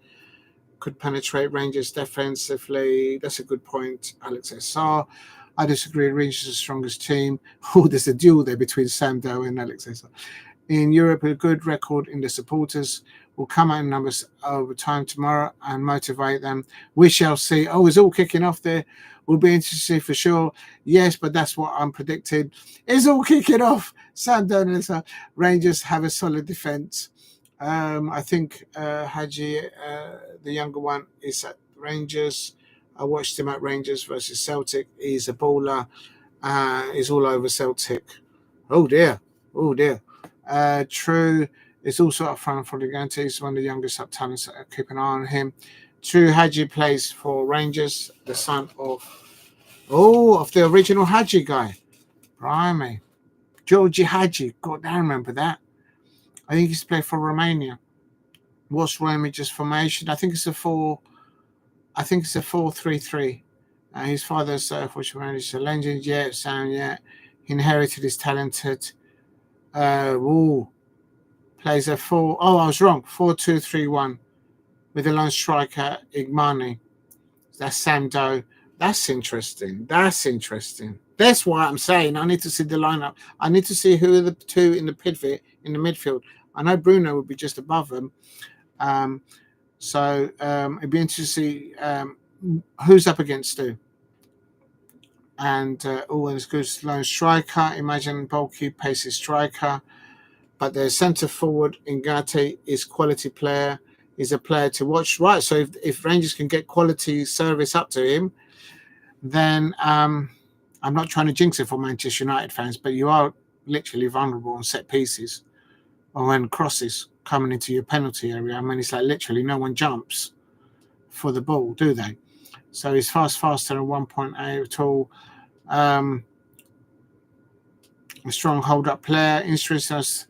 could penetrate Rangers defensively. That's a good point, Alex SR. I disagree. Rangers are the strongest team. Oh, there's a duel there between Sam Doe and Alex SR. In Europe, a good record in the supporters will come out in numbers over time tomorrow and motivate them. We shall see. Oh, it's all kicking off there. We'll be interested to see for sure. Yes, but that's what I'm predicting. It's all kicking off. Sam Doe and Rangers have a solid defence. I think Haji, the younger one, is at Rangers. I watched him at Rangers versus Celtic. He's a baller. He's all over Celtic. Oh dear. True is also up front for the Gigante. He's one of the youngest up talents. Keep an eye on him. True Haji plays for Rangers, the son of the original Haji guy. Blimey. Georgie Haji. God, I remember that. I think he's played for Romania. What's Rangers' formation? I think it's a 4-3-3. His father's which manager, legend, He inherited his talented. Plays a 4. Oh, I was wrong. 4-2-3-1 with a lone striker, Igmani. That's Sam Doe. That's interesting. That's why I'm saying I need to see the lineup. I need to see who are the two in the pivot in the midfield. I know Bruno would be just above them. So it'd be interesting to see who's up against who. And always good lone striker. Imagine bulky, pacey striker. But the centre forward, Ngate, is quality player. He's a player to watch. Right, so if Rangers can get quality service up to him, then I'm not trying to jinx it for Manchester United fans, but you are literally vulnerable on set pieces or when crosses coming into your penalty area. I mean, it's like literally no one jumps for the ball, do they? So he's faster than 1.8 at all. A strong hold-up player. Interesting.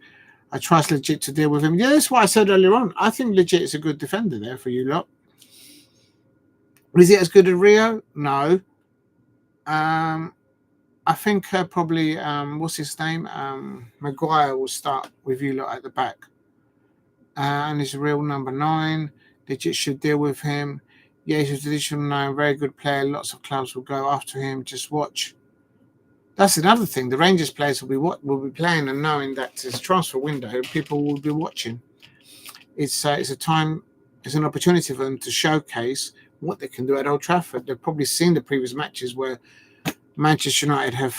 I trust Legit to deal with him. Yeah, that's what I said earlier on. I think Legit is a good defender there for you lot. Is he as good as Rio? No. I think probably, what's his name? Maguire will start with you lot at the back. And he's a real number 9. Legit should deal with him. Yeah, he's a traditional 9, very good player. Lots of clubs will go after him. Just watch. That's another thing. The Rangers players will be playing and knowing that it's a transfer window. People will be watching. It's a time. It's an opportunity for them to showcase what they can do at Old Trafford. They've probably seen the previous matches where Manchester United have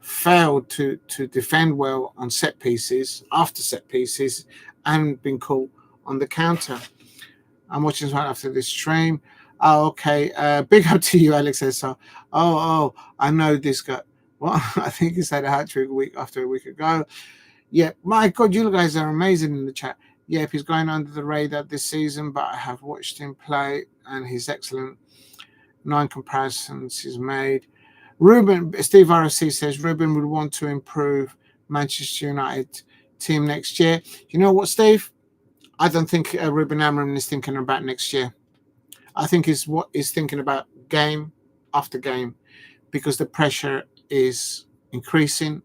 failed to defend well on set pieces, after set pieces, and been caught on the counter. I'm watching right after this stream. Oh, okay. Big up to you, Alex SR. Oh, I know this guy. Well, I think he said a hat trick a week ago. Yeah, my God, you guys are amazing in the chat. Yep, he's going under the radar this season, but I have watched him play, and he's excellent. 9 comparisons he's made. Steve RFC says Ruben would want to improve Manchester United team next year. You know what, Steve? I don't think Ruben Amorim is thinking about next year. I think he's thinking about game after game, because the pressure is increasing.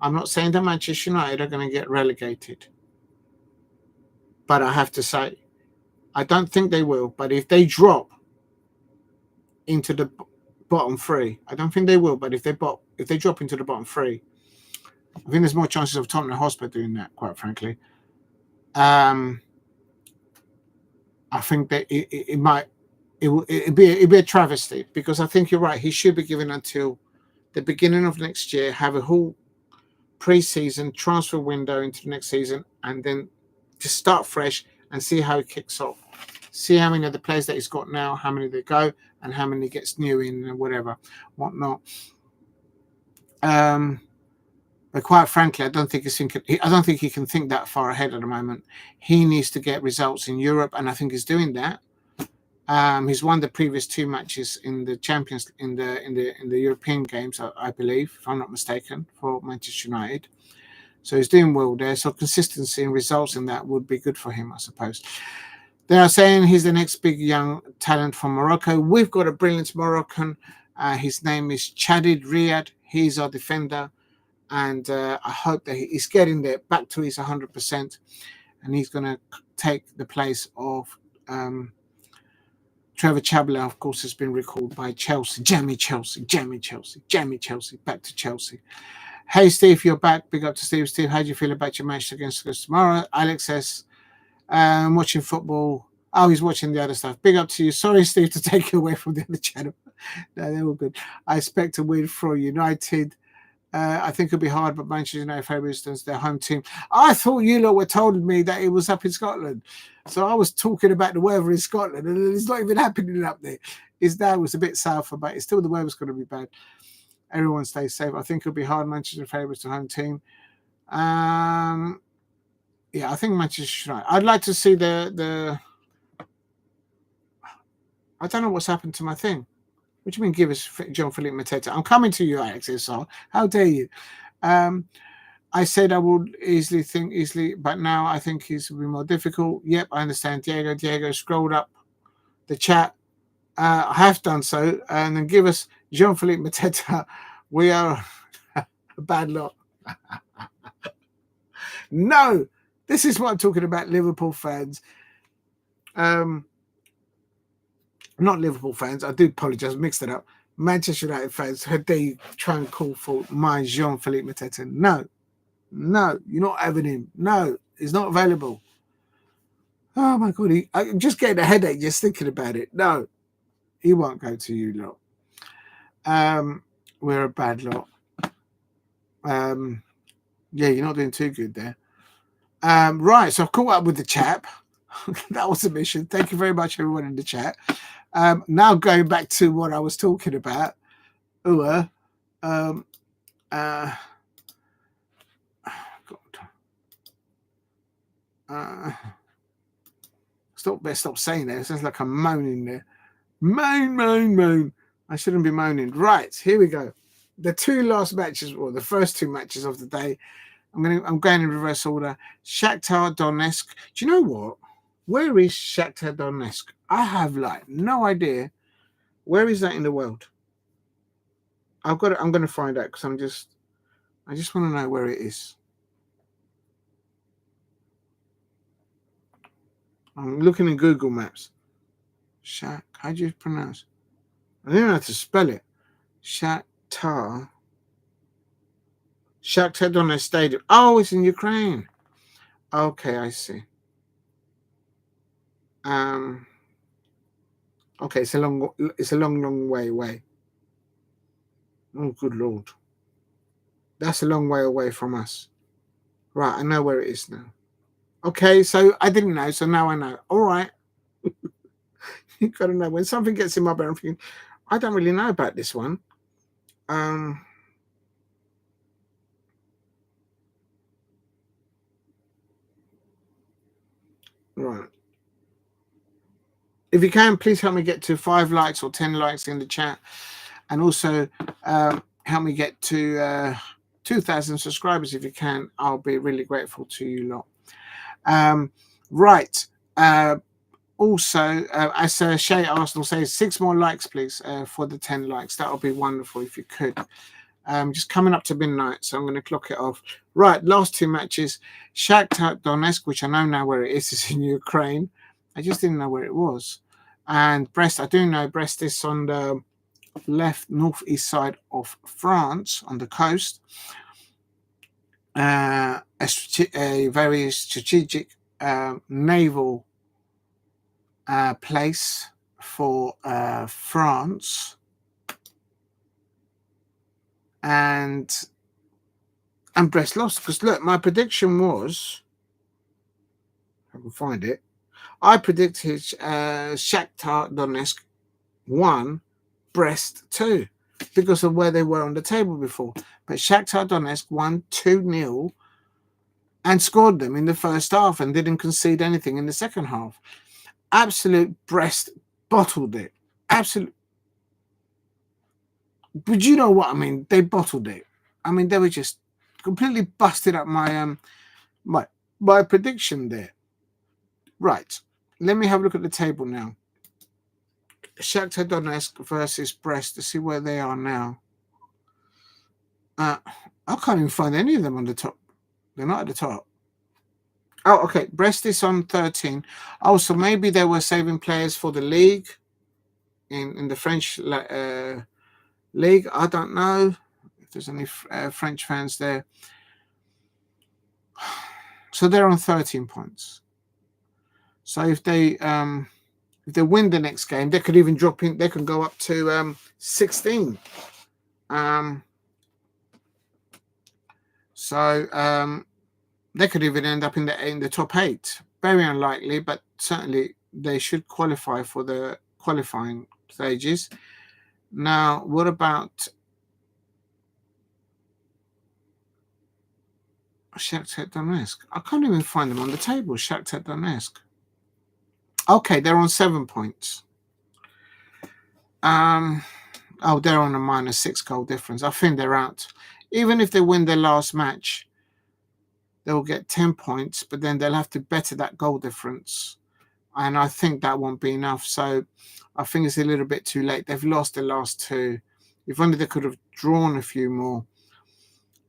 I'm not saying that Manchester United are going to get relegated, but I have to say, I don't think they will. But if they drop into the bottom 3, I don't think they will. But if they drop into the bottom 3, I think there's more chances of Tottenham Hotspur doing that, quite frankly. I think that it'd be a travesty, because I think you're right. He should be given until the beginning of next year, have a whole pre-season transfer window into the next season, and then to start fresh and see how it kicks off. See how many of the players that he's got now, how many they go, and how many gets new in and whatnot. But quite frankly, I don't think he can think that far ahead at the moment. He needs to get results in Europe, and I think he's doing that. He's won the previous 2 matches in the Champions in the European games, I believe, if I'm not mistaken, for Manchester United. So he's doing well there. So consistency and results in that would be good for him, I suppose. They are saying he's the next big young talent from Morocco. We've got a brilliant Moroccan. His name is Chadid Riyad. He's our defender, and I hope that he's getting there back to his 100%, and he's going to take the place of Trevor Chabler. Of course, has been recalled by Chelsea. Jammy Chelsea, back to Chelsea. Hey, Steve, you're back. Big up to Steve. Steve, how do you feel about your match against us tomorrow? Alex says, watching football. Oh, he's watching the other stuff. Big up to you. Sorry, Steve, to take you away from the other channel. No, they're all good. I expect a win for United. I think it'll be hard, but Manchester United, for instance, their home team. I thought you lot were telling me that it was up in Scotland. So I was talking about the weather in Scotland, and it's not even happening up there. It's now, it's a bit south, but it's still, the weather's going to be bad. Everyone stays safe. I think it'll be hard. Manchester favourites to home team. Yeah, I think Manchester United. I'd like to see the. I don't know what's happened to my thing. What do you mean, give us Jean-Philippe Mateta? I'm coming to you, Alex. So how dare you? I said I would easily, but now I think he's will be more difficult. Yep, I understand. Diego scrolled up the chat. I have done so, and then give us Jean-Philippe Mateta. We are a bad lot. No, this is what I'm talking about, Liverpool fans. Not Liverpool fans. I do apologise, mixed it up. Manchester United fans, how dare you try and call for my Jean-Philippe Mateta? No, you're not having him. No, he's not available. Oh my God, I'm just getting a headache just thinking about it. No, he won't go to you lot. We're a bad lot. Yeah, you're not doing too good there. Right, so I've caught up with the chap. That was a mission. Thank you very much, everyone in the chat. Now going back to what I was talking about. God. Stop saying that. It sounds like I'm moaning there. Moan. I shouldn't be moaning. Right, here we go. The 2 last matches, or the first 2 matches of the day. I'm going in reverse order. Shakhtar Donetsk. Do you know what? Where is Shakhtar Donetsk? I have no idea. Where is that in the world? I'm going to find out, because I just want to know where it is. I'm looking in Google Maps. How do you pronounce? I don't know how to spell it. Shakhtar Donetsk Stadium. Oh, it's in Ukraine. Okay, I see. Okay, it's a long way away. Oh, good Lord. That's a long way away from us. Right, I know where it is now. Okay, so I didn't know, so now I know. All right. You got to know. When something gets in my brain, I'm thinking, I don't really know about this one. Right. If you can, please help me get to 5 likes or 10 likes in the chat. And also help me get to 2,000 subscribers if you can. I'll be really grateful to you lot. Right. Also, as Shay Arsenal says, 6 more likes, please, for the 10 likes. That would be wonderful if you could. Just coming up to midnight, so I'm going to clock it off. Right, last 2 matches. Shakhtar Donetsk, which I know now where it is in Ukraine. I just didn't know where it was. And Brest, I do know Brest is on the left northeast side of France, on the coast. A very strategic naval place for France. And Brest lost, because look, my prediction was, I can find it, I predicted Shakhtar Donetsk 1, Brest 2, because of where they were on the table before. But Shakhtar Donetsk won 2-0 and scored them in the first half and didn't concede anything in the second half. Absolute Brest bottled it. Absolute. But you know what I mean? They bottled it. I mean, they were just completely busted up my my prediction there. Right. Let me have a look at the table now. Shakhtar Donetsk versus Brest to see where they are now. I can't even find any of them on the top. They're not at the top. Oh, okay. Brest is on 13. Oh, so maybe they were saving players for the league in the French league. I don't know if there's any French fans there. So they're on 13 points. So if they win the next game, they could even drop in. They can go up to 16. So they could even end up in the top 8. Very unlikely, but certainly they should qualify for the qualifying stages. Now, what about Shakhtar Donetsk? I can't even find them on the table. Shakhtar Donetsk. Okay, they're on 7 points. Oh, they're on a -6 goal difference. I think they're out. Even if they win their last match, they'll get 10 points, but then they'll have to better that goal difference. And I think that won't be enough. So I think it's a little bit too late. They've lost the last 2. If only they could have drawn a few more.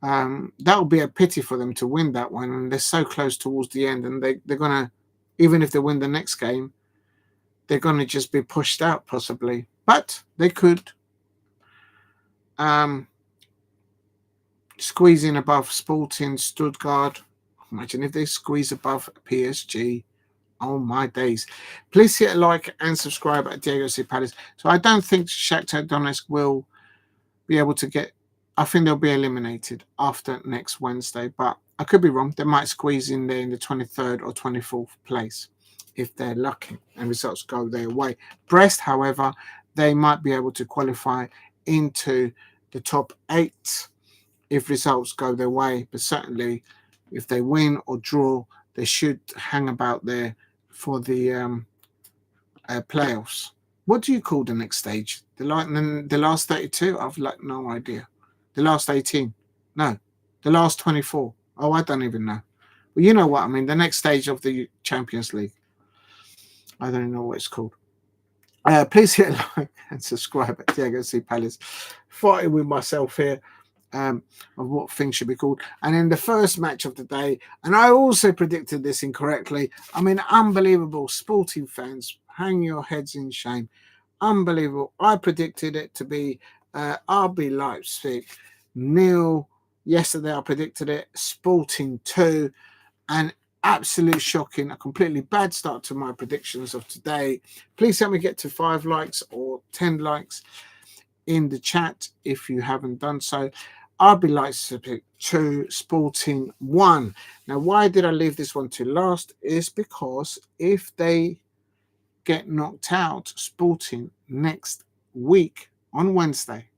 That would be a pity for them to win that one. And they're so close towards the end. And they're going to, even if they win the next game, they're going to just be pushed out possibly. But they could squeeze in above Sporting, Stuttgart. Imagine if they squeeze above PSG. Oh my days. Please hit a like and subscribe at Diego C. Palace. So I don't think Shakhtar Donetsk will be able to get, I think they'll be eliminated after next Wednesday, but I could be wrong. They might squeeze in there in the 23rd or 24th place if they're lucky and results go their way. Brest, however, they might be able to qualify into the top 8 if results go their way, but certainly if they win or draw, they should hang about there for the playoffs. What do you call the next stage? The last 32? I've like no idea. The last 18? No. The last 24? Oh, I don't even know. Well, you know what I mean. The next stage of the Champions League. I don't know what it's called. Please hit a like and subscribe at Diego C. Palace. Fighting with myself here of what things should be called. And in the first match of the day, and I also predicted this incorrectly. I mean, unbelievable. Sporting fans, hang your heads in shame. Unbelievable. I predicted it to be RB Leipzig 0. Yesterday I predicted it. Sporting 2. And absolute shocking, a completely bad start to my predictions of today. Please help me get to 5 likes or 10 likes in the chat if you haven't done so. RB Leipzig 2, Sporting 1. Now, why did I leave this one to last? Is because if they get knocked out, Sporting, next week on Wednesday,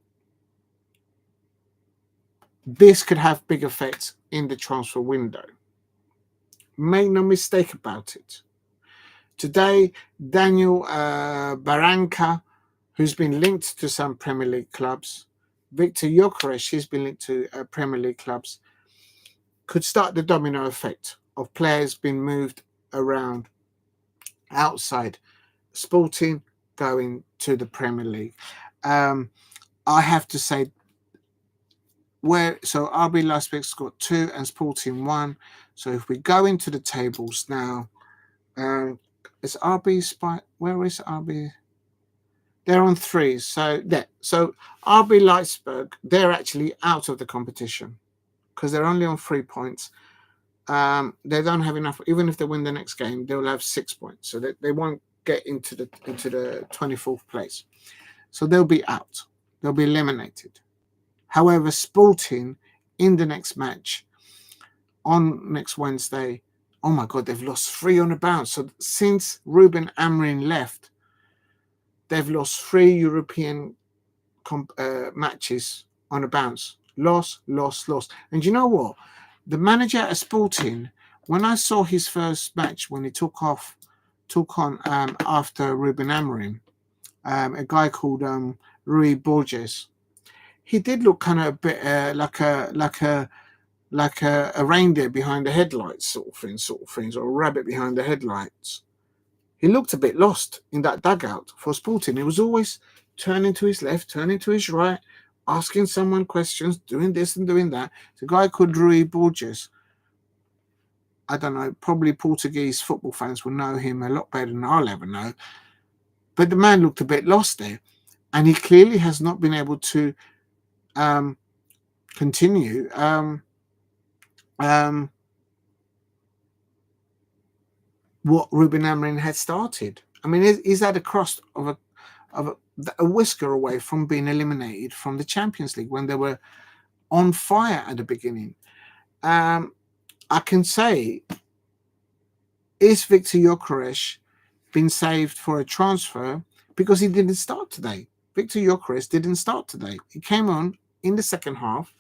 this could have big effects in the transfer window. Make no mistake about it. Today, Daniel Barranca, who's been linked to some Premier League clubs, Victor Gyökeres, he's been linked to Premier League clubs, could start the domino effect of players being moved around outside Sporting going to the Premier League. I have to say, so RB Leipzig's got 2 and Sporting 1. So if we go into the tables now, is RB where is RB? They're on 3. So RB Leipzig, they're actually out of the competition because they're only on 3 points. They don't have enough. Even if they win the next game, they'll have 6 points, so they won't get into the 24th place. So they'll be out. They'll be eliminated. However, Sporting in the next match on next Wednesday, oh my God, they've lost 3 on the bounce. So since Ruben Amorim left, they've lost 3 European matches on a bounce. Loss. And you know what? The manager at Sporting, when I saw his first match, when he took on after Ruben Amorim, a guy called Rui Borges, he did look kind of a bit like a reindeer behind the headlights sort of things, or a rabbit behind the headlights. He looked a bit lost in that dugout for Sporting. He was always turning to his left, turning to his right, asking someone questions, doing this and doing that. It's a guy called Rui Borges. I don't know, probably Portuguese football fans will know him a lot better than I'll ever know. But the man looked a bit lost there. And he clearly has not been able to continue what Ruben Amorim had started. I mean, he's at a cross of a whisker away from being eliminated from the Champions League when they were on fire at the beginning. I can say, is Victor Gyökeres been saved for a transfer? Because he didn't start today. Victor Gyökeres didn't start today. He came on in the second half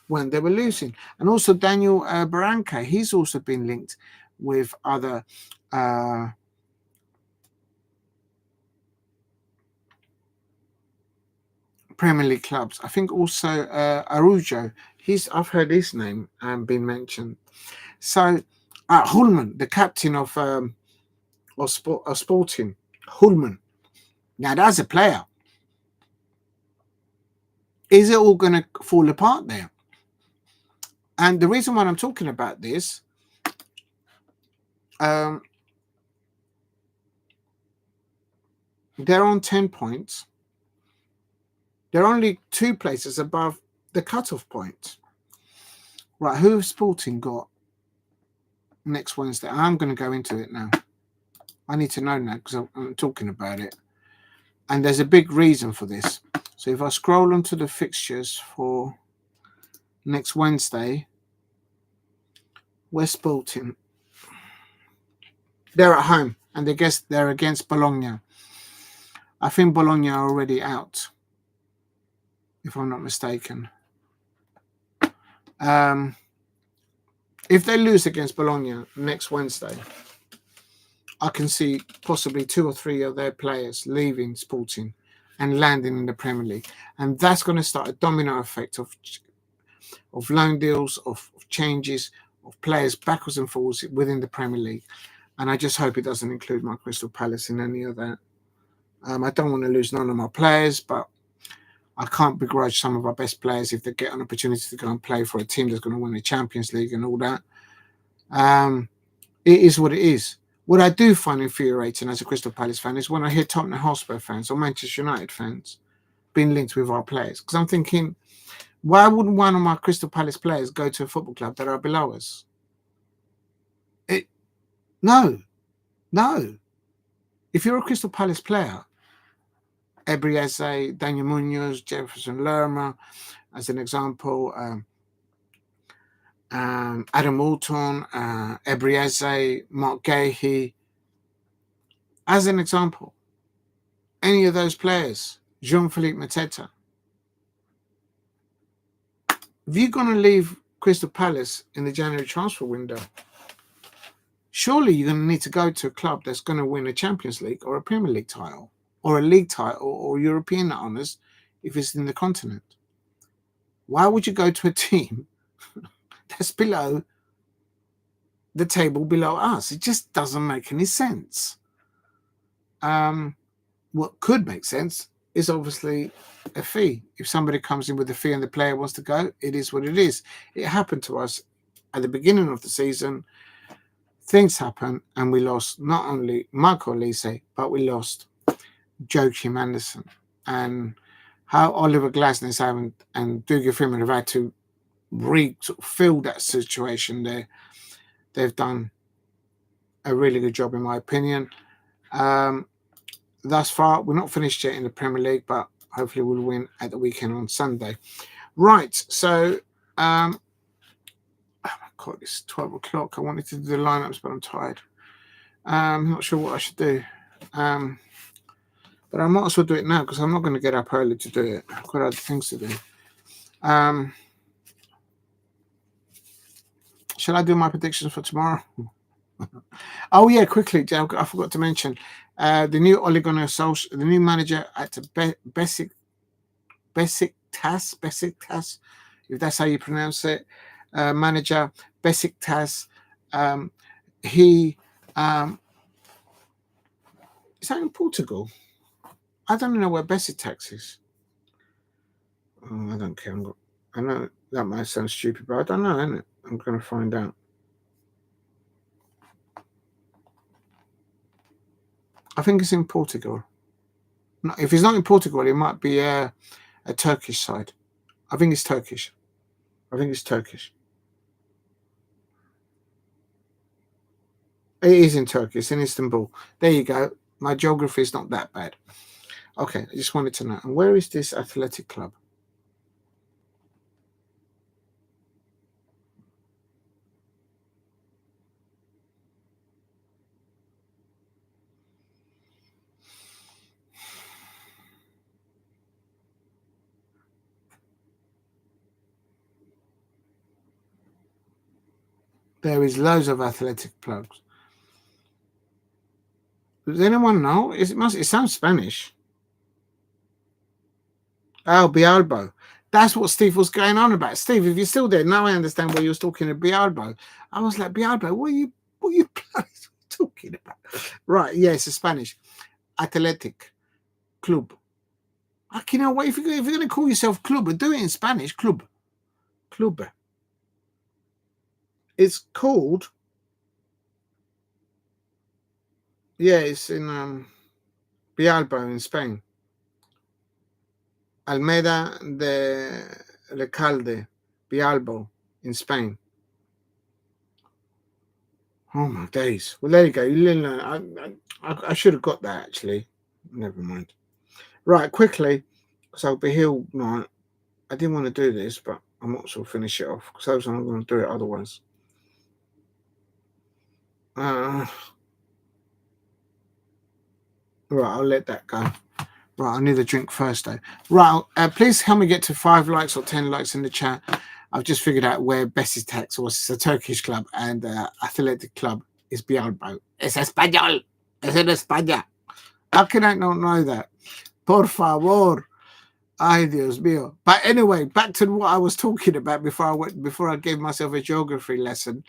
when they were losing. And also Daniel Barranca, he's also been linked with other Premier League clubs. I think also Araujo, I've heard his name being mentioned. So Hulman, the captain of Sporting, Hulman. Now that's a player. Is it all going to fall apart there? And the reason why I'm talking about this, they're on 10 points. They're only 2 places above the cutoff point. Right, who have Sporting got next Wednesday? I'm going to go into it now. I need to know now because I'm talking about it. And there's a big reason for this. So if I scroll onto the fixtures for next Wednesday, where's Sporting? They're at home and they're against Bologna. I think Bologna are already out, if I'm not mistaken. If they lose against Bologna next Wednesday, I can see possibly 2 or 3 of their players leaving Sporting and landing in the Premier League. And that's going to start a domino effect of loan deals, of changes, of players backwards and forwards within the Premier League. And I just hope it doesn't include my Crystal Palace in any of that. I don't want to lose none of my players, but I can't begrudge some of our best players if they get an opportunity to go and play for a team that's going to win the Champions League and all that. It is what it is. What I do find infuriating as a Crystal Palace fan is when I hear Tottenham Hotspur fans or Manchester United fans being linked with our players. Because I'm thinking, why wouldn't one of my Crystal Palace players go to a football club that are below us? No. If you're a Crystal Palace player, Ebrieze, Daniel Munoz, Jefferson Lerma, as an example, Adam Moulton, Ebrieze, Mark Gahey, as an example, any of those players, Jean-Philippe Mateta, if you're going to leave Crystal Palace in the January transfer window, surely you're going to need to go to a club that's going to win a Champions League or a Premier League title or a league title or European honours if it's in the continent. Why would you go to a team that's below the table below us? It just doesn't make any sense. What could make sense is obviously a fee. If somebody comes in with a fee and the player wants to go, it is what it is. It happened to us at the beginning of the season. Things happen, and we lost not only Marco Olise, but we lost Joachim Andersen. And how Oliver Glasner and Duga Freeman have had to fill that situation there. They've done a really good job, in my opinion. Thus far, we're not finished yet in the Premier League, but hopefully we'll win at the weekend on Sunday. Right, so, oh my God, it's 12 o'clock. I wanted to do the lineups, but I'm tired. I'm not sure what I should do. But I might as well do it now because I'm not going to get up early to do it. I've got other things to do. Shall I do my predictions for tomorrow? Oh yeah, quickly, I forgot to mention the new Ole Gunnar Solskjaer, the new manager at Besiktas, if that's how you pronounce it. Manager Besiktas. He is that in Portugal? I don't know where Besiktas is. Oh, I don't care. I know that might sound stupid, but I don't know, innit? I'm going to find out. I think it's in Portugal. No, if it's not in Portugal, it might be a Turkish side. I think it's Turkish. It is in Turkey. It's in Istanbul. There you go. My geography is not that bad. Okay, I just wanted to know. And where is this athletic club? There is loads of athletic clubs. Does anyone know? It sounds Spanish. Oh, Bialbo. That's what Steve was going on about. Steve, if you're still there, now I understand why you was talking to Bialbo. I was like, Bialbo, what are you talking about? Right, yeah, it's a Spanish. Athletic Club. You know what? If you're going to call yourself club, do it in Spanish. Club. It's called. Yeah, it's in Bialbo in Spain. Almeda de Recalde, Bialbo in Spain. Oh my days. Well, there you go. I should have got that actually. Never mind. Right, quickly, because I'll be here all night. I didn't want to do this, but I might as well finish it off because I'm going to do it otherwise. Right, I'll let that go. Right, I need a drink first though. Right, please help me get to 5 likes or 10 likes in the chat. I've just figured out where Besiktas was. It's a Turkish club and athletic club is Bialbo. Es español. Es en España. How can I not know that? Por favor. Ay, Dios mío. But anyway, back to what I was talking about before I gave myself a geography lesson.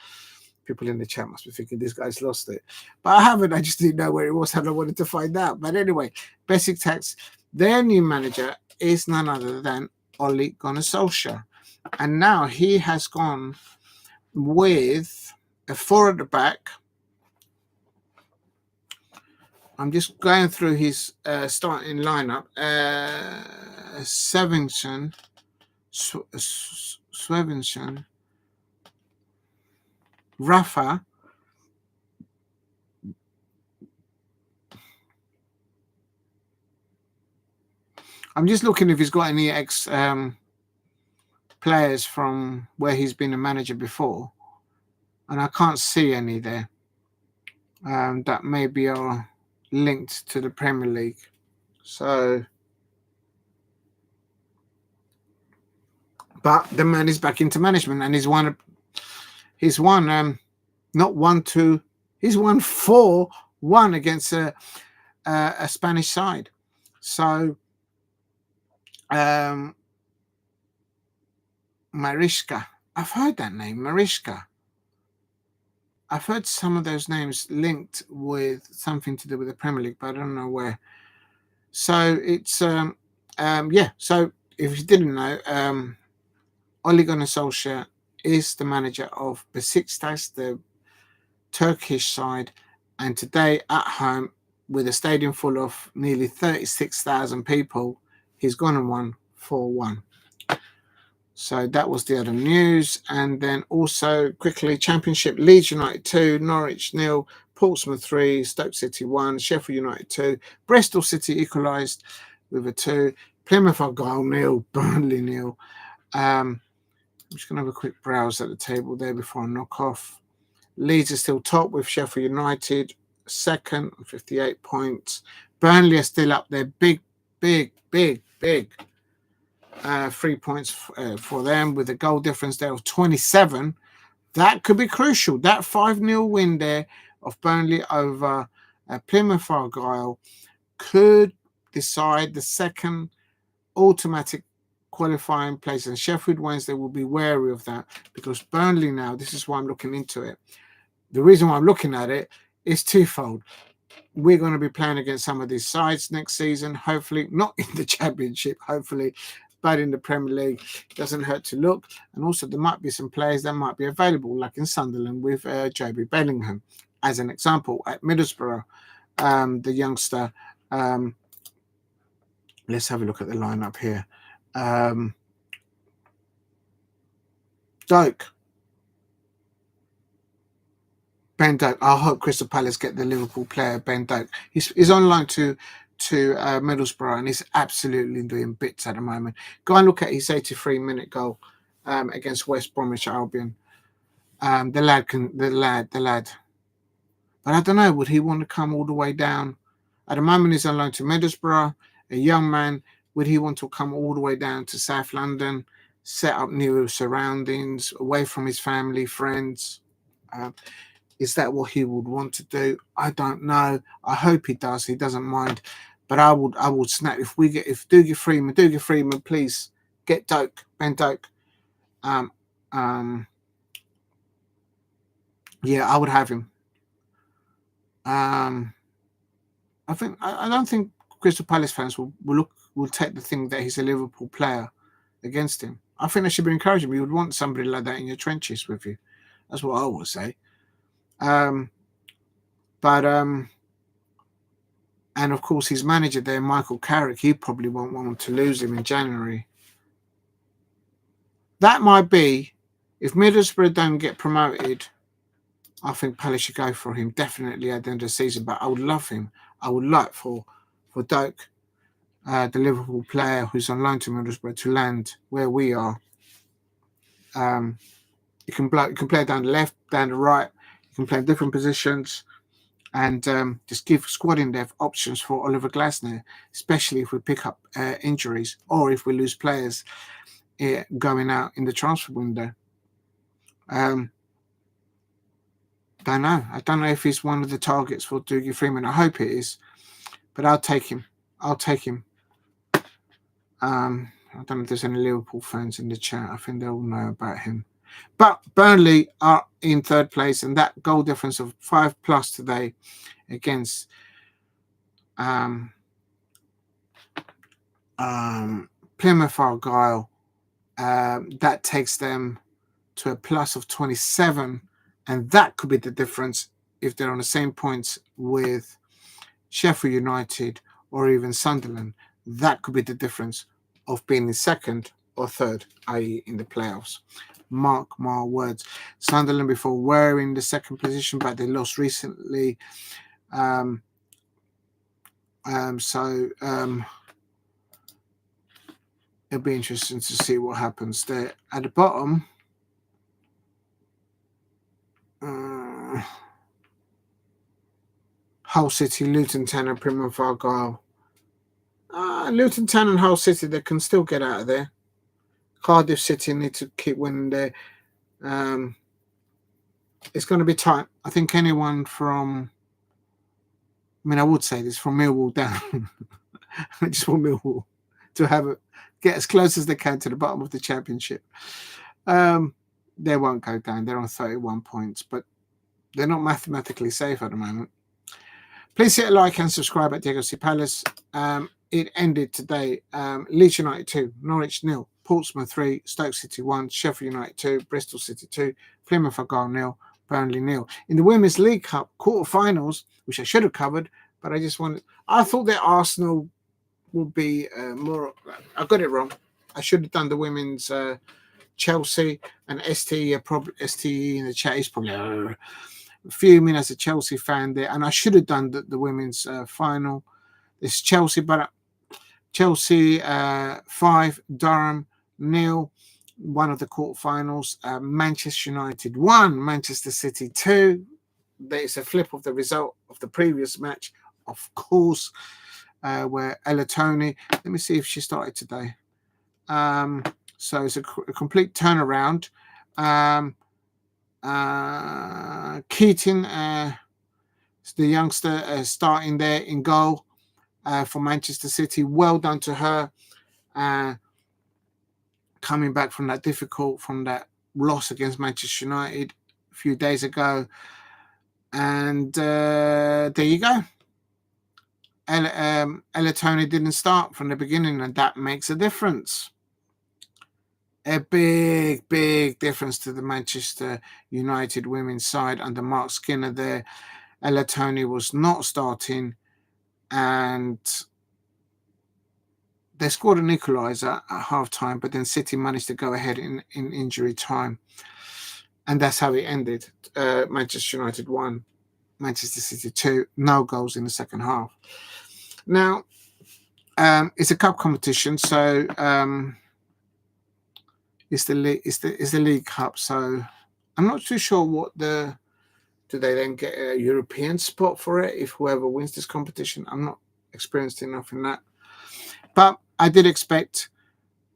People in the chat must be thinking this guy's lost it. But I haven't. I just didn't know where it was and I wanted to find out. But anyway, Besiktas, their new manager is none other than Ole Gunnar Solskjaer. And now he has gone with a 4 at the back. I'm just going through his starting lineup. Svevenson, Rafa, I'm just looking if he's got any ex players from where he's been a manager before, and I can't see any there that maybe are linked to the Premier League. So, but the man is back into management, and he's won He's won 4-1 against a Spanish side. So Mariska, I've heard that name, Mariska. I've heard some of those names linked with something to do with the Premier League, but I don't know where. So it's yeah. So if you didn't know, Ole Gunnar Solskjaer is the manager of Besiktas, the Turkish side, and today at home with a stadium full of nearly 36,000 people, he's gone and won 4-1. So that was the other news. And then also quickly, Championship, Leeds United 2, Norwich 0, Portsmouth 3, Stoke City 1, Sheffield United 2, Bristol City equalised with a 2, Plymouth Argyle 0, Burnley 0. I'm just going to have a quick browse at the table there before I knock off. Leeds are still top with Sheffield United second, 58 points. Burnley are still up there, big. 3 points for them with a goal difference there of 27. That could be crucial. That 5-0 win there of Burnley over Plymouth Argyle could decide the second automatic qualifying place. And Sheffield Wednesday will be wary of that because Burnley now, this is why I'm looking into it. The reason why I'm looking at it is twofold. We're going to be playing against some of these sides next season, hopefully, not in the Championship, hopefully, but in the Premier League. It doesn't hurt to look. And also there might be some players that might be available, like in Sunderland with Joby Bellingham, as an example. At Middlesbrough, the youngster, let's have a look at the lineup here. Ben Doak. I hope Crystal Palace get the Liverpool player, Ben Doak. He's on loan to Middlesbrough, and he's absolutely doing bits at the moment. Go and look at his 83-minute goal against West Bromwich Albion. The lad. But I don't know, would he want to come all the way down? At the moment, he's on loan to Middlesbrough, a young man. Would he want to come all the way down to South London, set up new surroundings, away from his family, friends? Is that what he would want to do? I don't know. I hope he does. He doesn't mind. But I would snap if Dougie Freeman, please get Doak, Ben Doak. Yeah, I would have him. I don't think Crystal Palace fans will take the thing that he's a Liverpool player against him. I think they should be encouraging. You would want somebody like that in your trenches with you. That's what I would say. And of course his manager there, Michael Carrick, he probably won't want to lose him in January. That might be, if Middlesbrough don't get promoted, I think Palace should go for him definitely at the end of the season. But I would love him. I would like for Doak, the Liverpool player who's on loan to Middlesbrough, to land where we are. You can play down the left, down the right. You can play in different positions, and just give squad in depth options for Oliver Glasner, especially if we pick up injuries or if we lose players going out in the transfer window. Don't know. I don't know if he's one of the targets for Dougie Freeman. I hope it is, but I'll take him. I don't know if there's any Liverpool fans in the chat. I think they'll know about him. But Burnley are in third place, and that goal difference of 5+ today against Plymouth Argyle, that takes them to a plus of 27, and that could be the difference if they're on the same points with Sheffield United or even Sunderland. That could be the difference of being in second or third, i.e. in the playoffs. Mark my words. Sunderland before were in the second position, but they lost recently. So it'll be interesting to see what happens there. At the bottom, Hull City, Luton Town, and Plymouth Argyle. Luton Town and Hull City, they can still get out of there. Cardiff City need to keep winning their it's going to be tight. I think anyone from, I mean, I would say this, from Millwall down, I just want Millwall to get as close as they can to the bottom of the Championship. They won't go down. They're on 31 points, but they're not mathematically safe at the moment. Please hit a like and subscribe at Diego C. Palace. It ended today. Leeds United 2, Norwich 0, Portsmouth 3, Stoke City 1, Sheffield United 2, Bristol City 2, Plymouth Argyle 0, Burnley 0. In the Women's League Cup quarterfinals, which I should have covered, but I thought that Arsenal would be more. I got it wrong. I should have done the women's Chelsea and STE. Probably STE in the chat is probably fuming as a Chelsea fan there, and I should have done the women's final. It's Chelsea, but Chelsea 5, Durham 0, one of the quarterfinals. Manchester United 1, Manchester City 2. There's a flip of the result of the previous match, of course, where Ella Tony. Let me see if she started today. So it's a complete turnaround. Keating, the youngster, starting there in goal for Manchester City. Well done to her, coming back from that loss against Manchester United a few days ago. And there you go. Ella Tony didn't start from the beginning, and that makes a difference. A big, big difference to the Manchester United women's side under Mark Skinner there. Ella Tony was not starting, and they scored an equaliser at half-time, but then City managed to go ahead in injury time. And that's how it ended. Manchester United 1, Manchester City 2, no goals in the second half. Now, it's a cup competition, so it's the League Cup. So I'm not too sure do they then get a European spot for it if whoever wins this competition? I'm not experienced enough in that. But I did expect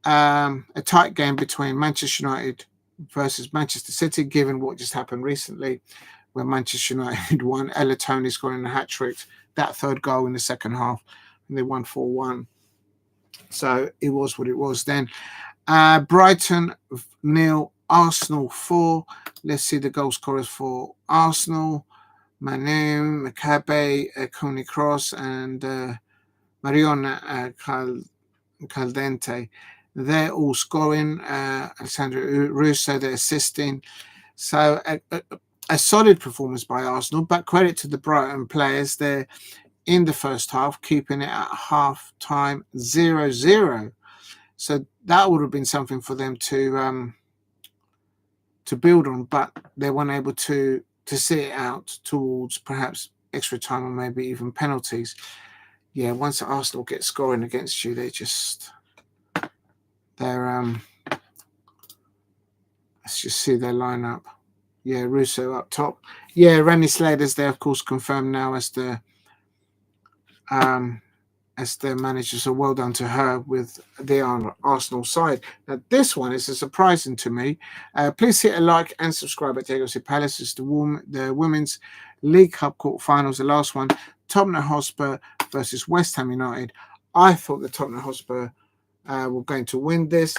a tight game between Manchester United versus Manchester City, given what just happened recently, where Manchester United won. Ella Tony scoring a hat-trick, that third goal in the second half, and they won 4-1. So it was what it was then. Brighton 0, Arsenal 4. Let's see the goal scorers for Arsenal. Manu, Maccabi, Coney Cross, and Marion Caldente. They're all scoring. Alessandro Russo, they're assisting. So a solid performance by Arsenal, but credit to the Brighton players. They're in the first half, keeping it at half-time 0-0. So that would have been something for them to build on, but they weren't able to see it out towards perhaps extra time or maybe even penalties. Yeah, once Arsenal get scoring against you, let's just see their lineup. Yeah, Russo up top. Yeah, Randy Slater's there, of course, confirmed now as the manager. So well done to her with the Arsenal side. Now, this one is surprising to me. Please hit a like and subscribe at Diego C. Palace. It's the Women's League Cup quarterfinals, the last one. Tottenham Hotspur versus West Ham United. I thought the Tottenham Hotspur were going to win this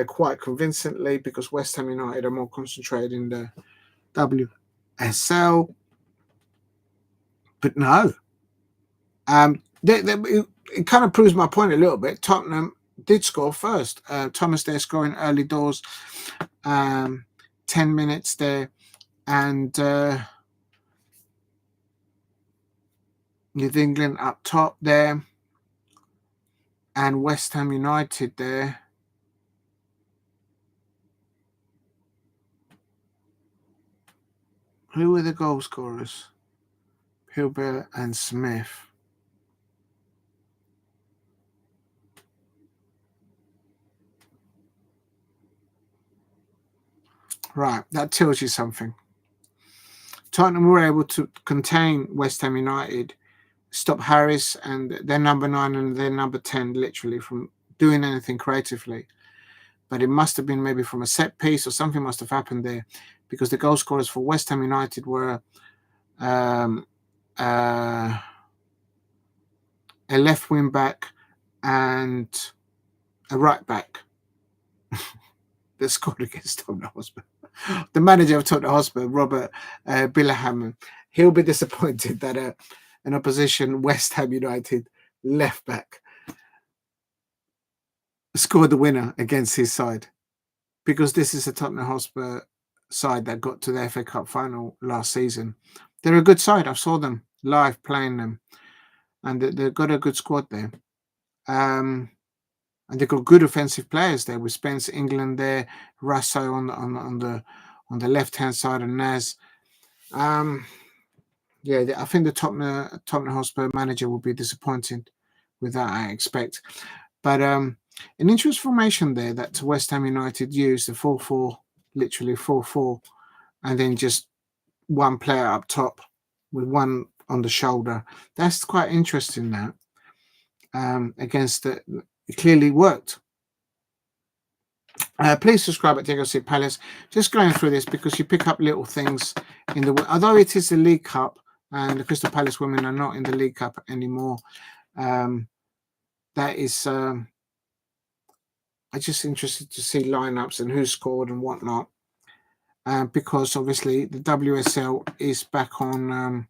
quite convincingly, because West Ham United are more concentrated in the WSL. But no. It kind of proves my point a little bit. Tottenham did score first. Thomas there scoring early doors, 10 minutes there, and New England up top there, and West Ham United there. Who were the goal scorers? Hilbert and Smith. Right, that tells you something. Tottenham were able to contain West Ham United, stop Harris and their number 9 and their number 10 literally from doing anything creatively. but it must have been maybe from a set piece or something must have happened there, because the goal scorers for West Ham United were a left wing back and a right back that scored against Tottenham Hotspur. The manager of Tottenham Hotspur, Robert Billingham, he'll be disappointed that an opposition West Ham United left back scored the winner against his side, because this is a Tottenham Hotspur side that got to the FA Cup final last season. They're a good side. I saw them live playing them, and they've got a good squad there. And they've got good offensive players there with Spence England there, Russo on the left hand side, and Naz. Yeah, I think the Tottenham Hotspur manager will be disappointed with that, I expect. But an interesting formation there that West Ham United used, the 4-4, literally 4-4, and then just one player up top with one on the shoulder. That's quite interesting now. Against it clearly worked. Please subscribe at Diego C. Palace. Just going through this because you pick up little things in the, although it is the League Cup and the Crystal Palace women are not in the League Cup anymore. That is, I'm just interested to see lineups and who scored and whatnot, because obviously the WSL is back on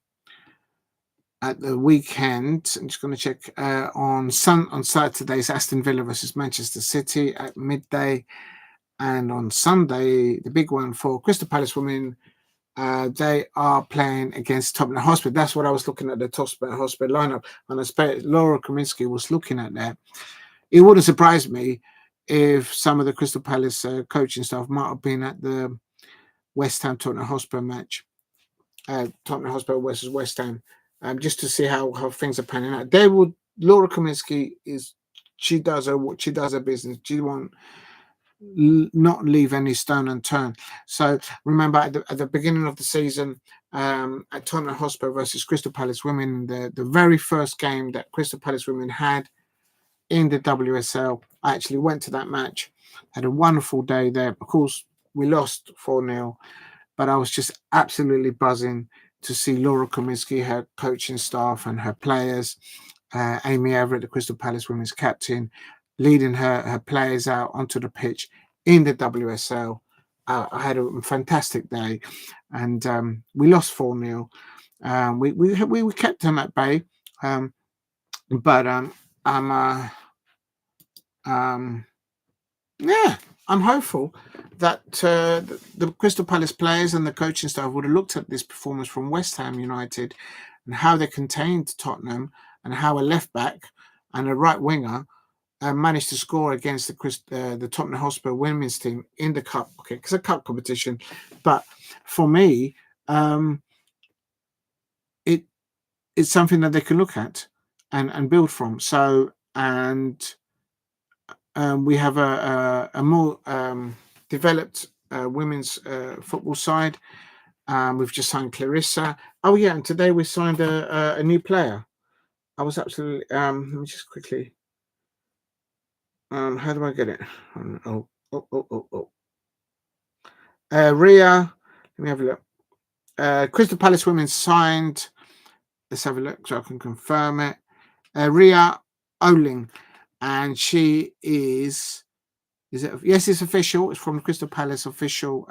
at the weekend. I'm just going to check on Saturday's Aston Villa versus Manchester City at midday, and on Sunday the big one for Crystal Palace women. They are playing against Tottenham Hotspur. That's what I was looking at, the Tottenham Hotspur lineup, and I expect Laura Kaminsky was looking at that. It wouldn't surprise me if some of the Crystal Palace coaching staff might have been at the West Ham Tottenham Hotspur match, Tottenham Hotspur versus West Ham, just to see how things are panning out. Laura Kaminsky she does her business. She won't not leave any stone unturned. So remember at the beginning of the season, at Tottenham Hotspur versus Crystal Palace women, the very first game that Crystal Palace women had in the WSL, I actually went to that match. Had a wonderful day there. Of course, we lost 4-0, but I was just absolutely buzzing to see Laura Kaminsky, her coaching staff and her players, Amy Everett, the Crystal Palace women's captain, leading her players out onto the pitch in the WSL. I had a fantastic day, and we lost 4-0. We kept them at bay, but I'm hopeful that the Crystal Palace players and the coaching staff would have looked at this performance from West Ham United and how they contained Tottenham, and how a left back and a right winger managed to score against the Tottenham Hotspur women's team in the cup. Okay, it's a cup competition, but for me, it's something that they can look at and build from. So, and we have a more developed women's football side. We've just signed Clarissa. Oh yeah, and today we signed a new player. I was absolutely. Let me just quickly. How do I get it? Raya. Let me have a look. Crystal Palace women signed. Let's have a look so I can confirm it. Raya Oling, and she is. Is it? Yes, it's official. It's from Crystal Palace official.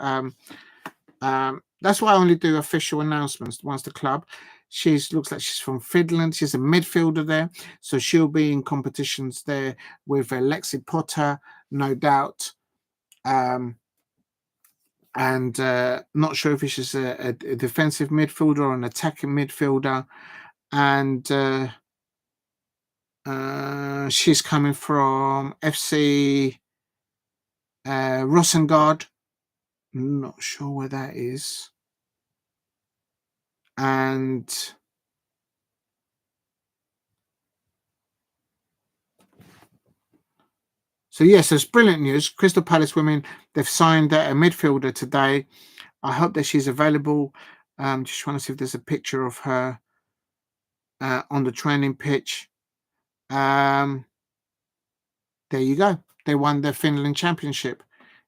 That's why I only do official announcements once the club. She looks like she's from Finland. She's a midfielder there, so she'll be in competitions there with Lexi Potter, no doubt. And not sure if she's a defensive midfielder or an attacking midfielder. And she's coming from FC Rosengard. Not sure where that is. And so yes, it's brilliant news. Crystal Palace women, they've signed a midfielder today. I hope that she's available. Just trying to see if there's a picture of her on the training pitch. There you go. They won the Finland Championship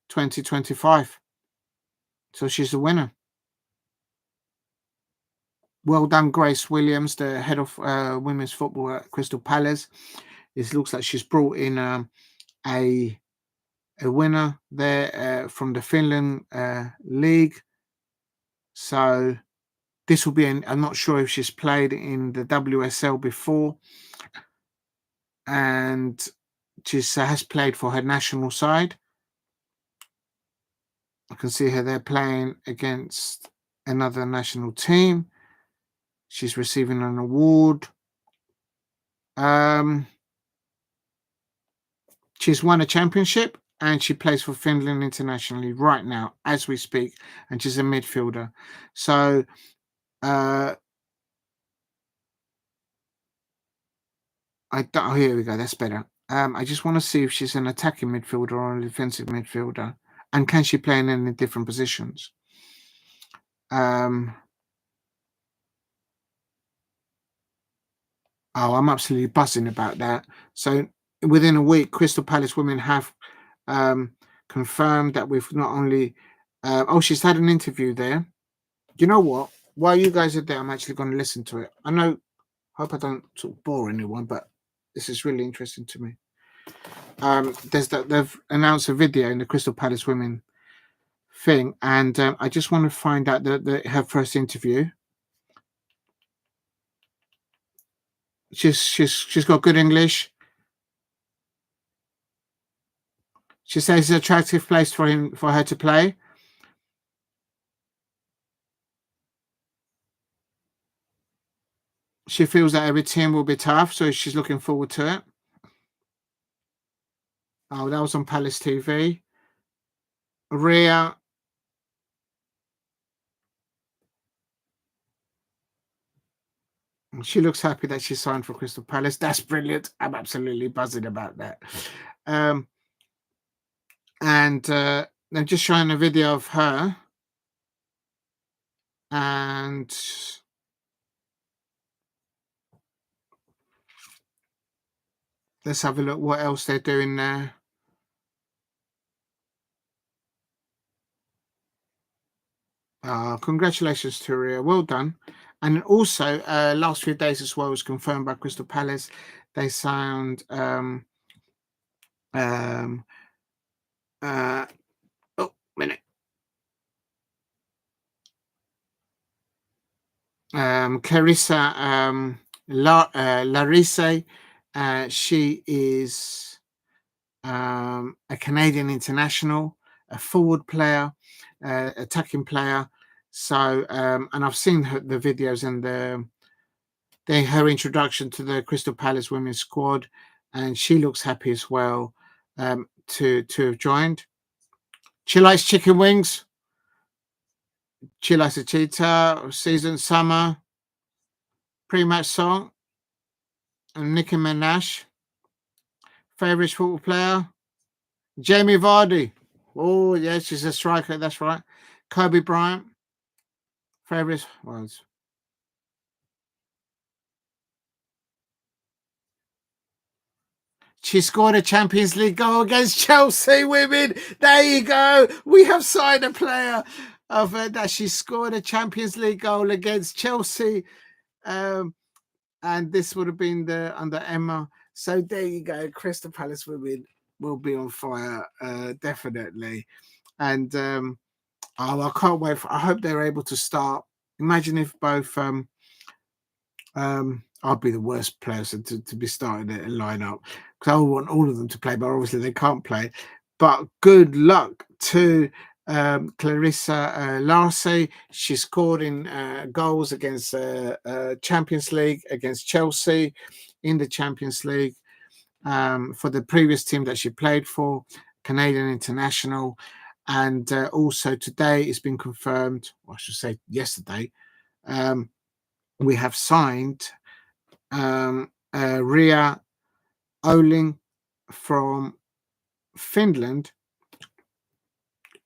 2025. So she's the winner. Well done, Grace Williams, the head of women's football at Crystal Palace. It looks like she's brought in a winner there from the Finland league. So this will be, I'm not sure if she's played in the WSL before, and she has played for her national side. I can see her there playing against another national team. She's receiving an award. She's won a championship and she plays for Finland internationally right now as we speak, and she's a midfielder. So here we go, that's better. I just want to see if she's an attacking midfielder or a defensive midfielder, and can she play in any different positions. I'm absolutely buzzing about that. So within a week, Crystal Palace women have confirmed that we've not only she's had an interview there. You know what? While you guys are there, I'm actually going to listen to it. I know, hope I don't sort of bore anyone, but this is really interesting to me. They've announced a video in the Crystal Palace women thing, and I just want to find out her first interview. She's got good English. She says it's an attractive place for her to play. She feels that every team will be tough, so she's looking forward to it. Oh, that was on Palace TV. Raya. She looks happy that she signed for Crystal Palace. That's brilliant. I'm absolutely buzzing about that. And they're just showing a video of her. And let's have a look what else they're doing there. Congratulations to Raya. Well done. And also, last few days as well, was confirmed by Crystal Palace. They signed Clarissa Larisse. She is a Canadian international, a forward player, attacking player. So, and I've seen the videos and her introduction to the Crystal Palace women's squad, and she looks happy as well to have joined. She likes chicken wings. She likes a cheetah, season, summer, pre-match song, and Nicki Minaj. Favorite football player, Jamie Vardy. Oh, yeah, she's a striker. That's right. Kobe Bryant. Favorite words. She scored a Champions League goal against Chelsea women. There you go. We have signed a player of that. She scored a Champions League goal against Chelsea. And this would have been under Emma. So there you go. Crystal Palace women will be on fire, definitely. And I can't wait. I hope they're able to start. Imagine if both I'd be the worst person to be starting a lineup, because I want all of them to play, but obviously they can't play. But good luck to Clarissa Larce. She scored in goals against Champions League against Chelsea in the Champions League for the previous team that she played for, Canadian international. And also today it's been confirmed, or I should say yesterday, we have signed Ria Oling from Finland.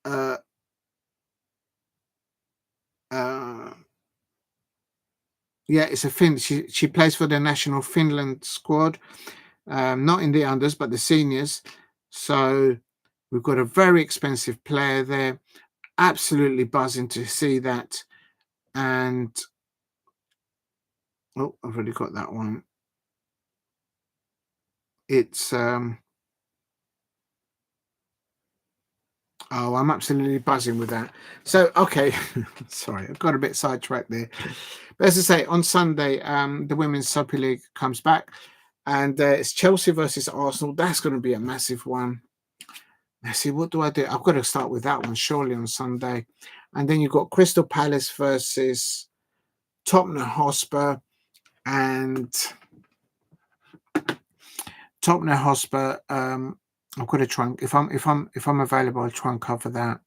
Yeah, it's a Finn. She plays for the national Finland squad, not in the unders, but the seniors. So we've got a very expensive player there. Absolutely buzzing to see that. And oh, I've already got that one. It's oh, I'm absolutely buzzing with that. So okay, sorry, I got a bit sidetracked there. But as I say, on Sunday, the Women's Super League comes back, and it's Chelsea versus Arsenal. That's going to be a massive one. Let's see, what do I do? I've got to start with that one surely on Sunday, and then you've got Crystal Palace versus Tottenham Hotspur, and Tottenham Hotspur. I've got to try and if I'm available, I'll try and cover that.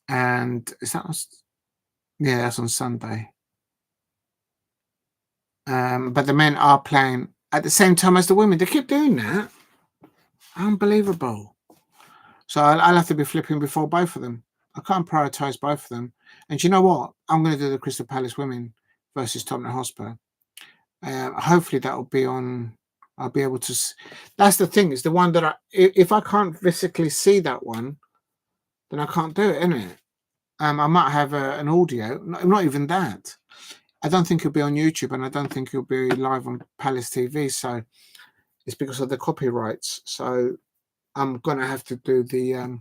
And is that yeah, that's on Sunday. But the men are playing at the same time as the women. They keep doing that. Unbelievable. So I'll have to be flipping before both of them. I can't prioritize both of them. And you know what? I'm going to do the Crystal Palace women versus Tottenham Hotspur. Hopefully that will be on. I'll be able to. That's the thing. It's the one that if I can't physically see that one, then I can't do it, innit? I might have an audio. Not even that. I don't think it'll be on YouTube, and I don't think it'll be live on Palace TV. So it's because of the copyrights. So I'm gonna have to do the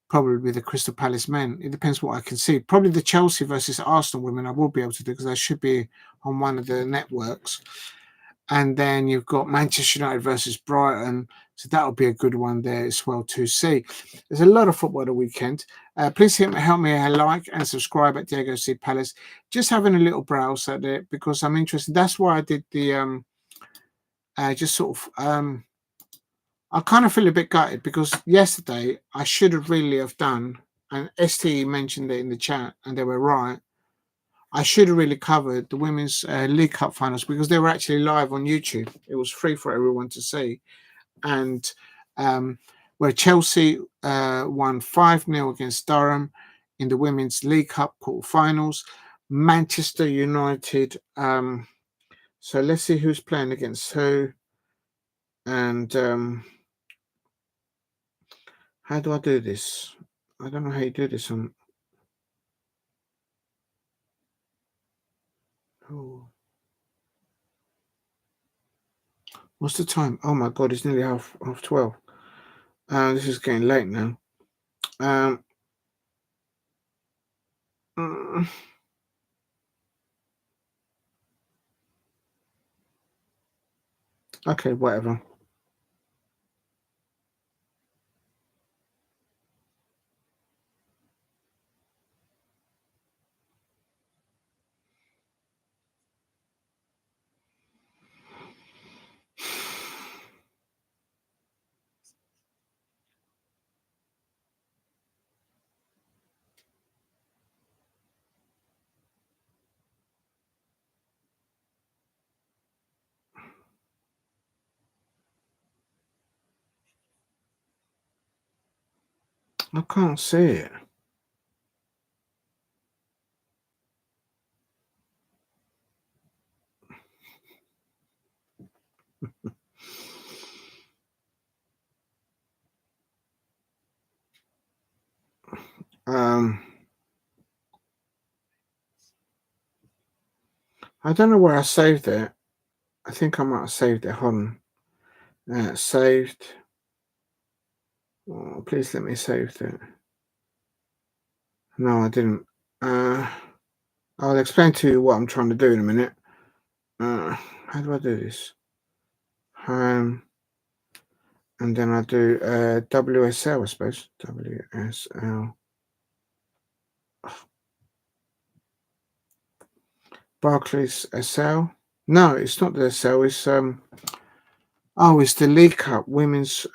probably the Crystal Palace men. It depends what I can see. Probably the Chelsea versus Arsenal women I will be able to do because they should be on one of the networks. And then you've got Manchester United versus Brighton. So that'll be a good one there as well to see. There's a lot of football the weekend. Please help me like and subscribe at Diego C Palace. Just having a little browse at it because I'm interested. That's why I did the just sort of I kind of feel a bit gutted because yesterday I should have really have done, and ST mentioned it in the chat and they were right. I should have really covered the Women's League Cup finals because they were actually live on YouTube. It was free for everyone to see. And where Chelsea won 5-0 against Durham in the Women's League Cup quarterfinals. Manchester United. So let's see who's playing against who. And how do I do this? I don't know how you do this on. Oh. What's the time? Oh my God, it's nearly half 12. This is getting late now. Okay, whatever. I can't see it. I don't know where I saved it. I think I might have saved it. Hold on. Saved. Oh, please let me save it. No, I didn't. I'll explain to you what I'm trying to do in a minute. How do I do this? And then I do WSL, I suppose. WSL. Barclays SL. No, it's not the SL. It's it's the League Cup women's.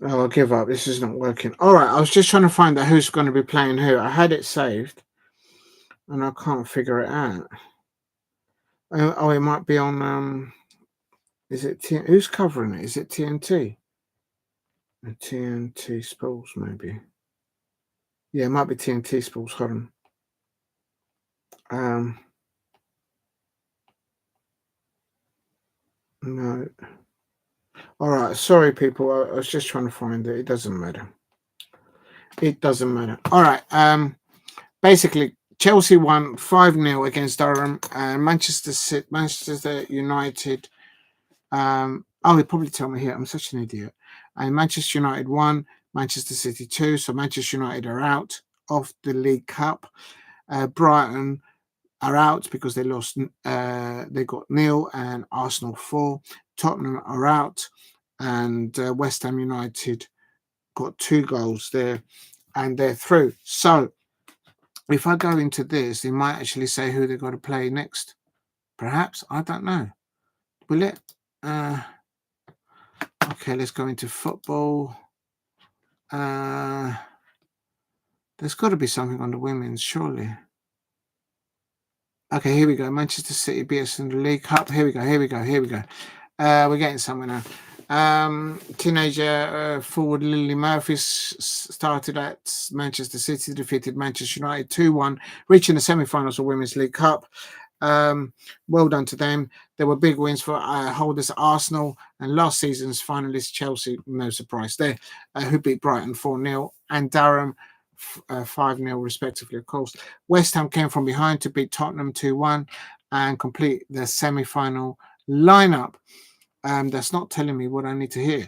Oh, I'll give up. This is not working. All right, I was just trying to find out who's going to be playing who. I had it saved, and I can't figure it out. Oh, it might be on. Is it who's covering it? Is it TNT? TNT Sports, maybe. Yeah, it might be TNT Sports. Hold on. No. All right. Sorry, people. I was just trying to find it. It doesn't matter. It doesn't matter. All right. Basically, Chelsea won 5-0 against Durham, and Manchester United. They probably tell me here I'm such an idiot. And Manchester United won, Manchester City 2, so Manchester United are out of the League Cup. Brighton are out because they lost. They got 0 and Arsenal 4. Tottenham are out, and West Ham United got 2 goals there, and they're through. So if I go into this, they might actually say who they've got to play next. Perhaps, I don't know. Will it? Okay, let's go into football. There's got to be something on the women's, surely. Okay, here we go. Manchester City beat us in the League Cup. Here we go. We're getting somewhere now. Teenager forward Lily Murphy started at Manchester City, defeated Manchester United 2-1, reaching the semi-finals of Women's League Cup. Well done to them. There were big wins for holders Arsenal and last season's finalists Chelsea, no surprise there, who beat Brighton 4-0 and Durham 5-0 respectively, of course. West Ham came from behind to beat Tottenham 2-1 and complete their semi-final lineup. That's not telling me what I need to hear.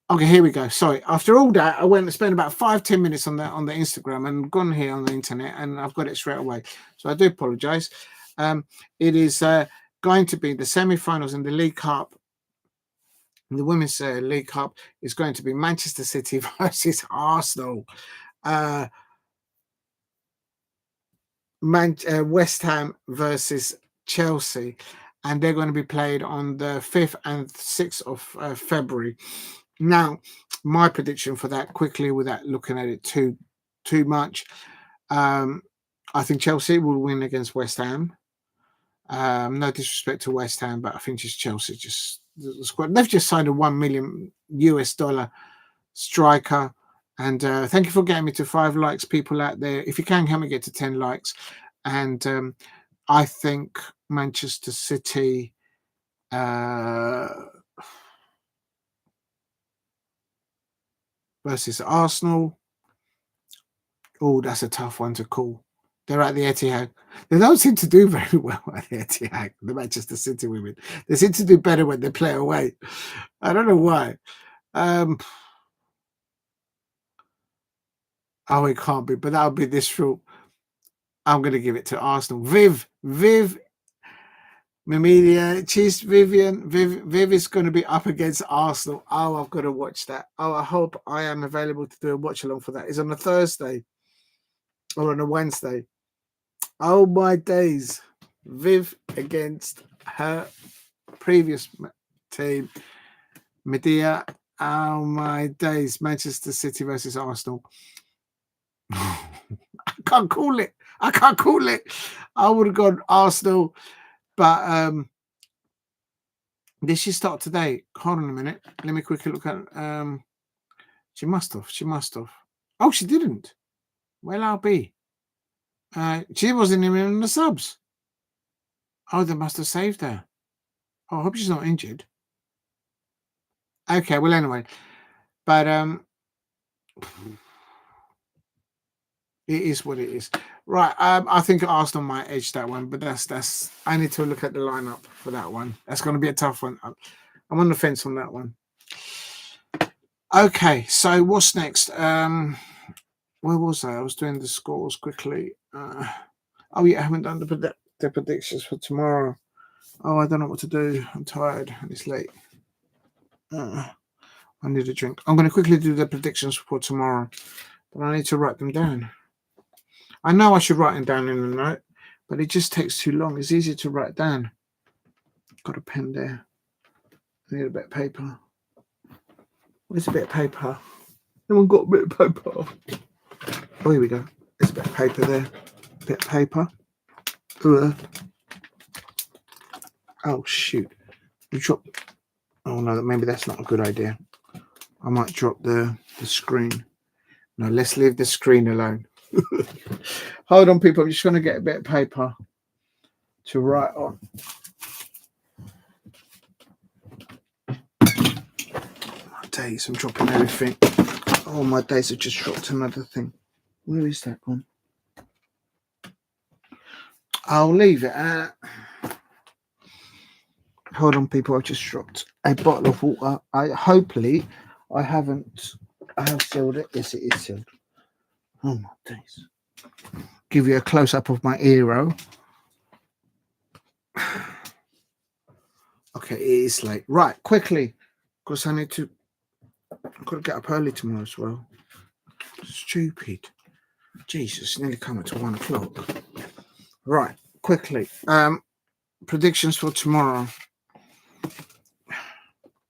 Okay, here we go. Sorry. After all that, I went and spent about 5-10 minutes on the Instagram and gone here on the internet, and I've got it straight away. So I do apologise. It is going to be the semi-finals in the League Cup. In the Women's League Cup is going to be Manchester City versus Arsenal. West Ham versus Chelsea, and they're going to be played on the 5th and 6th of February. Now, my prediction for that, quickly, without looking at it too much, I think Chelsea will win against West Ham. No disrespect to West Ham, but I think just Chelsea, just the squad. They've just signed a $1 million striker. And thank you for getting me to 5 likes, people out there. If you can, help me get to 10 likes. And I think Manchester City versus Arsenal. Oh, that's a tough one to call. They're at the Etihad. They don't seem to do very well at the Etihad, the Manchester City women. They seem to do better when they play away. I don't know why. Oh, it can't be, but that'll be this short. I'm going to give it to Arsenal. Viv, Mamilia, Cheese, Vivian, Viv is going to be up against Arsenal. Oh, I've got to watch that. Oh, I hope I am available to do a watch along for that. It's on a Thursday or on a Wednesday. Oh, my days. Viv against her previous team, Medea. Oh, my days. Manchester City versus Arsenal. I can't call it. I would have gone Arsenal, but did she start today? Hold on a minute. Let me quickly look at. She must have. Oh, she didn't. Well, I'll be. She wasn't even in the subs. Oh, they must have saved her. Oh, I hope she's not injured. Okay, well, anyway, but it is what it is. Right, I think Arsenal might edge that one, but that's. I need to look at the lineup for that one. That's going to be a tough one. I'm on the fence on that one. Okay, so what's next? Where was I? I was doing the scores quickly. Oh yeah, I haven't done the predictions for tomorrow. Oh, I don't know what to do. I'm tired and it's late. I need a drink. I'm going to quickly do the predictions for tomorrow, but I need to write them down. I know I should write them down in a note, but it just takes too long. It's easier to write down. Got a pen there. I need a bit of paper. Where's a bit of paper? Anyone got a bit of paper? Oh, here we go. There's a bit of paper there. A bit of paper. Oh shoot! You drop. Oh no, maybe that's not a good idea. I might drop the screen. No, let's leave the screen alone. Hold on, people. I'm just going to get a bit of paper to write on. My days, I'm dropping everything. Oh, my days have just dropped another thing. Where is that gone? I'll leave it at... Hold on, people. I've just dropped a bottle of water. Hopefully, I have sealed it. Yes, it is sealed. Oh, my days. Give you a close-up of my ear. Okay, it is late. Right, quickly, because I've got to get up early tomorrow as well. Stupid. Jesus, nearly coming to 1 o'clock. Right, quickly. Predictions for tomorrow.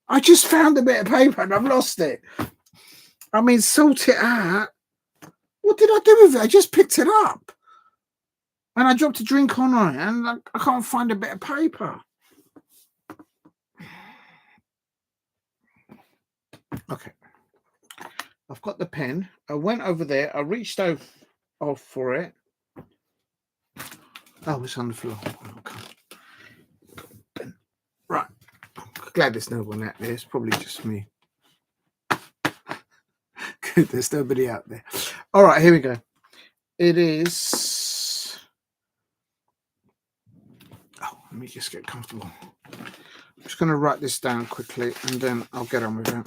I just found a bit of paper and I've lost it. I mean, sort it out. What did I do with it? I just picked it up. And I dropped a drink on it and I can't find a bit of paper. Okay. I've got the pen. I went over there. I reached off for it. Oh, it's on the floor. Okay. Right. Glad there's no one out there. It's probably just me. Good. There's nobody out there. All right. Here we go. It is... Oh, let me just get comfortable. I'm just going to write this down quickly and then I'll get on with it.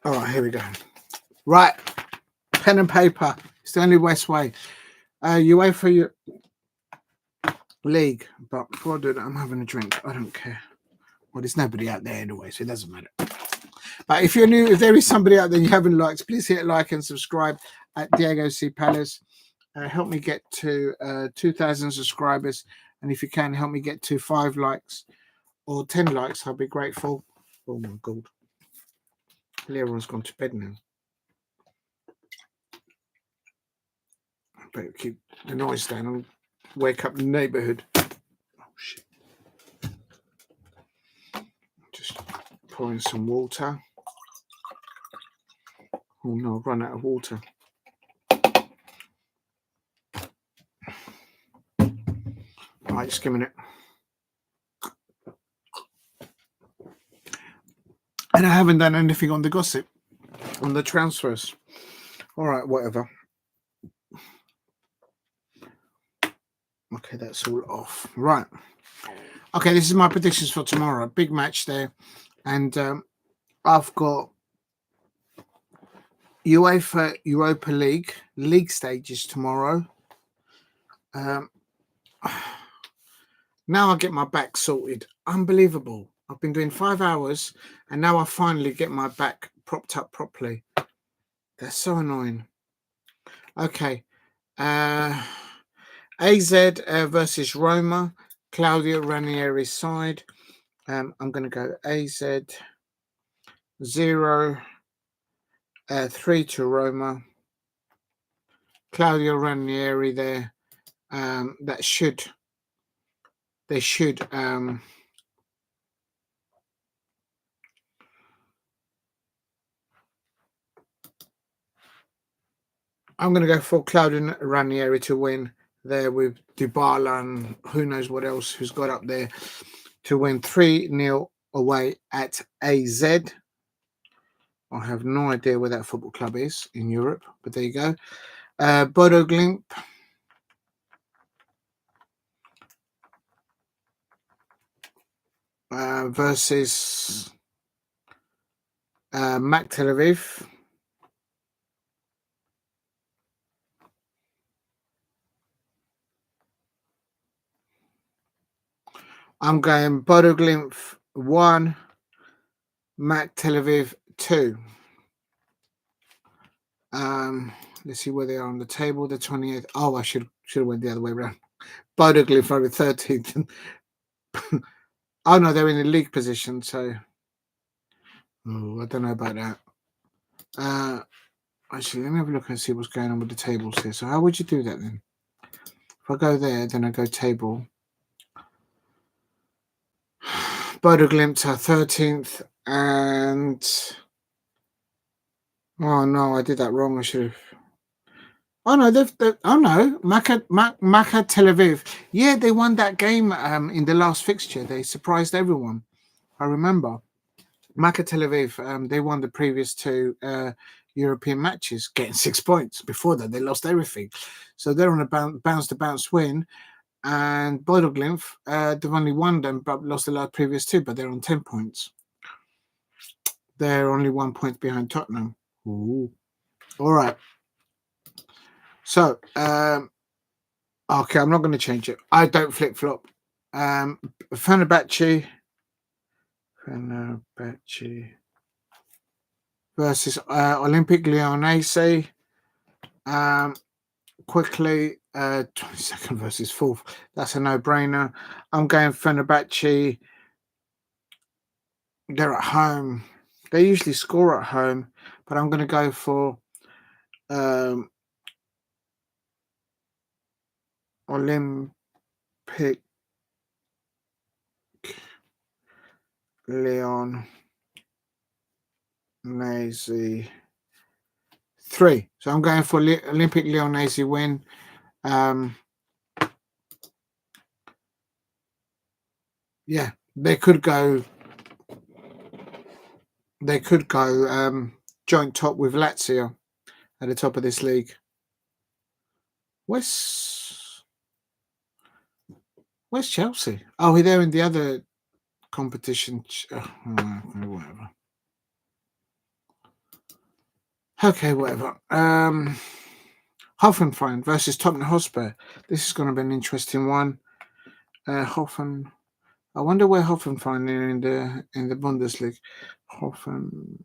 All right, here we go. Right, pen and paper. It's the only West way. UEFA League. But before I do that, I'm having a drink. I don't care. Well, there's nobody out there anyway, so it doesn't matter. But if you're new, if there is somebody out there you haven't liked, please hit like and subscribe at Diego C. Palace. Help me get to 2,000 subscribers. And if you can, help me get to 5 likes or 10 likes. I'll be grateful. Oh, my God. Everyone's gone to bed now. I better keep the noise down and wake up the neighbourhood. Oh, shit. Just pouring some water. Oh, no, I've run out of water. Right, just skimming it. And I haven't done anything on the gossip, on the transfers. All right, whatever. Okay, that's all off. Right. Okay, this is my predictions for tomorrow. Big match there. And I've got UEFA Europa League stages tomorrow. Now I get my back sorted. Unbelievable. I've been doing 5 hours and now I finally get my back propped up properly. That's so annoying. Okay. AZ versus Roma. Claudio Ranieri's side. I'm going to go AZ 0-3 to Roma. Claudio Ranieri there. They should I'm going to go for Claudio Ranieri to win there with Dybala and who knows what else who's got up there to win 3-0 away at AZ. I have no idea where that football club is in Europe, but there you go. Bodo Glimt versus Mac Tel Aviv. I'm going Bodo Glimt 1, Mac Tel Aviv 2. Let's see where they are on the table. The 28th. Oh, I should have went the other way around. Butler-Oyedeji are the 13th. Oh no, they're in the league position. So, I don't know about that. Actually, let me have a look and see what's going on with the tables here. So, how would you do that then? If I go there, then I go table. Butler-Oyedeji are 13th, and oh no, I did that wrong. I should have. Oh no, Macca Tel Aviv. Yeah, they won that game in the last fixture. They surprised everyone. I remember. Macca Tel Aviv, they won the previous two European matches, getting 6 points. Before that, they lost everything. So they're on a bounce-to-bounce win. And Butler-Oyedeji, they've only won them, but lost the last previous two, but they're on 10 points. They're only 1 point behind Tottenham. Ooh. All right. So, okay, I'm not going to change it. I don't flip-flop. Fenerbahce versus Olympique Lyonnais. Quickly, 22nd versus 4th. That's a no-brainer. I'm going Fenerbahce. They're at home. They usually score at home, but I'm going to go for Olympique Lyonnais 3. So I'm going for Olympique Lyonnais win. Yeah, they could go joint top with Lazio at the top of this league. Where's Chelsea? Oh, they're in the other competition. Whatever. Okay, whatever. Hoffenheim versus Tottenham Hotspur. This is going to be an interesting one. I wonder where Hoffenheim are in the Bundesliga. Hoffenheim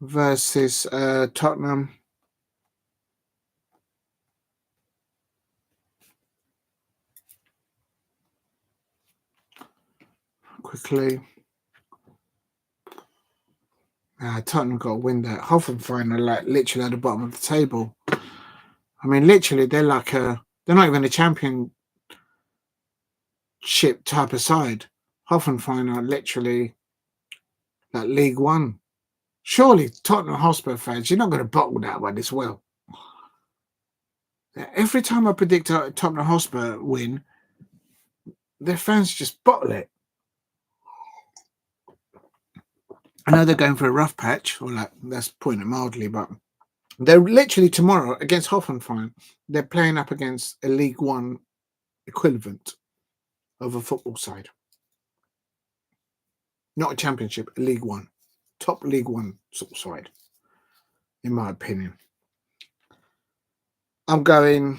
versus Tottenham. Quickly. Tottenham got to win that. Hoffenheim are like literally at the bottom of the table. I mean, literally, they're like they're not even a championship type of side. Hoffenheim are literally like League One. Surely, Tottenham Hotspur fans, you're not going to bottle that one as well. Every time I predict a Tottenham Hotspur win, their fans just bottle it. I know they're going for a rough patch, or like that's putting it mildly, but they're literally tomorrow against Hoffenheim. They're playing up against a League One equivalent of a football side. Not a championship, a League One. Top League One sort of side, in my opinion. I'm going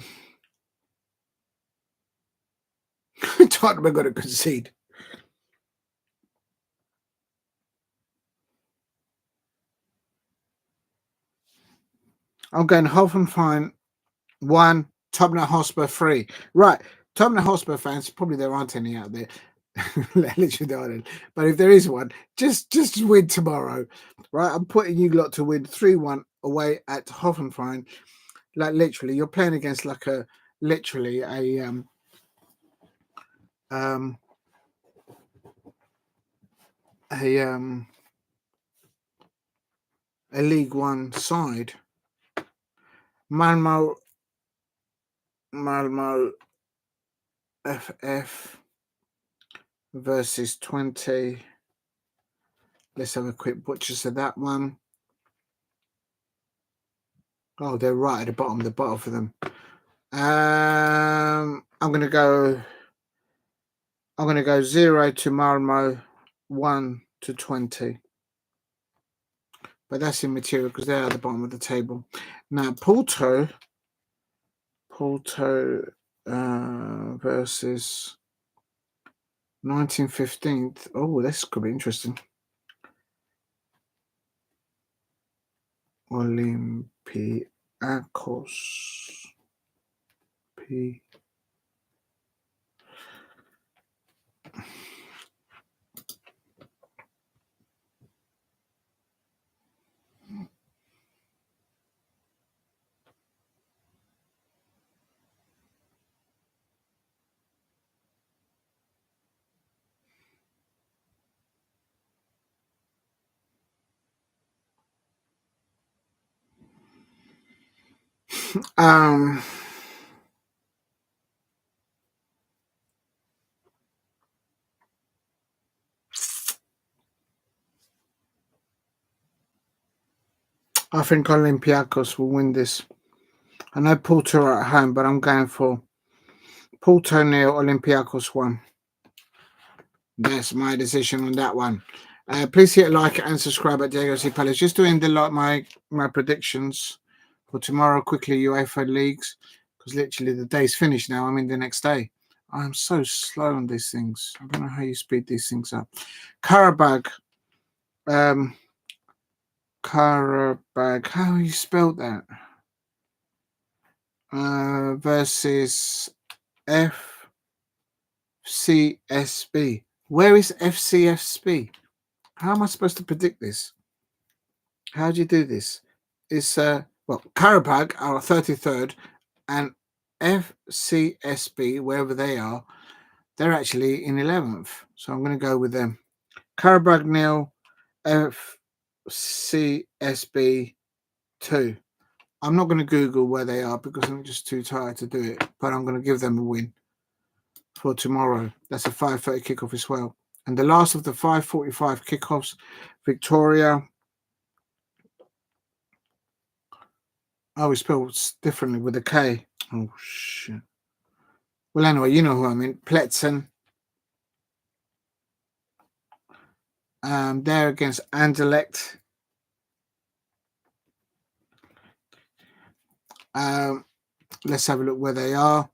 Tottenham are going to concede. I'm going Hoffenheim 1, Tottenham Hotspur 3. Right, Tottenham Hotspur fans, probably there aren't any out there. Literally, but if there is one, just win tomorrow, right? I'm putting you lot to win 3-1 away at Hoffenheim. Like literally, you're playing against like a League One side. Malmo FF versus 20. Let's have a quick butchers of that one. Oh, they're right at the bottom for them. I'm gonna go 0 to Malmo, 1 to 20. But that's immaterial because they're at the bottom of the table. Now Porto versus 1915th. Oh, this could be interesting. Olympiacos. I think Olympiacos will win this. I know Porto are at home, but I'm going for Porto 0, Olympiacos 1. That's my decision on that one. Please hit like and subscribe at Diego C. Palace. Just doing my predictions for tomorrow quickly, UEFA leagues, because literally the day's finished now. I'm in the next day. I'm so slow on these things. I don't know how you speed these things up. Karabag. Karabag. How you spelled that? Versus FCSB. Where is FCSB? How am I supposed to predict this? How do you do this? It's Karabag are 33rd, and FCSB, wherever they are, they're actually in 11th. So I'm going to go with them. Karabag 0, FCSB 2. I'm not going to Google where they are because I'm just too tired to do it, but I'm going to give them a win for tomorrow. That's a 5:30 kickoff as well. And the last of the 5:45 kickoffs, Victoria. Oh, it's spelled differently with a K. Oh, shit. Well, anyway, you know who I mean. Pletzen. They're against Anderlecht. Let's have a look where they are.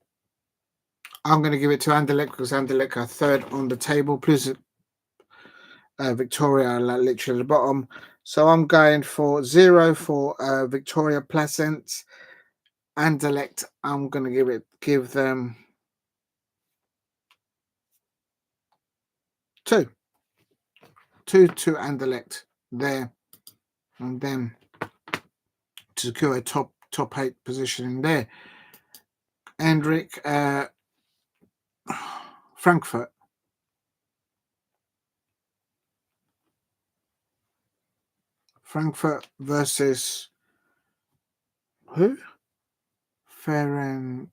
I'm going to give it to Anderlecht because Anderlecht are third on the table. Plus, Victoria are literally at the bottom. So I'm going for 0 for Victoria Pleasant. Anderlecht, I'm going to give them 2. 2 to Anderlecht there, and then to secure a top 8 position in there. Hendrik, Frankfurt. Frankfurt versus who? Ferencvaros.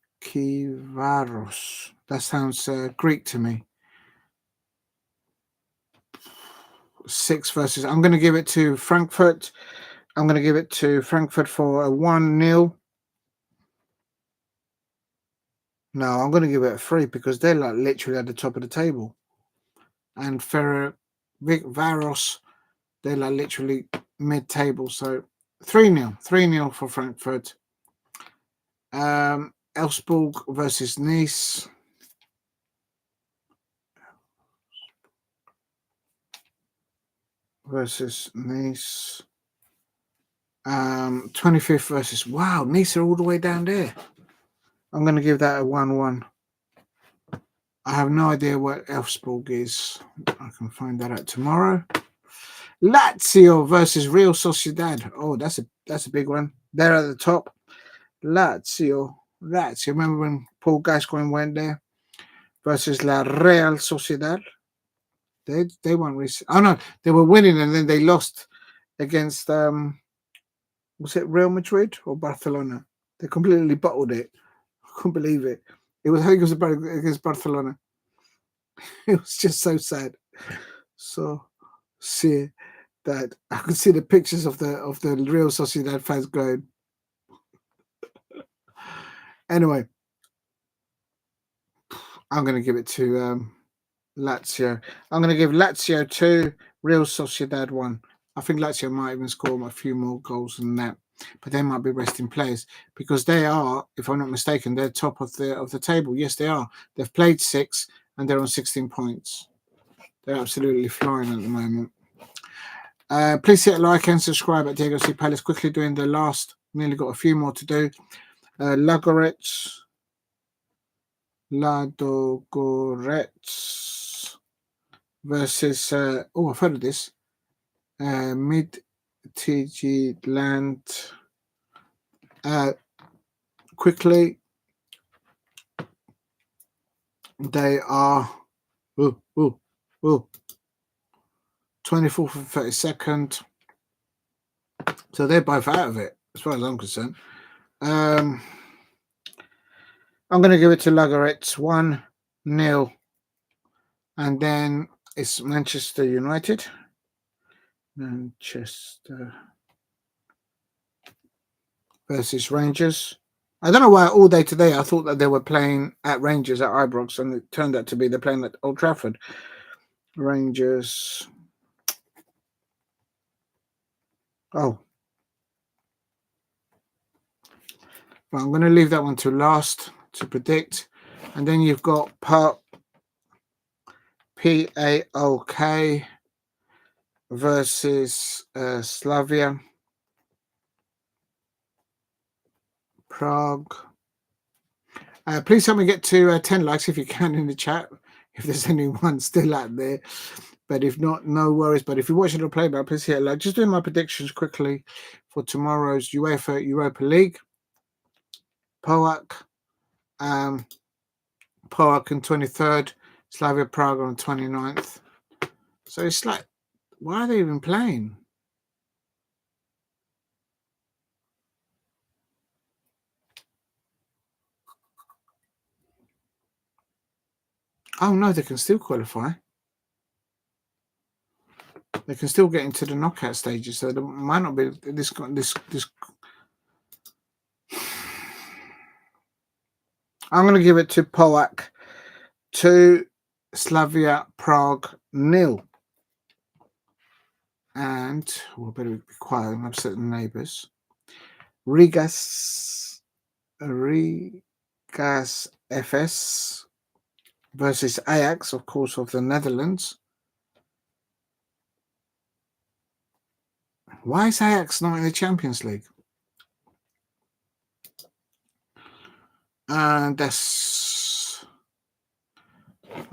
That sounds Greek to me. 6 versus. I'm going to give it to Frankfurt. I'm going to give it to Frankfurt for a 1-0. No, I'm going to give it a 3 because they're like literally at the top of the table. And Ferencvaros, they're like literally mid-table. So 3-0. 3-0 for Frankfurt. Elfsborg versus Nice. Versus Nice. 25th versus. Wow, Nice are all the way down there. I'm going to give that a 1-1. I have no idea what Elfsborg is. I can find that out tomorrow. Lazio versus Real Sociedad. Oh, that's a big one. They're at the top. Lazio. Remember when Paul Gascoigne went there? Versus La Real Sociedad. They won recently. Oh no, they were winning and then they lost against was it Real Madrid or Barcelona? They completely bottled it. I couldn't believe it. I think it was against Barcelona. It was just so sad. So see that I could see the pictures of the Real Sociedad fans going. Anyway, I'm going to give it to Lazio. I'm going to give Lazio 2, Real Sociedad 1. I think Lazio might even score a few more goals than that, but they might be resting players because they are, if I'm not mistaken, they're top of the table. Yes, they are. They've played 6 and they're on 16 points. They're absolutely flying at the moment. Please hit like and subscribe at Diego C. Palace. Quickly doing the last. Nearly got a few more to do. Ludogorets versus I've heard of this. Midtjylland. Quickly, they are 24th and 32nd. So they're both out of it, as far as I'm concerned. I'm going to give it to Ludogorets 1-0. And then it's Manchester United. Manchester versus Rangers. I don't know why all day today I thought that they were playing at Rangers at Ibrox, and it turned out to be they're playing at Old Trafford. Rangers. Oh. Well, I'm going to leave that one to last to predict. And then you've got PAOK versus Slavia Prague. Please help me get to 10 likes if you can in the chat, if there's anyone still out there. But if not, no worries. But if you're watching the playback, please hit like. Just doing my predictions quickly for tomorrow's UEFA Europa League. PAOK on 23rd, Slavia Prague on 29th. So it's like, why are they even playing? Oh no, they can still qualify. They can still get into the knockout stages, so there might not be this. I'm going to give it to PAOK 2, Slavia Prague 0. And we'll better be quiet and upset the neighbours. Riga's FS versus Ajax, of course, of the Netherlands. Why is Ajax not in the Champions League? And that's...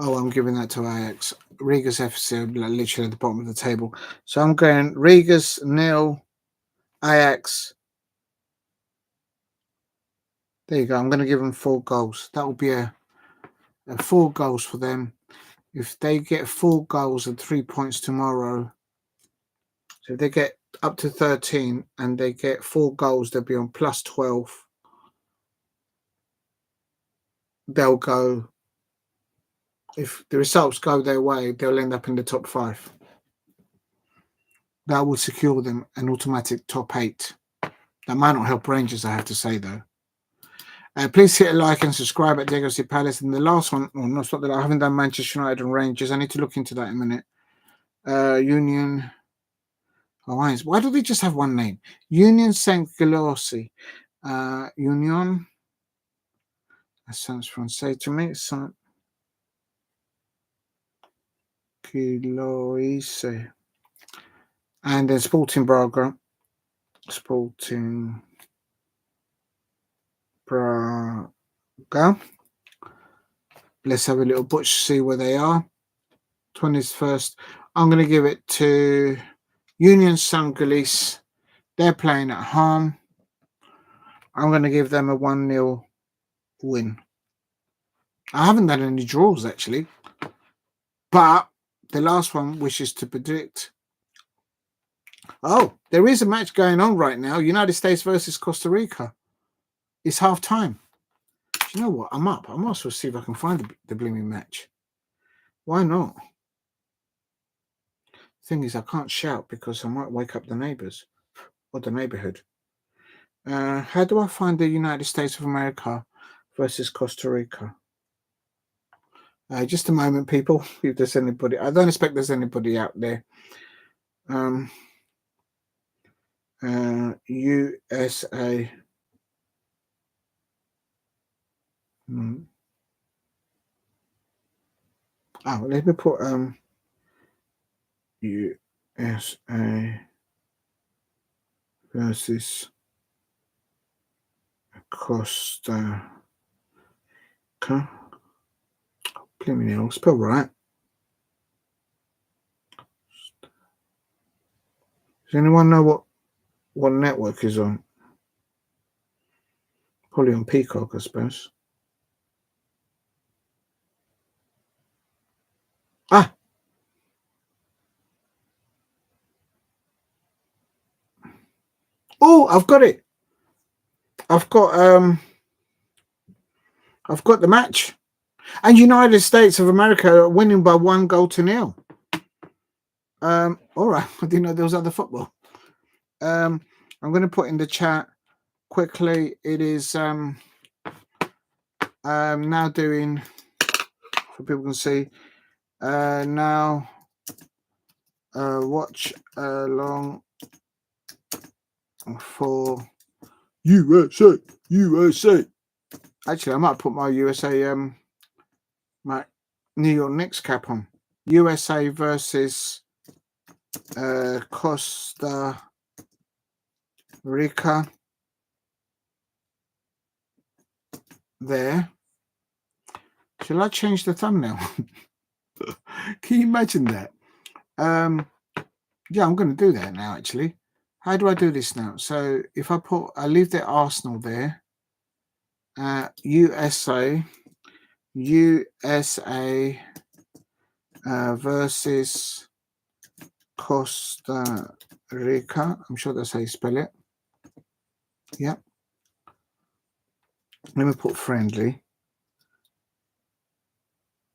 Oh, I'm giving that to Ajax. Riga's FC are literally at the bottom of the table. So I'm going Riga's 0, Ajax. There you go. I'm going to give them 4 goals. That will be a 4 goals for them. If they get 4 goals and 3 points tomorrow, so if they get up to 13 and they get 4 goals, they'll be on plus 12. They'll go, if the results go their way, they'll end up in the top 5. That will secure them an automatic top 8. That might not help Rangers, I have to say, though. Please hit a like and subscribe at Diego C. Palace. And the last one, no, it's not that I haven't done Manchester United and Rangers. I need to look into that in a minute. Union Alliance. Why do they just have one name? Union Saint Gilloise. Union. That sounds Francais to me. Saint Gilloise. And then Sporting Braga. Sporting Braga. Let's have a little butch, see where they are. 21st. I'm going to give it to Union Saint-Gilloise. They're playing at home. I'm going to give them a 1-0 win. I haven't done any draws, actually. But the last one wishes to predict. Oh, there is a match going on right now. United States versus Costa Rica. It's half time. Do you know what? I'm up. I might as well see if I can find the blooming match. Why not? Thing is, I can't shout because I might wake up the neighbours or the neighbourhood. How do I find the United States of America versus Costa Rica? Just a moment, people. If there's anybody, I don't expect there's anybody out there. USA. Oh, let me put USA versus Costa. Blimey, I'll spell right. Does anyone know what network is on? Probably on Peacock, I suppose. Ah! Oh, I've got it. I've got the match. And United States of America are winning by 1-0. All right. I didn't know there was other football. I'm going to put in the chat quickly. It is now doing, so people can see, now watch along for USA. Actually, I might put my USA my New York Knicks cap on. USA versus Costa Rica. There. Shall I change the thumbnail? Can you imagine that? Yeah, I'm going to do that now, actually. How do I do this now? So if I leave the Arsenal there. USA versus Costa Rica. I'm sure that's how you spell it. Yeah. Let me put friendly.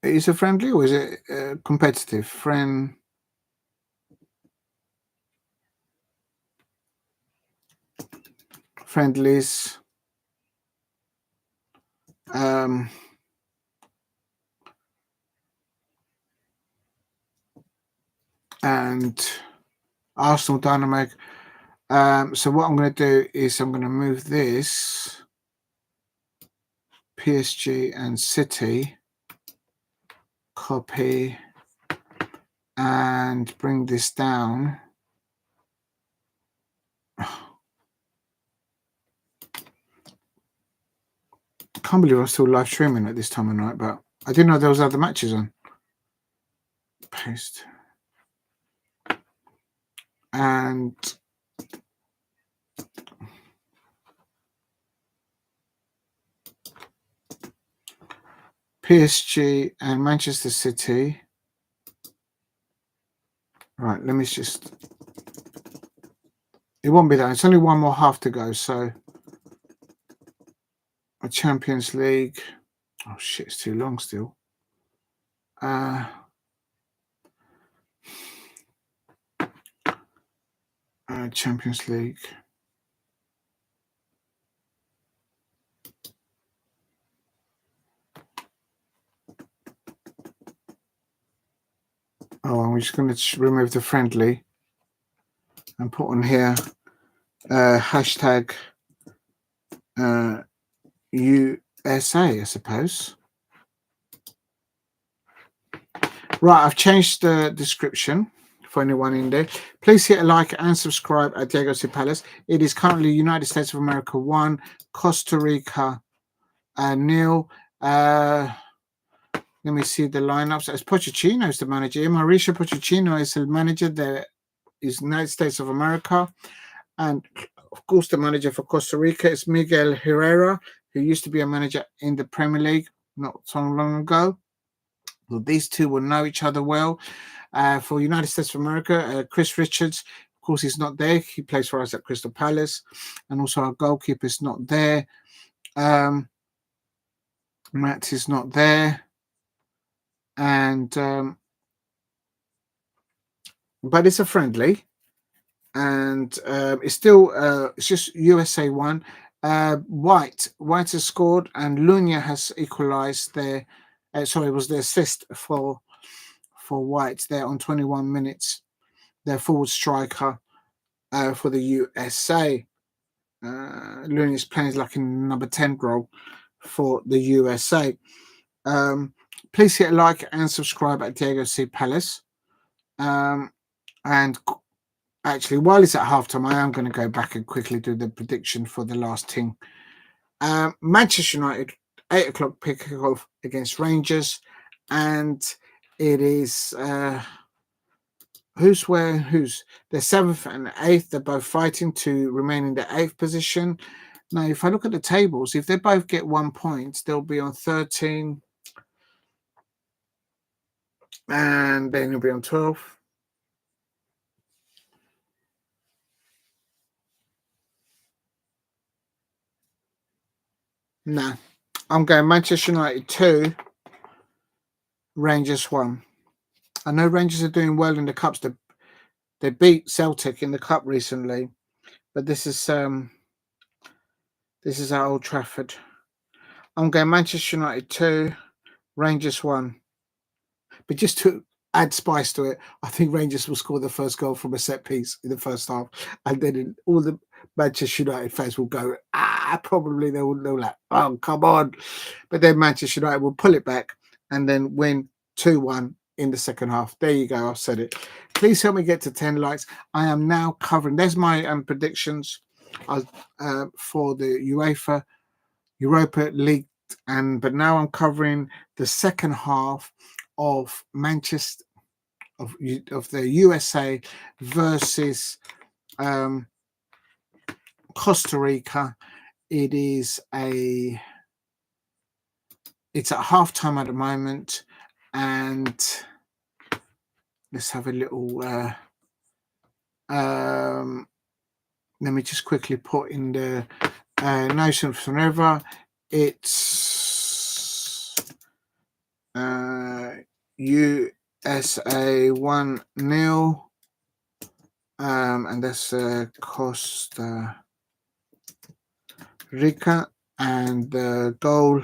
Is it friendly or is it competitive? Friendlies. And Arsenal Dynamic. So what I'm going to do is I'm going to move this PSG and City, copy, and bring this down. I can't believe I'm still live streaming at this time of night, but I didn't know there was other matches on. Paste. And PSG and Manchester City. Right, let me just... It won't be that. It's only one more half to go, so... A Champions League. Oh, shit, it's too long still. Champions League. Oh, I'm just going to remove the friendly and put on here hashtag USA, I suppose. Right, I've changed the description for anyone in there. Please hit a like and subscribe at Diego C. Palace. It is currently United States of America 1, Costa Rica 0. Let me see the lineups. As Pochettino is the manager. Mauricio Pochettino is the manager. There is United States of America. And, of course, the manager for Costa Rica is Miguel Herrera, who used to be a manager in the Premier League not so long ago. Well, these two will know each other well. For United States of America, Chris Richards, of course, he's not there. He plays for us at Crystal Palace. And also our goalkeeper is not there. Matt is not there. And but it's a friendly. And it's still it's just USA 1. White has scored and Lunia has equalized there. It was the assist for White there on 21 minutes. Their forward striker for the USA. Lunia is playing like in number 10 role for the USA. Please hit a like and subscribe at Diego C. Palace. And actually, while it's at halftime, I am going to go back and quickly do the prediction for the last thing. Manchester United, 8 o'clock kickoff against Rangers, and it is who's they're 7th and 8th. They're both fighting to remain in the 8th position. Now, if I look at the tables, if they both get 1 point, they'll be on 13, and then you'll be on 12. No, I'm going Manchester United 2, Rangers 1. I know Rangers are doing well in the cups. They beat Celtic in the cup recently, but this is at Old Trafford. I'm going Manchester United 2, Rangers 1. But just to add spice to it, I think Rangers will score the first goal from a set piece in the first half, and then all the Manchester United fans will go, probably they'll like, oh, come on. But then Manchester United will pull it back and then win 2-1 in the second half. There you go. I've said it. Please help me get to 10 likes. I am now covering. There's my predictions for the Europa League, but now I'm covering the second half of Manchester of the USA versus Costa Rica. It's at halftime at the moment, and let's have a little let me just quickly put in the notion forever. It's USA 1-0, and that's Costa Rica, and the goal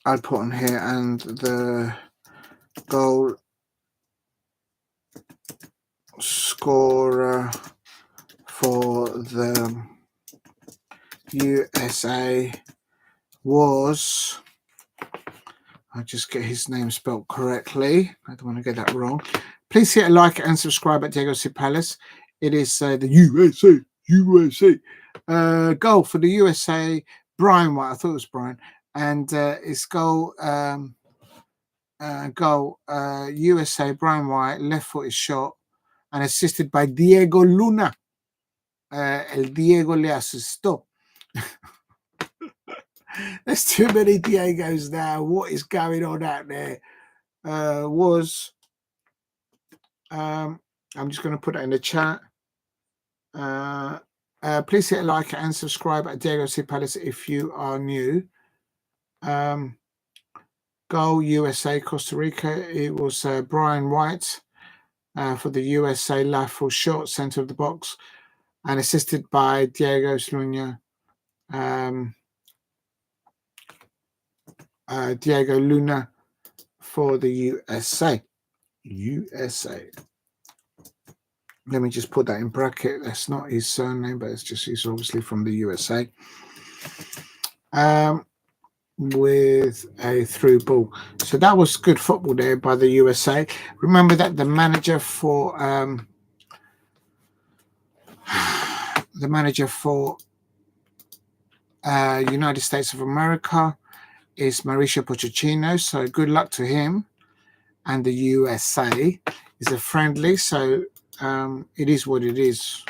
I'll put on here, and the goal scorer for the USA was, I'll just get his name spelled correctly. I don't want to get that wrong. Please hit a like and subscribe at Diego C. Palace. It is the USA goal for the USA. Brian White, I thought it was Brian, and it's goal USA. Brian White, left-footed shot, and assisted by Diego Luna. El Diego le asistó. There's too many Diegos now. What is going on out there? I'm just going to put that in the chat. Please hit a like and subscribe at Diego C. Palace if you are new. Goal USA Costa Rica. It was Brian White for the USA, lateral shot, centre of the box, and assisted by Diego Luna. Diego Luna for the USA. Let me just put that in bracket. That's not his surname, but it's just he's obviously from the USA. With a through ball. So that was good football there by the USA. Remember that the manager for United States of America is Mauricio Pochettino. So good luck to him. And the USA is a friendly, so it is what it is.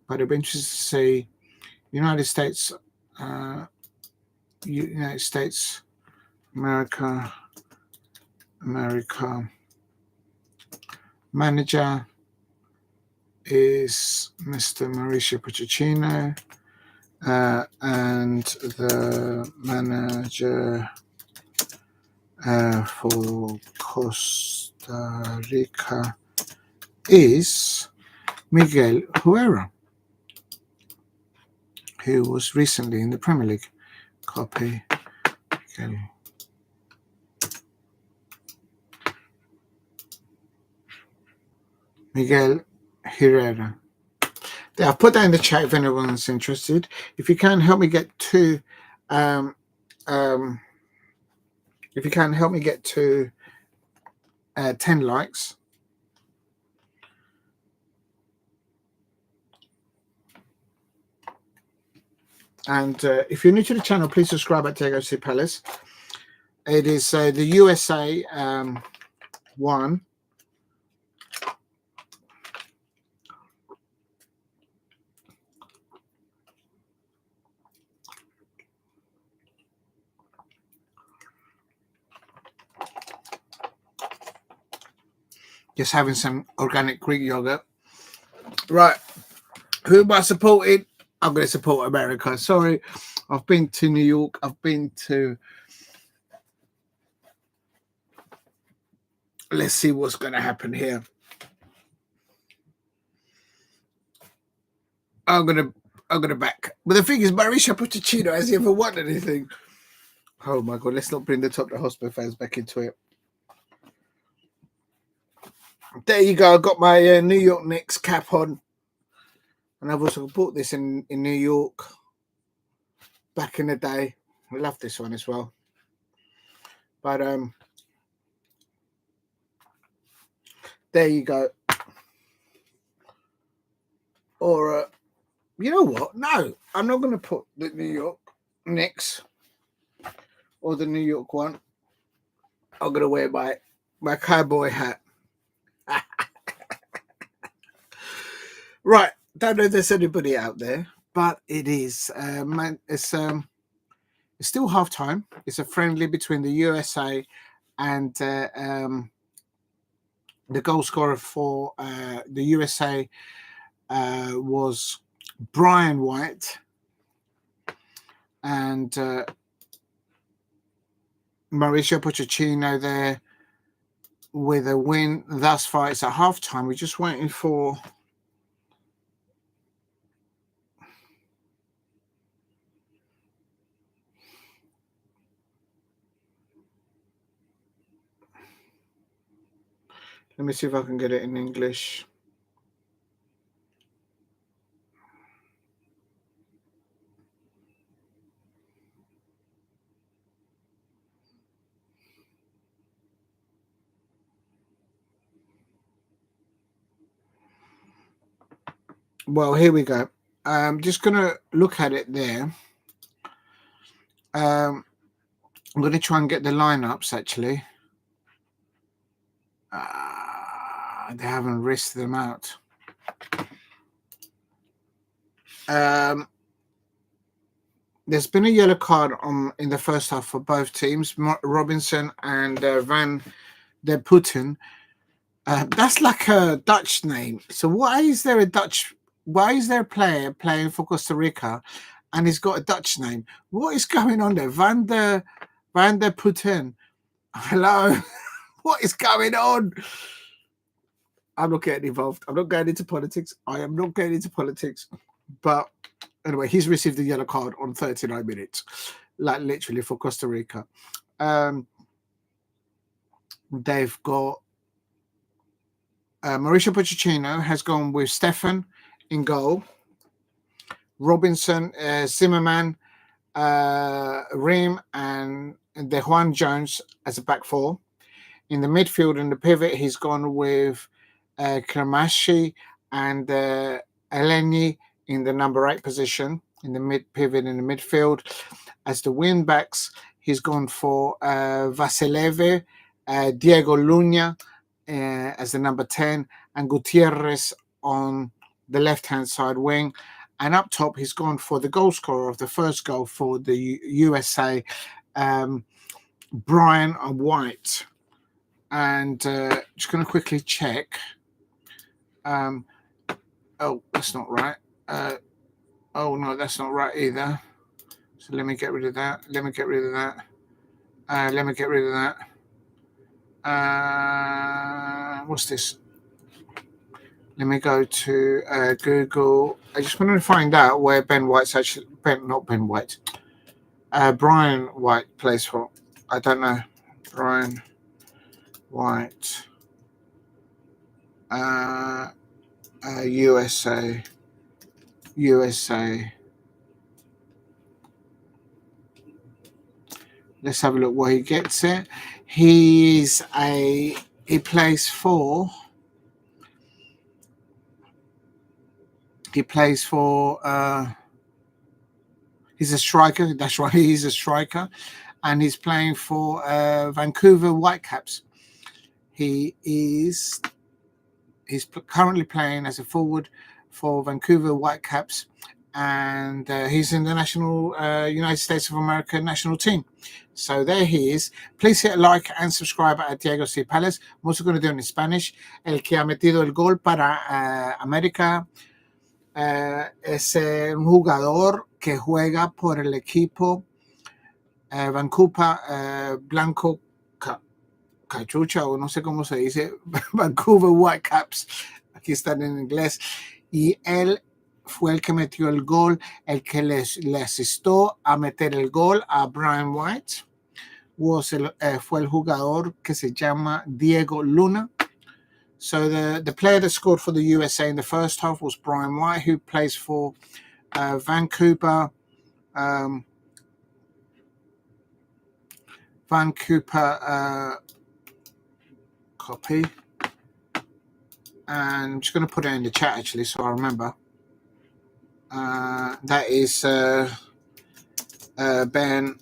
But it'll be interesting to see United States, America. Manager is Mr. Mauricio Pochettino, and the manager for Costa Rica is Miguel Huera, who was recently in the Premier League. Copy. Miguel Herrera. I've put that in the chat if anyone's interested. If you can help me get to 10 likes. And if you're new to the channel, please subscribe at Diego C. Palace. It is the USA one. Just having some organic Greek yogurt. Right. Who am I supporting? I'm going to support America. Sorry. I've been to New York. I've been to... Let's see what's going to happen here. I'm gonna back. But the thing is, Mauricio Pochettino, has he ever won anything? Oh my God, let's not bring the Top the Hospital fans back into it. There you go. I've got my New York Knicks cap on. And I've also bought this in New York back in the day. I love this one as well. But there you go. Or you know what? No, I'm not going to put the New York Knicks or the New York one. I'm going to wear my cowboy hat. Right. Don't know if there's anybody out there, but it is. It's still half time. It's a friendly between the USA and the goal scorer for the USA was Brian White, and Mauricio Pochettino there with a win thus far. It's at half time. We're just waiting for... Let me see if I can get it in English. Well, here we go. I'm just going to look at it there. I'm going to try and get the lineups, actually. They haven't risked them out. There's been a yellow card in the first half for both teams, Robinson and Van der Putten. That's like a Dutch name. So why is there a player playing for Costa Rica and he's got a Dutch name? What is going on there? Van der Putten. Hello. What is going on? I'm not getting involved. I'm not going into politics. I am not getting into politics. But anyway, he's received a yellow card on 39 minutes, like literally for Costa Rica. They've got Mauricio Pochettino has gone with Stefan in goal, Robinson, Zimmerman, Ream, and De Juan Jones as a back four. In the midfield and the pivot, he's gone with Kramashi and Eleni in the number 8 position, in the mid pivot in the midfield. As the wing backs, he's gone for Vasileve, Diego Luna as the number 10, and Gutierrez on the left-hand side wing. And up top, he's gone for the goal scorer of the first goal for the USA, Brian White. And just going to quickly check. Oh, that's not right. Oh, no, that's not right either. So let me get rid of that. Let me get rid of that. What's this? Let me go to Google. I just wanted to find out where Ben White's actually... not Ben White. Brian White plays for. I don't know. Brian White. USA. Let's have a look where he gets it. He's he plays for he's a striker. That's right, he's a striker, and he's playing for Vancouver Whitecaps. He's currently playing as a forward for Vancouver Whitecaps, and he's in the national United States of America national team. So there he is. Please hit like and subscribe at Diego C. Palace. I'm also going to do it in Spanish. El que ha metido el gol para América es un jugador que juega por el equipo Vancouver Blanco Cachucha, o no sé cómo se dice, Vancouver Whitecaps. Aquí están en inglés. Y él fue el que metió el gol, el que le asistió a meter el gol a Brian White. Fue el jugador que se llama Diego Luna. So the player that scored for the USA in the first half was Brian White, who plays for Vancouver copy. And I'm just going to put it in the chat actually so I remember. That is Brian.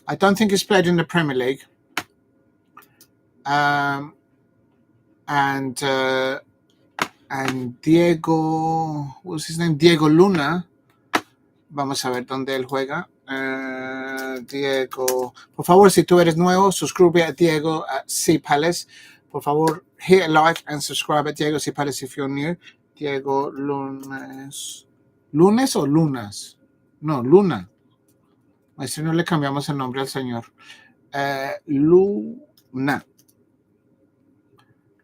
I don't think he's played in the Premier League. And Diego, what's his name? Diego Luna. Vamos a ver dónde él juega. Diego, por favor, si tú eres nuevo, suscríbete a Diego C. Palace. Por favor, hit a like and subscribe at Diego C. Palace if you're new. Diego Lunes. ¿Lunes o Lunas? No, Luna. Si no le cambiamos el nombre al señor. Luna.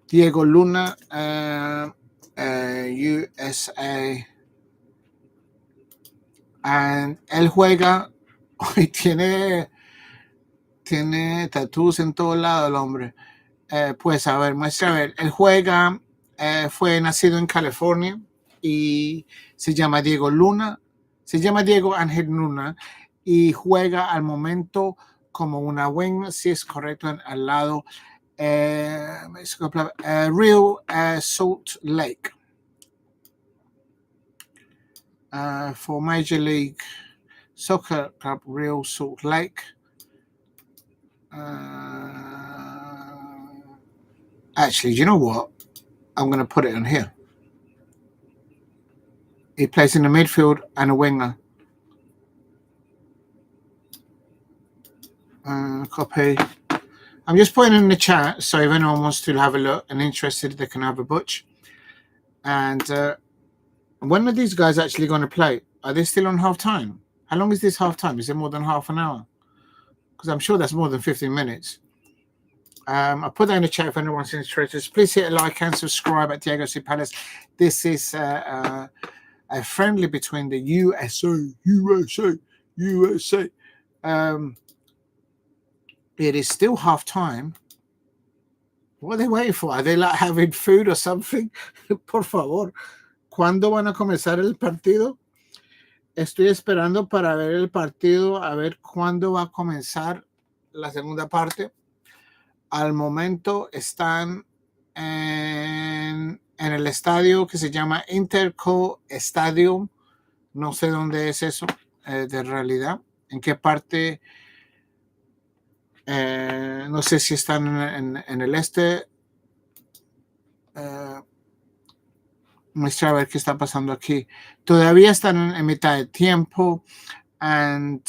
Diego Luna, USA. And él juega, hoy tiene tattoos en todo lado el hombre. Pues a ver, muestra a ver. Él juega, fue nacido en California y se llama Diego Luna. Se llama Diego Ángel Luna y juega al momento como una wing, si es correcto, al lado Real Salt Lake. For Major League Soccer Club Real Salt Lake. Actually, you know what? I'm going to put it on here. He plays in the midfield and a winger. Copy. I'm just putting it in the chat, so if anyone wants to have a look and interested, they can have a butch. And when are these guys actually going to play? Are they still on half time? How long is this half time? Is it more than half an hour? Because I'm sure that's more than 15 minutes. I'll put that in the chat if anyone's interested. Please hit a like and subscribe at Diego C. Palace. This is a friendly between the USA. It is still half time. What are they waiting for? Are they like having food or something? Por favor. ¿Cuándo van a comenzar el partido? Estoy esperando para ver el partido, a ver cuándo va a comenzar la segunda parte. Al momento están en el estadio que se llama Interco Stadium. No sé dónde es eso, de realidad. En qué parte. No sé si están en el este. Muestra a ver qué está pasando aquí. Todavía están en mitad de tiempo. And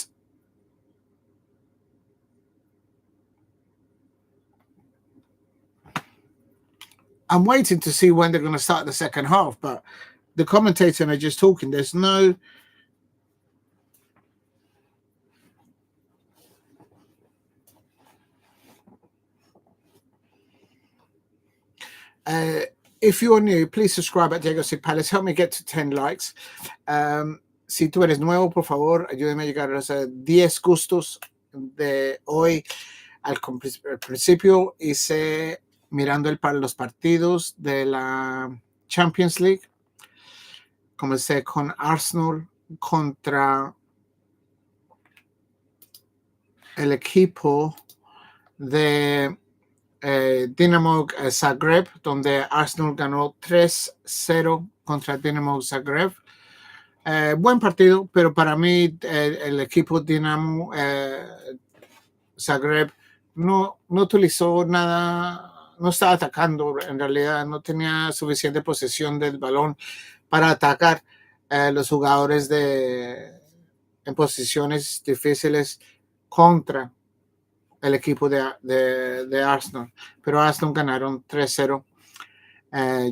I'm waiting to see when they're going to start the second half. But the commentator and I just talking. There's no... if you're new, please subscribe at Diego C. Palace. Help me get to 10 likes. Si tú eres nuevo, por favor, ayúdame a llegar a los 10 gustos de hoy. Al principio hice mirando los partidos de la Champions League. Comencé con Arsenal contra el equipo de Dinamo Zagreb, donde Arsenal ganó 3-0 contra Dinamo Zagreb. Buen partido, pero para mí el equipo Dinamo Zagreb no utilizó nada, no estaba atacando, en realidad no tenía suficiente posesión del balón para atacar los jugadores en posiciones difíciles contra el equipo de Arsenal, pero Arsenal ganaron 3-0.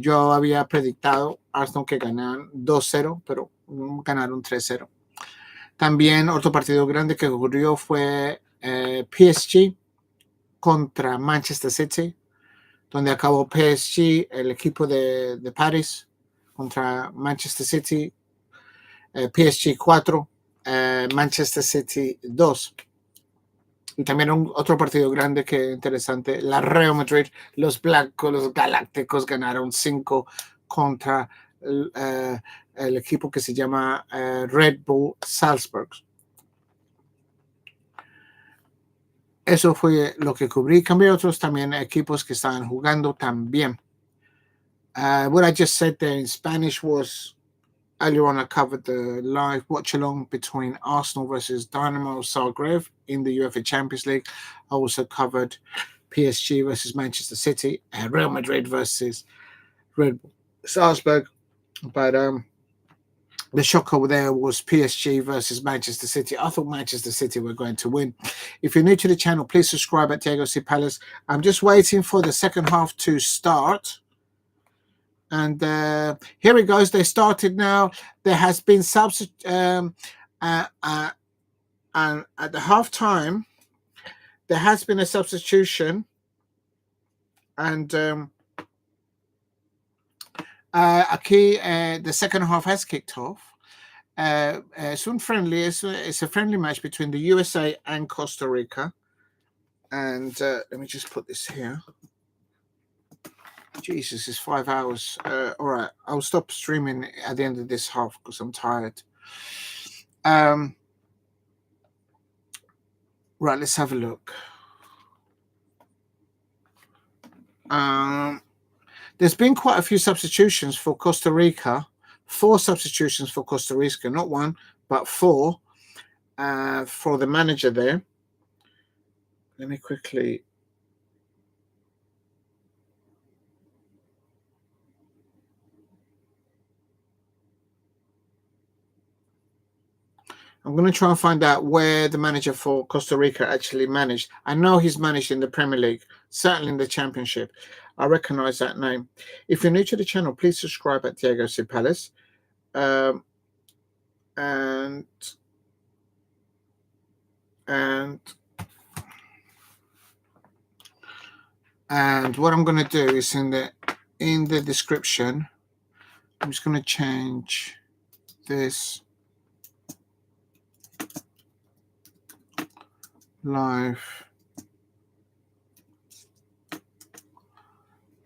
Yo había predictado Arsenal que ganaran 2-0, pero ganaron 3-0. También otro partido grande que ocurrió fue PSG contra Manchester City, donde acabó PSG, el equipo de París, contra Manchester City, PSG 4, Manchester City 2. Y también otro partido grande que interesante, la Real Madrid, los blancos, los galácticos ganaron 5 contra el equipo que se llama Red Bull Salzburg. Eso fue lo que cubrí. Cambié otros también equipos que estaban jugando también. What I just said there in Spanish was, earlier on I covered the live watch-along between Arsenal versus Dinamo Zagreb in the UEFA Champions League. I also covered PSG versus Manchester City, Real Madrid versus Red Bull Salzburg. But the shocker there was PSG versus Manchester City. I thought Manchester City were going to win. If you're new to the channel, please subscribe at Diego C. Palace. I'm just waiting for the second half to start. And here it goes. They started now. There has been and at the half time, there has been a substitution. And the second half has kicked off. It's unfriendly. It's a friendly match between the USA and Costa Rica. And let me just put this here. Jesus, it's 5 hours. All right, I'll stop streaming at the end of this half because I'm tired. Right, let's have a look. There's been quite a few substitutions for Costa Rica. 4 substitutions for Costa Rica, not 1, but 4 for the manager there. Let me quickly... I'm going to try and find out where the manager for Costa Rica actually managed. I know he's managed in the Premier League, certainly in the Championship. I recognize that name. If you're new to the channel, please subscribe at Diego C. Palace. And what I'm going to do is in the description, I'm just going to change this live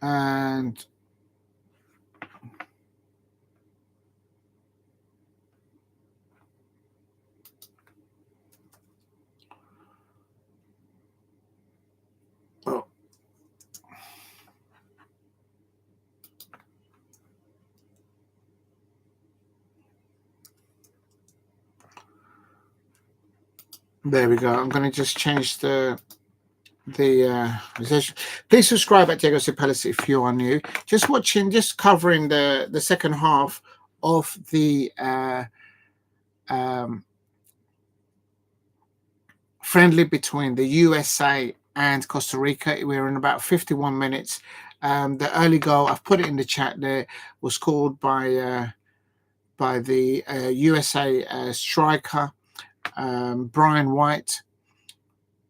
and there we go. I'm going to just change the please subscribe at Diego C. Palace if you are new. Just covering the second half of the friendly between the USA and Costa Rica. We're in about 51 minutes. The early goal, I've put it in the chat there, was scored by the USA striker Brian White,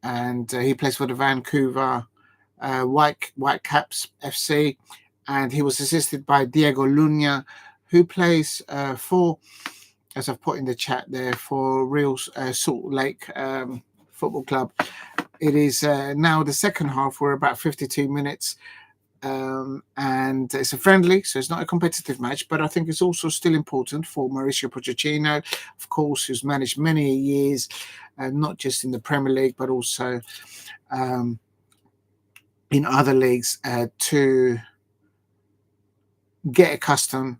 and he plays for the Vancouver Whitecaps FC, and he was assisted by Diego Luna, who plays for, as I've put in the chat there, for Real Salt Lake Football Club. It is now the second half. We're about 52 minutes. and it's a friendly, so it's not a competitive match, but I think it's also still important for Mauricio Pochettino, of course, who's managed many years, not just in the Premier League, but also in other leagues, to get accustomed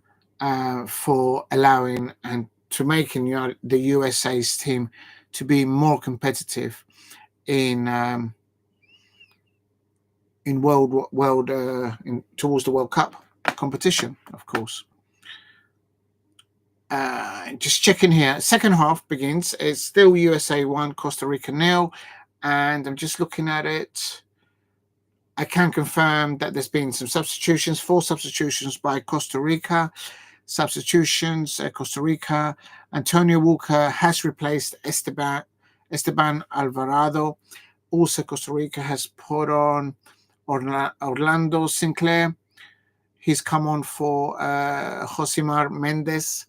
for allowing and to making the USA's team to be more competitive in towards the World Cup competition, of course. Just checking here. Second half begins. It's still USA 1, Costa Rica 0, and I'm just looking at it. I can confirm that there's been some substitutions. 4 substitutions by Costa Rica. Costa Rica. Antonio Walker has replaced Esteban Alvarado. Also, Costa Rica has put on Orlando Sinclair. He's come on for Josimar Mendes.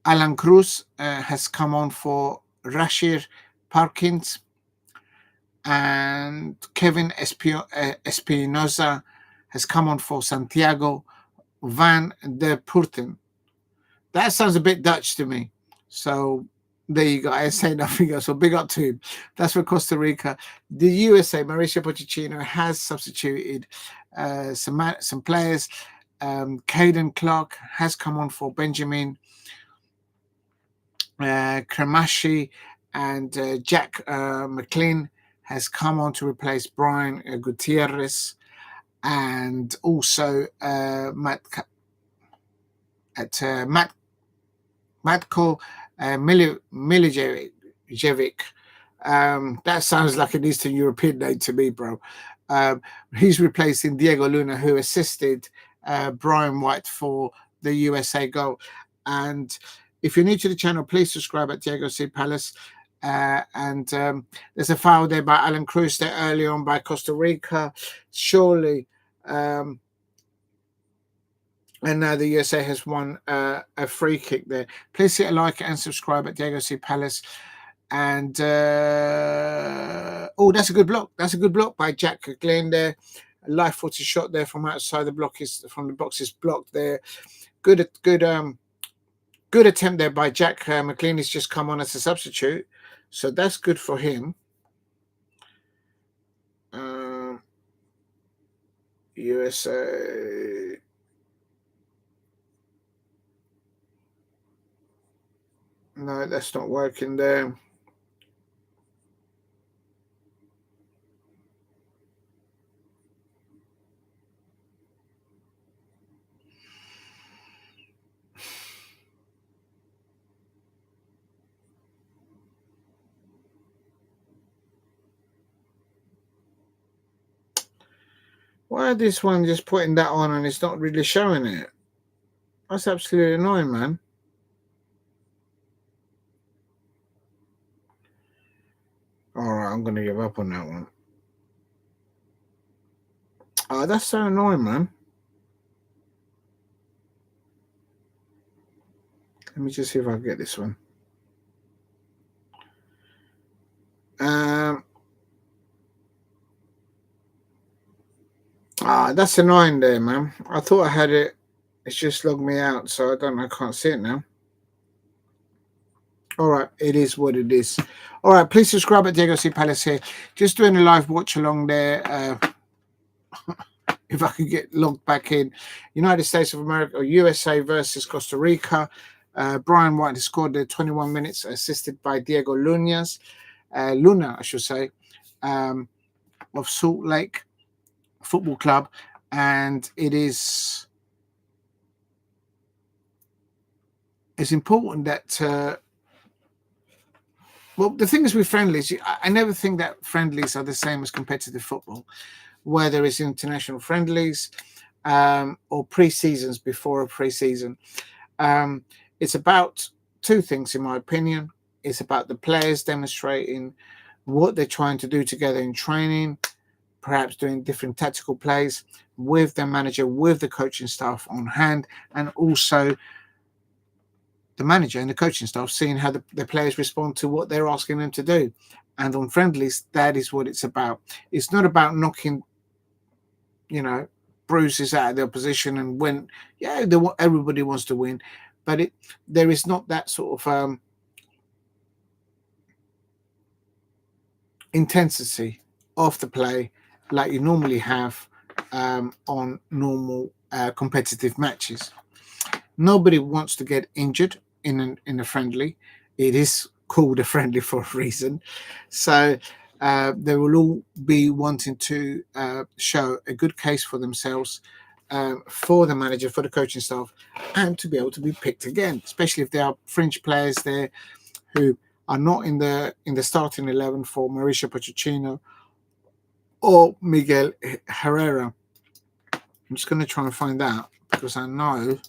Alan Cruz has come on for Rashir Parkins. And Kevin Espinoza has come on for Santiago van der Putten. That sounds a bit Dutch to me. So there you go. I say nothing else. So big up to him. That's for Costa Rica. The USA, Mauricio Pochettino has substituted some players. Caden Clark has come on for Benjamin Kramashi, and Jack McLean has come on to replace Brian Gutierrez, and also Matko Milijevic. That sounds like an Eastern European name to me, bro. He's replacing Diego Luna, who assisted Brian White for the USA goal. And if you're new to the channel, please subscribe at Diego C. Palace. And there's a foul there by Alan Cruz there early on by Costa Rica. Surely. And now the USA has won a free kick there. Please hit a like and subscribe at Diego C. Palace. And oh, that's a good block. That's a good block by Jack Glenn there. A light-footed shot there from outside the box is blocked there. Good attempt there by Jack McLean. He's just come on as a substitute, so that's good for him. USA. No, that's not working there. Why this one just putting that on and it's not really showing it? That's absolutely annoying, man. All right, I'm going to give up on that one. Oh, that's so annoying, man. Let me just see if I can get this one. That's annoying there, man. I thought I had it. It's just logged me out, so I can't see it now. All right, it is what it is. All right, please subscribe at Diego C. Palace here. Just doing a live watch along there. If I could get logged back in. United States of America or USA versus Costa Rica. Brian White has scored there 21 minutes, assisted by Diego Luna, I should say, of Salt Lake Football Club. And it's important that well, the thing is with friendlies, I never think that friendlies are the same as competitive football, whether it's international friendlies or pre-seasons before a pre-season. It's about two things, in my opinion. It's about the players demonstrating what they're trying to do together in training, perhaps doing different tactical plays with their manager, with the coaching staff on hand, and also the manager and the coaching staff seeing how the players respond to what they're asking them to do. And on friendlies, that is what it's about. It's not about knocking bruises out of the opposition and win. Yeah, everybody wants to win, but there is not that sort of intensity of the play like you normally have on normal competitive matches. Nobody wants to get injured in a friendly. It is called a friendly for a reason. So they will all be wanting to show a good case for themselves, for the manager, for the coaching staff, and to be able to be picked again, especially if there are fringe players there who are not in the starting 11 for Mauricio Pochettino or Miguel Herrera. I'm just going to try and find out, because I know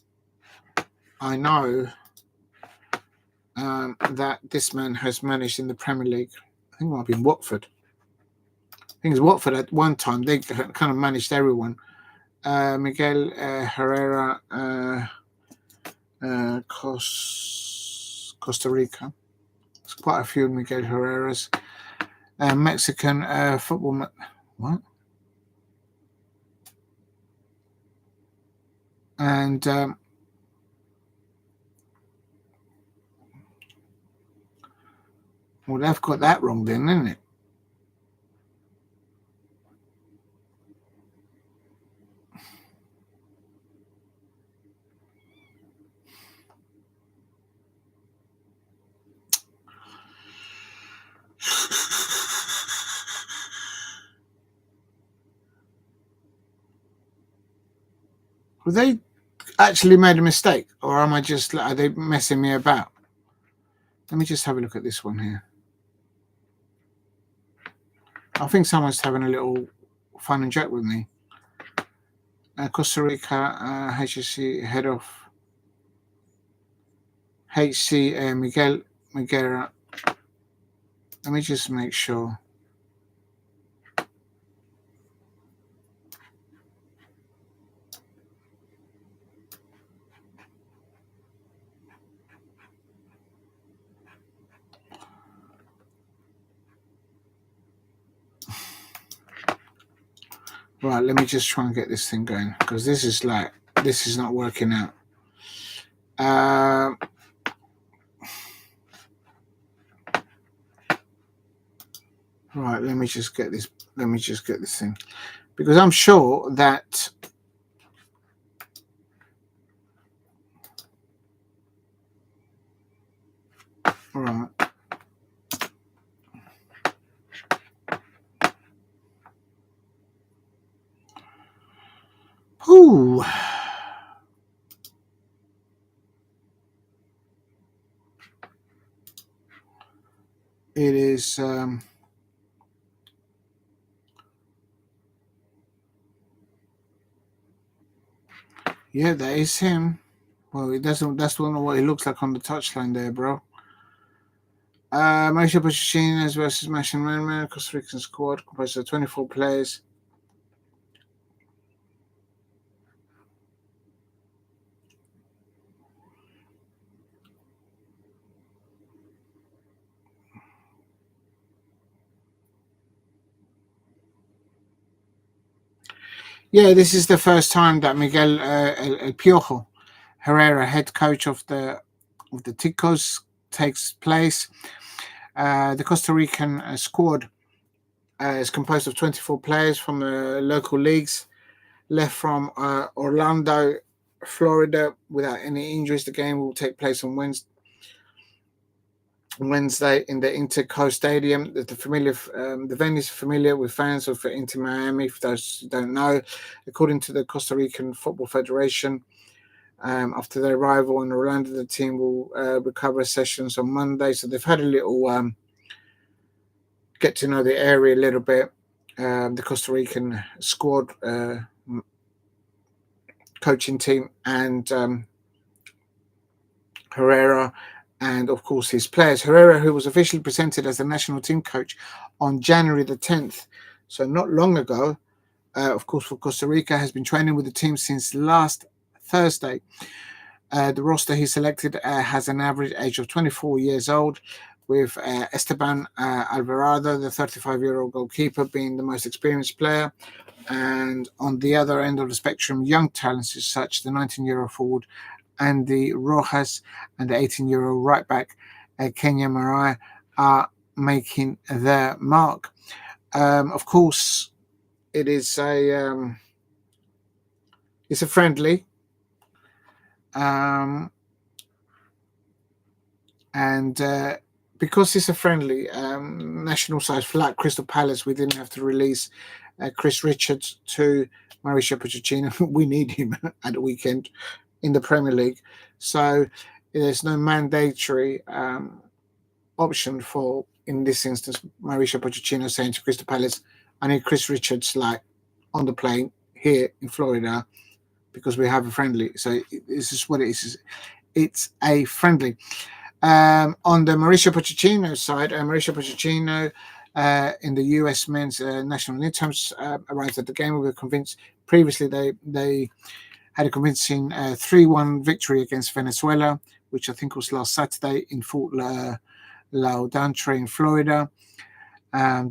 that this man has managed in the Premier League. I think it might be in Watford. I think it's Watford at one time. They kind of managed everyone. Miguel Herrera, Costa Rica. There's quite a few Miguel Herreras. Mexican football. What? And well, they've got that wrong then, isn't it? Well, they actually made a mistake, or are they messing me about? Let me just have a look at this one here. I think someone's having a little fun and joke with me. Costa Rica HC head of HC Miguel Miguera. Let me just make sure. Right, let me just try and get this thing going, because this is not working out. Right, let me just get this thing, because I'm sure that right. Ooh. It is yeah, that is him. Well, it doesn't. That's not what he looks like on the touchline there, bro. Mauricio Pochettino versus Merino, Costa Rican squad composed of 24 players. Yeah, this is the first time that Miguel El Piojo Herrera, head coach of the Ticos, takes place. The Costa Rican squad is composed of 24 players from the local leagues, left from Orlando, Florida, without any injuries. The game will take place on Wednesday in the Interco Stadium. The venue is familiar with fans of Inter Miami, for those who don't know. According to the Costa Rican Football Federation, after their arrival in Orlando, the team will recover sessions on Monday. So they've had a little get to know the area a little bit. The Costa Rican squad coaching team and Herrera, and of course his players. Herrera, who was officially presented as the national team coach on January the 10th, so not long ago, of course, for Costa Rica, has been training with the team since last Thursday. The roster he selected has an average age of 24 years old, with Esteban Alvarado, the 35-year-old goalkeeper, being the most experienced player. And on the other end of the spectrum, young talents such the 19-year-old forward Andy Rojas and the 18-year-old right-back Kenya Mariah are making their mark. Of course, it's a friendly. And because it's a friendly national side, like Crystal Palace, we didn't have to release Chris Richards to Mauricio Pochettino. We need him at the weekend in the Premier League. So there's no mandatory option for, in this instance, Mauricio Pochettino saying to Crystal Palace, I need Chris Richards on the plane here in Florida because we have a friendly. So this is what it is. It's a friendly. On the Mauricio Pochettino side, Mauricio Pochettino in the US men's national interns arrived at the game. We were convinced previously they had a convincing 3-1 victory against Venezuela, which I think was last Saturday in Fort Lauderdale in Florida.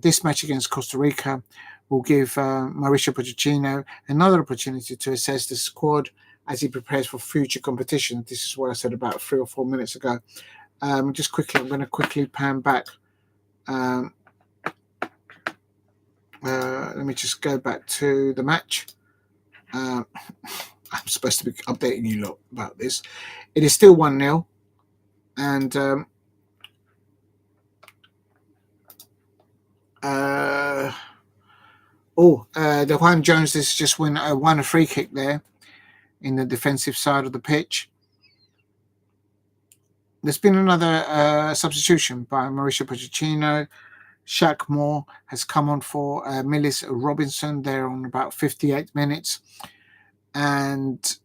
This match against Costa Rica will give Mauricio Pochettino another opportunity to assess the squad as he prepares for future competition. This is what I said about 3 or 4 minutes ago. I'm going to quickly pan back. Let me just go back to the match. I'm supposed to be updating you lot about this. It is still 1-0. And the Juan Jones has just won a free kick there in the defensive side of the pitch. There's been another substitution by Mauricio Pochettino. Shaq Moore has come on for Millis Robinson there on about 58 minutes. And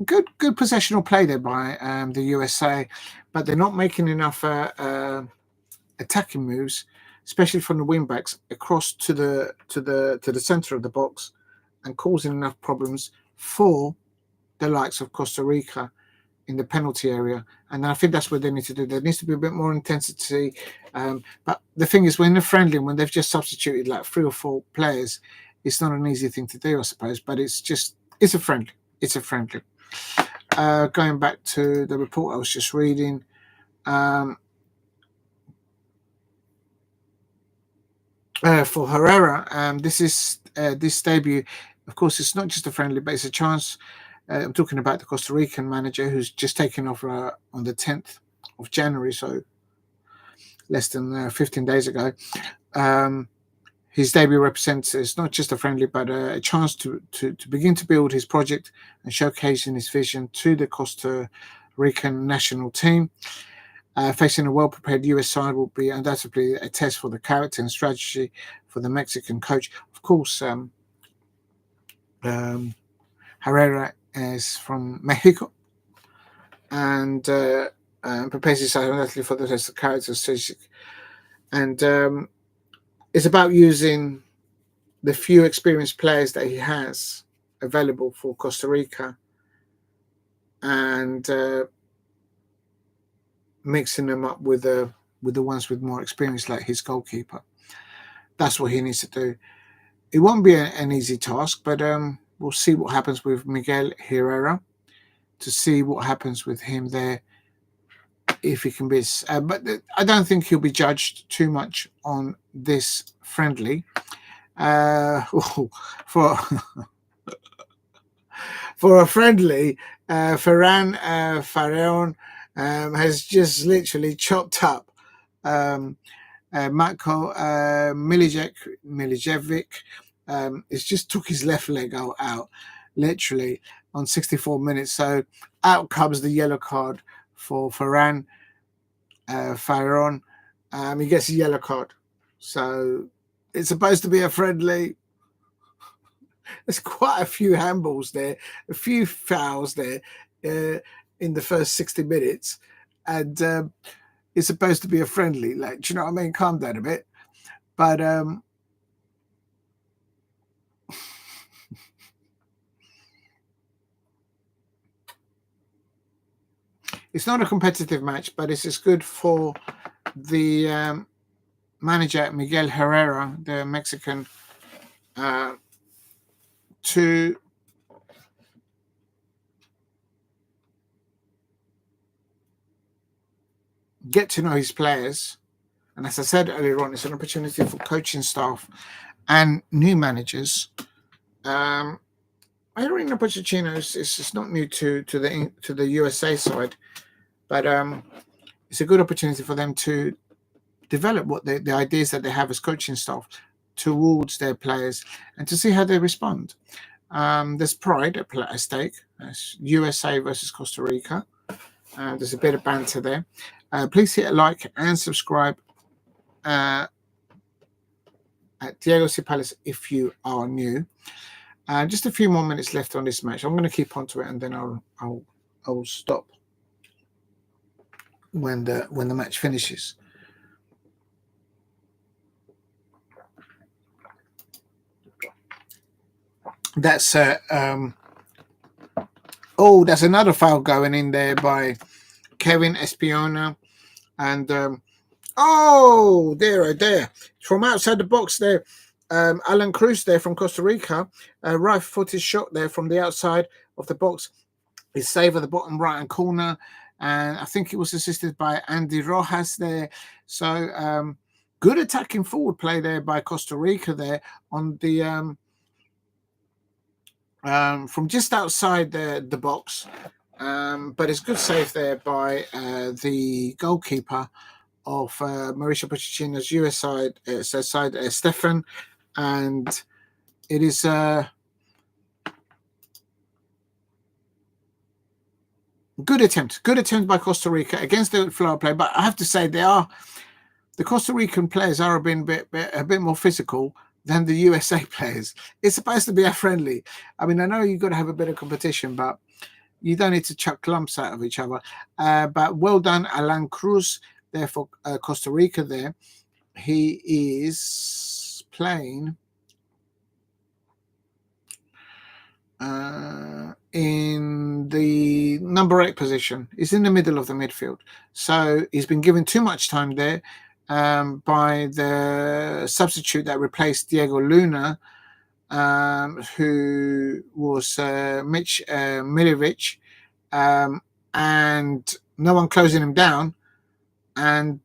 good possessional play there by the USA, but they're not making enough attacking moves, especially from the wing backs across to the center of the box, and causing enough problems for the likes of Costa Rica in the penalty area. And I think that's what they need to do. There needs to be a bit more intensity. But the thing is, when they're friendly, when they've just substituted 3 or 4 players, it's not an easy thing to do, I suppose. But it's a friendly. It's a friendly. Going back to the report I was just reading, for Herrera, this debut, of course, it's not just a friendly, but it's a chance. I'm talking about the Costa Rican manager who's just taken over on the 10th of January, so less than 15 days ago. His debut represents, it's not just a friendly, but a chance to begin to build his project and showcasing his vision to the Costa Rican national team. Facing a well-prepared US side will be undoubtedly a test for the character and strategy for the Mexican coach. Of course, Herrera is from Mexico and prepares his side undoubtedly for the test of character and strategy. And it's about using the few experienced players that he has available for Costa Rica and mixing them up with the ones with more experience, like his goalkeeper. That's what he needs to do. It won't be an easy task, but we'll see what happens with Miguel Herrera, to see what happens with him there, if he can be. But I don't think he'll be judged too much on this friendly. For a friendly, Ferran Fareon has just literally chopped up Matko Milijevic. It's just took his left leg out literally on 64 minutes. So out comes the yellow card for Ferran Fareon. He gets a yellow card. So it's supposed to be a friendly. There's quite a few handballs there, a few fouls there in the first 60 minutes. And it's supposed to be a friendly. Do you know what I mean? Calm down a bit. But it's not a competitive match, but it's as good for the manager Miguel Herrera, the Mexican, to get to know his players. And as I said earlier on, it's an opportunity for coaching staff and new managers. Marino Pochettino is not new to the USA side, but it's a good opportunity for them to develop what the ideas that they have as coaching staff towards their players and to see how they respond. There's pride at stake. USA versus Costa Rica. There's a bit of banter there. Please hit a like and subscribe at Diego C. Palace if you are new. Just a few more minutes left on this match. I'm going to keep on to it, and then I'll stop when the match finishes. That's that's another foul going in there by Kevin Espiona, and there from outside the box there. Alan Cruz there from Costa Rica, right-footed shot there from the outside of the box. His save at the bottom right-hand corner, and I think it was assisted by Andy Rojas there. So good attacking forward play there by Costa Rica there on the from just outside the box. But it's good save there by the goalkeeper of Mauricio Pochettino's US side, Stefan, and it is good attempt by Costa Rica against the flow play. But I have to say, the Costa Rican players are a bit more physical than the USA players. It's supposed to be a friendly. I mean, I know you've got to have a bit of competition, but you don't need to chuck lumps out of each other. But well done, Alan Cruz, there for Costa Rica there. He is playing in the number 8 position. He's in the middle of the midfield. So he's been given too much time there by the substitute that replaced Diego Luna, who was Mitch Milivojevic, and no one closing him down. And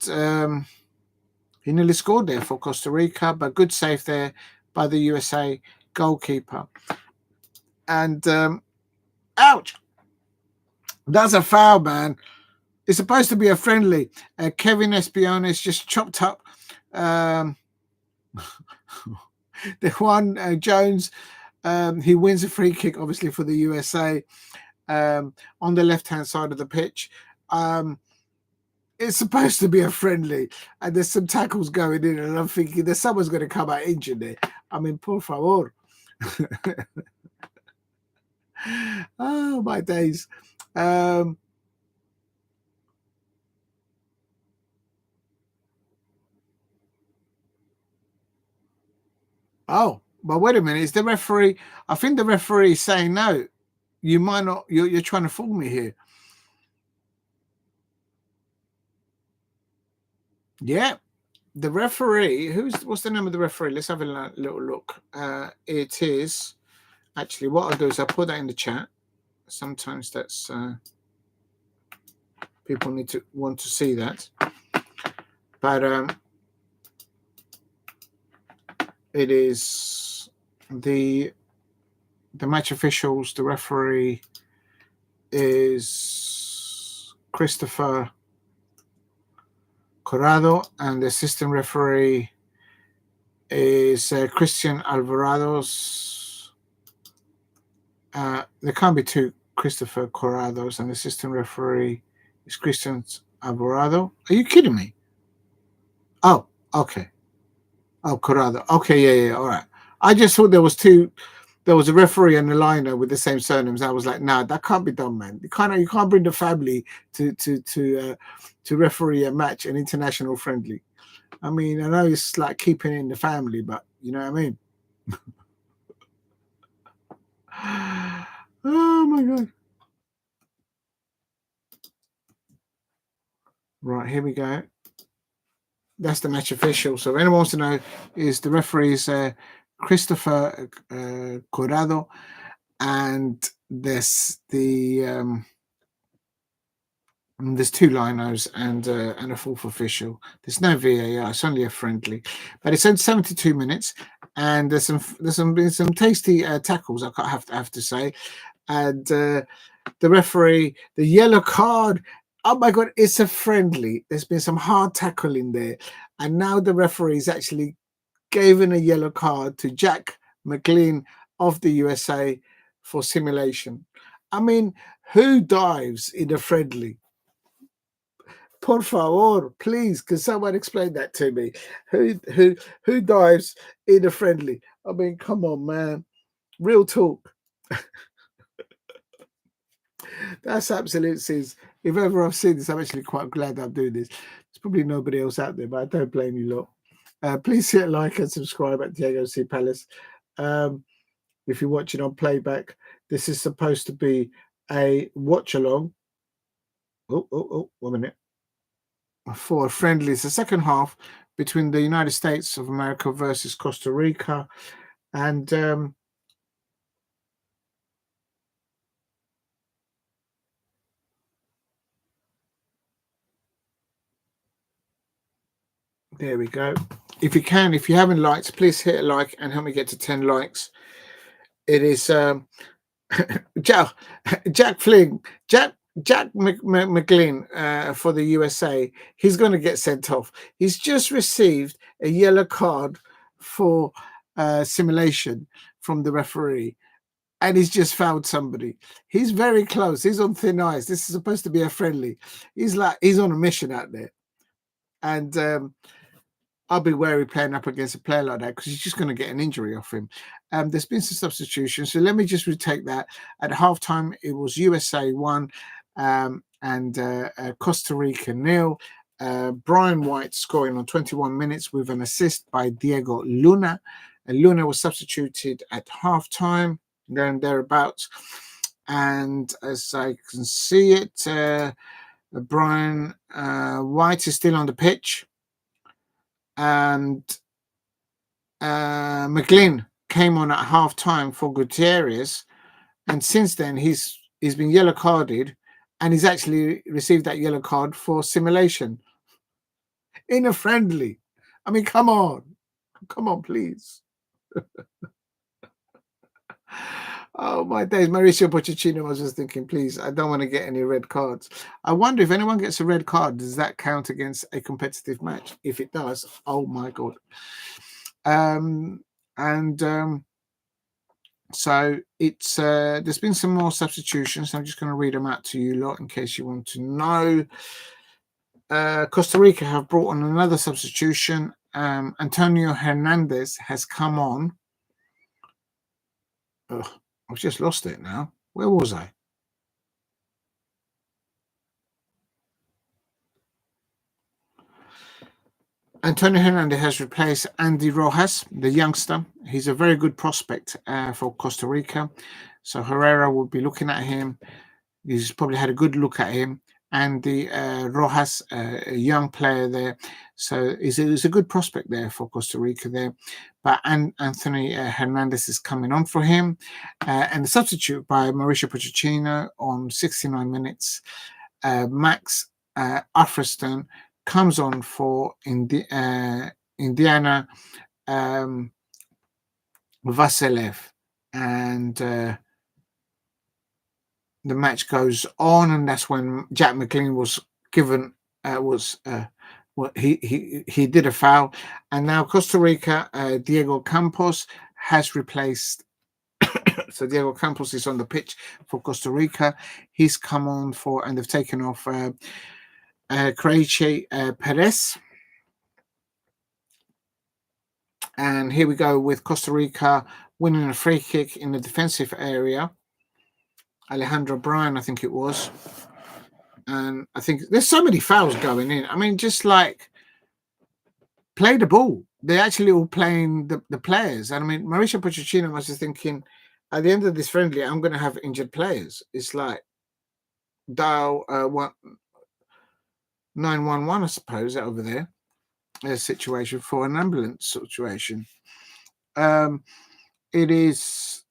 he nearly scored there for Costa Rica, but good save there by the USA goalkeeper. And ouch! That's a foul, man. It's supposed to be a friendly. Kevin Espiona is just chopped up. The Juan Jones, he wins a free kick, obviously, for the USA on the left-hand side of the pitch. It's supposed to be a friendly, and there's some tackles going in, and I'm thinking that someone's going to come out injured there. I mean, por favor. Oh, my days. Oh, but wait a minute. Is the referee? I think the referee is saying, no, you might not. You're trying to fool me here. Yeah. The referee, what's the name of the referee? Let's have a little look. It is actually, what I'll do is I'll put that in the chat. Sometimes that's people want to see that, but it is the match officials. The referee is Christopher Corrado, and the assistant referee is Christian Alvarado's. There can't be two Christopher Corrados, and the assistant referee is Christian Alvarado. Are you kidding me? Oh, okay. Oh, Corrado. Okay, yeah, all right. I just thought there was a referee and a liner with the same surnames. I was like, nah, that can't be done, man. You can't bring the family to referee a match, an international friendly. I mean, I know it's like keeping it in the family, but you know what I mean? Oh my God. Right, here we go. that's the match official. So if anyone wants to know, is the referee is Christopher Corrado, and there's there's 2 linos and a fourth official. There's no VAR. It's only a friendly, but it's only 72 minutes, and there's some tasty tackles. I have to say, and the referee, the yellow card. Oh my God, it's a friendly. There's been some hard tackling there, and now the referee's actually given a yellow card to Jack McLean of the USA for simulation. I mean, who dives in a friendly? Por favor, please, can someone explain that to me? Who dives in a friendly? I mean, come on, man. Real talk. That's absolute sins. If ever I've seen this, I'm actually quite glad I'm doing this. There's probably nobody else out there, but I don't blame you lot. Please hit like and subscribe at Diego C. Palace. If you're watching on playback, this is supposed to be a watch along. Oh, 1 minute. For a friendly, it's the second half between the United States of America versus Costa Rica, and there we go. If you haven't liked, please hit a like and help me get to 10 likes. It is Jack McLean for the USA. He's going to get sent off. He's just received a yellow card for simulation from the referee, and he's just fouled somebody. He's very close. He's on thin ice. This is supposed to be a friendly. He's on a mission out there, and I'll be wary playing up against a player like that because he's just going to get an injury off him. There's been some substitutions, so let me just retake that. At halftime, it was USA 1 and Costa Rica 0. Brian White scoring on 21 minutes with an assist by Diego Luna. And Luna was substituted at halftime, there and thereabouts. And as I can see it, Brian White is still on the pitch. And McLean came on at half time for Gutierrez, and since then he's been yellow carded, and he's actually received that yellow card for simulation in a friendly. I mean, come on, please. Oh my days, Mauricio Pochettino was just thinking, please, I don't want to get any red cards. I wonder if anyone gets a red card, does that count against a competitive match? If it does, oh my God. So it's there's been some more substitutions. I'm just going to read them out to you lot in case you want to know. Costa Rica have brought on another substitution. Antonio Hernandez has come on. I've just lost it now. Where was I? Antonio Hernandez has replaced Andy Rojas, the youngster. He's a very good prospect for Costa Rica. So Herrera will be looking at him. He's probably had a good look at him. Andy Rojas, a young player there. So he's a good prospect there for Costa Rica there. But Anthony Hernandez is coming on for him. And the substitute by Mauricio Pochettino on 69 minutes. Max Afreston comes on for Indiana Vassilev, and the match goes on, and that's when Jack McLean was given he did a foul, and now Costa Rica Diego Campos has replaced. So Diego Campos is on the pitch for Costa Rica. He's come on for, and they've taken off Krejci Perez. And here we go with Costa Rica winning a free kick in the defensive area. Alejandro Bryan, I think it was. And I think there's so many fouls going in. I mean, just like play the ball. They're actually all playing the players. And I mean, Mauricio Pochettino was just thinking, at the end of this friendly, I'm going to have injured players. It's like dial 911, I suppose, over there. situation for an ambulance situation. It's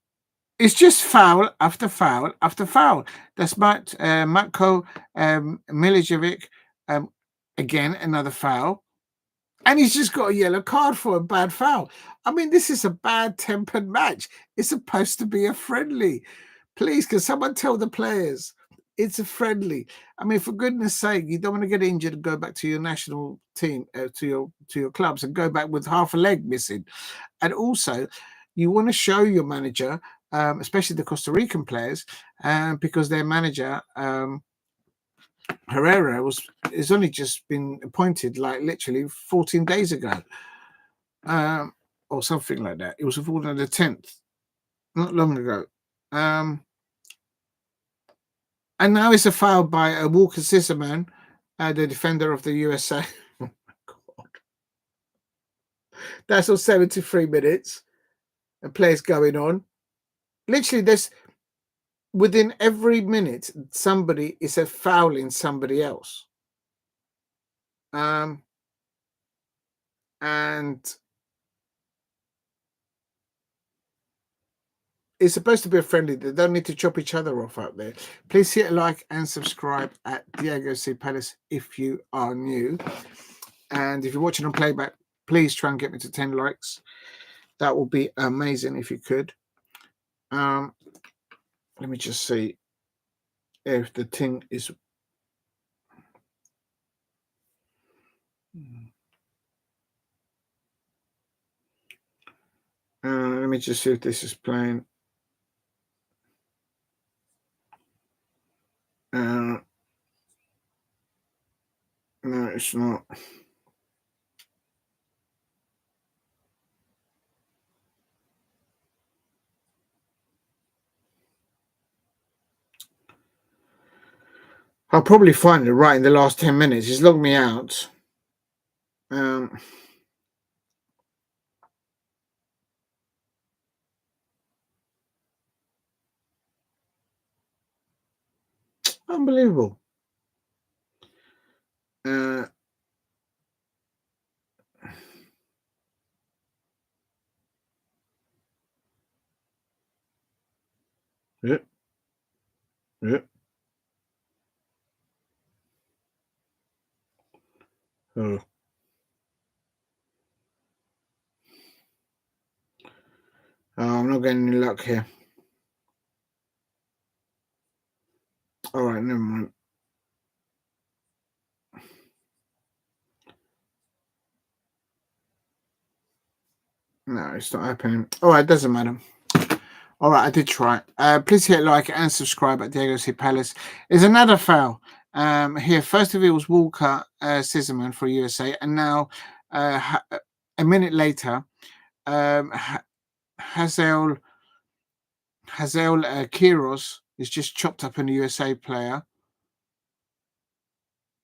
just foul after foul after foul. That's Matko Milicevic, again, another foul. And he's just got a yellow card for a bad foul. I mean, this is a bad-tempered match. It's supposed to be a friendly. Please, can someone tell the players it's a friendly? I mean, for goodness sake, you don't want to get injured and go back to your national team, to your clubs, and go back with half a leg missing. And also, you want to show your manager, especially the Costa Rican players, because their manager, Herrera, has only just been appointed, like literally 14 days ago, or something like that. It was appointed on the 10th, not long ago. And now it's a foul by a Walker Zimmerman, the defender of the USA. Oh my God. That's all 73 minutes. And players going on. Literally, there's within every minute, somebody is fouling somebody else. And it's supposed to be a friendly. They don't need to chop each other off out there. Please hit a like and subscribe at Diego C. Palace if you are new. And if you're watching on playback, please try and get me to 10 likes. That will be amazing if you could. Let me just see if the thing is... let me just see if this is playing. No, it's not. I'll probably find it right in the last 10 minutes. He's logged me out. Unbelievable. Yeah. Oh. I'm not getting any luck here. All right, never mind. No, it's not happening. All right, doesn't matter. All right, I did try. Please hit like and subscribe at Diego C. Palace. There's another foul here. First of it was Walker Zimmerman for USA, and now a minute later, Hazel Quiros is just chopped up in a USA player.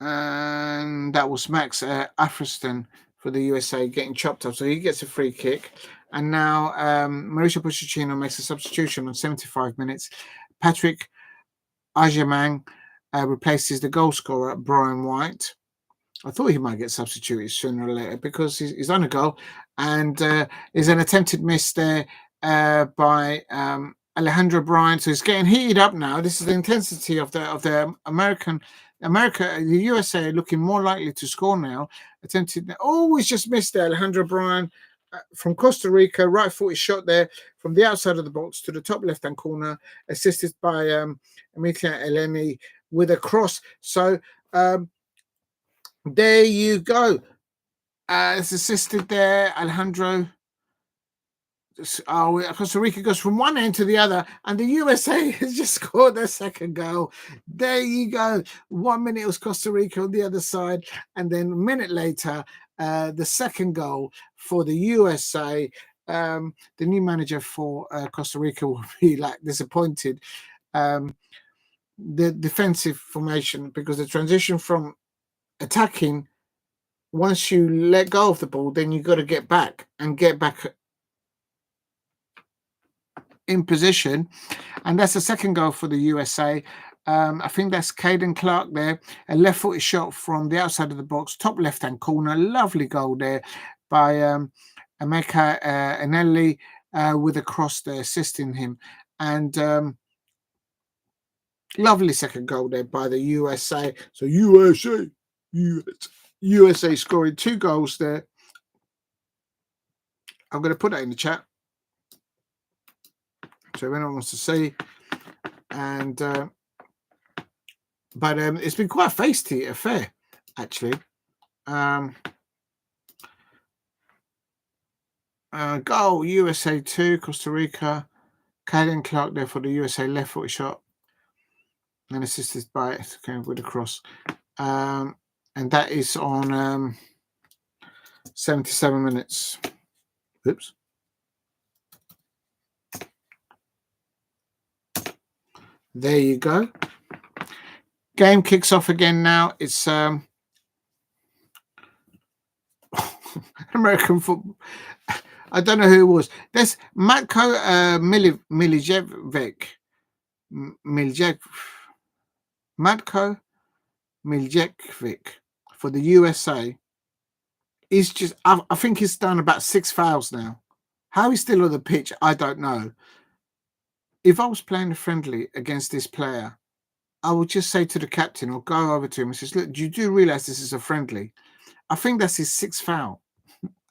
And that was Max Afriston for the USA getting chopped up. So he gets a free kick. And now Mauricio Pochettino makes a substitution on 75 minutes. Patrick Ajerman replaces the goal scorer, Brian White. I thought he might get substituted sooner or later because he's on a goal. And there's an attempted miss there by Alejandro Bryan. So it's getting heated up now. This is the intensity of the America, the USA looking more likely to score now. Attempted, always just missed there. Alejandro Bryan from Costa Rica, right footed shot there from the outside of the box to the top left hand corner, assisted by Emilia Eleni with a cross. So there you go. It's assisted there, Alejandro. Costa Rica goes from one end to the other, and the USA has just scored their second goal. There you go. 1 minute it was Costa Rica on the other side, and then a minute later, the second goal for the USA. The new manager for Costa Rica will be like disappointed. The defensive formation, because the transition from attacking, once you let go of the ball, then you've got to get back in position, and that's the second goal for the USA. I think that's Caden Clark there. A left-footed shot from the outside of the box, top left-hand corner. Lovely goal there by Emeka Eneli with a cross there, assisting him. And lovely second goal there by the USA. So USA scoring 2 goals there. I'm going to put that in the chat so if anyone wants to see. And but it's been quite a feisty affair, actually. Goal USA 2, Costa Rica. Caden Clark there for the USA left foot shot, and assisted by with a cross. And that is on 77 minutes. Oops. There you go. Game kicks off again now. It's American football. I don't know who it was. There's Matko Matko Miljevic for the USA. He's just, I think he's done about 6 fouls now. How he's still on the pitch, I don't know. If I was playing a friendly against this player, I would just say to the captain or go over to him and says, look, you do realise this is a friendly? I think that's his 6th foul.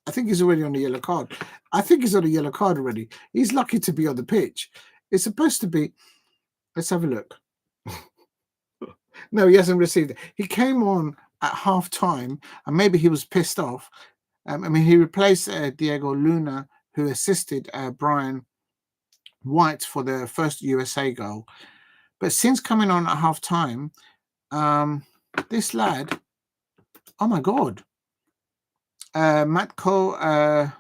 I think he's already on the yellow card. I think he's on a yellow card already. He's lucky to be on the pitch. It's supposed to be. Let's have a look. No, he hasn't received it. He came on at half time and maybe he was pissed off. He replaced Diego Luna, who assisted Brian White for the first USA goal. But since coming on at half time, this lad, oh my God, Matko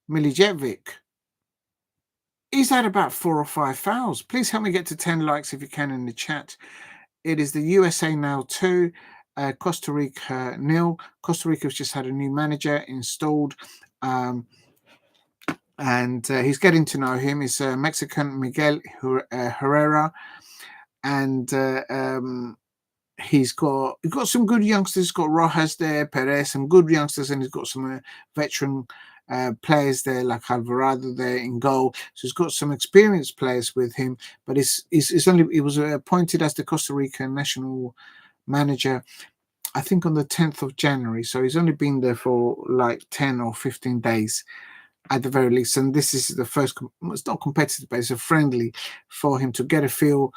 Milijevic, he's had about 4 or 5 fouls. Please help me get to 10 likes if you can in the chat. It is the USA now 2, Costa Rica 0. Costa Rica's just had a new manager installed, and he's getting to know him. He's Mexican Miguel Herrera, and he's got some good youngsters. He's got Rojas there, Perez, some good youngsters, and he's got some veteran players there like Alvarado there in goal. So he's got some experienced players with him. But he was appointed as the Costa Rican national manager, I think, on the 10th of January. So he's only been there for like 10 or 15 days at the very least. And this is the first. It's not competitive, but it's a friendly for him to get a feel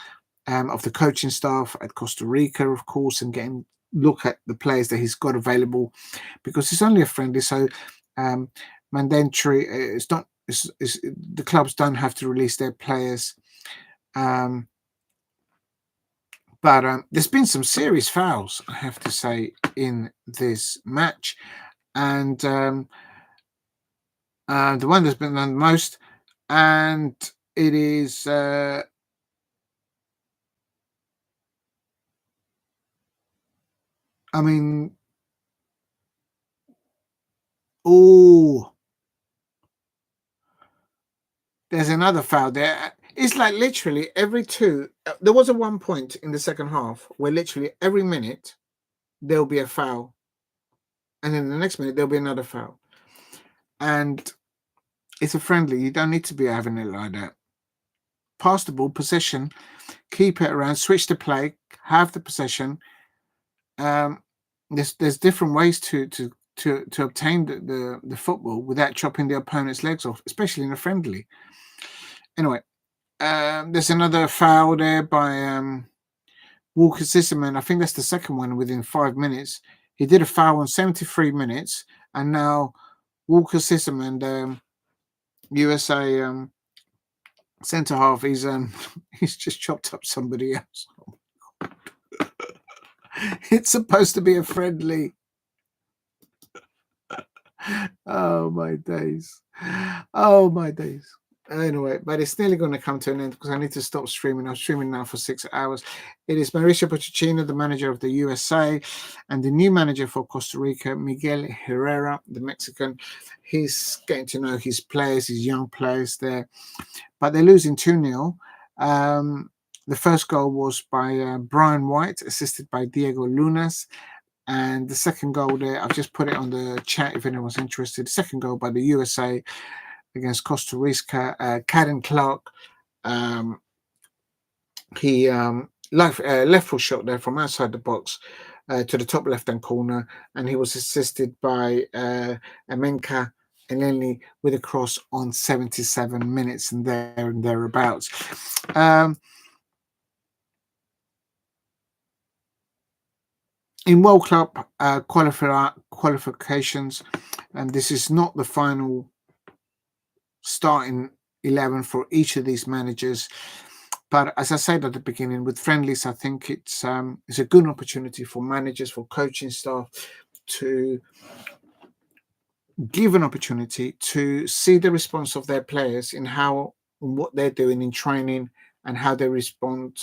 of the coaching staff at Costa Rica, of course, and look at the players that he's got available, because it's only a friendly. So mandatory. It's not. The clubs don't have to release their players. But there's been some serious fouls, I have to say, in this match, and the one that's been done the most, and it is. There's another foul there. It's like literally every 2. There was a 1 point in the second half where literally every minute there'll be a foul, and then the next minute there'll be another foul. And it's a friendly. You don't need to be having it like that. Pass the ball, possession, keep it around, switch the play, have the possession. There's different ways to obtain the football without chopping the opponent's legs off, especially in a friendly. Anyway, there's another foul there by Walker Zimmerman. I think that's the second one within 5 minutes. He did a foul on 73 minutes, and now Walker Zimmerman, the USA centre half, he's just chopped up somebody else. It's supposed to be a friendly. Oh my days. Anyway, but it's nearly going to come to an end because I need to stop streaming. I'm streaming now for 6 hours. It is Mauricio Pochettino, the manager of the USA, and the new manager for Costa Rica, Miguel Herrera, the Mexican. He's getting to know his players, his young players there, but they're losing 2-0. The first goal was by Brian White, assisted by Diego Lunas. And the second goal there, I've just put it on the chat if anyone's interested. Second goal by the USA against Costa Rica. Caden Clark, he left foot shot there from outside the box to the top left-hand corner, and he was assisted by Amenka Eleni with a cross on 77 minutes and thereabouts. In World Cup qualifications, and this is not the final starting 11 for each of these managers, but as I said at the beginning, with friendlies, I think it's a good opportunity for managers, for coaching staff to give an opportunity to see the response of their players in what they're doing in training and how they respond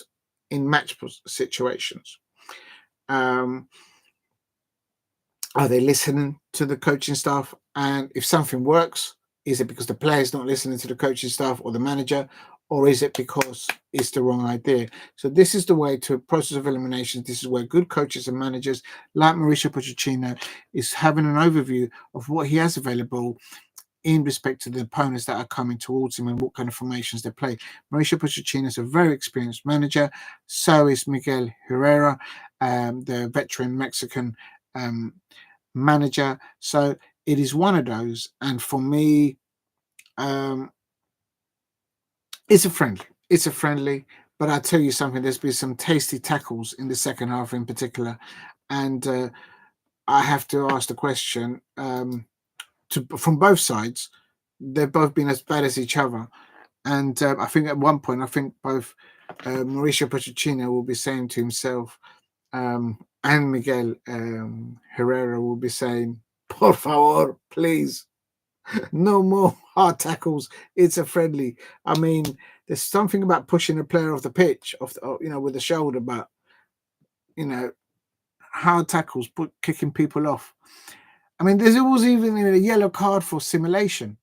in match situations. Are they listening to the coaching staff? And if something works, is it because the player's not listening to the coaching staff or the manager, or is it because it's the wrong idea? So this is the way to a process of elimination. This is where good coaches and managers like Mauricio Pochettino is having an overview of what he has available in respect to the opponents that are coming towards him and what kind of formations they play. Mauricio Pochettino is a very experienced manager. So is Miguel Herrera, the veteran Mexican manager. So it is one of those. And for me, it's a friendly. But I'll tell you something, there's been some tasty tackles in the second half in particular. And I have to ask the question, from both sides, they've both been as bad as each other. And I think at one point, both Mauricio Pochettino will be saying to himself, and Miguel Herrera will be saying, por favor, please, no more hard tackles. It's a friendly. I mean, there's something about pushing a player off the pitch, with the shoulder, but, hard tackles, kicking people off. I mean, there was even a yellow card for simulation.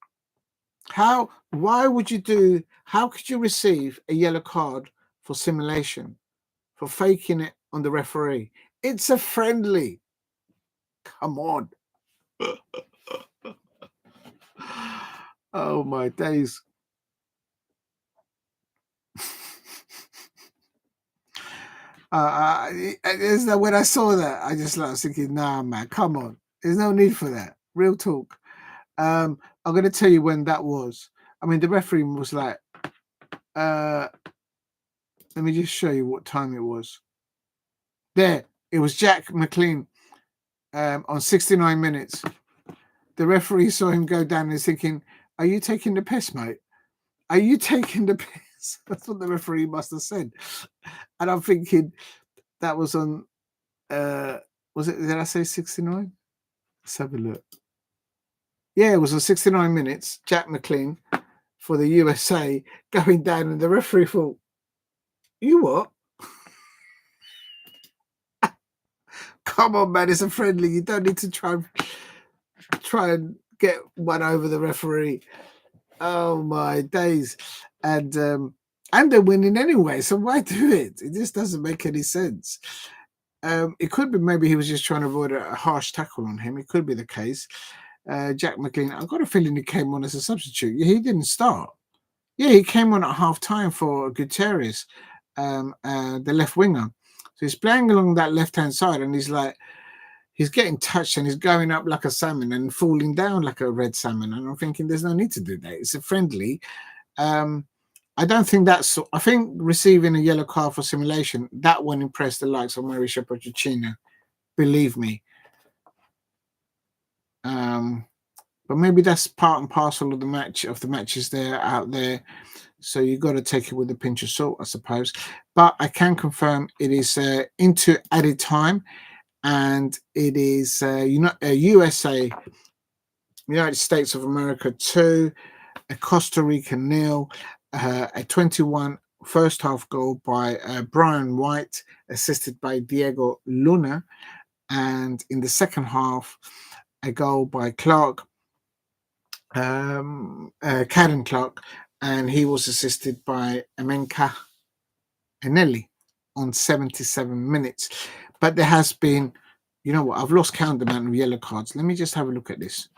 How could you receive a yellow card for simulation, for faking it on the referee? It's a friendly. Come on. Oh my days. When I saw that, I just was thinking, nah, man, come on. There's no need for that. Real talk. I'm going to tell you when that was. I mean, the referee was like, let me just show you what time it was. There, it was Jack McLean on 69 minutes. The referee saw him go down and is thinking, are you taking the piss, mate? Are you taking the piss? That's what the referee must have said. And I'm thinking that was on, did I say 69? Let's have a look. Yeah, it was on 69 minutes. Jack McLean for the USA going down, and the referee thought, you what? Come on, man, it's a friendly. You don't need to try and get one over the referee. Oh my days. And they're winning anyway, so why do it? It just doesn't make any sense. It could be maybe he was just trying to avoid a harsh tackle on him. It could be the case. Jack McLean, I've got a feeling he came on as a substitute. He didn't start. Yeah, he came on at half time for Gutierrez, the left winger. So he's playing along that left-hand side, and he's getting touched and he's going up like a salmon and falling down like a red salmon. And I'm thinking there's no need to do that. It's a friendly. I don't think I think receiving a yellow card for simulation, that won't impress the likes of Mauricio Pochettino. Believe me. But maybe that's part and parcel of the matches there out there. So you've got to take it with a pinch of salt, I suppose. But I can confirm it is into added time, and it is USA, United States of America 2, a Costa Rica 0, a 21 first half goal by Brian White, assisted by Diego Luna, and in the second half, a goal by Clark, Caden Clark, and he was assisted by Amenka Anelli on 77 minutes. But there has been, you know what, I've lost count the amount of yellow cards. Let me just have a look at this.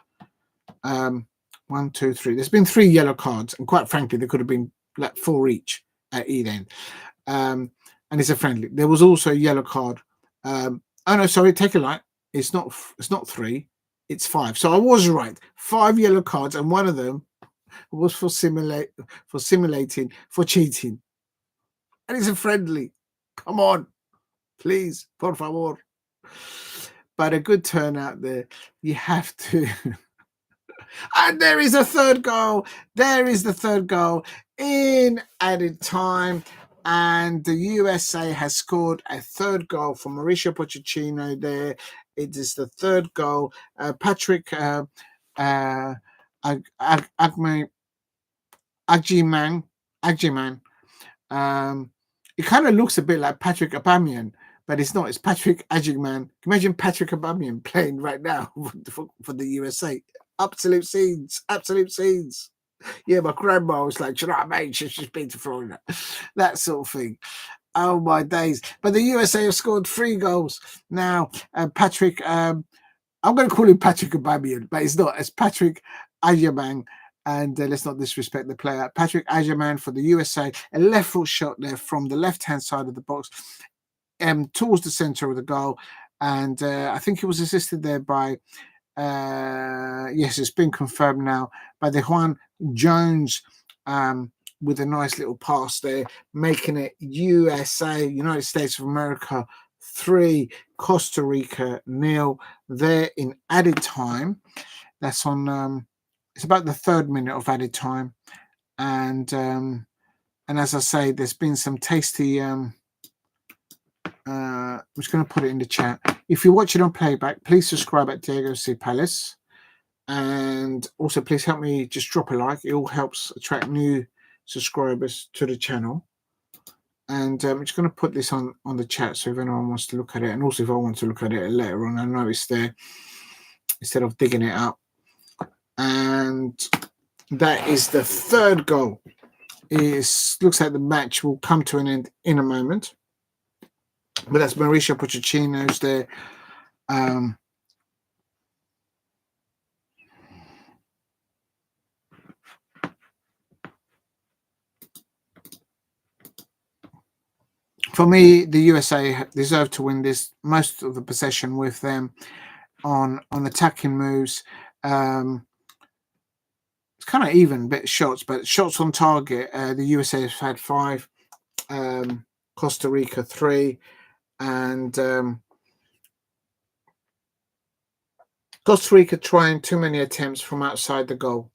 1, 2, 3. There's been 3 yellow cards, and quite frankly, there could have been like 4 each at either end. And it's a friendly. There was also a yellow card. Oh no, sorry, take a light. It's not 3, it's 5. So I was right. 5 yellow cards, and one of them was for cheating. And it's a friendly. Come on, please, por favor. But a good turnout there. You have to. And there is a third goal. There is the third goal in added time. And the USA has scored a third goal for Mauricio Pochettino there. It is the third goal. Patrick Agyeman. It kind of looks a bit like Patrick Aubameyang, but it's not. It's Patrick Agyeman. Imagine Patrick Aubameyang playing right now for the USA. Absolute scenes. Yeah, my grandma was like, you know what I mean? She's just been to Florida. That sort of thing. Oh, my days. But the USA have scored 3 goals. Now, Patrick, I'm going to call him Patrick Aubameyang, but it's not. It's Patrick Agyeman. And let's not disrespect the player. Patrick Agyeman for the USA. A left foot shot there from the left-hand side of the box towards the centre of the goal. And I think it was assisted there by... yes, it's been confirmed now by the Juan Jones with a nice little pass there, making it USA, United States of America 3, Costa Rica 0 there in added time. That's on it's about the 3rd minute of added time, and as I say, there's been some tasty I'm just going to put it in the chat. If you're watching on playback, please subscribe at Diego C. Palace. And also, please help me just drop a like. It all helps attract new subscribers to the channel. And I'm just going to put this on the chat so if anyone wants to look at it. And also, if I want to look at it later on, I know it's there instead of digging it up. And that is the 3rd goal. It looks like the match will come to an end in a moment. But that's Mauricio Pochettino's there. For me, the USA deserve to win this. Most of the possession with them on attacking moves. It's kind of even bit shots, but shots on target. The USA has had 5, Costa Rica 3, and Costa Rica trying too many attempts from outside the goal,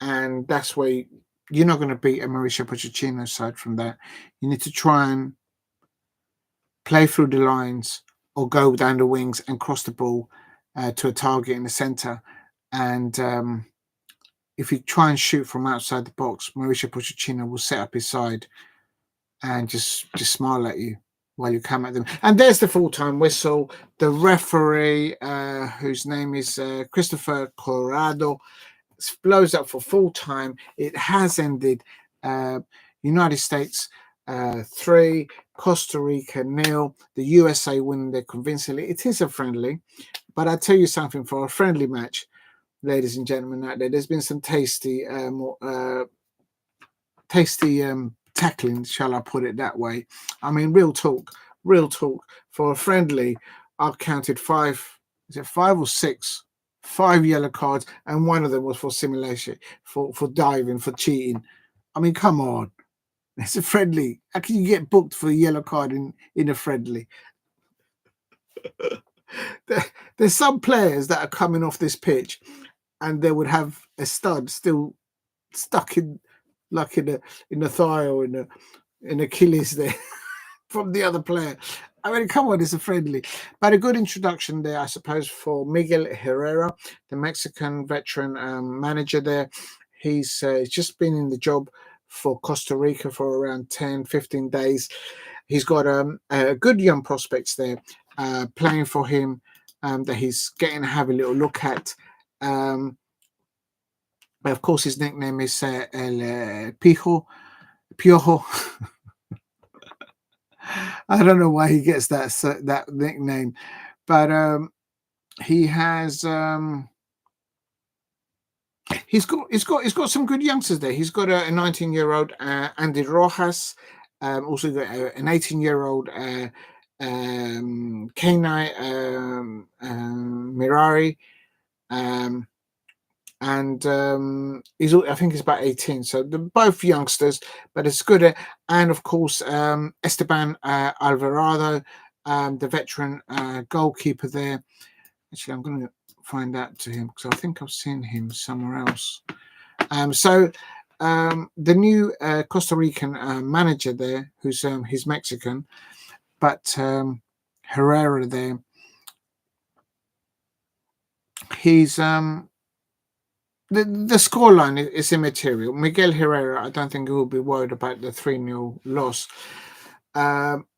and that's where you're not going to beat a Mauricio Pochettino side from that. You need to try and play through the lines or go down the wings and cross the ball to a target in the centre. And if you try and shoot from outside the box, Mauricio Pochettino will set up his side and just smile at you while you come at them. And there's the full-time whistle. The referee, whose name is Christopher Corrado, blows up for full-time. It has ended. United States 3, Costa Rica 0. The USA win there convincingly. It is a friendly, but I tell you something, for a friendly match, ladies and gentlemen out there, there's been some tasty tackling, shall I put it that way. I mean, real talk. For a friendly, I've counted 5, is it 5 or 6? 5 yellow cards, and one of them was for simulation, for diving, for cheating. I mean, come on. It's a friendly. How can you get booked for a yellow card in a friendly? There's some players that are coming off this pitch and they would have a stud still stuck in, like in the thigh or in Achilles there from the other player. I mean, come on, it's a friendly. But a good introduction there, I suppose, for Miguel Herrera, the Mexican veteran manager there. He's just been in the job for Costa Rica for around 10, 15 days. He's got good young prospects there playing for him that he's getting to have a little look at. But of course, his nickname is El Piojo. I don't know why he gets that nickname, but he has he's got some good youngsters there. He's got a 19-year-old Andy Rojas, also got an 18-year-old Kenai Mirari, and I think he's about 18. So they're both youngsters, but it's good. And of course, Esteban Alvarado, the veteran goalkeeper there. Actually, I'm going to find out to him because I think I've seen him somewhere else. So the new Costa Rican manager there, who's he's Mexican, but Herrera there, he's the scoreline is immaterial. Miguel Herrera, I don't think he will be worried about the 3-0 loss.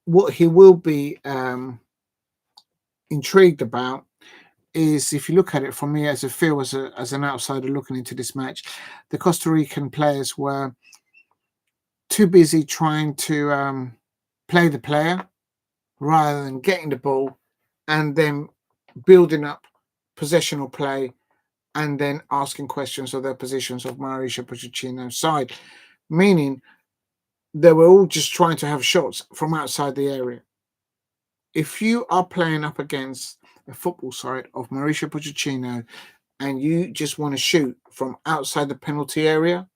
What he will be intrigued about is, if you look at it from me as a feel as an outsider looking into this match, the Costa Rican players were too busy trying to play the player rather than getting the ball and then building up possessional play and then asking questions of their positions of Mauricio Pochettino's side, meaning they were all just trying to have shots from outside the area. If you are playing up against a football side of Mauricio Pochettino and you just want to shoot from outside the penalty area,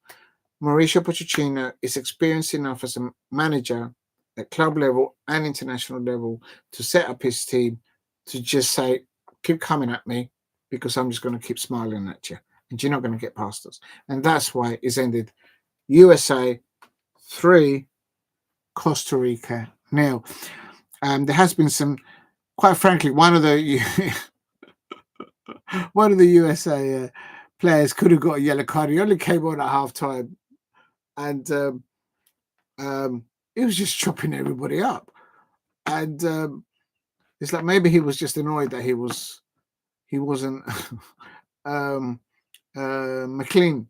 Mauricio Pochettino is experienced enough as a manager at club level and international level to set up his team to just say, keep coming at me because I'm just going to keep smiling at you and you're not going to get past us. And that's why it's ended USA 3, Costa Rica 0. There has been some, quite frankly, one of the USA players could have got a yellow card. He only came on at half time, and he was just chopping everybody up. And it's like maybe he was just annoyed that he wasn't McLean.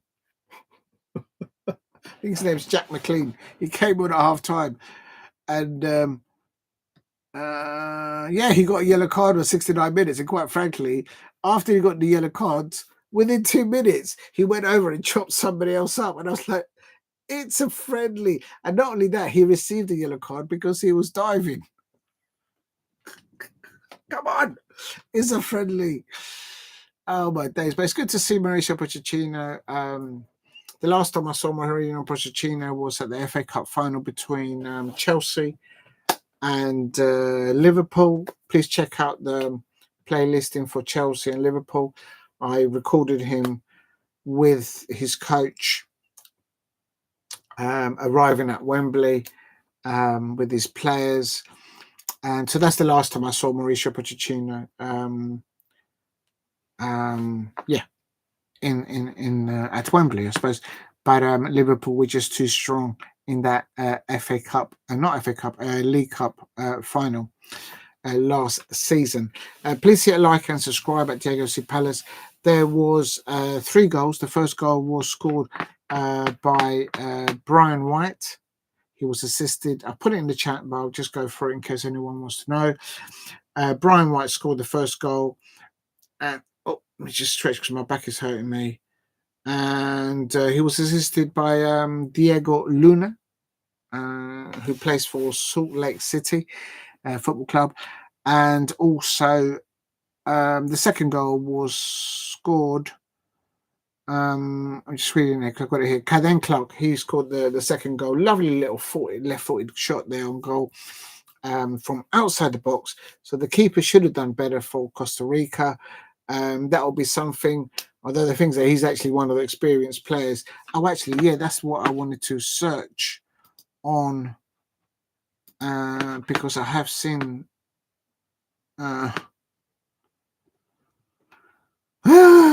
I think his name's Jack McLean. He came on at half time, and he got a yellow card for 69 minutes. And quite frankly, after he got the yellow cards, within 2 minutes, he went over and chopped somebody else up. And I was like, it's a friendly. And not only that, he received a yellow card because he was diving. Come on, it's a friendly. Oh my days! But it's good to see Mauricio Pochettino. The last time I saw Merino Pochettino was at the FA Cup final between Chelsea and Liverpool. Please check out the playlisting for Chelsea and Liverpool. I recorded him with his coach arriving at Wembley with his players. And so that's the last time I saw Mauricio Pochettino. In at Wembley, I suppose. But Liverpool were just too strong in that FA Cup, not FA Cup, League Cup final last season. Please hit a like and subscribe at Diego C. Palace. There was 3 goals. The first goal was scored by Brian White. He was assisted. I put it in the chat, but I'll just go through it in case anyone wants to know. Brian White scored the first goal. Let me just stretch because my back is hurting me. And he was assisted by Diego Luna, who plays for Salt Lake City Football Club. And also the second goal was scored. I'm just reading it because I've got it here. Caden Clark, he scored the second goal. Lovely little left-footed shot there on goal from outside the box. So the keeper should have done better for Costa Rica. That will be something. Although the things that he's actually one of the experienced players. Oh, actually, yeah, that's what I wanted to search on because I have seen. Oh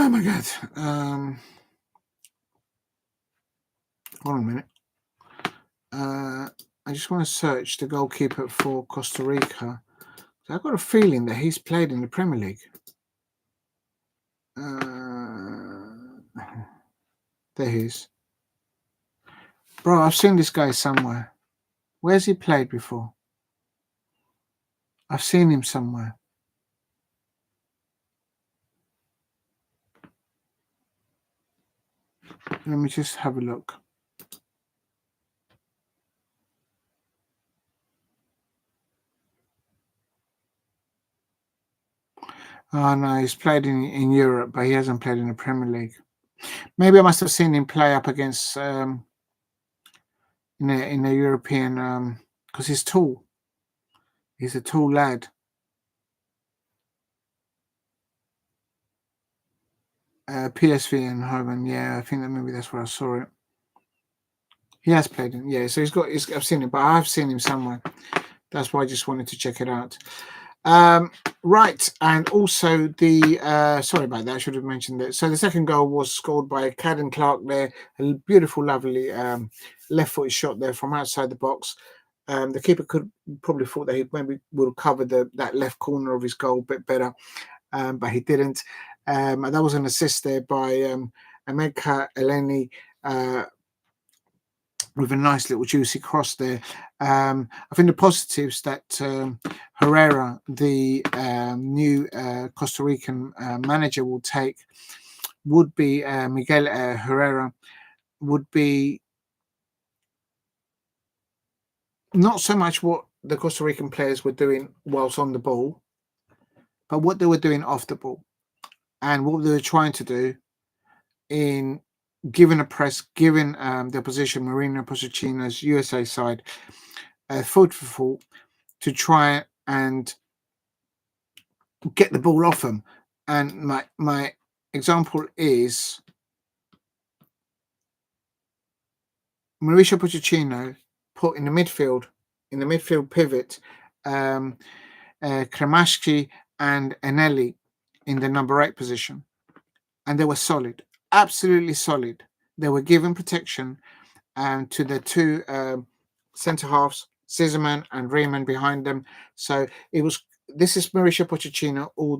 my God! Hold on a minute. I just want to search the goalkeeper for Costa Rica. So I've got a feeling that he's played in the Premier League. There he is. Bro, I've seen this guy somewhere. Where's he played before? I've seen him somewhere. Let me just have a look. Oh no, he's played in Europe, but he hasn't played in the Premier League. Maybe I must have seen him play up against in a European because he's tall. He's a tall lad. PSV Eindhoven, yeah, I think that maybe that's where I saw it. He has played in, yeah. So I've seen him, but I've seen him somewhere. That's why I just wanted to check it out. Right, and also the sorry about that. I should have mentioned that. So the second goal was scored by Caden Clark there. A beautiful, lovely left-footed shot there from outside the box. The keeper could probably thought that he maybe would have covered that left corner of his goal a bit better, but he didn't. And that was an assist there by Emeka Eleni with a nice little juicy cross there. I think the positives that Herrera, the new Costa Rican manager, will take would be Miguel Herrera would be not so much what the Costa Rican players were doing whilst on the ball, but what they were doing off the ball and what they were trying to do in giving a press, giving the opposition, Marino Pochettino's USA side, food for thought to try and get the ball off them. And my example is Mauricio Pochettino put in the midfield pivot, Kremashki and Enelli in the number 8 position. And they were solid, absolutely solid. They were given protection to the two centre halves, Zizerman and Riemann behind them. So this is Mauricio Pochettino all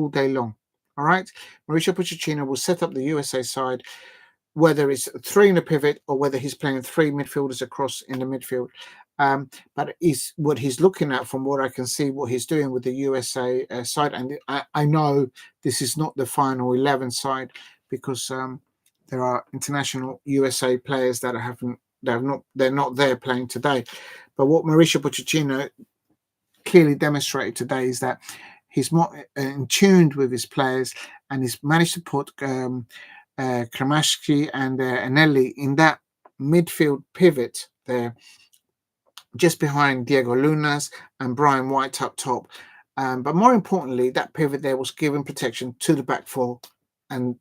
day long. All right, Mauricio Pochettino will set up the USA side, whether it's 3 in a pivot or whether he's playing 3 midfielders across in the midfield. But what he's looking at, from what I can see, what he's doing with the USA side, and I know this is not the final 11 side because there are international USA players that they're not there playing today. But what Mauricio Pochettino clearly demonstrated today is that he's more in tune with his players, and he's managed to put Kremashki and Anelli in that midfield pivot there, just behind Diego Lunas and Brian White up top. But more importantly, that pivot there was giving protection to the back four and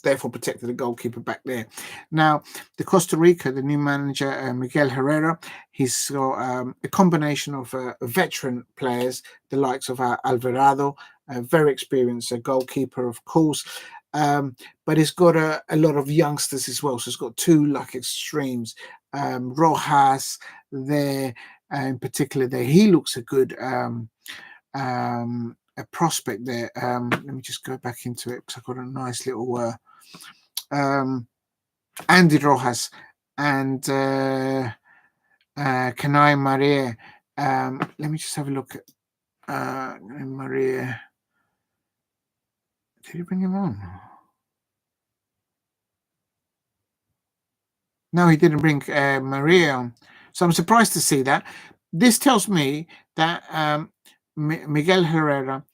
therefore protected the goalkeeper back there. Now, the Costa Rica, the new manager, Miguel Herrera, he's got a combination of veteran players, the likes of Alvarado, a very experienced goalkeeper, of course, but he's got a lot of youngsters as well. So he's got 2 like extremes. Rojas there, in particular, there he looks a good a prospect there. Let me just go back into it because I've got a nice little Andy Rojas and Kanai Maria. Let me just have a look at Maria. Did you bring him on? No, he didn't bring Maria on. So I'm surprised to see that. This tells me that Miguel Herrera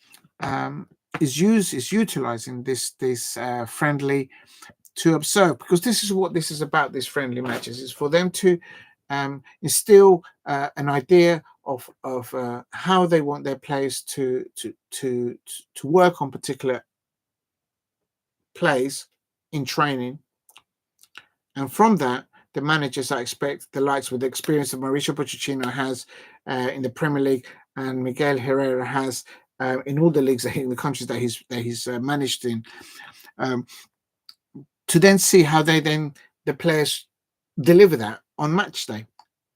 is utilizing this friendly to observe, because this is what this is about. These friendly matches is for them to instill an idea of how they want their players to work on particular plays in training, and from that, the managers, I expect, the likes with the experience that Mauricio Pochettino has in the Premier League and Miguel Herrera has in all the leagues in the countries that he's managed in, to then see how the players deliver that on match day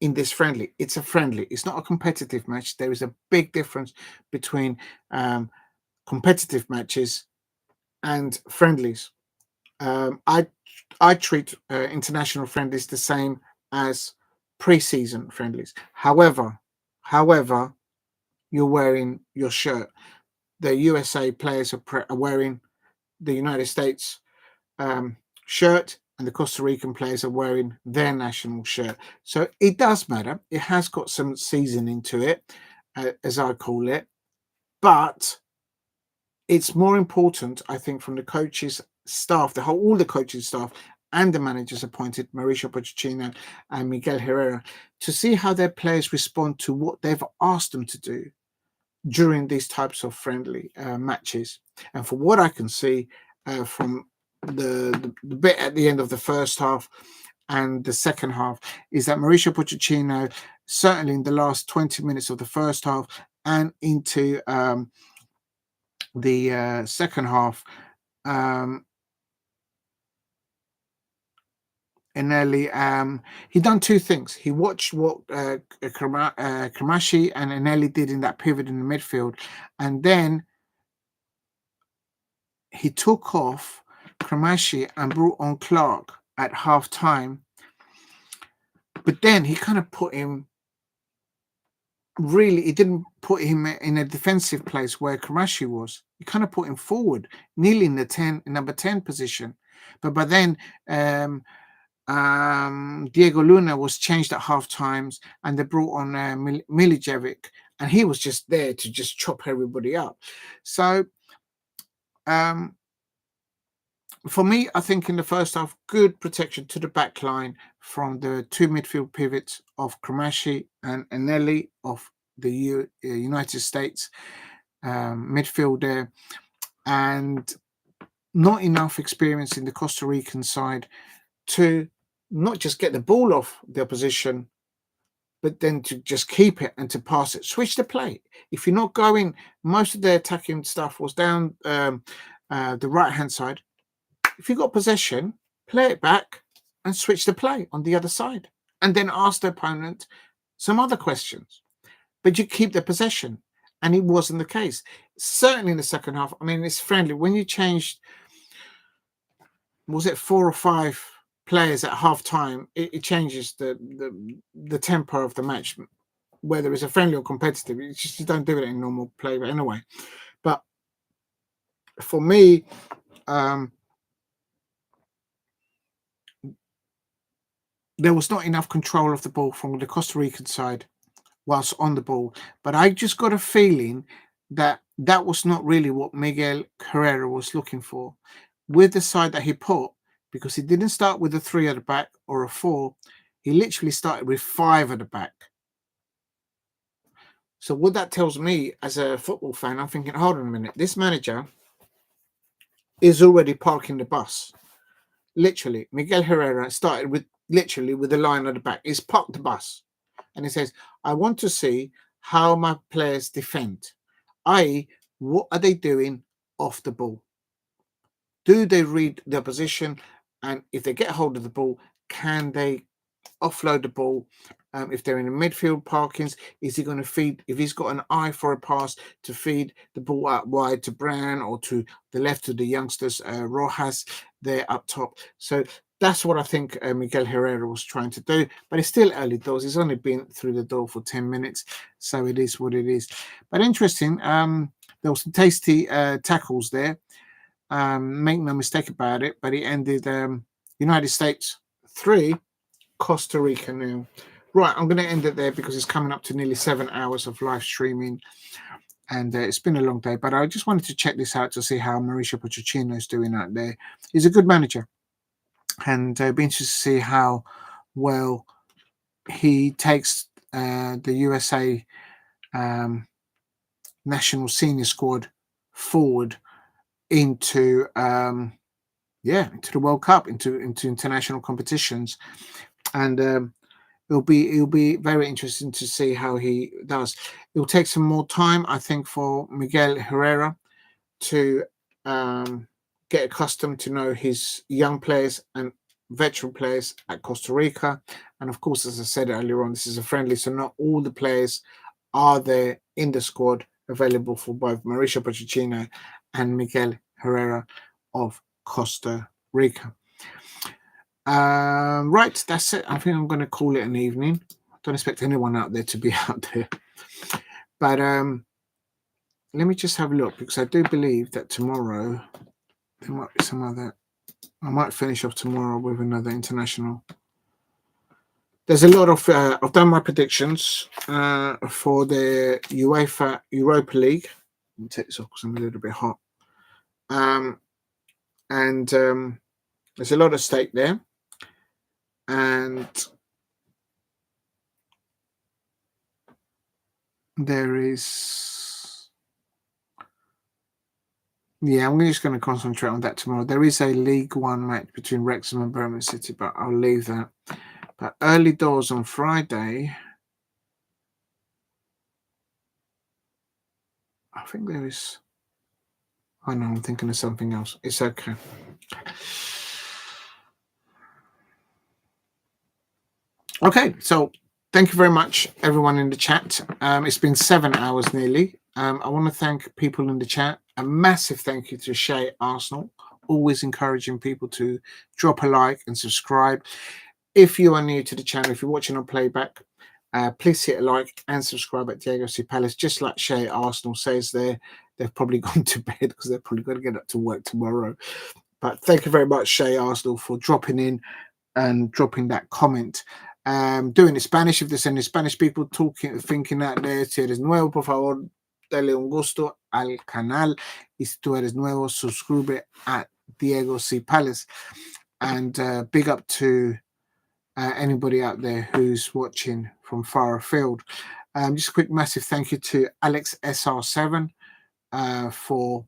in this friendly. It's a friendly. It's not a competitive match. There is a big difference between competitive matches and friendlies. I treat international friendlies the same as pre-season friendlies. However, you're wearing your shirt. The USA players are wearing the United States shirt, and the Costa Rican players are wearing their national shirt. So it does matter. It has got some seasoning to it, as I call it. But it's more important, I think, from the coaches' staff, all the coaching staff and the managers appointed, Mauricio Pochettino and Miguel Herrera, to see how their players respond to what they've asked them to do during these types of friendly matches. And from what I can see from the bit at the end of the first half and the second half, is that Mauricio Pochettino, certainly in the last 20 minutes of the first half and into the second half, Eneli, he done two things. He watched what Kramashi and Eneli did in that pivot in the midfield, and then he took off Kramashi and brought on Clark at half time. But then he kind of put him, he didn't put him in a defensive place where Kramashi was. He kind of put him forward, nearly in the number 10 position. But by then, Diego Luna was changed at half times, and they brought on Milicevic, and he was just there to just chop everybody up. So for me, I think in the first half, good protection to the back line from the two midfield pivots of Kramashi and Eneli of the United States midfield there, and not enough experience in the Costa Rican side to not just get the ball off the opposition, but then to just keep it and to pass it. Switch the play. If you're not going, most of their attacking stuff was down the right-hand side. If you got possession, play it back and switch the play on the other side. And then ask the opponent some other questions. But you keep the possession. And it wasn't the case. Certainly in the second half, I mean, it's friendly. When you changed, was it 4 or 5 players at half time, it changes the tempo of the match, whether it's a friendly or competitive. It's just, you don't do it in normal play, but anyway. But for me, there was not enough control of the ball from the Costa Rican side whilst on the ball. But I just got a feeling that that was not really what Miguel Herrera was looking for with the side that he put, because he didn't start with a 3 at the back or a 4. He literally started with 5 at the back. So what that tells me as a football fan, I'm thinking, hold on a minute, this manager is already parking the bus. Literally, Miguel Herrera started with the line at the back. He's parked the bus. And he says, I want to see how my players defend. i.e., what are they doing off the ball? Do they read their position? And if they get hold of the ball, can they offload the ball? If they're in the midfield parkings, is he going to feed, if he's got an eye for a pass, to feed the ball out wide to Brown or to the left to the youngsters, Rojas, there up top. So that's what I think Miguel Herrera was trying to do. But it's still early doors. He's only been through the door for 10 minutes. So it is what it is. But interesting, there were some tasty tackles there. Make no mistake about it, but it ended United States 3, Costa Rica 0. Right, I'm going to end it there because it's coming up to nearly 7 hours of live streaming, and it's been a long day. But I just wanted to check this out to see how Mauricio Pochettino is doing out there. He's a good manager, and it'll be interesting to see how well he takes the USA national senior squad forward into into the World Cup, into international competitions, and it'll be very interesting to see how he does. It'll take some more time, I think, for Miguel Herrera to get accustomed to know his young players and veteran players at Costa Rica. And of course, as I said earlier on, this is a friendly, so not all the players are there in the squad available for both Mauricio Pochettino and Miguel Herrera of Costa Rica. Right, that's it. I think I'm going to call it an evening. I don't expect anyone out there to be out there. But let me just have a look, because I do believe that tomorrow there might be some other. I might finish off tomorrow with another international. There's a lot of. I've done my predictions for the UEFA Europa League. Let me take this off because I'm a little bit hot. And there's a lot at stake there, and there is. Yeah, I'm just going to concentrate on that tomorrow. There is a League One match between Wrexham and Birmingham City, but I'll leave that. But early doors on Friday, I think there is. Oh no, I'm thinking of something else. It's okay. Okay, so thank you very much, everyone in the chat. It's been 7 hours nearly. I want to thank people in the chat. A massive thank you to Shay Arsenal, always encouraging people to drop a like and subscribe. If you are new to the channel, if you're watching on playback, please hit a like and subscribe at Diego C. Palace. Just like Shay Arsenal says there, they've probably gone to bed because they're probably going to get up to work tomorrow. But thank you very much, Shay Arsenal, for dropping in and dropping that comment. Doing it Spanish, if there's any Spanish people thinking out there, si eres nuevo, por favor, dale un gusto al canal. Y si tú eres nuevo, suscribe at Diego C. Palace. And big up to anybody out there who's watching from far afield. Just a quick massive thank you to Alex SR7 for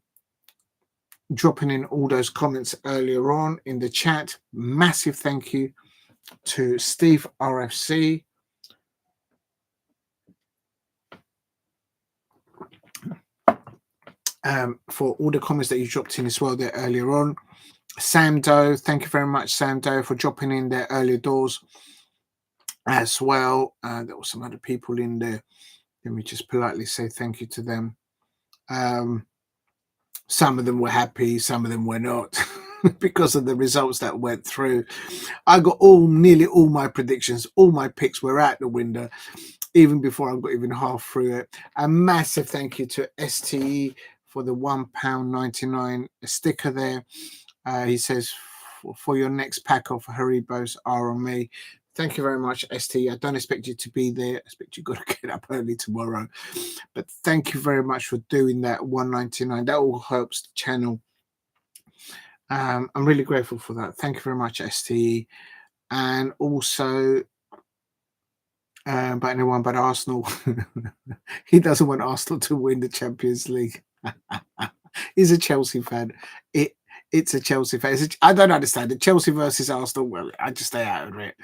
dropping in all those comments earlier on in the chat. Massive thank you to Steve RFC. For all the comments that you dropped in as well there earlier on. Sam Doe, thank you very much, Sam Doe, for dropping in there earlier doors as well. There were some other people in there. Let me just politely say thank you to them. Some of them were happy, some of them were not. Because of the results that went through. I got nearly all my predictions, all my picks were out the window, even before I got even half through it. A massive thank you to STE for the £1.99 sticker there. He says, for your next pack of Haribos are on me. Thank you very much, ST. I don't expect you to be there. I expect you've got to get up early tomorrow. But thank you very much for doing that, $1.99. That all helps the channel. I'm really grateful for that. Thank you very much, STE. And also, but anyone but Arsenal. He doesn't want Arsenal to win the Champions League. He's a Chelsea fan. It's a Chelsea fan. I don't understand it. Chelsea versus Arsenal. Well, I just stay out of it.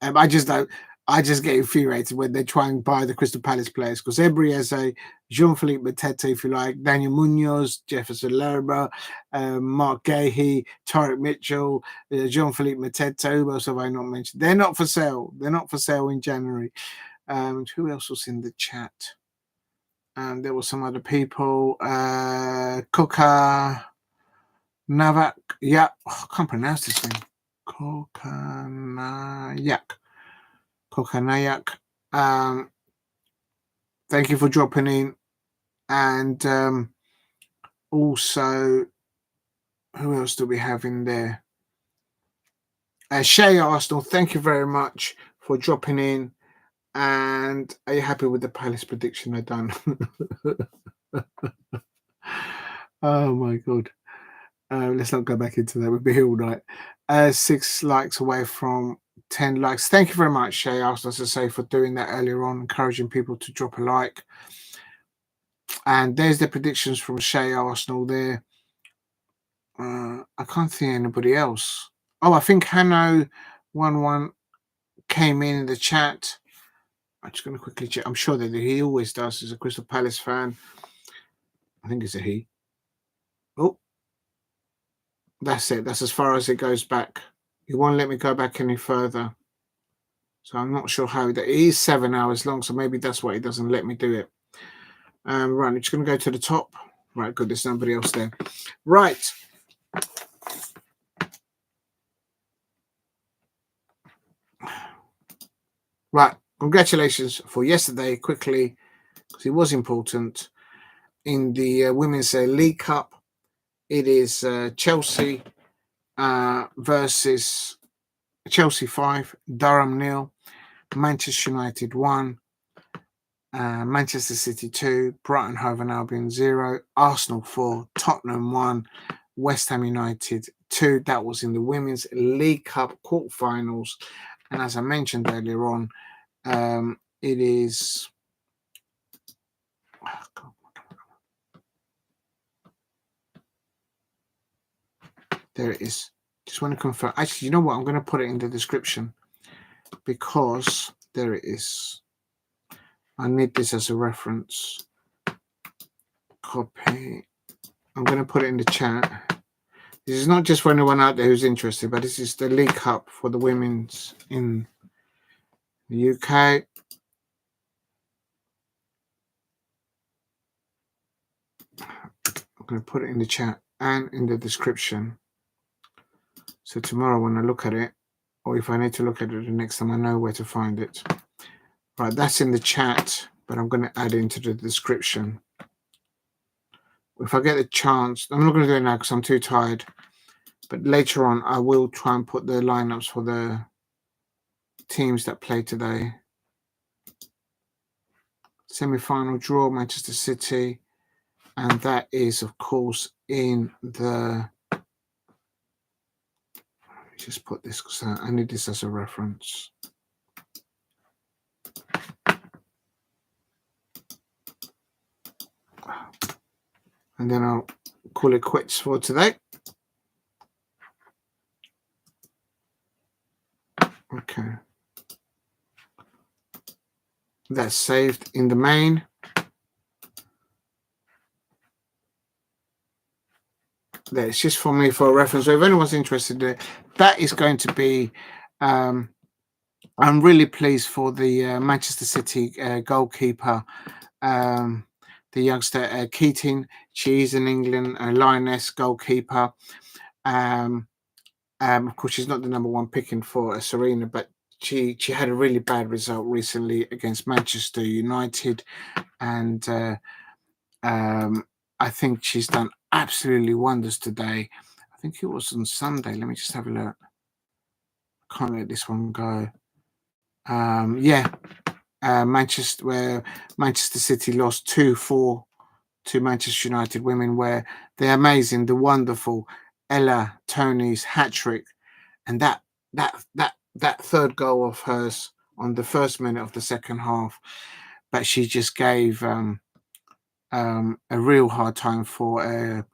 I just don't. I just get infuriated when they try and buy the Crystal Palace players, because everybody has a Jean-Philippe Mateta, if you like, Daniel Munoz, Jefferson Lerma, Mark Gahey, Tarek Mitchell, Jean-Philippe Mateta. Who else have I not mentioned? They're not for sale. They're not for sale in January. Who else was in the chat? There were some other people. Koka Navak. Yeah, I can't pronounce this thing. Kokanayak. Thank you for dropping in. And also, who else do we have in there? Shay Arsenal, thank you very much for dropping in. And are you happy with the Palace prediction I've done? Oh my God. Let's not go back into that. We'll be here all night. 6 likes away from 10 likes. Thank you very much, Shay Arsenal, as I say, for doing that earlier on, encouraging people to drop a like. And there's the predictions from Shay Arsenal there. I can't see anybody else. Oh, I think Hano11 came in the chat. I'm just going to quickly check. I'm sure that he always does. He's a Crystal Palace fan. I think it's a he. Oh, that's it. That's as far as it goes back. He won't let me go back any further. So I'm not sure how. It is 7 hours long, so maybe that's why he doesn't let me do it. Right, I'm just going to go to the top. Right, good. There's nobody else there. Right. Right. Congratulations for yesterday. Quickly, So it was important. In the Women's League Cup, it is Chelsea versus Chelsea 5, Durham 0, Manchester United 1, Manchester City 2, Brighton Hove and Albion 0, Arsenal 4, Tottenham 1, West Ham United 2. That was in the Women's League Cup quarterfinals. And as I mentioned earlier on, it is... There it is. Just want to confirm. Actually, you know what? I'm going to put it in the description because there it is. I need this as a reference. Copy. I'm going to put it in the chat. This is not just for anyone out there who's interested, but this is the League Cup for the women's in the UK. I'm going to put it in the chat and in the description. So tomorrow when I look at it, or if I need to look at it the next time, I know where to find it. Right, that's in the chat, but I'm going to add it into the description. If I get a chance, I'm not going to do it now because I'm too tired. But later on, I will try and put the lineups for the teams that play today. Semi-final draw, Manchester City. And that is, of course, in the... Let me just put this because I need this as a reference. And then I'll call it quits for today. Okay. That's saved in the main. There, it's just for me for a reference. So if anyone's interested in it, that is going to be... I'm really pleased for the Manchester City goalkeeper, the youngster Keating. She's an England Lioness goalkeeper. Of course, she's not the number one picking for Serena, but she had a really bad result recently against Manchester United, and I think she's done absolutely wonders today. I think it was on Sunday. Let me just have a look. I can't let this one go. Manchester City lost 2-4 to Manchester United women, where the amazing, the wonderful Ella Tony's hat-trick, and that third goal of hers on the first minute of the second half, but she just gave a real hard time for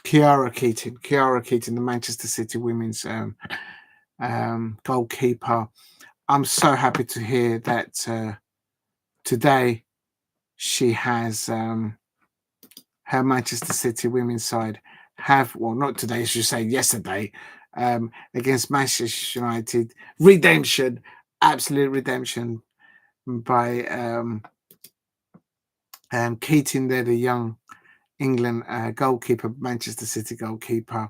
Kiara Keating, the Manchester City women's goalkeeper. I'm so happy to hear that today she has her Manchester City women's side have, well, not today, I should say yesterday, against Manchester United. Redemption, absolute redemption by Keating there, the young England goalkeeper, Manchester City goalkeeper,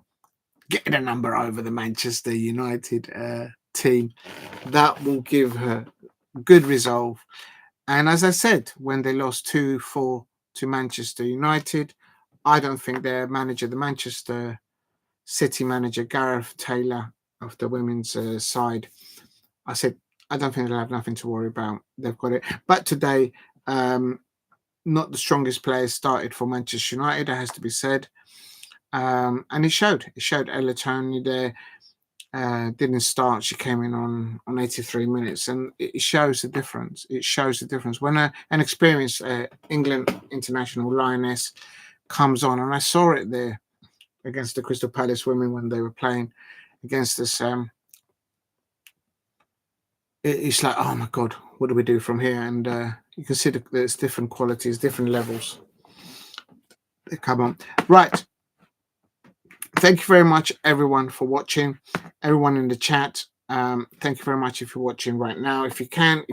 getting a number over the Manchester United team. That will give her good resolve. And as I said, when they lost 2-4 to Manchester United, I don't think their manager, the Manchester City manager, Gareth Taylor of the women's side, I said, I don't think they'll have nothing to worry about. They've got it. But today, not the strongest players started for Manchester United, it has to be said. And it showed. It showed Ella Tony there. Didn't start. She came in on 83 minutes, and it shows the difference. It shows the difference when an experienced England international lioness comes on, and I saw it there against the Crystal Palace women when they were playing against us. It's like, oh my God, what do we do from here? And you can see there's different qualities, different levels. They come on. Right. Thank you very much, everyone, for watching. Everyone in the chat, thank you very much if you're watching right now. If you're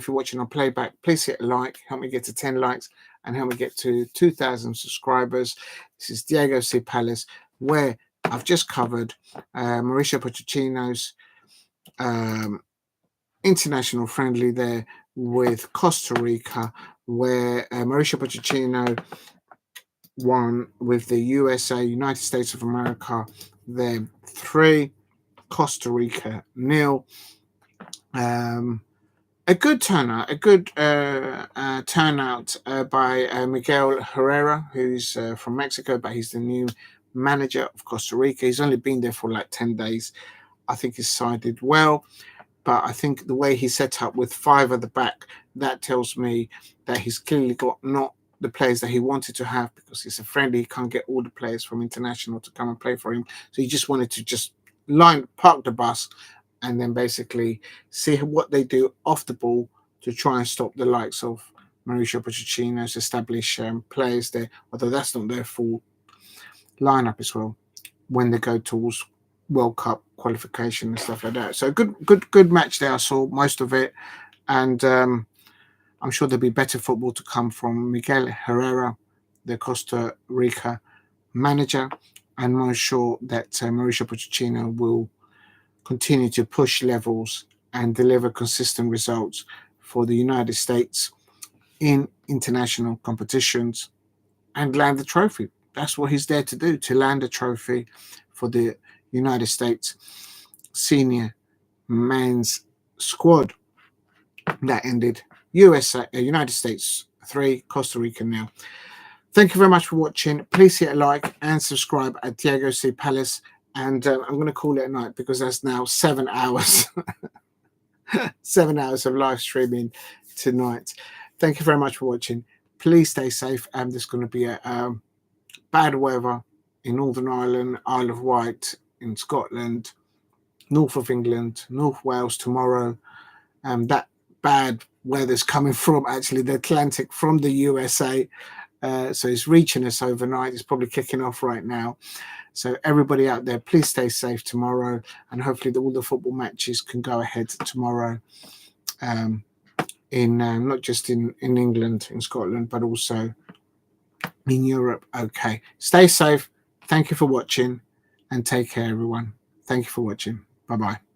watching on playback, please hit a like. Help me get to 10 likes and help me get to 2,000 subscribers. This is Diego C. Palace, where I've just covered Mauricio Pochettino's international friendly there with Costa Rica, where Mauricio Pochettino won with the USA, United States of America, there 3, Costa Rica 0. A good turnout, turnout by Miguel Herrera, who's from Mexico, but he's the new manager of Costa Rica. He's only been there for like 10 days. I think his side did well, but I think the way he set up with 5 at the back, that tells me that he's clearly got not the players that he wanted to have, because he's a friendly. He can't get all the players from international to come and play for him. So he just wanted to just park the bus and then basically see what they do off the ball to try and stop the likes of Mauricio Pochettino's established players there, although that's not their full lineup as well when they go towards World Cup qualification and stuff like that. So good match there. I saw most of it, and I'm sure there'll be better football to come from Miguel Herrera, the Costa Rica manager, and I'm sure that Mauricio Pochettino will continue to push levels and deliver consistent results for the United States in international competitions and land the trophy. That's what he's there to do, to land a trophy for the United States senior men's squad. That ended United States 3, Costa Rica 0. Thank you very much for watching. Please hit a like and subscribe at Diego C. Palace. And I'm going to call it a night, because that's now 7 hours. 7 hours of live streaming tonight. Thank you very much for watching. Please stay safe. There's going to be a bad weather in Northern Ireland, Isle of Wight, in Scotland, north of England, North Wales tomorrow. That bad weather's coming from actually the Atlantic from the USA. So it's reaching us overnight. It's probably kicking off right now. So everybody out there, please stay safe tomorrow, and hopefully all the football matches can go ahead tomorrow, in not just in England, in Scotland, but also in Europe. Okay, stay safe. Thank you for watching, and take care, everyone. Thank you for watching. Bye-bye.